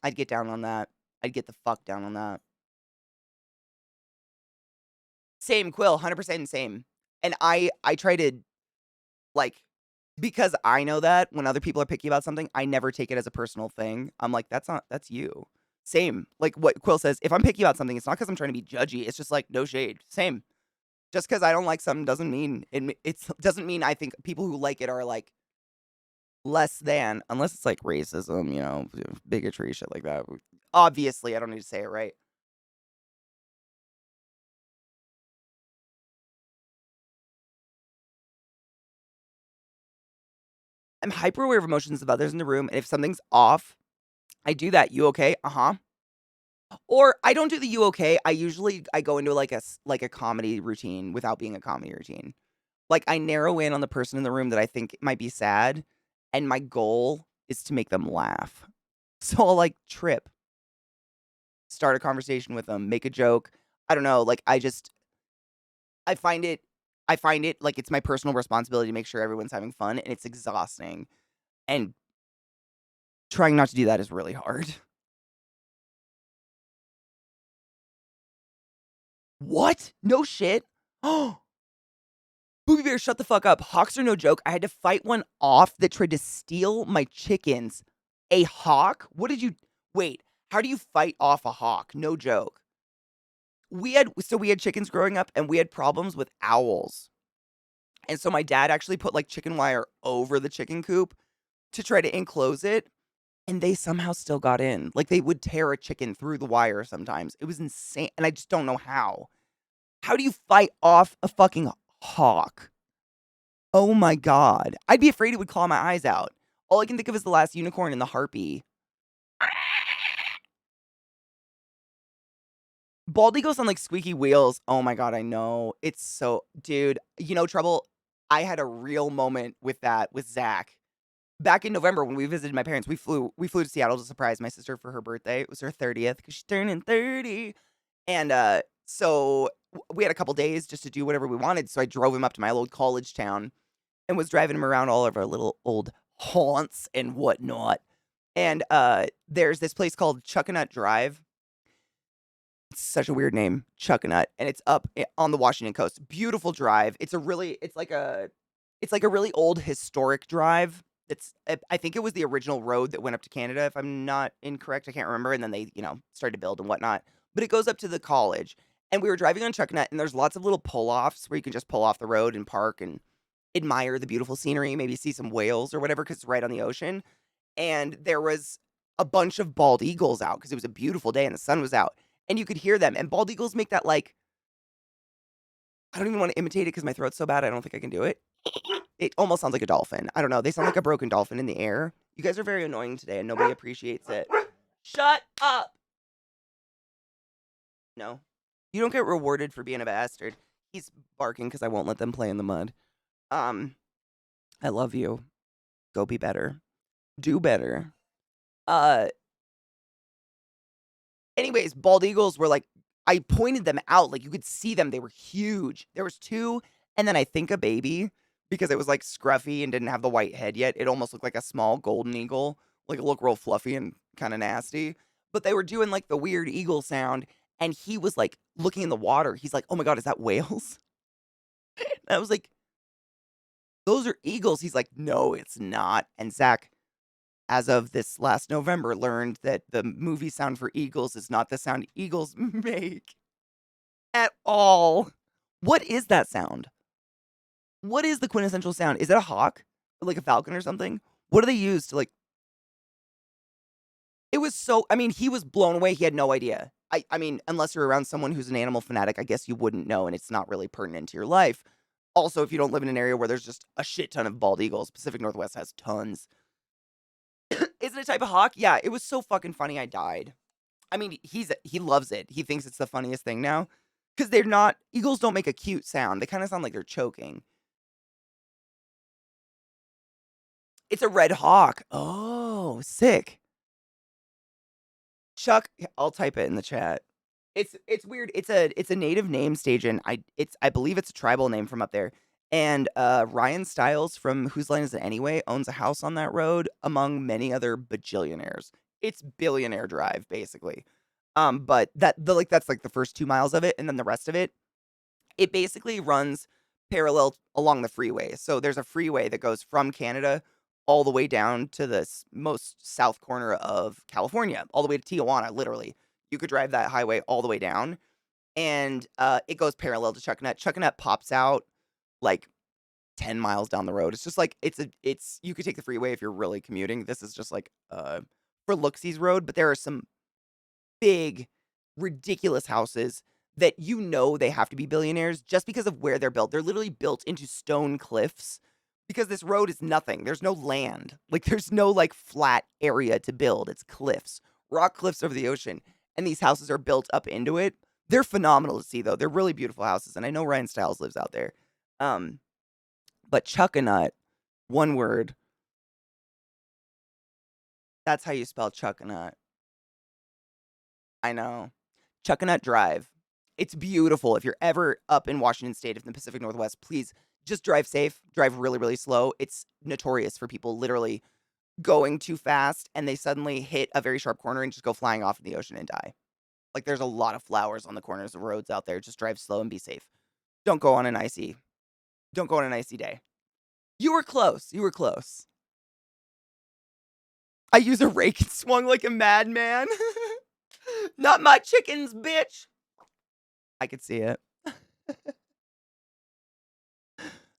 I'd get down on that. I'd get the fuck down on that. Same, Quill, 100% same. And I try to, like, because I know that when other people are picky about something, I never take it as a personal thing. I'm like, that's you. Same. Like what Quill says, if I'm picky about something, it's not because I'm trying to be judgy. It's just like no shade. Same. Just because I don't like something doesn't mean it's doesn't mean I think people who like it are like less than, unless it's like racism, bigotry, shit like that. Obviously, I don't need to say it, right? I'm hyper aware of emotions of others in the room, and if something's off, I do that. You okay? Uh-huh. Or I don't do the "you okay?" I go into like a comedy routine without being a comedy routine. Like, I narrow in on the person in the room that I think might be sad, and my goal is to make them laugh. So I'll, like, trip, start a conversation with them, make a joke. I don't know, like, I find it I find it like it's my personal responsibility to make sure everyone's having fun, and it's exhausting, and trying not to do that is really hard. What? No shit? Oh, Booby Bear, shut the fuck up. Hawks are no joke. I had to fight one off that tried to steal my chickens. A hawk? What did you wait, how do you fight off a hawk? No joke. We had chickens growing up, and we had problems with owls. And so my dad actually put, like, chicken wire over the chicken coop to try to enclose it, and they somehow still got in. Like, they would tear a chicken through the wire sometimes. It was insane, and I just don't know how. How do you fight off a fucking hawk? Oh my god. I'd be afraid it would claw my eyes out. All I can think of is The Last Unicorn and the harpy. Bald eagles on, like, squeaky wheels. Oh my god, I know. It's so dude, Trouble, I had a real moment with that with Zach. Back in November when we visited my parents, we flew to Seattle to surprise my sister for her birthday. It was her 30th because she's turning 30. And, so we had a couple days just to do whatever we wanted, so I drove him up to my old college town and was driving him around all of our little old haunts and whatnot. And, there's this place called Chuckanut Drive. It's such a weird name, Chuckanut, and it's up on the Washington coast. Beautiful drive. It's like a really old historic drive. I think it was the original road that went up to Canada, if I'm not incorrect. I can't remember. And then they, started to build and whatnot. But it goes up to the college. And we were driving on Chuckanut, and there's lots of little pull offs where you can just pull off the road and park and admire the beautiful scenery, maybe see some whales or whatever, because it's right on the ocean. And there was a bunch of bald eagles out because it was a beautiful day and the sun was out. And you could hear them. And bald eagles make that like, I don't even want to imitate it because my throat's so bad. I don't think I can do it. It almost sounds like a dolphin. I don't know. They sound like a broken dolphin in the air. You guys are very annoying today and nobody appreciates it. Shut up. No. You don't get rewarded for being a bastard. He's barking because I won't let them play in the mud. Um, I love you. Go be better. Do better. Uh, Anyways, bald eagles were like, I pointed them out, like you could see them. They were huge. There was two, and then I think a baby because it was like scruffy and didn't have the white head yet. It almost looked like a small golden eagle, like it looked real fluffy and kind of nasty. But they were doing like the weird eagle sound, and he was like looking in the water. He's like, "Oh my god, is that whales?" And I was like, "Those are eagles." He's like, "No, it's not." And Zach, as of this last November, learned that the movie sound for eagles is not the sound eagles make at all. What is that sound? What is the quintessential sound? Is it a hawk? Like a falcon or something? What do they use to like it was so I mean, he was blown away, he had no idea. I mean, unless you're around someone who's an animal fanatic, I guess you wouldn't know and it's not really pertinent to your life. Also, if you don't live in an area where there's just a shit ton of bald eagles, Pacific Northwest has tons. Is it a type of hawk? Yeah, it was so fucking funny I died. I mean, he loves it. He thinks it's the funniest thing now. Because they're not eagles don't make a cute sound. They kinda sound like they're choking. It's a red hawk. Oh, sick. Chuck, I'll type it in the chat. It's weird. It's a native name station. I believe it's a tribal name from up there. And Ryan Stiles from Whose Line Is It Anyway owns a house on that road among many other bajillionaires. It's Billionaire Drive basically. But that's like the first 2 miles of it, and then the rest of it basically runs parallel along the freeway. So there's a freeway that goes from Canada all the way down to the most south corner of California, all the way to Tijuana, literally. You could drive that highway all the way down, and it goes parallel to Chuckanut. Chuckanut pops out like 10 miles down the road. It's just like it's you could take the freeway if you're really commuting. This is just like for looksies road, but there are some big, ridiculous houses that they have to be billionaires just because of where they're built. They're literally built into stone cliffs because this road is nothing. There's no land. Like, there's no, like, flat area to build. It's cliffs, rock cliffs over the ocean, and these houses are built up into it. They're phenomenal to see, though. They're really beautiful houses, and I know Ryan Stiles lives out there. But Chuckanut, one word. That's how you spell Chuckanut. I know. Chuckanut Drive. It's beautiful. If you're ever up in Washington State, in the Pacific Northwest, please just drive safe. Drive really, really slow. It's notorious for people literally going too fast and they suddenly hit a very sharp corner and just go flying off in the ocean and die. Like, there's a lot of flowers on the corners of roads out there. Just drive slow and be safe. Don't go on an icy day. You were close. You were close. I use a rake and swung like a madman. Not my chickens, bitch. I could see it.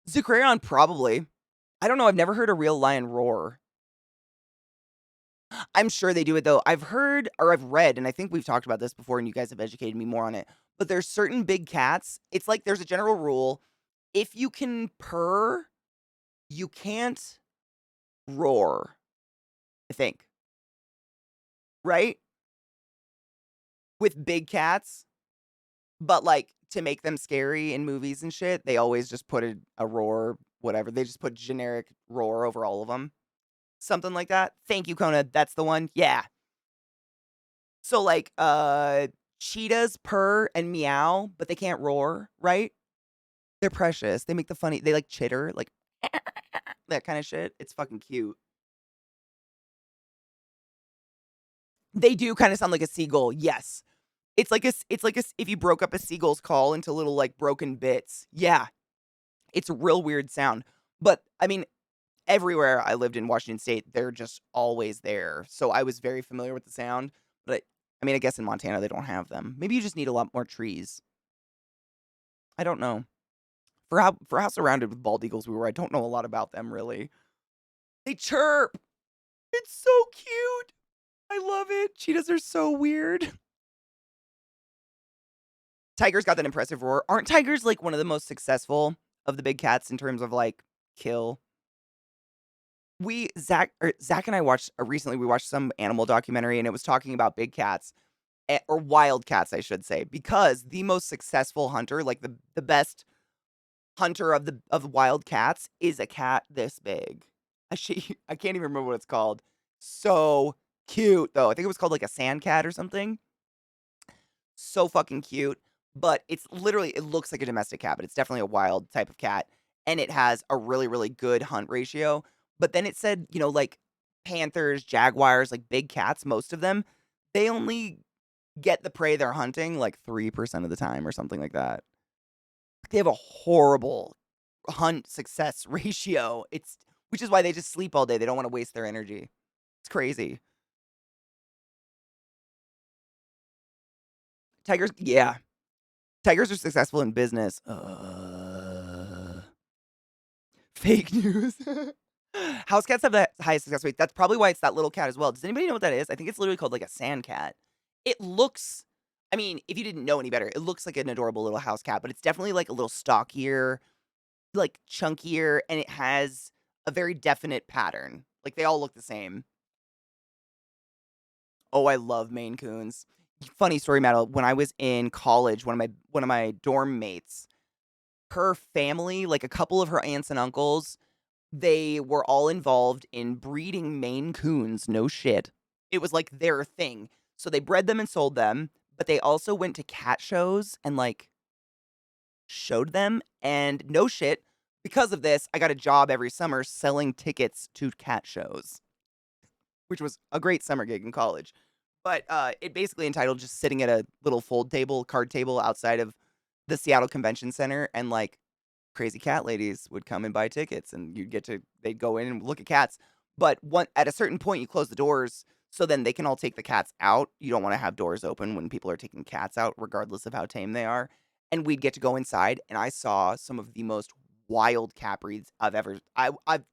Zucrayon, probably. I don't know. I've never heard a real lion roar. I'm sure they do it, though. I've heard, or I've read, and I think we've talked about this before, and you guys have educated me more on it, but there's certain big cats. It's like there's a general rule. If you can purr, you can't roar, I think. Right? With big cats. But, like, to make them scary in movies and shit, they always just put a roar, whatever. They just put generic roar over all of them. Something like that. Thank you, Kona. That's the one. Yeah. So, like, cheetahs purr and meow, but they can't roar, right? They're precious. They make they like chitter, like that kind of shit. It's fucking cute. They do kind of sound like a seagull. Yes. If you broke up a seagull's call into little like broken bits. Yeah. It's a real weird sound. But I mean, everywhere I lived in Washington State, they're just always there. So I was very familiar with the sound. But I mean, I guess in Montana they don't have them. Maybe you just need a lot more trees. I don't know. For how surrounded with bald eagles we were, I don't know a lot about them really. They chirp. It's so cute. I love it. Cheetahs are so weird. Tigers got that impressive roar. Aren't tigers like one of the most successful of the big cats in terms of like kill? Zach and I watched recently. We watched some animal documentary, and it was talking about big cats or wild cats, I should say, because the most successful hunter, like the best hunter of the wild cats, is a cat this big. I can't even remember what it's called. So cute though. I think it was called like a sand cat or something. So fucking cute. But it looks like a domestic cat, but it's definitely a wild type of cat. And it has a really, really good hunt ratio. But then it said, like panthers, jaguars, like big cats, most of them, they only get the prey they're hunting like 3% of the time or something like that. They have a horrible hunt success ratio. Which is why they just sleep all day. They don't want to waste their energy. It's crazy. Tigers, yeah. Tigers are successful in business. Fake news. House cats have the highest success rate. That's probably why it's that little cat as well. Does anybody know what that is? I think it's literally called like a sand cat. It looks, I mean, if you didn't know any better, it looks like an adorable little house cat, but it's definitely like a little stockier, like chunkier, and it has a very definite pattern. Like they all look the same. Oh, I love Maine Coons. Funny story, Matt. When I was in college, one of my dorm mates, her family, like a couple of her aunts and uncles, they were all involved in breeding Maine Coons. No shit. It was like their thing. So they bred them and sold them, but they also went to cat shows and like showed them. And no shit, because of this, I got a job every summer selling tickets to cat shows, which was a great summer gig in college. But it basically entitled just sitting at a little fold table, card table outside of the Seattle Convention Center, and like crazy cat ladies would come and buy tickets, and they'd go in and look at cats. But at a certain point, you close the doors so then they can all take the cats out. You don't want to have doors open when people are taking cats out, regardless of how tame they are. And we'd get to go inside, and I saw some of the most wild cat breeds I've ever. I've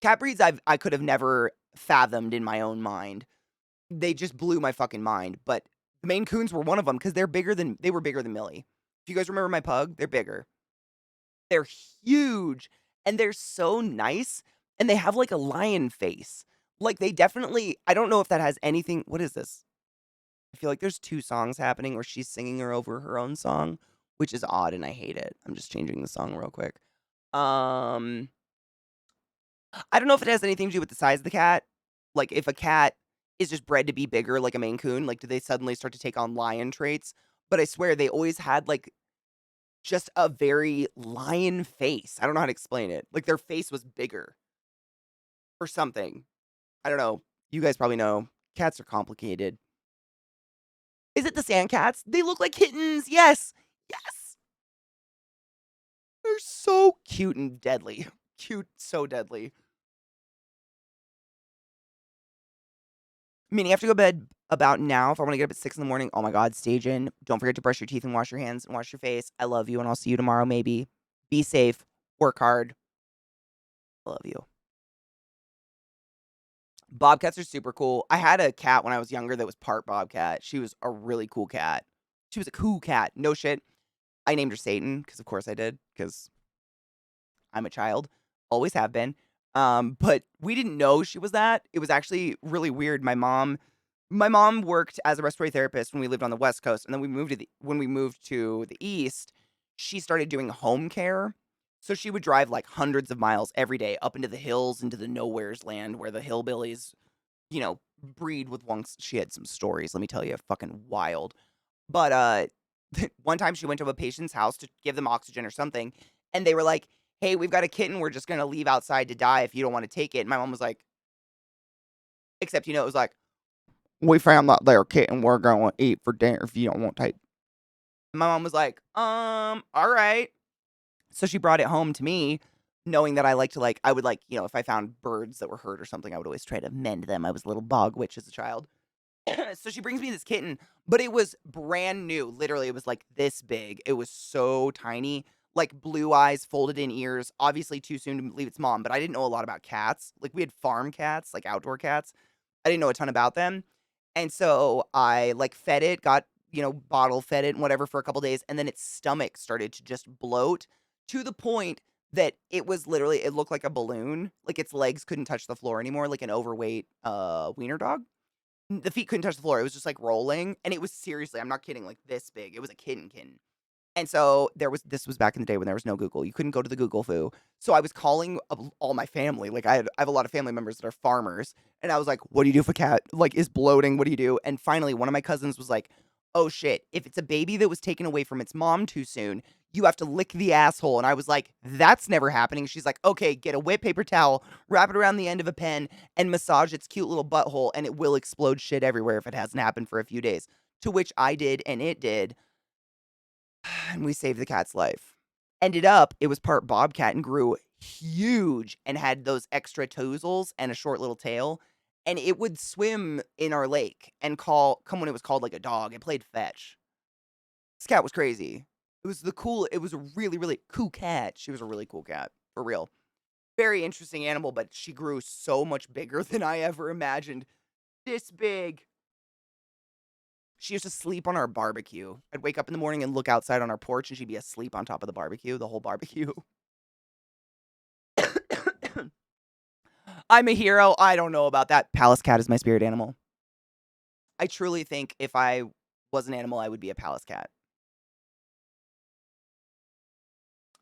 cat breeds I could have never fathomed in my own mind. They just blew my fucking mind. But the Maine Coons were one of them because they were bigger than Millie. If you guys remember my pug, they're bigger. They're huge, and they're so nice, and they have, like, a lion face. Like, they definitely I don't know if that has anything what is this? I feel like there's 2 songs happening where she's singing her over her own song, which is odd, and I hate it. I'm just changing the song real quick. Um, I don't know if it has anything to do with the size of the cat. Like, if a cat is just bred to be bigger like a Maine Coon, like, do they suddenly start to take on lion traits? But I swear they always had, like, just a very lion face. I don't know how to explain it. Like, their face was bigger or something. I don't know. You guys probably know. Cats are complicated. Is it the sand cats? They look like kittens. Yes. Yes. They're so cute and deadly. Cute, so deadly. Meaning, I have to go to bed about now if I want to get up at 6 in the morning. Oh my God, stage in. Don't forget to brush your teeth and wash your hands and wash your face. I love you, and I'll see you tomorrow, maybe. Be safe. Work hard. I love you. Bobcats are super cool. I had a cat when I was younger that was part bobcat. She was a really cool cat. She was a cool cat. No shit. I named her Satan because, of course, I did because I'm a child. Always have been. But we didn't know she was that. It was actually really weird. My mom worked as a respiratory therapist when we lived on the West Coast, and then when we moved to the East, she started doing home care. So she would drive like hundreds of miles every day up into the hills, into the nowhere's land where the hillbillies breed with once she had some stories, let me tell you, fucking wild. But one time she went to a patient's house to give them oxygen or something, and they were like, "Hey, we've got a kitten we're just gonna leave outside to die if you don't want to take it." And my mom was like, except it was like, "We found that there kitten we're gonna eat for dinner if you don't want to take." My mom was like, all right. So she brought it home to me, knowing that I like to I would if I found birds that were hurt or something, I would always try to mend them. I was a little bog witch as a child. So she brings me this kitten, but it was brand new. Literally, it was like this big. It was so tiny, like blue eyes, folded in ears. Obviously, too soon to leave its mom, but I didn't know a lot about cats. Like, we had farm cats, like outdoor cats. I didn't know a ton about them. And so I fed it, got, bottle fed it and whatever for a couple days. And then its stomach started to just bloat to the point that it looked like a balloon. Like, its legs couldn't touch the floor anymore, like an overweight wiener dog. The feet couldn't touch the floor. It was just, rolling, and it was seriously, I'm not kidding, this big. It was a kitten. And so this was back in the day when there was no Google. You couldn't go to the Google foo. So I was calling all my family. Like, I have a lot of family members that are farmers, and I was like, "What do you do if a cat, is bloating? What do you do?" And finally, one of my cousins was like, "Oh, shit. If it's a baby that was taken away from its mom too soon, you have to lick the asshole." And I was like, "That's never happening." She's like, "Okay, get a wet paper towel, wrap it around the end of a pen, and massage its cute little butthole, and it will explode shit everywhere if it hasn't happened for a few days." To which I did, and it did, and we saved the cat's life. Ended up, it was part bobcat and grew huge and had those extra toesels and a short little tail. And it would swim in our lake and come when it was called like a dog. It played fetch. This cat was crazy. It was a really, really cool cat. She was a really cool cat, for real. Very interesting animal, but she grew so much bigger than I ever imagined. This big. She used to sleep on our barbecue. I'd wake up in the morning and look outside on our porch, and she'd be asleep on top of the barbecue, the whole barbecue. I'm a hero. I don't know about that. Palace cat is my spirit animal. I truly think if I was an animal, I would be a palace cat.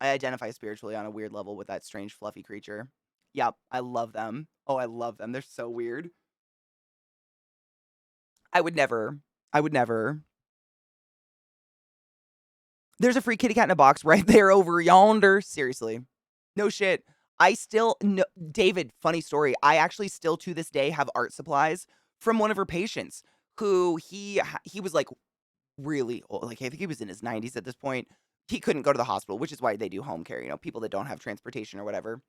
I identify spiritually on a weird level with that strange, fluffy creature. Yep, I love them. Oh, I love them. They're so weird. I would never. I would never. There's a free kitty cat in a box right there over yonder. Seriously. No shit. I still no, David, funny story. I actually still to this day have art supplies from one of her patients who he was like really old. Like I think he was in his 90s at this point. He couldn't go to the hospital, which is why they do home care, people that don't have transportation or whatever.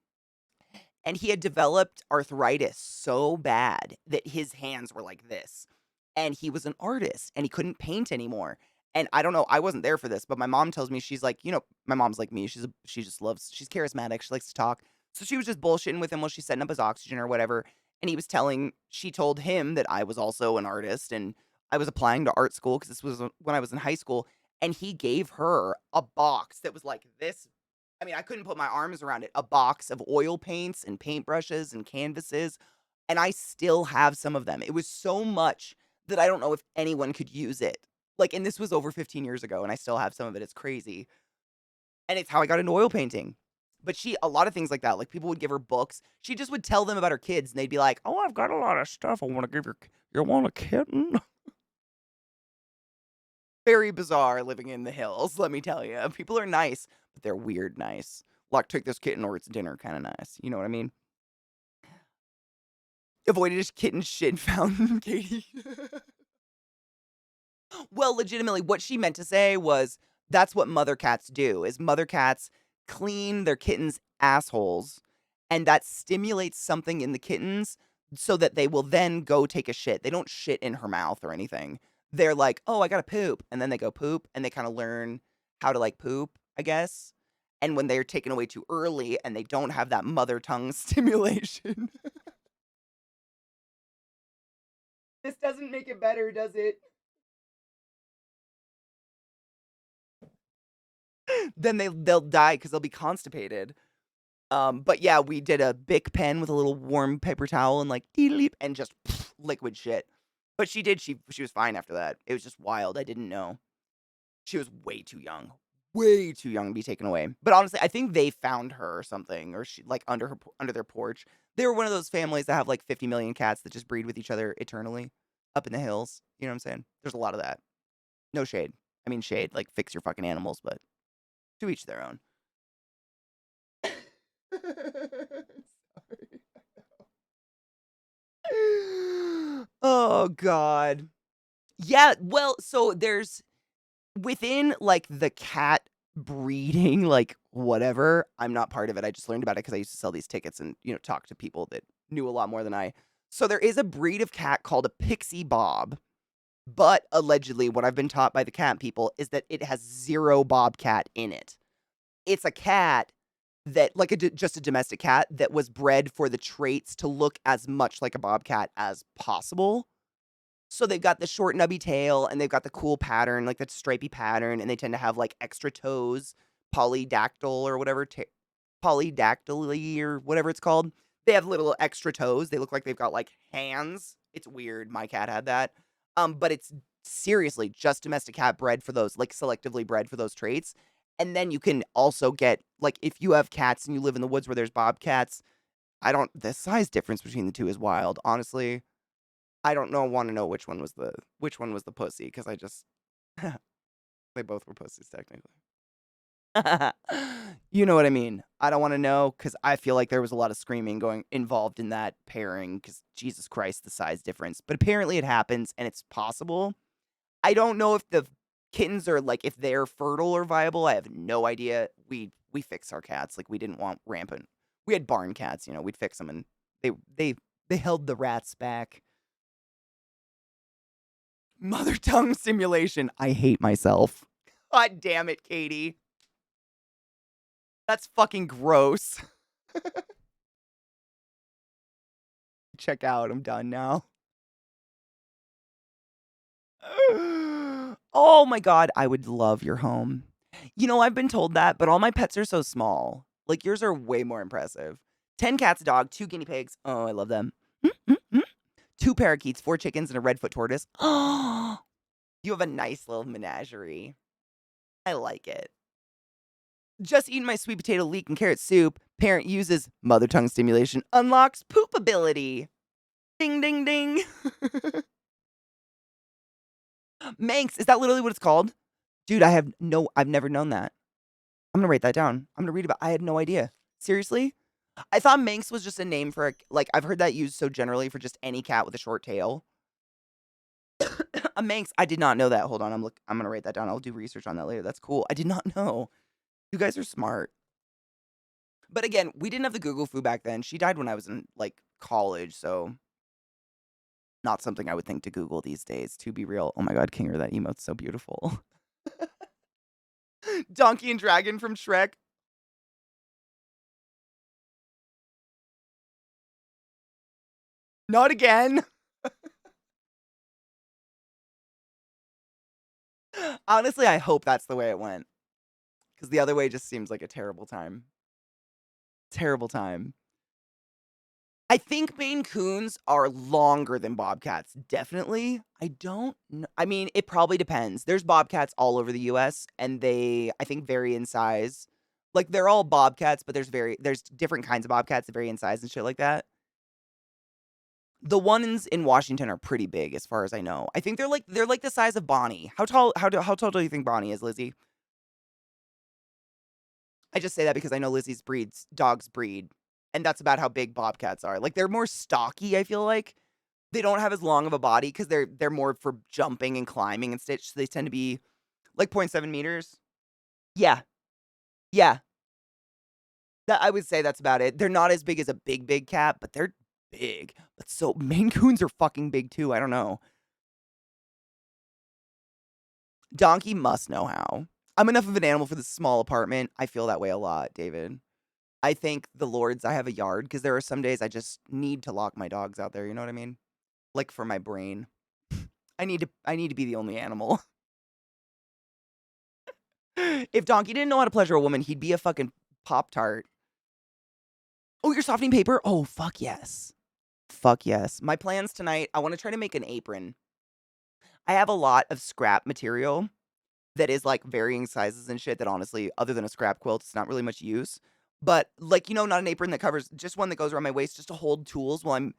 And he had developed arthritis so bad that his hands were like this. And he was an artist and he couldn't paint anymore. And I don't know, I wasn't there for this, but my mom tells me she's like, my mom's like me. She's charismatic. She likes to talk. So she was just bullshitting with him while she's setting up his oxygen or whatever. And she told him that I was also an artist and I was applying to art school because this was when I was in high school. And he gave her a box that was like this. I mean, I couldn't put my arms around it. A box of oil paints and paintbrushes and canvases. And I still have some of them. It was so much that I don't know if anyone could use it. Like, and this was over 15 years ago, and I still have some of it. It's crazy. And it's how I got into oil painting. But a lot of things like that, like people would give her books. She just would tell them about her kids, and they'd be like, "Oh, I've got a lot of stuff. I want to give you want a kitten?" Very bizarre living in the hills, let me tell you. People are nice, but they're weird nice. Like, take this kitten or it's dinner kind of nice. You know what I mean? Avoided a kitten shit fountain, Katie. Well, legitimately, what she meant to say was that's what mother cats do, is mother cats clean their kittens' assholes, and that stimulates something in the kittens so that they will then go take a shit. They don't shit in her mouth or anything. They're like, "Oh, I gotta poop," and then they go poop, and they kinda learn how to, like, poop, I guess, and when they're taken away too early and they don't have that mother tongue stimulation. This doesn't make it better, does it? Then they'll die because 'cause they'll be constipated. But yeah, we did a Bic pen with a little warm paper towel and like deedleep and just liquid shit. But she was fine after that. It was just wild. I didn't know. She was way too young to be taken away. But honestly, I think they found her or something, or she like under their porch. They were one of those families that have like 50 million cats that just breed with each other eternally up in the hills. You know what I'm saying? There's a lot of that. No shade. I mean shade, like fix your fucking animals, but to each their own. Sorry. Oh god. Yeah, well, so there's within, like, the cat breeding, like, whatever, I'm not part of it, I just learned about it because I used to sell these tickets and, talk to people that knew a lot more than I. So there is a breed of cat called a pixie bob, but allegedly, what I've been taught by the cat people is that it has 0 bobcat in it. It's a cat that like just a domestic cat that was bred for the traits to look as much like a bobcat as possible. So they've got the short nubby tail and they've got the cool pattern, like that stripy pattern, and they tend to have like extra toes, polydactyl or whatever, polydactyly or whatever it's called. They have little extra toes. They look like they've got like hands. It's weird. My cat had that. But it's seriously just domestic cat bred for those, like selectively bred for those traits. And then you can also get like if you have cats and you live in the woods where there's bobcats, the size difference between the two is wild. Honestly, I don't know want to know which one was the pussy because I just they both were pussies technically. You know what I mean? I don't want to know because I feel like there was a lot of screaming going involved in that pairing because Jesus Christ, the size difference. But apparently it happens and it's possible. I don't know if the kittens are like if they're fertile or viable. I have no idea. We fix our cats like we didn't want rampant. We had barn cats, we'd fix them and they they held the rats back. Mother tongue simulation. I hate myself. God damn it, Katie. That's fucking gross. Check out. I'm done now. Oh my god, I would love your home. I've been told that, but all my pets are so small. Like yours are way more impressive. 10 cats, a dog, 2 guinea pigs. Oh, I love them. 2 parakeets, 4 chickens, and a redfoot tortoise. Oh, you have a nice little menagerie. I like it. Just eating my sweet potato leek and carrot soup. Parent uses mother tongue stimulation. Unlocks poop ability. Ding, ding, ding. Manx, is that literally what it's called? Dude, I've never known that. I'm gonna write that down. I'm gonna read about I had no idea. Seriously? I thought Manx was just a name for like, I've heard that used so generally for just any cat with a short tail. A Manx, I did not know that. Hold on, I'm gonna write that down. I'll do research on that later. That's cool. I did not know. You guys are smart. But again, we didn't have the Google foo back then. She died when I was in like college, so not something I would think to Google these days, to be real. Oh my god, Kinger, that emote's so beautiful. Donkey and Dragon from Shrek. Not again. Honestly, I hope that's the way it went. Because the other way just seems like a terrible time. Terrible time. I think Maine Coons are longer than Bobcats, definitely. I don't know. I mean, it probably depends. There's Bobcats all over the US and they, I think, vary in size. Like they're all Bobcats, but there's different kinds of Bobcats that vary in size and shit like that. The ones in Washington are pretty big as far as I know. I think they're like the size of Bonnie. How tall do you think Bonnie is, Lizzie? I just say that because I know Lizzie's dogs breed, and that's about how big bobcats are. Like they're more stocky, I feel like. They don't have as long of a body because they're more for jumping and climbing and such. So they tend to be like 0.7 meters. Yeah. Yeah. That I would say that's about it. They're not as big as a big cat, but they're big. But so Maine Coons are fucking big too. I don't know. Donkey must know how. I'm enough of an animal for this small apartment. I feel that way a lot, David. I thank the lords I have a yard because there are some days I just need to lock my dogs out there, you know what I mean? Like for my brain. I need to be the only animal. If Donkey didn't know how to pleasure a woman, he'd be a fucking Pop Tart. Oh, you're softening paper? Oh, fuck yes. Fuck yes. My plans tonight, I want to try to make an apron. I have a lot of scrap material that is like varying sizes and shit that honestly, other than a scrap quilt, it's not really much use. But like, not an apron that covers just one that goes around my waist just to hold tools while I'm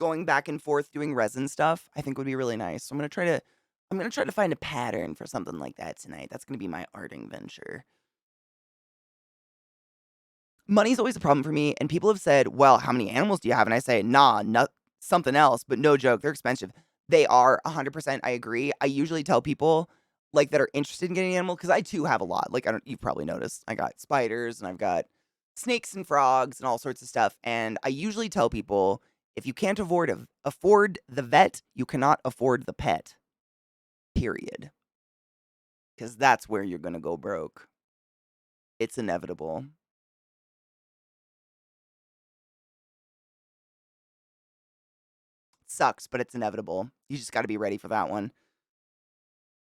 going back and forth doing resin stuff, I think would be really nice. So I'm gonna try to find a pattern for something like that tonight. That's gonna be my arting venture. Money's always a problem for me, and people have said, "Well, how many animals do you have?" And I say, "Nah, not something else." But no joke, they're expensive. They are 100%. I agree. I usually tell people like that are interested in getting an animal because I too have a lot. Like I don't, you've probably noticed. I got spiders and I've got snakes and frogs and all sorts of stuff. And I usually tell people if you can't afford the vet, you cannot afford the pet. Period. Because that's where you're gonna go broke. It's inevitable. Sucks, but it's inevitable. You just got to be ready for that one.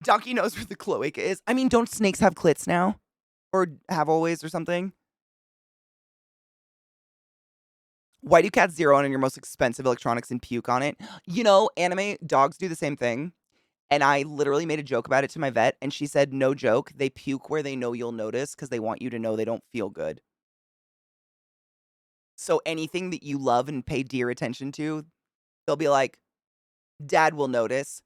Donkey knows where the cloaca is. I mean, don't snakes have clits now? Or have always or something? Why do cats zero in on your most expensive electronics and puke on it? Anime dogs do the same thing. And I literally made a joke about it to my vet, and she said, no joke, they puke where they know you'll notice because they want you to know they don't feel good. So anything that you love and pay dear attention to, they'll be like, Dad will notice.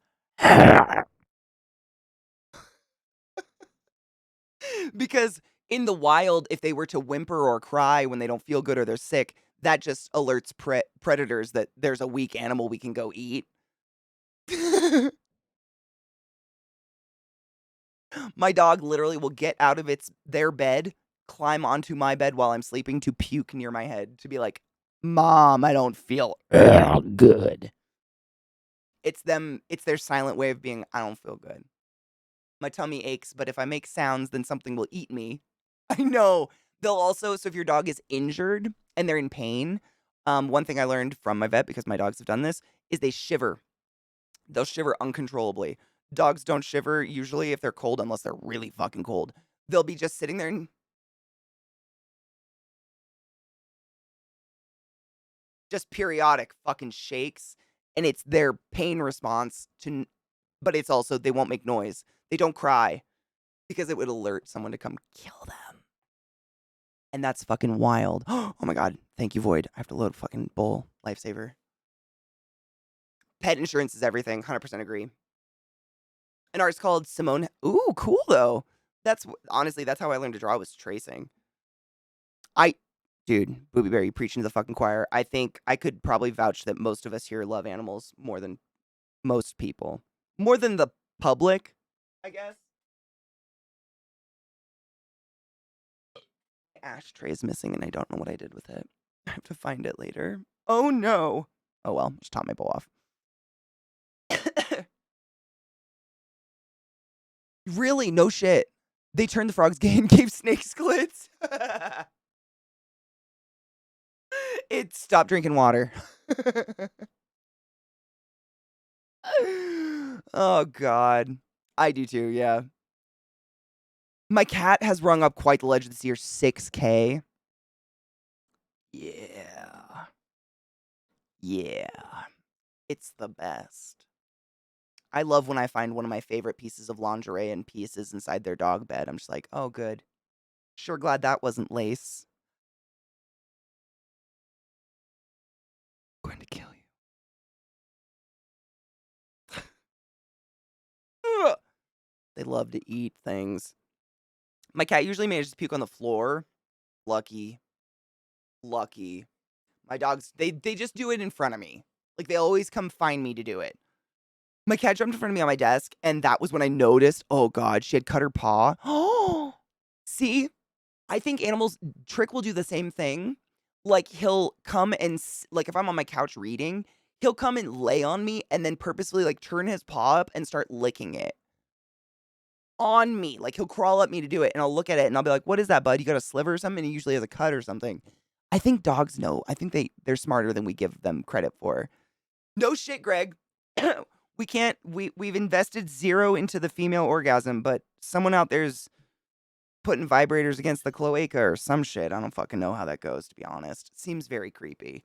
Because in the wild, if they were to whimper or cry when they don't feel good or they're sick, that just alerts predators that there's a weak animal we can go eat. My dog literally will get out of their bed, climb onto my bed while I'm sleeping to puke near my head to be like, "Mom, I don't feel good." It's their silent way of being, "I don't feel good. My tummy aches, but if I make sounds, then something will eat me." I know. They'll also, so if your dog is injured and they're in pain, one thing I learned from my vet because my dogs have done this is they shiver. They'll shiver uncontrollably. Dogs don't shiver usually if they're cold unless they're really fucking cold. They'll be just sitting there and just periodic fucking shakes, and it's their pain response but it's also they won't make noise. They don't cry because it would alert someone to come kill them. And that's fucking wild. Oh my god. Thank you, Void. I have to load a fucking bowl. Lifesaver. Pet insurance is everything. 100% agree. An artist called Simone. Ooh, cool though. Honestly, that's how I learned to draw was tracing. I, dude, Booby Bear, you preaching to the fucking choir. I think I could probably vouch that most of us here love animals more than most people, more than the public, I guess. Ashtray is missing, and I don't know what I did with it. I have to find it later. Oh no. Oh well, just top my bowl off. Really? No shit. They turned the frogs gay and gave snakes glits. It stopped drinking water. Oh god. I do too, yeah. My cat has rung up quite the legend this year, 6K. Yeah. Yeah. It's the best. I love when I find one of my favorite pieces of lingerie and pieces inside their dog bed. I'm just like, "Oh, good. Sure glad that wasn't lace. I'm going to kill you." Ugh. They love to eat things. My cat usually manages to puke on the floor. Lucky. Lucky. My dogs, they just do it in front of me. Like, they always come find me to do it. My cat jumped in front of me on my desk, and that was when I noticed, oh god, she had cut her paw. Oh, see? I think animals Trick will do the same thing. Like, he'll come and like, if I'm on my couch reading, he'll come and lay on me and then purposefully, like, turn his paw up and start licking it on me. Like, he'll crawl up me to do it, and I'll look at it, and I'll be like, "What is that, bud? You got a sliver or something?" And he usually has a cut or something. I think dogs know. I think they're smarter than we give them credit for. No shit, Greg. We can't we've invested 0 into the female orgasm, but someone out there's putting vibrators against the cloaca or some shit. I don't fucking know how that goes, to be honest. Seems very creepy.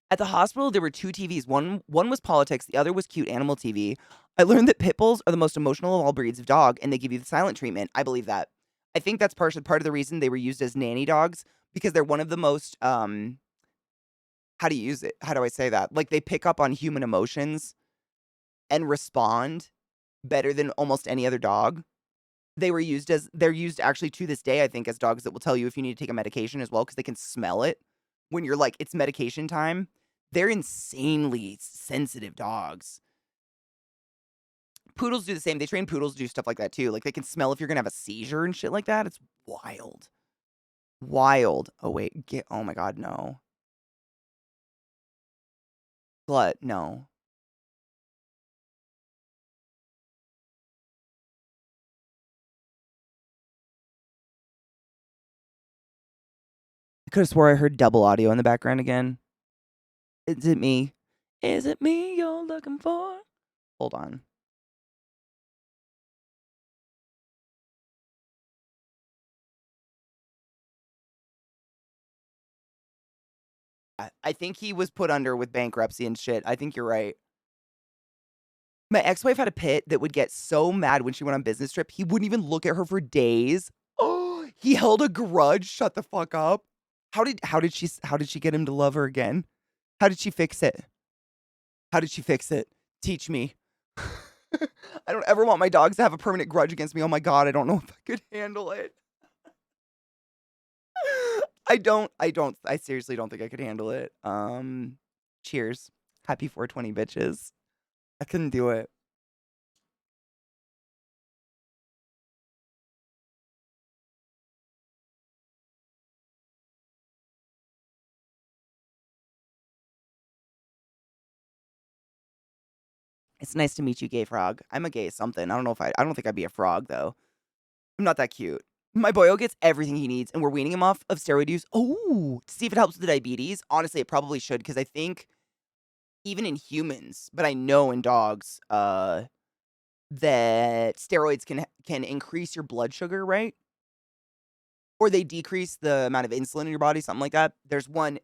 At the hospital, there were 2 TVs. One was politics, the other was cute animal TV. I learned that pit bulls are the most emotional of all breeds of dog, and they give you the silent treatment. I believe that. I think that's part of the reason they were used as nanny dogs, because they're one of the most, how do you use it? How do I say that? Like, they pick up on human emotions and respond better than almost any other dog. They're used actually to this day, I think, as dogs that will tell you if you need to take a medication as well, because they can smell it when you're like, it's medication time. They're insanely sensitive dogs. Poodles do the same. They train poodles to do stuff like that too. Like, they can smell if you're gonna have a seizure and shit like that. It's wild. Wild. Oh wait, oh my god, no. Glut, no. I could have swore I heard double audio in the background again. Is it me? Is it me you're looking for? Hold on. I think he was put under with bankruptcy and shit. I think you're right. My ex-wife had a pit that would get so mad when she went on business trip, he wouldn't even look at her for days. Oh, he held a grudge. Shut the fuck up. How did she get him to love her again? How did she fix it? How did she fix it? Teach me. I don't ever want my dogs to have a permanent grudge against me. Oh my god, I don't know if I could handle it. I seriously don't think I could handle it. Cheers. Happy 420 bitches. I couldn't do it. It's nice to meet you, gay frog. I'm a gay something. I don't think I'd be a frog though. I'm not that cute. My boyo gets everything he needs, and we're weaning him off of steroid use. Oh, to see if it helps with the diabetes. Honestly, it probably should, because I think even in humans, but I know in dogs, that steroids can increase your blood sugar, right? Or they decrease the amount of insulin in your body, something like that. There's one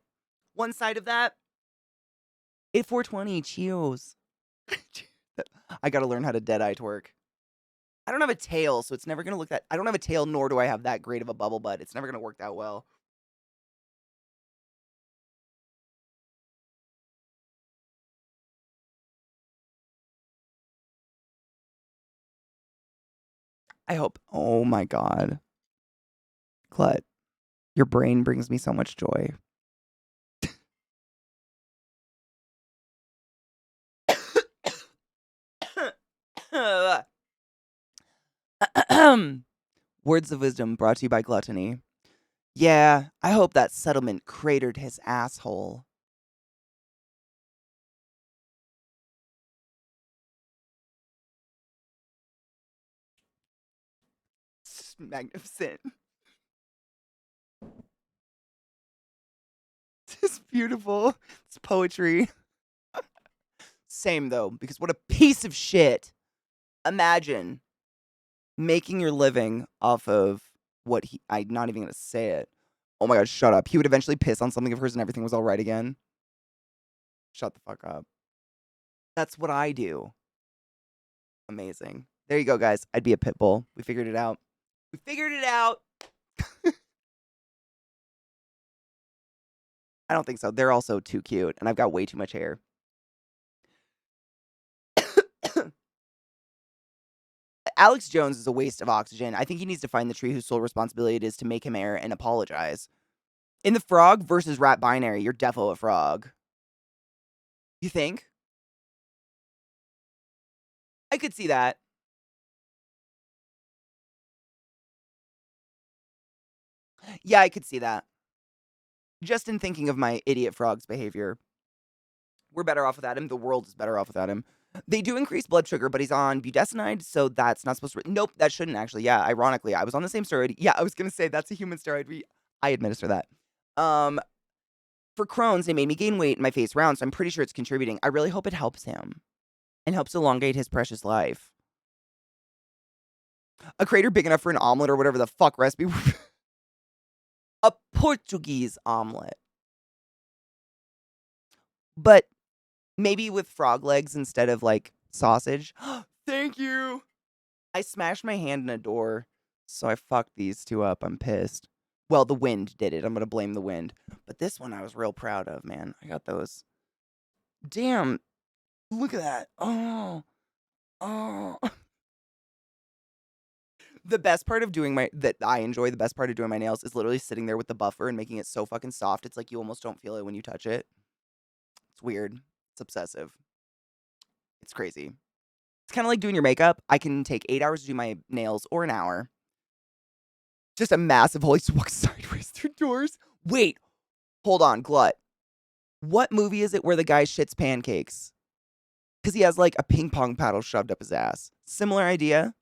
side of that. 8420, cheers. I gotta learn how to deadeye twerk. I don't have a tail, so it's never gonna look that. I don't have a tail, nor do I have that great of a bubble butt. It's never gonna work that well. I hope. Oh my God. Clut, your brain brings me so much joy. Words of wisdom brought to you by Gluttony. Yeah, I hope that settlement cratered his asshole. It's magnificent. It's beautiful. It's poetry. Same though, because what a piece of shit. Imagine making your living off of what I'm not even gonna say it. Oh my God, shut up. He would eventually piss on something of hers and everything was all right again. Shut the fuck up. That's what I do. Amazing. There you go, guys. I'd be a pit bull. We figured it out. We figured it out. I don't think so. They're also too cute, and I've got way too much hair. Alex Jones is a waste of oxygen. I think he needs to find the tree whose sole responsibility it is to make him air and apologize. In the frog versus rat binary, you're defo a frog. You think? I could see that. Yeah, I could see that. Just in thinking of my idiot frog's behavior. We're better off without him. The world is better off without him. They do increase blood sugar, but he's on budesonide, so that's not supposed to. Nope, that shouldn't actually. Yeah, ironically, I was on the same steroid. Yeah, I was gonna say that's a human steroid. I administer that. For Crohn's, they made me gain weight and my face round, so I'm pretty sure it's contributing. I really hope it helps him and helps elongate his precious life. A crater big enough for an omelet or whatever the fuck recipe. A Portuguese omelet. But maybe with frog legs instead of like sausage. Thank you. I smashed my hand in a door, so I fucked these two up. I'm pissed. Well, the wind did it. I'm going to blame the wind. But this one I was real proud of, man. I got those. Damn. Look at that. Oh. Oh. The best part of doing that I enjoy, the best part of doing my nails is literally sitting there with the buffer and making it so fucking soft. It's like you almost don't feel it when you touch it. It's weird. It's obsessive. It's crazy. It's kind of like doing your makeup. I can take 8 hours to do my nails or an hour. Just a massive hole. He walks sideways through doors. Wait, hold on, Glut. What movie is it where the guy shits pancakes? Because he has like a ping pong paddle shoved up his ass. Similar idea.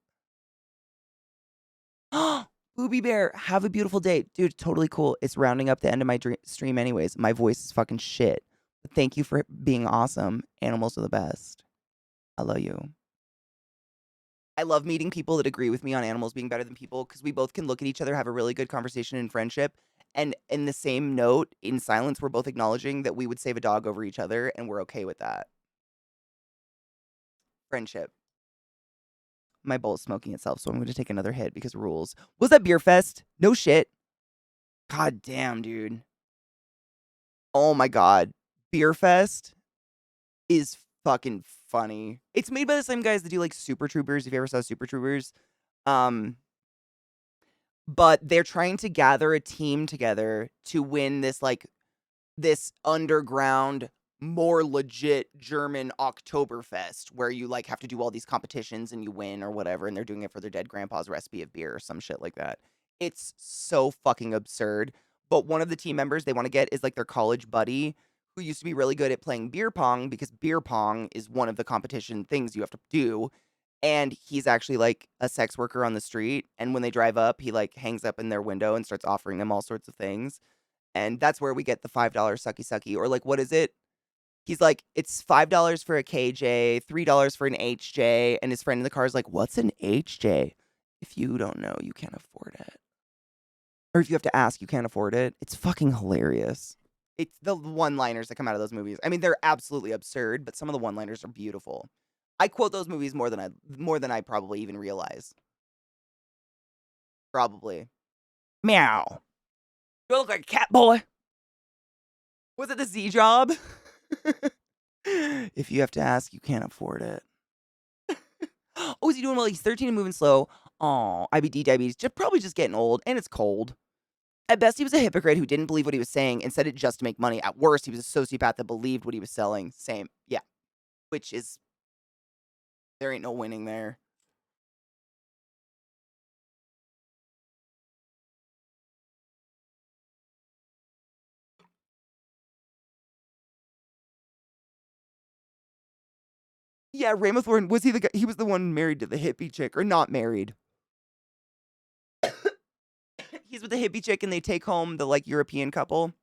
Booby Bear, have a beautiful day. Dude, totally cool. It's rounding up the end of my stream anyways. My voice is fucking shit. But thank you for being awesome. Animals are the best. I love you. I love meeting people that agree with me on animals being better than people because we both can look at each other, have a really good conversation in friendship. And in the same note, in silence, we're both acknowledging that we would save a dog over each other and we're okay with that. Friendship. My bowl is smoking itself, so I'm going to take another hit because rules. Was that Beer Fest? No shit. God damn, dude. Oh my God. Beer Fest is fucking funny. It's made by the same guys that do like Super Troopers, if you ever saw Super Troopers. But they're trying to gather a team together to win this underground, more legit German Oktoberfest where you like have to do all these competitions and you win or whatever, and they're doing it for their dead grandpa's recipe of beer or some shit like that. It's so fucking absurd. But one of the team members they want to get is like their college buddy who used to be really good at playing beer pong because beer pong is one of the competition things you have to do. And he's actually like a sex worker on the street. And when they drive up, he like hangs up in their window and starts offering them all sorts of things. And that's where we get the $5 sucky sucky. Or like, what is it? He's like, it's $5 for a KJ, $3 for an HJ. And his friend in the car is like, what's an HJ? If you don't know, you can't afford it. Or if you have to ask, you can't afford it. It's fucking hilarious. It's the one-liners that come out of those movies. I mean, they're absolutely absurd, but some of the one-liners are beautiful. I quote those movies more than I probably even realize. Probably. Meow. Do I look like a cat boy? Was it the Z job? If you have to ask, you can't afford it. Oh, is he doing well? He's 13 and moving slow. Oh, IBD diabetes, just probably just getting old, and it's cold. At best, he was a hypocrite who didn't believe what he was saying and said it just to make money. At worst, he was a sociopath that believed what he was selling. Same. Yeah. Which is, there ain't no winning there. Yeah, Raymond Thornton, was he the guy? He was the one married to the hippie chick, or not married. He's with the hippie chick and they take home the, like, European couple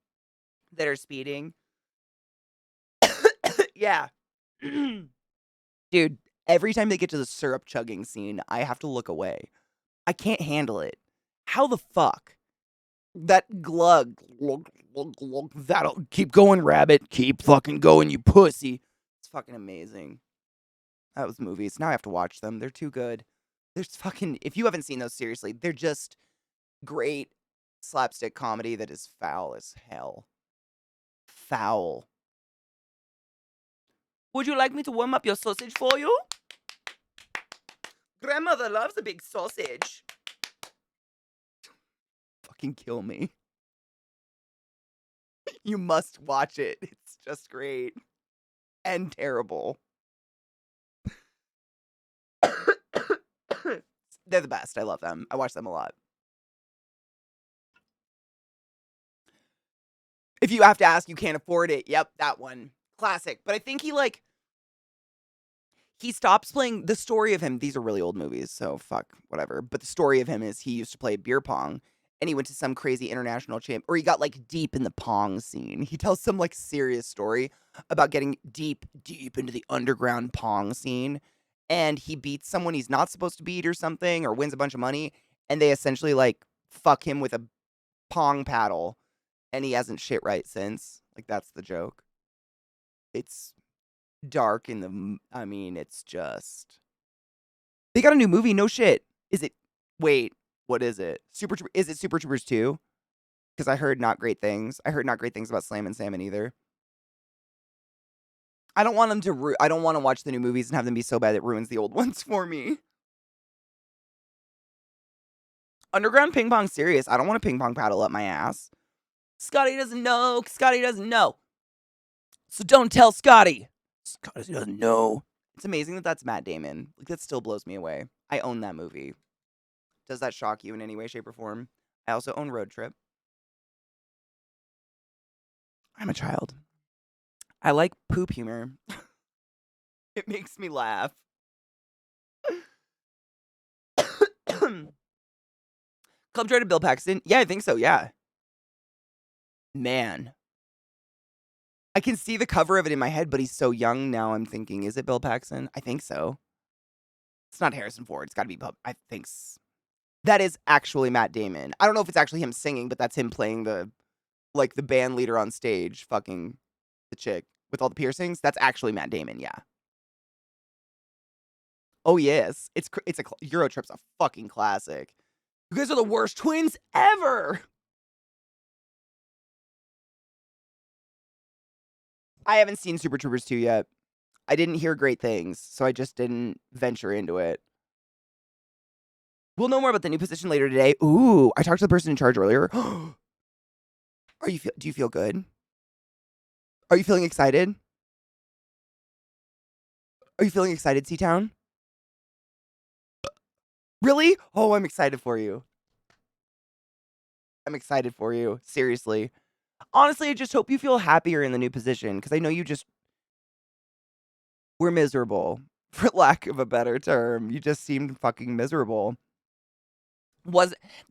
that are speeding. Yeah. Dude, every time they get to the syrup chugging scene, I have to look away. I can't handle it. How the fuck? That glug, glug, that'll keep going, rabbit. Keep fucking going, you pussy. It's fucking amazing. That was movies. Now I have to watch them. They're too good. There's fucking, if you haven't seen those, seriously, they're just great slapstick comedy that is foul as hell. Foul. Would you like me to warm up your sausage for you? Grandmother loves a big sausage. Fucking kill me. You must watch it. It's just great. And terrible. They're the best. I love them. I watch them a lot. If you have to ask, you can't afford it. Yep, that one. Classic. But I think he stops playing. The story of him, these are really old movies, so fuck, whatever. But the story of him is he used to play beer pong, and he went to some crazy international champ, or he got, like, deep in the pong scene. He tells some, like, serious story about getting deep into the underground pong scene, and he beats someone he's not supposed to beat or something, or wins a bunch of money, and they essentially, like, fuck him with a pong paddle, and he hasn't shit right since. Like, that's the joke. It's dark in the, I mean, it's just, they got a new movie, no shit. Is it, wait, what is it? Is it Super Troopers 2? Because I heard not great things. I heard not great things about Slam and Salmon either. I don't want them to, I don't want to watch the new movies and have them be so bad it ruins the old ones for me. Underground ping pong serious. I don't want a ping pong paddle up my ass. Scotty doesn't know. Scotty doesn't know. So don't tell Scotty. Scotty doesn't know. It's amazing that that's Matt Damon. Like, that still blows me away. I own that movie. Does that shock you in any way, shape, or form? I also own Road Trip. I'm a child. I like poop humor. It makes me laugh. Club Dreaded Bill Paxton? Yeah, I think so, yeah. Man. I can see the cover of it in my head, but he's so young now. I'm thinking, is it Bill Paxton? I think so. It's not Harrison Ford. It's got to be, I think. That is actually Matt Damon. I don't know if it's actually him singing, but that's him playing the, like, the band leader on stage, fucking the chick with all the piercings. That's actually Matt Damon, yeah. Oh, yes. It's a Eurotrip's a fucking classic. You guys are the worst twins ever. I haven't seen Super Troopers 2 yet. I didn't hear great things, so I just didn't venture into it. We'll know more about the new position later today. Ooh, I talked to the person in charge earlier. Do you feel good? Are you feeling excited? Are you feeling excited, C-Town? Really? Oh, I'm excited for you. I'm excited for you. Seriously. Honestly, I just hope you feel happier in the new position, because I know you just were miserable, for lack of a better term. You just seemed fucking miserable.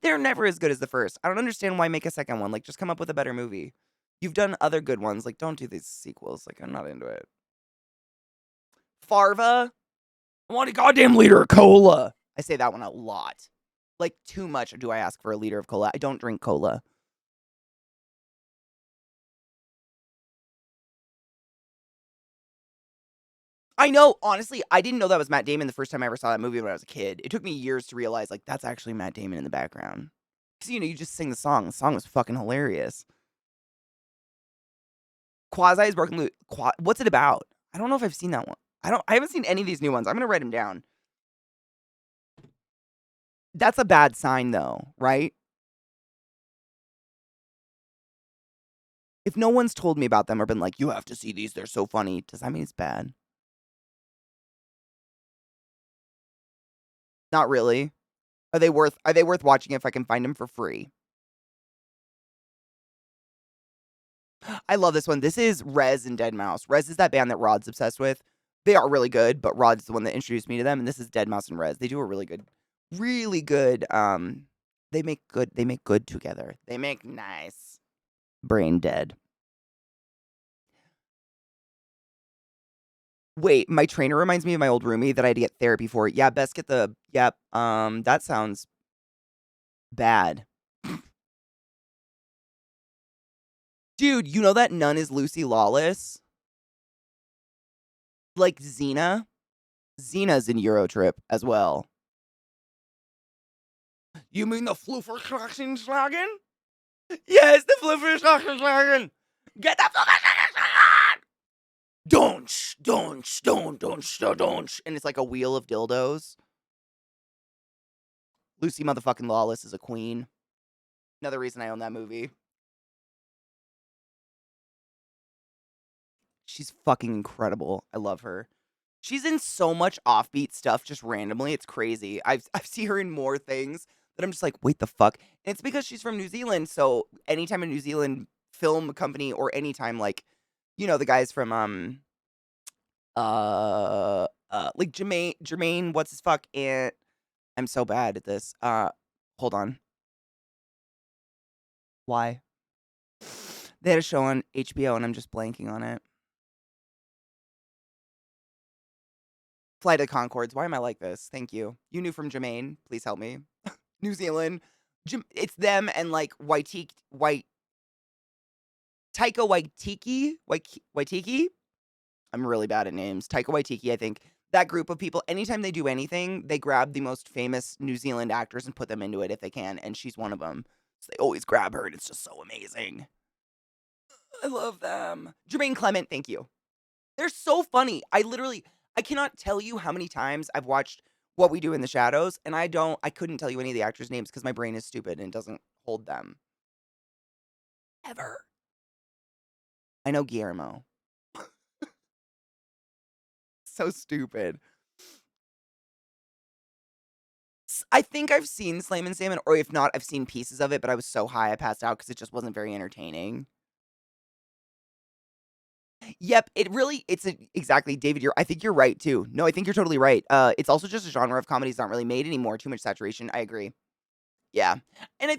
They're never as good as the first. I don't understand why make a second one. Like, just come up with a better movie. You've done other good ones. Like, don't do these sequels. Like, I'm not into it. Farva? I want a goddamn liter of cola. I say that one a lot. Like, too much do I ask for a liter of cola. I don't drink cola. I know, honestly, I didn't know that was Matt Damon the first time I ever saw that movie when I was a kid. It took me years to realize, like, that's actually Matt Damon in the background. Because, you know, you just sing the song. The song was fucking hilarious. Quasi is Broken Loot. What's it about? I don't know if I've seen that one. I haven't seen any of these new ones. I'm gonna write them down. That's a bad sign though, right? If no one's told me about them or been like, "You have to see these, they're so funny," does that mean it's bad? Not really. Are they worth watching if I can find them for free? I love this one. This is Rez and Dead Mouse. Rez is that band that Rod's obsessed with. They are really good, but Rod's the one that introduced me to them, and this is Dead Mouse and Rez. They do a really good, they make good together. They make nice. Brain dead. Wait, my trainer reminds me of my old roomie that I had to get therapy for. Yeah, best get the yep, that sounds bad. Dude, you know that nun is Lucy Lawless? Like Xena? Xena's in Eurotrip as well. You mean the Flufferschlagen? Yes, the Flufferschlagen! Get the Flufferschlagen! Donch. And it's like a wheel of dildos. Lucy motherfucking Lawless is a queen. Another reason I own that movie. She's fucking incredible. I love her. She's in so much offbeat stuff just randomly. It's crazy. I've seen her in more things that I'm just like, wait the fuck. And it's because she's from New Zealand. So anytime a New Zealand film company or anytime like, the guys from like Jermaine, what's his fuck? And I'm so bad at this. Hold on. Why? They had a show on HBO and I'm just blanking on it. Flight of the Conchords. Why am I like this? Thank you. You knew from Jermaine. Please help me. New Zealand. It's them and like Taika Waititi. I'm really bad at names. Taika Waititi, I think. That group of people, anytime they do anything, they grab the most famous New Zealand actors and put them into it if they can, and she's one of them. So they always grab her, and it's just so amazing. I love them. Jermaine Clement, thank you. They're so funny. I cannot tell you how many times I've watched What We Do in the Shadows, and I couldn't tell you any of the actors' names because my brain is stupid and doesn't hold them. Ever. I know Guillermo. So stupid. I think I've seen Slam and Salmon, or if not, I've seen pieces of it, but I was so high I passed out because it just wasn't very entertaining. Yep, exactly, David. I think you're right too. No, I think you're totally right. It's also just a genre of comedies not really made anymore. Too much saturation. I agree. Yeah, and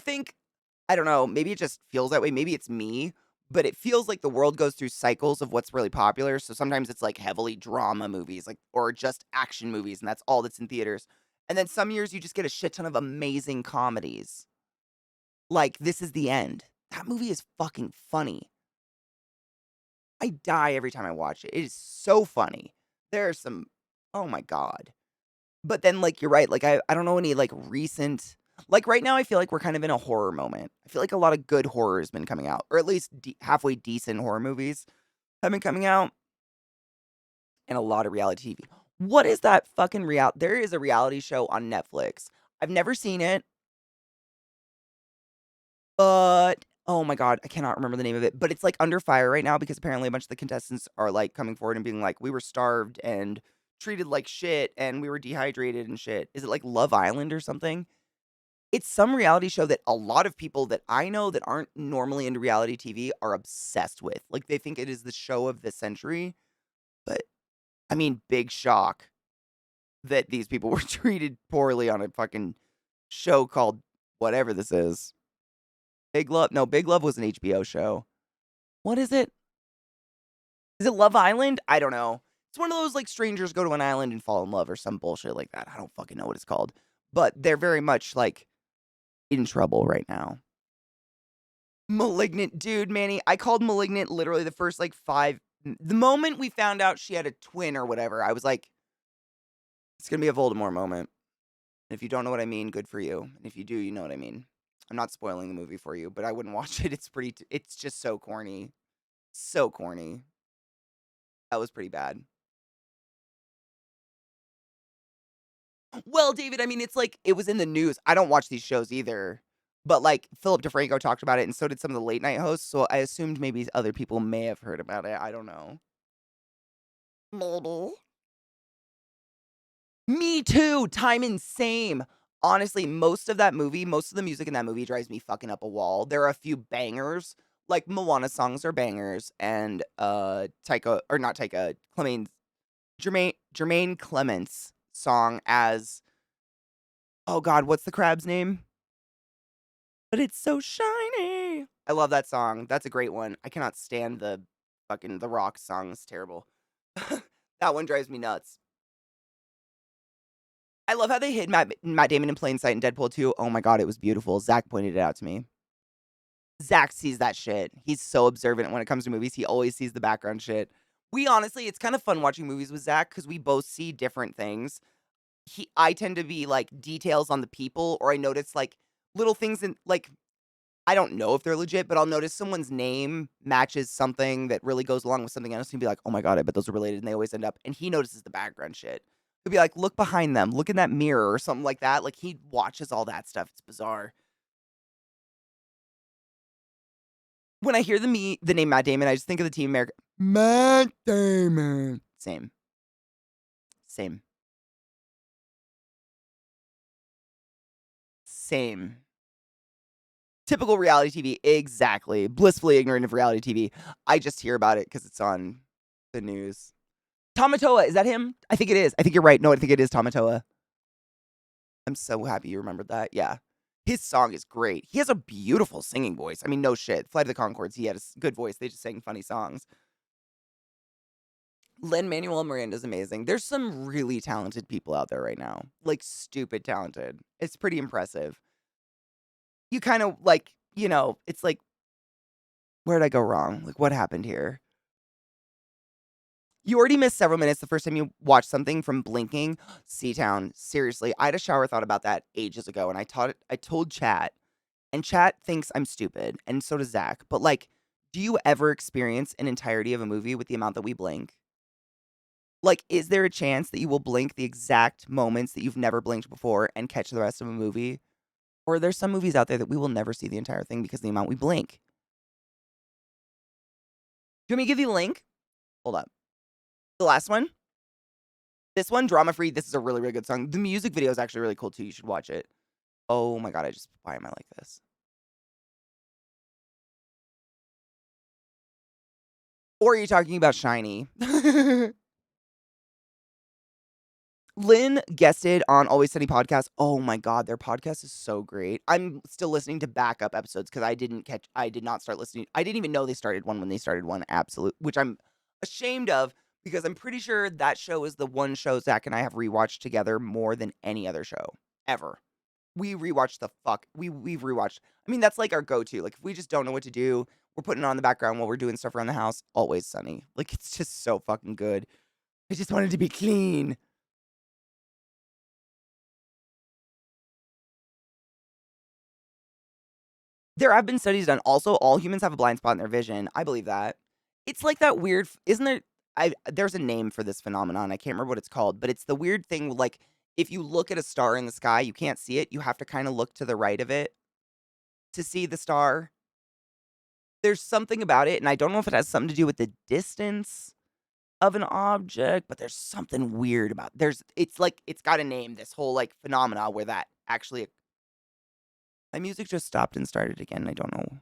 I don't know. Maybe it just feels that way. Maybe it's me, but it feels like the world goes through cycles of what's really popular. So sometimes it's like heavily drama movies, like or just action movies, and that's all that's in theaters. And then some years you just get a shit ton of amazing comedies. Like This Is the End. That movie is fucking funny. I die every time I watch it. It is so funny. There are some oh my god. But then, like, you're right, like, I don't know any, like, recent like, right now, I feel like we're kind of in a horror moment. I feel like a lot of good horror has been coming out, or at least halfway decent horror movies have been coming out, and a lot of reality TV. What is that fucking there is a reality show on Netflix. I've never seen it, but oh my god, I cannot remember the name of it, but it's, like, under fire right now because apparently a bunch of the contestants are, like, coming forward and being like, "We were starved and treated like shit, and we were dehydrated and shit." Is it, like, Love Island or something? It's some reality show that a lot of people that I know that aren't normally into reality TV are obsessed with. Like, they think it is the show of the century, but, I mean, big shock that these people were treated poorly on a fucking show called whatever this is. Big Love no, Big Love was an HBO show. What is it? Is it Love Island? I don't know. It's one of those, like, strangers go to an island and fall in love or some bullshit like that. I don't fucking know what it's called, but they're very much, like, in trouble right now. Malignant, dude, Manny, I called Malignant literally the first, like, 5 the moment we found out she had a twin or whatever, I was like, "It's gonna be a Voldemort moment." And if you don't know what I mean, good for you, and if you do, you know what I mean. I'm not spoiling the movie for you, but I wouldn't watch it, it's just so corny. So corny. That was pretty bad. Well, David, I mean, it's like it was in the news. I don't watch these shows either, but, like, Philip DeFranco talked about it, and so did some of the late night hosts, so I assumed maybe other people may have heard about it, I don't know. Maybe. Me too, time and same. Honestly, most of the music in that movie drives me fucking up a wall. There are a few bangers, like Moana songs are bangers, and, Taika or not Taika, Jermaine Clement's song as oh god, what's the crab's name? But it's so shiny. I love that song. That's a great one. I cannot stand the fucking The Rock song. It's terrible. That one drives me nuts. I love how they hid Matt Damon in plain sight in Deadpool 2. Oh my god, it was beautiful. Zach pointed it out to me. Zach sees that shit. He's so observant when it comes to movies. He always sees the background shit. We honestly, it's kind of fun watching movies with Zach because we both see different things. I tend to be like details on the people, or I notice like little things in like I don't know if they're legit, but I'll notice someone's name matches something that really goes along with something else, and be like, "Oh my god, I bet those are related," and they always end up and he notices the background shit. He'll be like, "Look behind them, look in that mirror," or something like that, like, he watches all that stuff, it's bizarre. When I hear the name Matt Damon, I just think of the Team America Matt Damon. Same, same, same. Typical reality TV, exactly. Blissfully ignorant of reality TV. I just hear about it because it's on the news. Tamatoa, is that him? I think it is. I think you're right. No, I think it is Tamatoa. I'm so happy you remembered that. Yeah. His song is great. He has a beautiful singing voice. I mean, no shit. Flight of the Conchords, he had a good voice. They just sang funny songs. Lin-Manuel Miranda's amazing. There's some really talented people out there right now. Like, stupid talented. It's pretty impressive. You kind of, like, it's like, where'd I go wrong? Like, what happened here? You already missed several minutes the first time you watched something from blinking. Town seriously, I had a shower thought about that ages ago, and I told Chat, and Chat thinks I'm stupid, and so does Zach. But like, do you ever experience an entirety of a movie with the amount that we blink? Like, is there a chance that you will blink the exact moments that you've never blinked before and catch the rest of a movie? Or are there some movies out there that we will never see the entire thing because of the amount we blink? Do you want me to give you the link? Hold up. The last one? This one, Drama Free, this is a really, really good song. The music video is actually really cool too. You should watch it. Oh my god, why am I like this? Or are you talking about Shiny? Lynn guested on Always Sunny podcast. Oh my god, their podcast is so great. I'm still listening to backup episodes because I did not start listening. I didn't even know they started one when they started one. Absolute, which I'm ashamed of because I'm pretty sure that show is the one show Zach and I have rewatched together more than any other show ever. We've rewatched. I mean, that's like our go-to. Like if we just don't know what to do, we're putting it on the background while we're doing stuff around the house. Always Sunny. Like it's just so fucking good. I just wanted to be clean. There have been studies done. Also, all humans have a blind spot in their vision. I believe that. It's like that weird, isn't there? There's a name for this phenomenon. I can't remember what it's called, but it's the weird thing. Like if you look at a star in the sky, you can't see it. You have to kind of look to the right of it to see the star. There's something about it, and I don't know if it has something to do with the distance of an object, but there's something weird about. It's like it's got a name. This whole like phenomena where that actually. My music just stopped and started again. I don't know.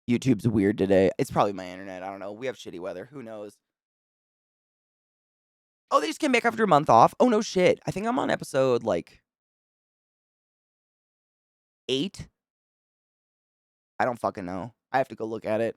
YouTube's weird today. It's probably my internet. I don't know. We have shitty weather. Who knows? Oh, they just came back after a month off. Oh no shit. I think I'm on episode like 8. I don't fucking know. I have to go look at it.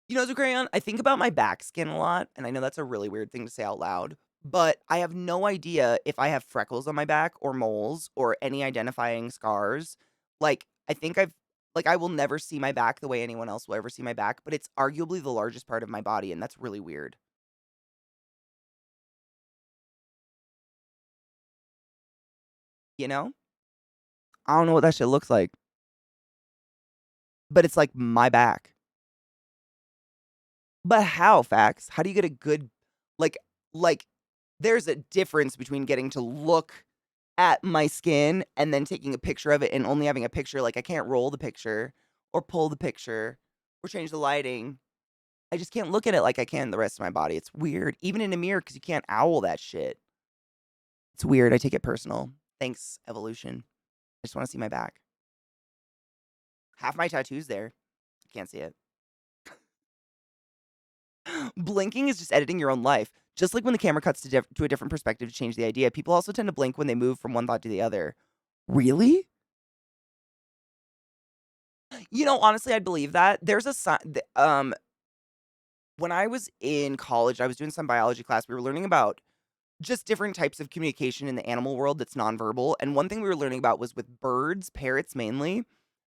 You know, Zakarian, I think about my back skin a lot, and I know that's a really weird thing to say out loud, but I have no idea if I have freckles on my back or moles or any identifying scars. Like, I will never see my back the way anyone else will ever see my back, but it's arguably the largest part of my body, and that's really weird. You know? I don't know what that shit looks like, but it's like my back. But how, Facts? How do you get a good like like There's a difference between getting to look at my skin and then taking a picture of it and only having a picture. Like, I can't roll the picture or pull the picture or change the lighting. I just can't look at it like I can the rest of my body. It's weird. Even in a mirror, because you can't owl that shit. It's weird. I take it personal. Thanks, evolution. I just want to see my back. Half my tattoo's there. I can't see it. Blinking is just editing your own life. Just like when the camera cuts to a different perspective to change the idea, people also tend to blink when they move from one thought to the other. Really? Honestly, I'd believe that. There's a when I was in college, I was doing some biology class. We were learning about just different types of communication in the animal world that's nonverbal. And one thing we were learning about was with birds, parrots mainly,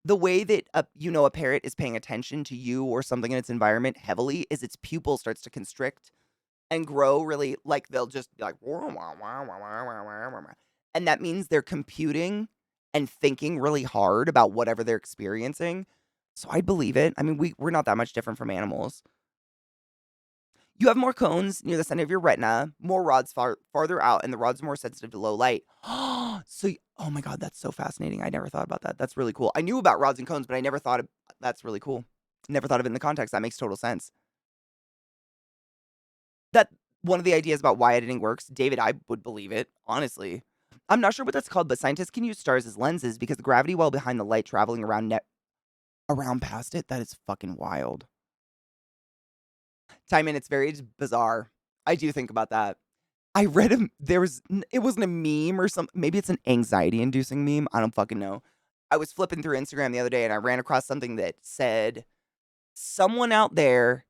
the way that a parrot is paying attention to you or something in its environment heavily is its pupil starts to constrict and grow really, like, they'll just be like, "Wah, wah, wah, wah, wah, wah, wah, wah, wah." And that means they're computing and thinking really hard about whatever they're experiencing. So I believe it. I mean, we're not that much different from animals. You have more cones near the center of your retina, more rods farther out, and the rods are more sensitive to low light. Oh my God, that's so fascinating. I never thought about that. That's really cool. I knew about rods and cones, but I never thought of that's really cool. Never thought of it in the context. That makes total sense. That one of the ideas about why editing works, David, I would believe it, honestly. I'm not sure what that's called, but scientists can use stars as lenses because the gravity well behind the light traveling around past it, that is fucking wild. Timon, it's very bizarre. I do think about that. I read it wasn't a meme or something. Maybe it's an anxiety inducing meme. I don't fucking know. I was flipping through Instagram the other day and I ran across something that said someone out there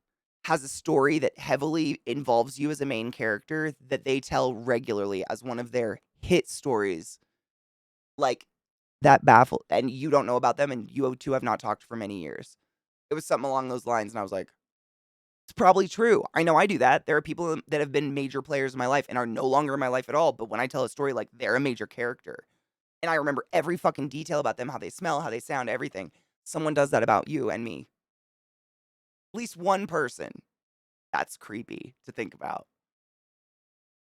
has a story that heavily involves you as a main character that they tell regularly as one of their hit stories. Like that baffled, and you don't know about them, and you two have not talked for many years. It was something along those lines, and I was like, it's probably true. I know I do that. There are people that have been major players in my life and are no longer in my life at all. But when I tell a story, like they're a major character, and I remember every fucking detail about them, how they smell, how they sound, everything. Someone does that about you and me. At least one person. That's creepy to think about.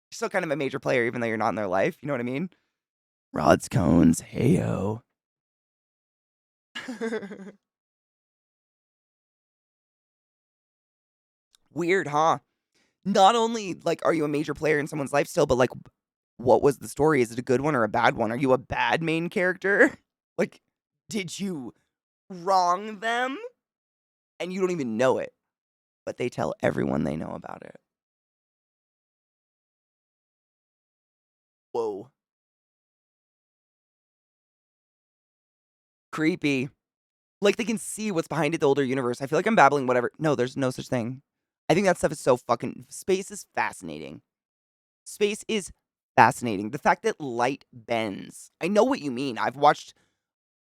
You're still kind of a major player, even though you're not in their life. You know what I mean? Rods, cones, heyo. Weird, huh? Not only like are you a major player in someone's life still, but like what was the story? Is it a good one or a bad one? Are you a bad main character? Like, did you wrong them and you don't even know it, but they tell everyone they know about it? Whoa. Creepy. Like they can see what's behind it, the older universe. I feel like I'm babbling whatever. No, there's no such thing. I think that stuff is so fucking space is fascinating. Space is fascinating. The fact that light bends. I know what you mean. I've watched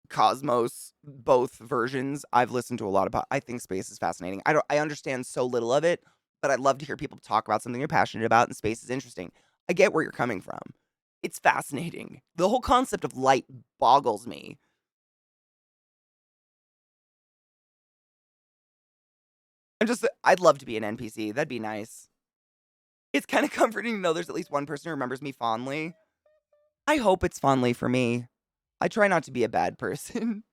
Cosmos, both versions. I've listened to a lot about. I think space is fascinating. I understand so little of it, but I'd love to hear people talk about something you're passionate about, and space is interesting. I get where you're coming from. It's fascinating. The whole concept of light boggles me. I'd love to be an NPC. That'd be nice. It's kind of comforting to know there's at least one person who remembers me fondly. I hope it's fondly for me. I try not to be a bad person.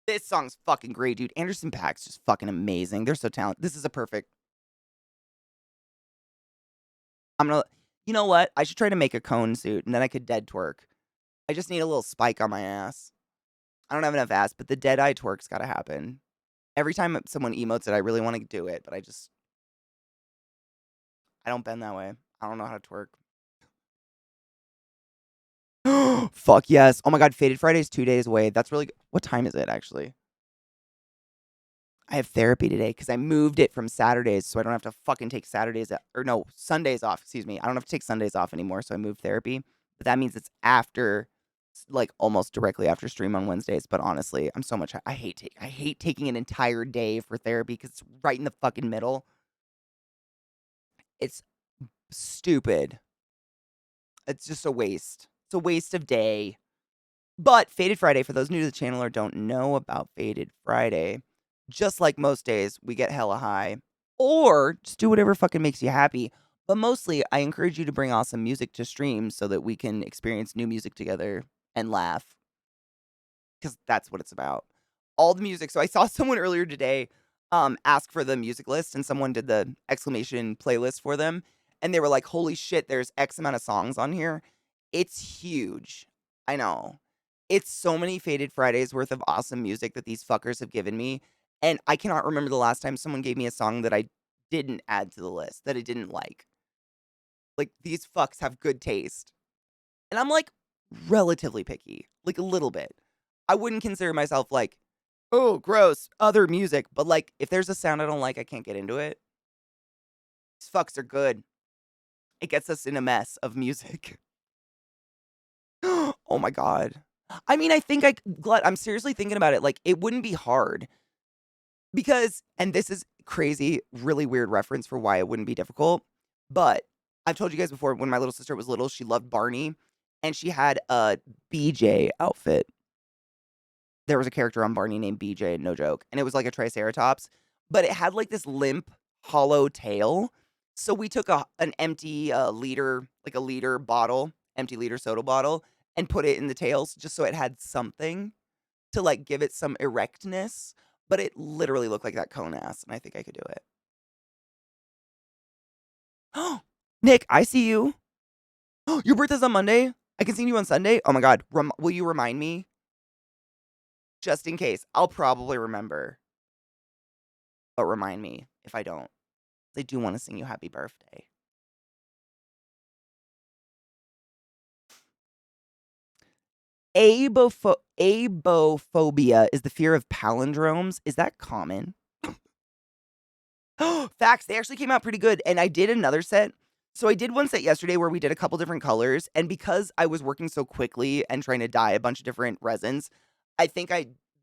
This song's fucking great, dude. Anderson .Paak's just fucking amazing. They're so talented. This is a perfect. I'm gonna. You know what? I should try to make a cone suit, and then I could dead twerk. I just need a little spike on my ass. I don't have enough ass, but the dead eye twerk's gotta happen. Every time someone emotes it, I really want to do it, but I don't bend that way. I don't know how to twerk. Fuck yes. Oh my god, Faded Friday's 2 days away. That's really what time is it actually? I have therapy today because I moved it from Saturdays, so I don't have to fucking take Sundays off. Excuse me. I don't have to take Sundays off anymore, so I moved therapy. But that means it's after, like almost directly after stream on Wednesdays. But honestly, I hate taking an entire day for therapy because it's right in the fucking middle. It's stupid. It's just a waste. It's a waste of day. But Faded Friday, for those new to the channel or don't know about Faded Friday, just like most days, we get hella high. Or just do whatever fucking makes you happy. But mostly, I encourage you to bring awesome music to streams so that we can experience new music together and laugh, because that's what it's about. All the music. So I saw someone earlier today ask for the music list, and someone did the exclamation playlist for them, and they were like, "Holy shit, there's X amount of songs on here." It's huge. I know. It's so many Faded Fridays worth of awesome music that these fuckers have given me, and I cannot remember the last time someone gave me a song that I didn't add to the list, that I didn't like. Like, these fucks have good taste. And I'm, like, relatively picky, like, a little bit. I wouldn't consider myself, like, "Oh, gross, other music," but, like, if there's a sound I don't like, I can't get into it. These fucks are good. It gets us in a mess of music. Oh my god. I mean, I think I'm seriously thinking about it, like, it wouldn't be hard because and this is crazy, really weird reference for why it wouldn't be difficult, but I've told you guys before, when my little sister was little, she loved Barney, and she had a BJ outfit. There was a character on Barney named BJ, no joke, and it was like a triceratops, but it had, like, this limp, hollow tail, so we took an empty, liter like, a liter bottle, empty liter soda bottle, and put it in the tails just so it had something to, like, give it some erectness, but it literally looked like that cone ass, and I think I could do it. Nick, I see you. Your birthday's on Monday? I can see you on Sunday? Oh my god, will you remind me? Just in case. I'll probably remember, but remind me if I don't. I do wanna sing you happy birthday. Abophobia is the fear of palindromes. Is that common? Facts, they actually came out pretty good, and I did another set. So I did one set yesterday where we did a couple different colors, and because I was working so quickly and trying to dye a bunch of different resins, I think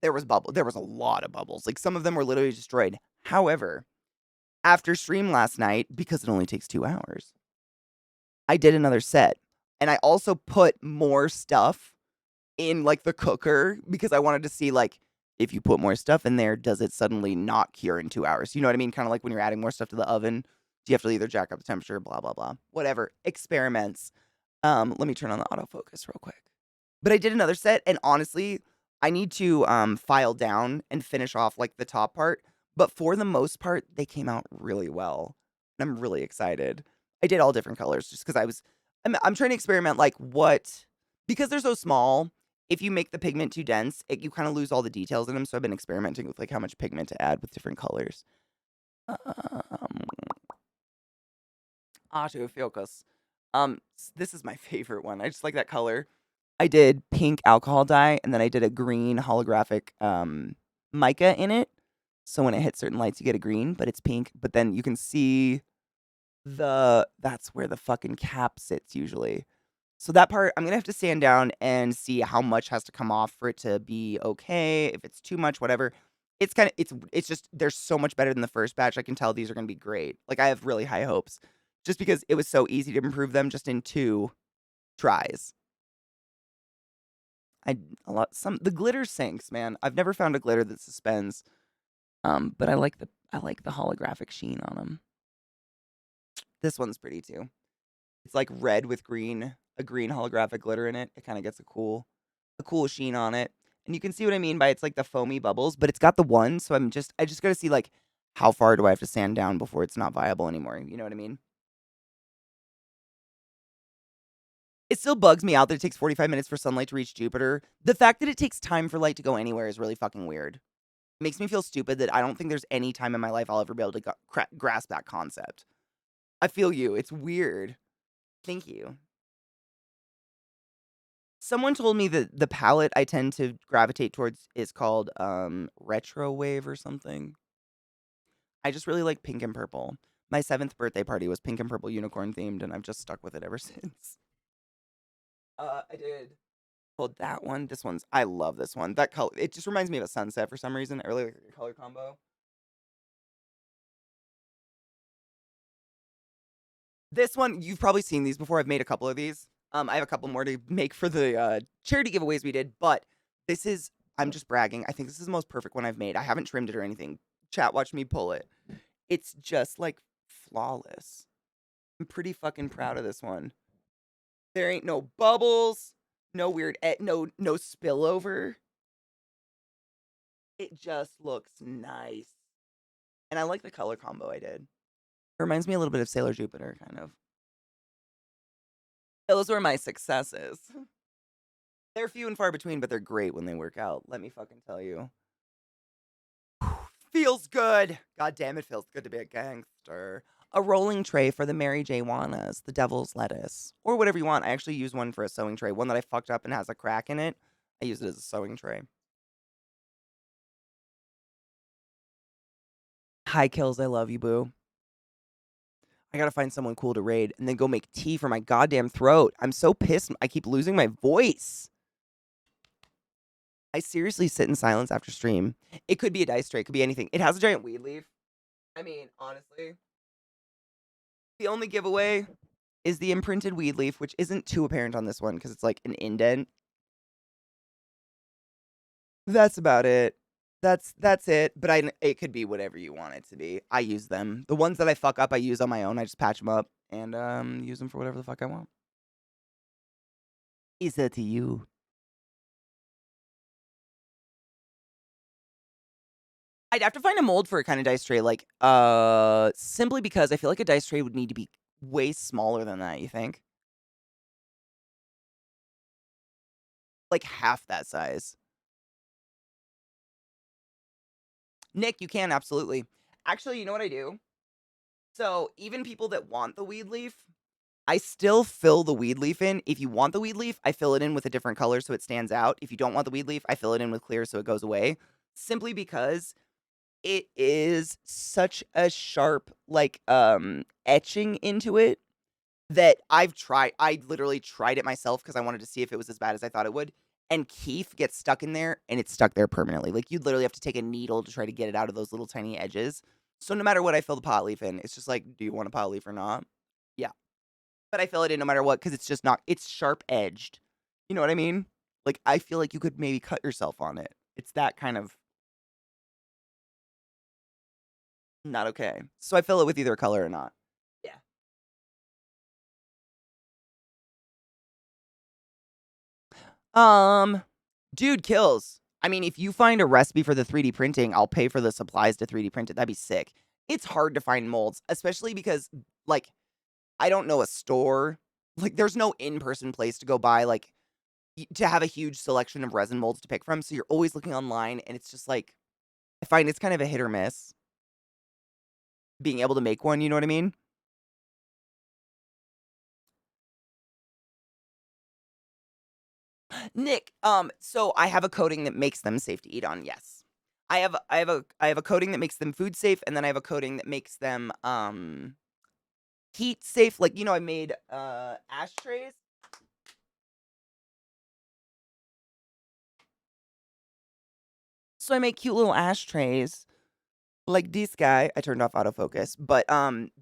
there was a lot of bubbles, like, some of them were literally destroyed. However, after stream last night, because it only takes 2 hours, I did another set, and I also put more stuff in, like, the cooker because I wanted to see, like, if you put more stuff in there, does it suddenly not cure in 2 hours? You know what I mean? Kinda like when you're adding more stuff to the oven, do you have to either jack up the temperature, blah, blah, blah. Whatever. Experiments. Let me turn on the autofocus real quick. But I did another set, and honestly, I need to, file down and finish off, like, the top part, but for the most part, they came out really well, and I'm really excited. I did all different colors just because I'm trying to experiment, like, what because they're so small, if you make the pigment too dense, you kinda lose all the details in them, so I've been experimenting with, like, how much pigment to add with different colors. Um, Autofocus. This is my favorite one, I just like that color. I did pink alcohol dye, and then I did a green holographic, mica in it, so when it hits certain lights, you get a green, but it's pink, but then you can see that's where the fucking cap sits usually. So that part, I'm gonna have to stand down and see how much has to come off for it to be okay, if it's too much, whatever. It's just they're so much better than the first batch, I can tell these are gonna be great. Like, I have really high hopes, just because it was so easy to improve them just in 2 tries. I a lot some the glitter sinks, man. I've never found a glitter that suspends, but I like the holographic sheen on them. This one's pretty too. It's like red with green, a green holographic glitter in it. It kinda gets a cool sheen on it, and you can see what I mean by it's like the foamy bubbles, but it's got the one, so I just gotta see, like, how far do I have to sand down before it's not viable anymore, you know what I mean? It still bugs me out that it takes 45 minutes for sunlight to reach Jupiter. The fact that it takes time for light to go anywhere is really fucking weird. Makes me feel stupid that I don't think there's any time in my life I'll ever be able to grasp that concept. I feel you, it's weird. Thank you. Someone told me that the palette I tend to gravitate towards is called, retro wave or something. I just really like pink and purple. My 7th birthday party was pink and purple unicorn themed, and I've just stuck with it ever since. I did. Well, that one, this one's I love this one. That color, it just reminds me of a sunset for some reason. I really like the color combo. This one, you've probably seen these before. I've made a couple of these. I have a couple more to make for the charity giveaways we did, but this is, I'm just bragging. I think this is the most perfect one I've made. I haven't trimmed it or anything. Chat, watch me pull it. It's just like flawless. I'm pretty fucking proud of this one. There ain't no bubbles, no weird, no spillover. It just looks nice. And I like the color combo I did. It reminds me a little bit of Sailor Jupiter, kind of. Those were my successes. They're few and far between, but they're great when they work out. Let me fucking tell you. Feels good. God damn, it feels good to be a gangster. A rolling tray for the Mary J. Juanas, the devil's lettuce, or whatever you want. I actually use one for a sewing tray. One that I fucked up and has a crack in it. I use it as a sewing tray. Hi, Kills. I love you, boo. I gotta find someone cool to raid and then go make tea for my goddamn throat. I'm so pissed. I keep losing my voice. I seriously sit in silence after stream. It could be a dice tray. It could be anything. It has a giant weed leaf. I mean, honestly, the only giveaway is the imprinted weed leaf, which isn't too apparent on this one because it's like an indent. That's about it. That's it. But it could be whatever you want it to be. I use them. The ones that I fuck up, I use on my own. I just patch them up and use them for whatever the fuck I want. Is that to you? I'd have to find a mold for a kind of dice tray, like simply because I feel like a dice tray would need to be way smaller than that. You think? Like half that size. Nick, you can absolutely. Actually, you know what I do? So even people that want the weed leaf, I still fill the weed leaf in. If you want the weed leaf, I fill it in with a different color so it stands out. If you don't want the weed leaf, I fill it in with clear so it goes away. Simply because it is such a sharp, like, etching into it that I literally tried it myself because I wanted to see if it was as bad as I thought it would. And keef gets stuck in there and it's stuck there permanently. Like, you'd literally have to take a needle to try to get it out of those little tiny edges. So no matter what I fill the pot leaf in, it's just like, do you want a pot leaf or not? Yeah. But I fill it in no matter what because it's just not, it's sharp edged. You know what I mean? Like, I feel like you could maybe cut yourself on it. It's that kind of not okay. So I fill it with either color or not. Yeah. Dude, kills. I mean, if you find a recipe for the 3D printing, I'll pay for the supplies to 3D print it. That'd be sick. It's hard to find molds, especially because, like, I don't know a store. Like, there's no in-person place to go buy, like, to have a huge selection of resin molds to pick from. So you're always looking online, and it's just like, I find it's kind of a hit or miss being able to make one. You know what I mean? Nick, so I have a coating that makes them safe to eat on. Yes, I have a coating that makes them food safe, and then I have a coating that makes them heat safe. Like, I made ashtrays. So I make cute little ashtrays like this guy. I turned off autofocus, but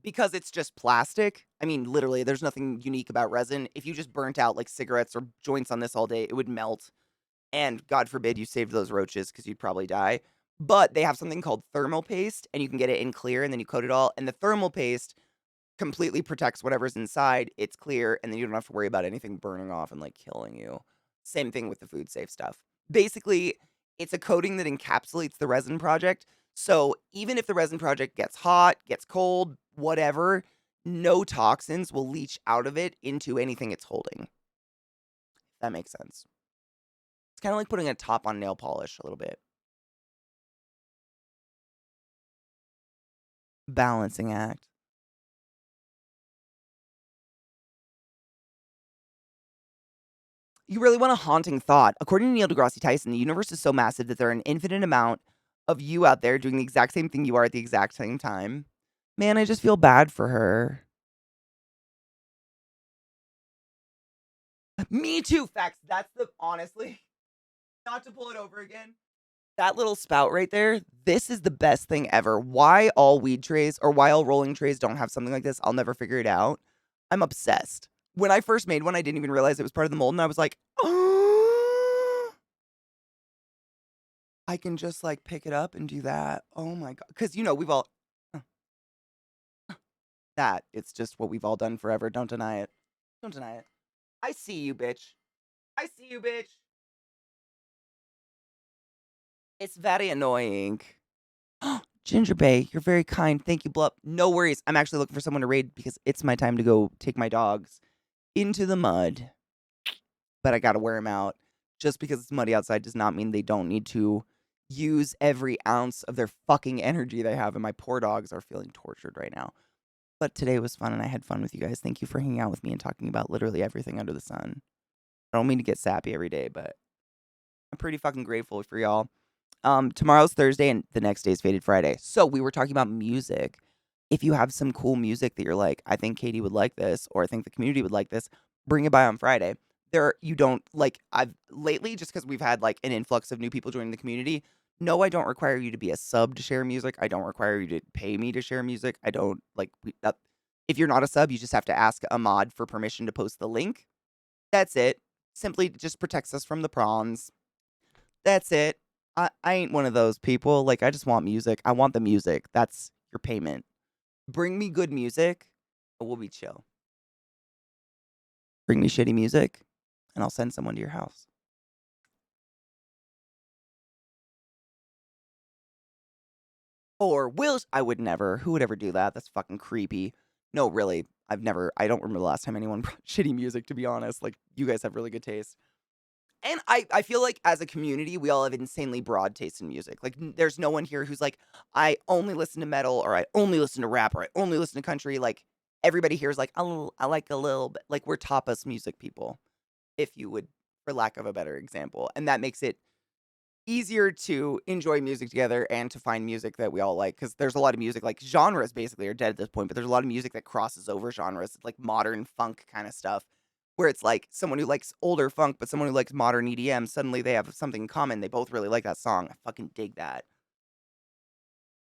because it's just plastic. I mean, literally, there's nothing unique about resin. If you just burnt out like cigarettes or joints on this all day, it would melt. And God forbid you saved those roaches because you'd probably die. But they have something called thermal paste, and you can get it in clear, and then you coat it all. And the thermal paste completely protects whatever's inside. It's clear, and then you don't have to worry about anything burning off and like killing you. Same thing with the food safe stuff. Basically, it's a coating that encapsulates the resin project. So even if the resin project gets hot, gets cold, whatever, no toxins will leach out of it into anything it's holding. If that makes sense. It's kind of like putting a top on nail polish a little bit. Balancing act. You really want a haunting thought. According to Neil deGrasse Tyson, the universe is so massive that there are an infinite amount of you out there doing the exact same thing you are at the exact same time. Man, I just feel bad for her. Me too, facts. That's the, honestly, not to pull it over again. That little spout right there, this is the best thing ever. Why all weed trays or why all rolling trays don't have something like this, I'll never figure it out. I'm obsessed. When I first made one, I didn't even realize it was part of the mold, and I was like, oh, I can just like pick it up and do that. Oh my God. Because, we've all, that. It's just what we've all done forever. Don't deny it. Don't deny it. I see you, bitch. I see you, bitch. It's very annoying. Ginger Bay, you're very kind. Thank you, Blup. No worries. I'm actually looking for someone to raid because it's my time to go take my dogs into the mud. But I gotta wear them out. Just because it's muddy outside does not mean they don't need to use every ounce of their fucking energy they have. And my poor dogs are feeling tortured right now. But today was fun and I had fun with you guys. Thank you for hanging out with me and talking about literally everything under the sun. I don't mean to get sappy every day, but I'm pretty fucking grateful for y'all. Tomorrow's Thursday and the next day is Faded Friday. So we were talking about music. If you have some cool music that you're like, I think Katie would like this, or I think the community would like this, bring it by on Friday. You don't like, I've lately, just because we've had like an influx of new people joining the community. No, I don't require you to be a sub to share music. I don't require you to pay me to share music. I don't like, if you're not a sub, you just have to ask a mod for permission to post the link. That's it. Simply just protects us from the prawns. That's it. I ain't one of those people. Like, I just want music. I want the music. That's your payment. Bring me good music, and we'll be chill. Bring me shitty music, and I'll send someone to your house. Or I would never. Who would ever do that? That's fucking creepy. No, really. I don't remember the last time anyone brought shitty music, to be honest. Like, you guys have really good taste. And I feel like as a community, we all have insanely broad taste in music. Like, there's no one here who's like, I only listen to metal, or I only listen to rap, or I only listen to country. Like, everybody here is like, oh, I like a little bit. Like, we're tapas music people, if you would, for lack of a better example. And that makes it easier to enjoy music together and to find music that we all like. Because there's a lot of music, like, genres basically are dead at this point, but there's a lot of music that crosses over genres, like modern funk kind of stuff where it's like someone who likes older funk, but someone who likes modern EDM, suddenly they have something in common. They both really like that song. I fucking dig that.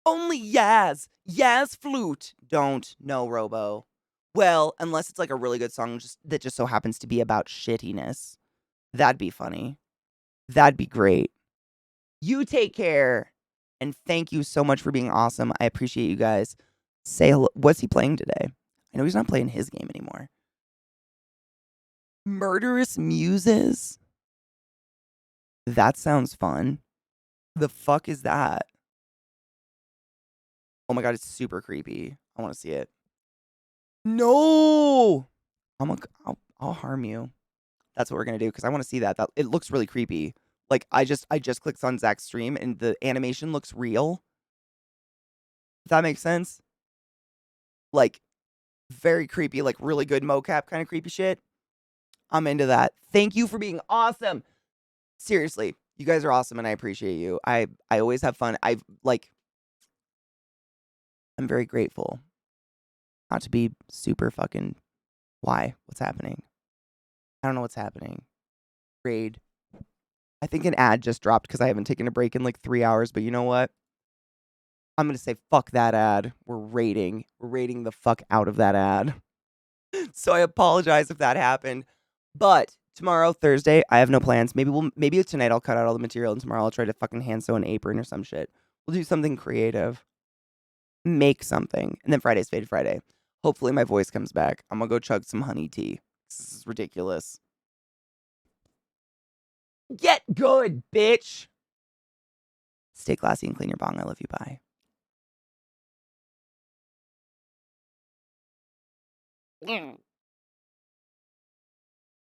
Only Yaz. Yaz flute. Don't. No, Robo. Well, unless it's like a really good song that just so happens to be about shittiness. That'd be funny. That'd be great. You take care. And thank you so much for being awesome. I appreciate you guys. Say hello. What's he playing today? I know he's not playing his game anymore. Murderous Muses? That sounds fun. The fuck is that? Oh my god, it's super creepy. I want to see it. No! I'll harm you. That's what we're gonna do because I want to see that. It looks really creepy. Like I just clicked on Zach's stream and the animation looks real. If that makes sense. Like very creepy, like really good mocap kind of creepy shit. I'm into that. Thank you for being awesome. Seriously, you guys are awesome and I appreciate you. I always have fun. I'm very grateful. Not to be super fucking why? What's happening? I don't know what's happening. Raid. I think an ad just dropped because I haven't taken a break in like 3 hours, but you know what? I'm going to say fuck that ad. We're raiding. We're raiding the fuck out of that ad. So I apologize if that happened. But tomorrow, Thursday, I have no plans. Maybe tonight I'll cut out all the material and tomorrow I'll try to fucking hand sew an apron or some shit. We'll do something creative. Make something. And then Friday's Faded Friday. Hopefully my voice comes back. I'm going to go chug some honey tea. This is ridiculous. Get good, bitch. Stay classy and clean your bong. I love you. Bye.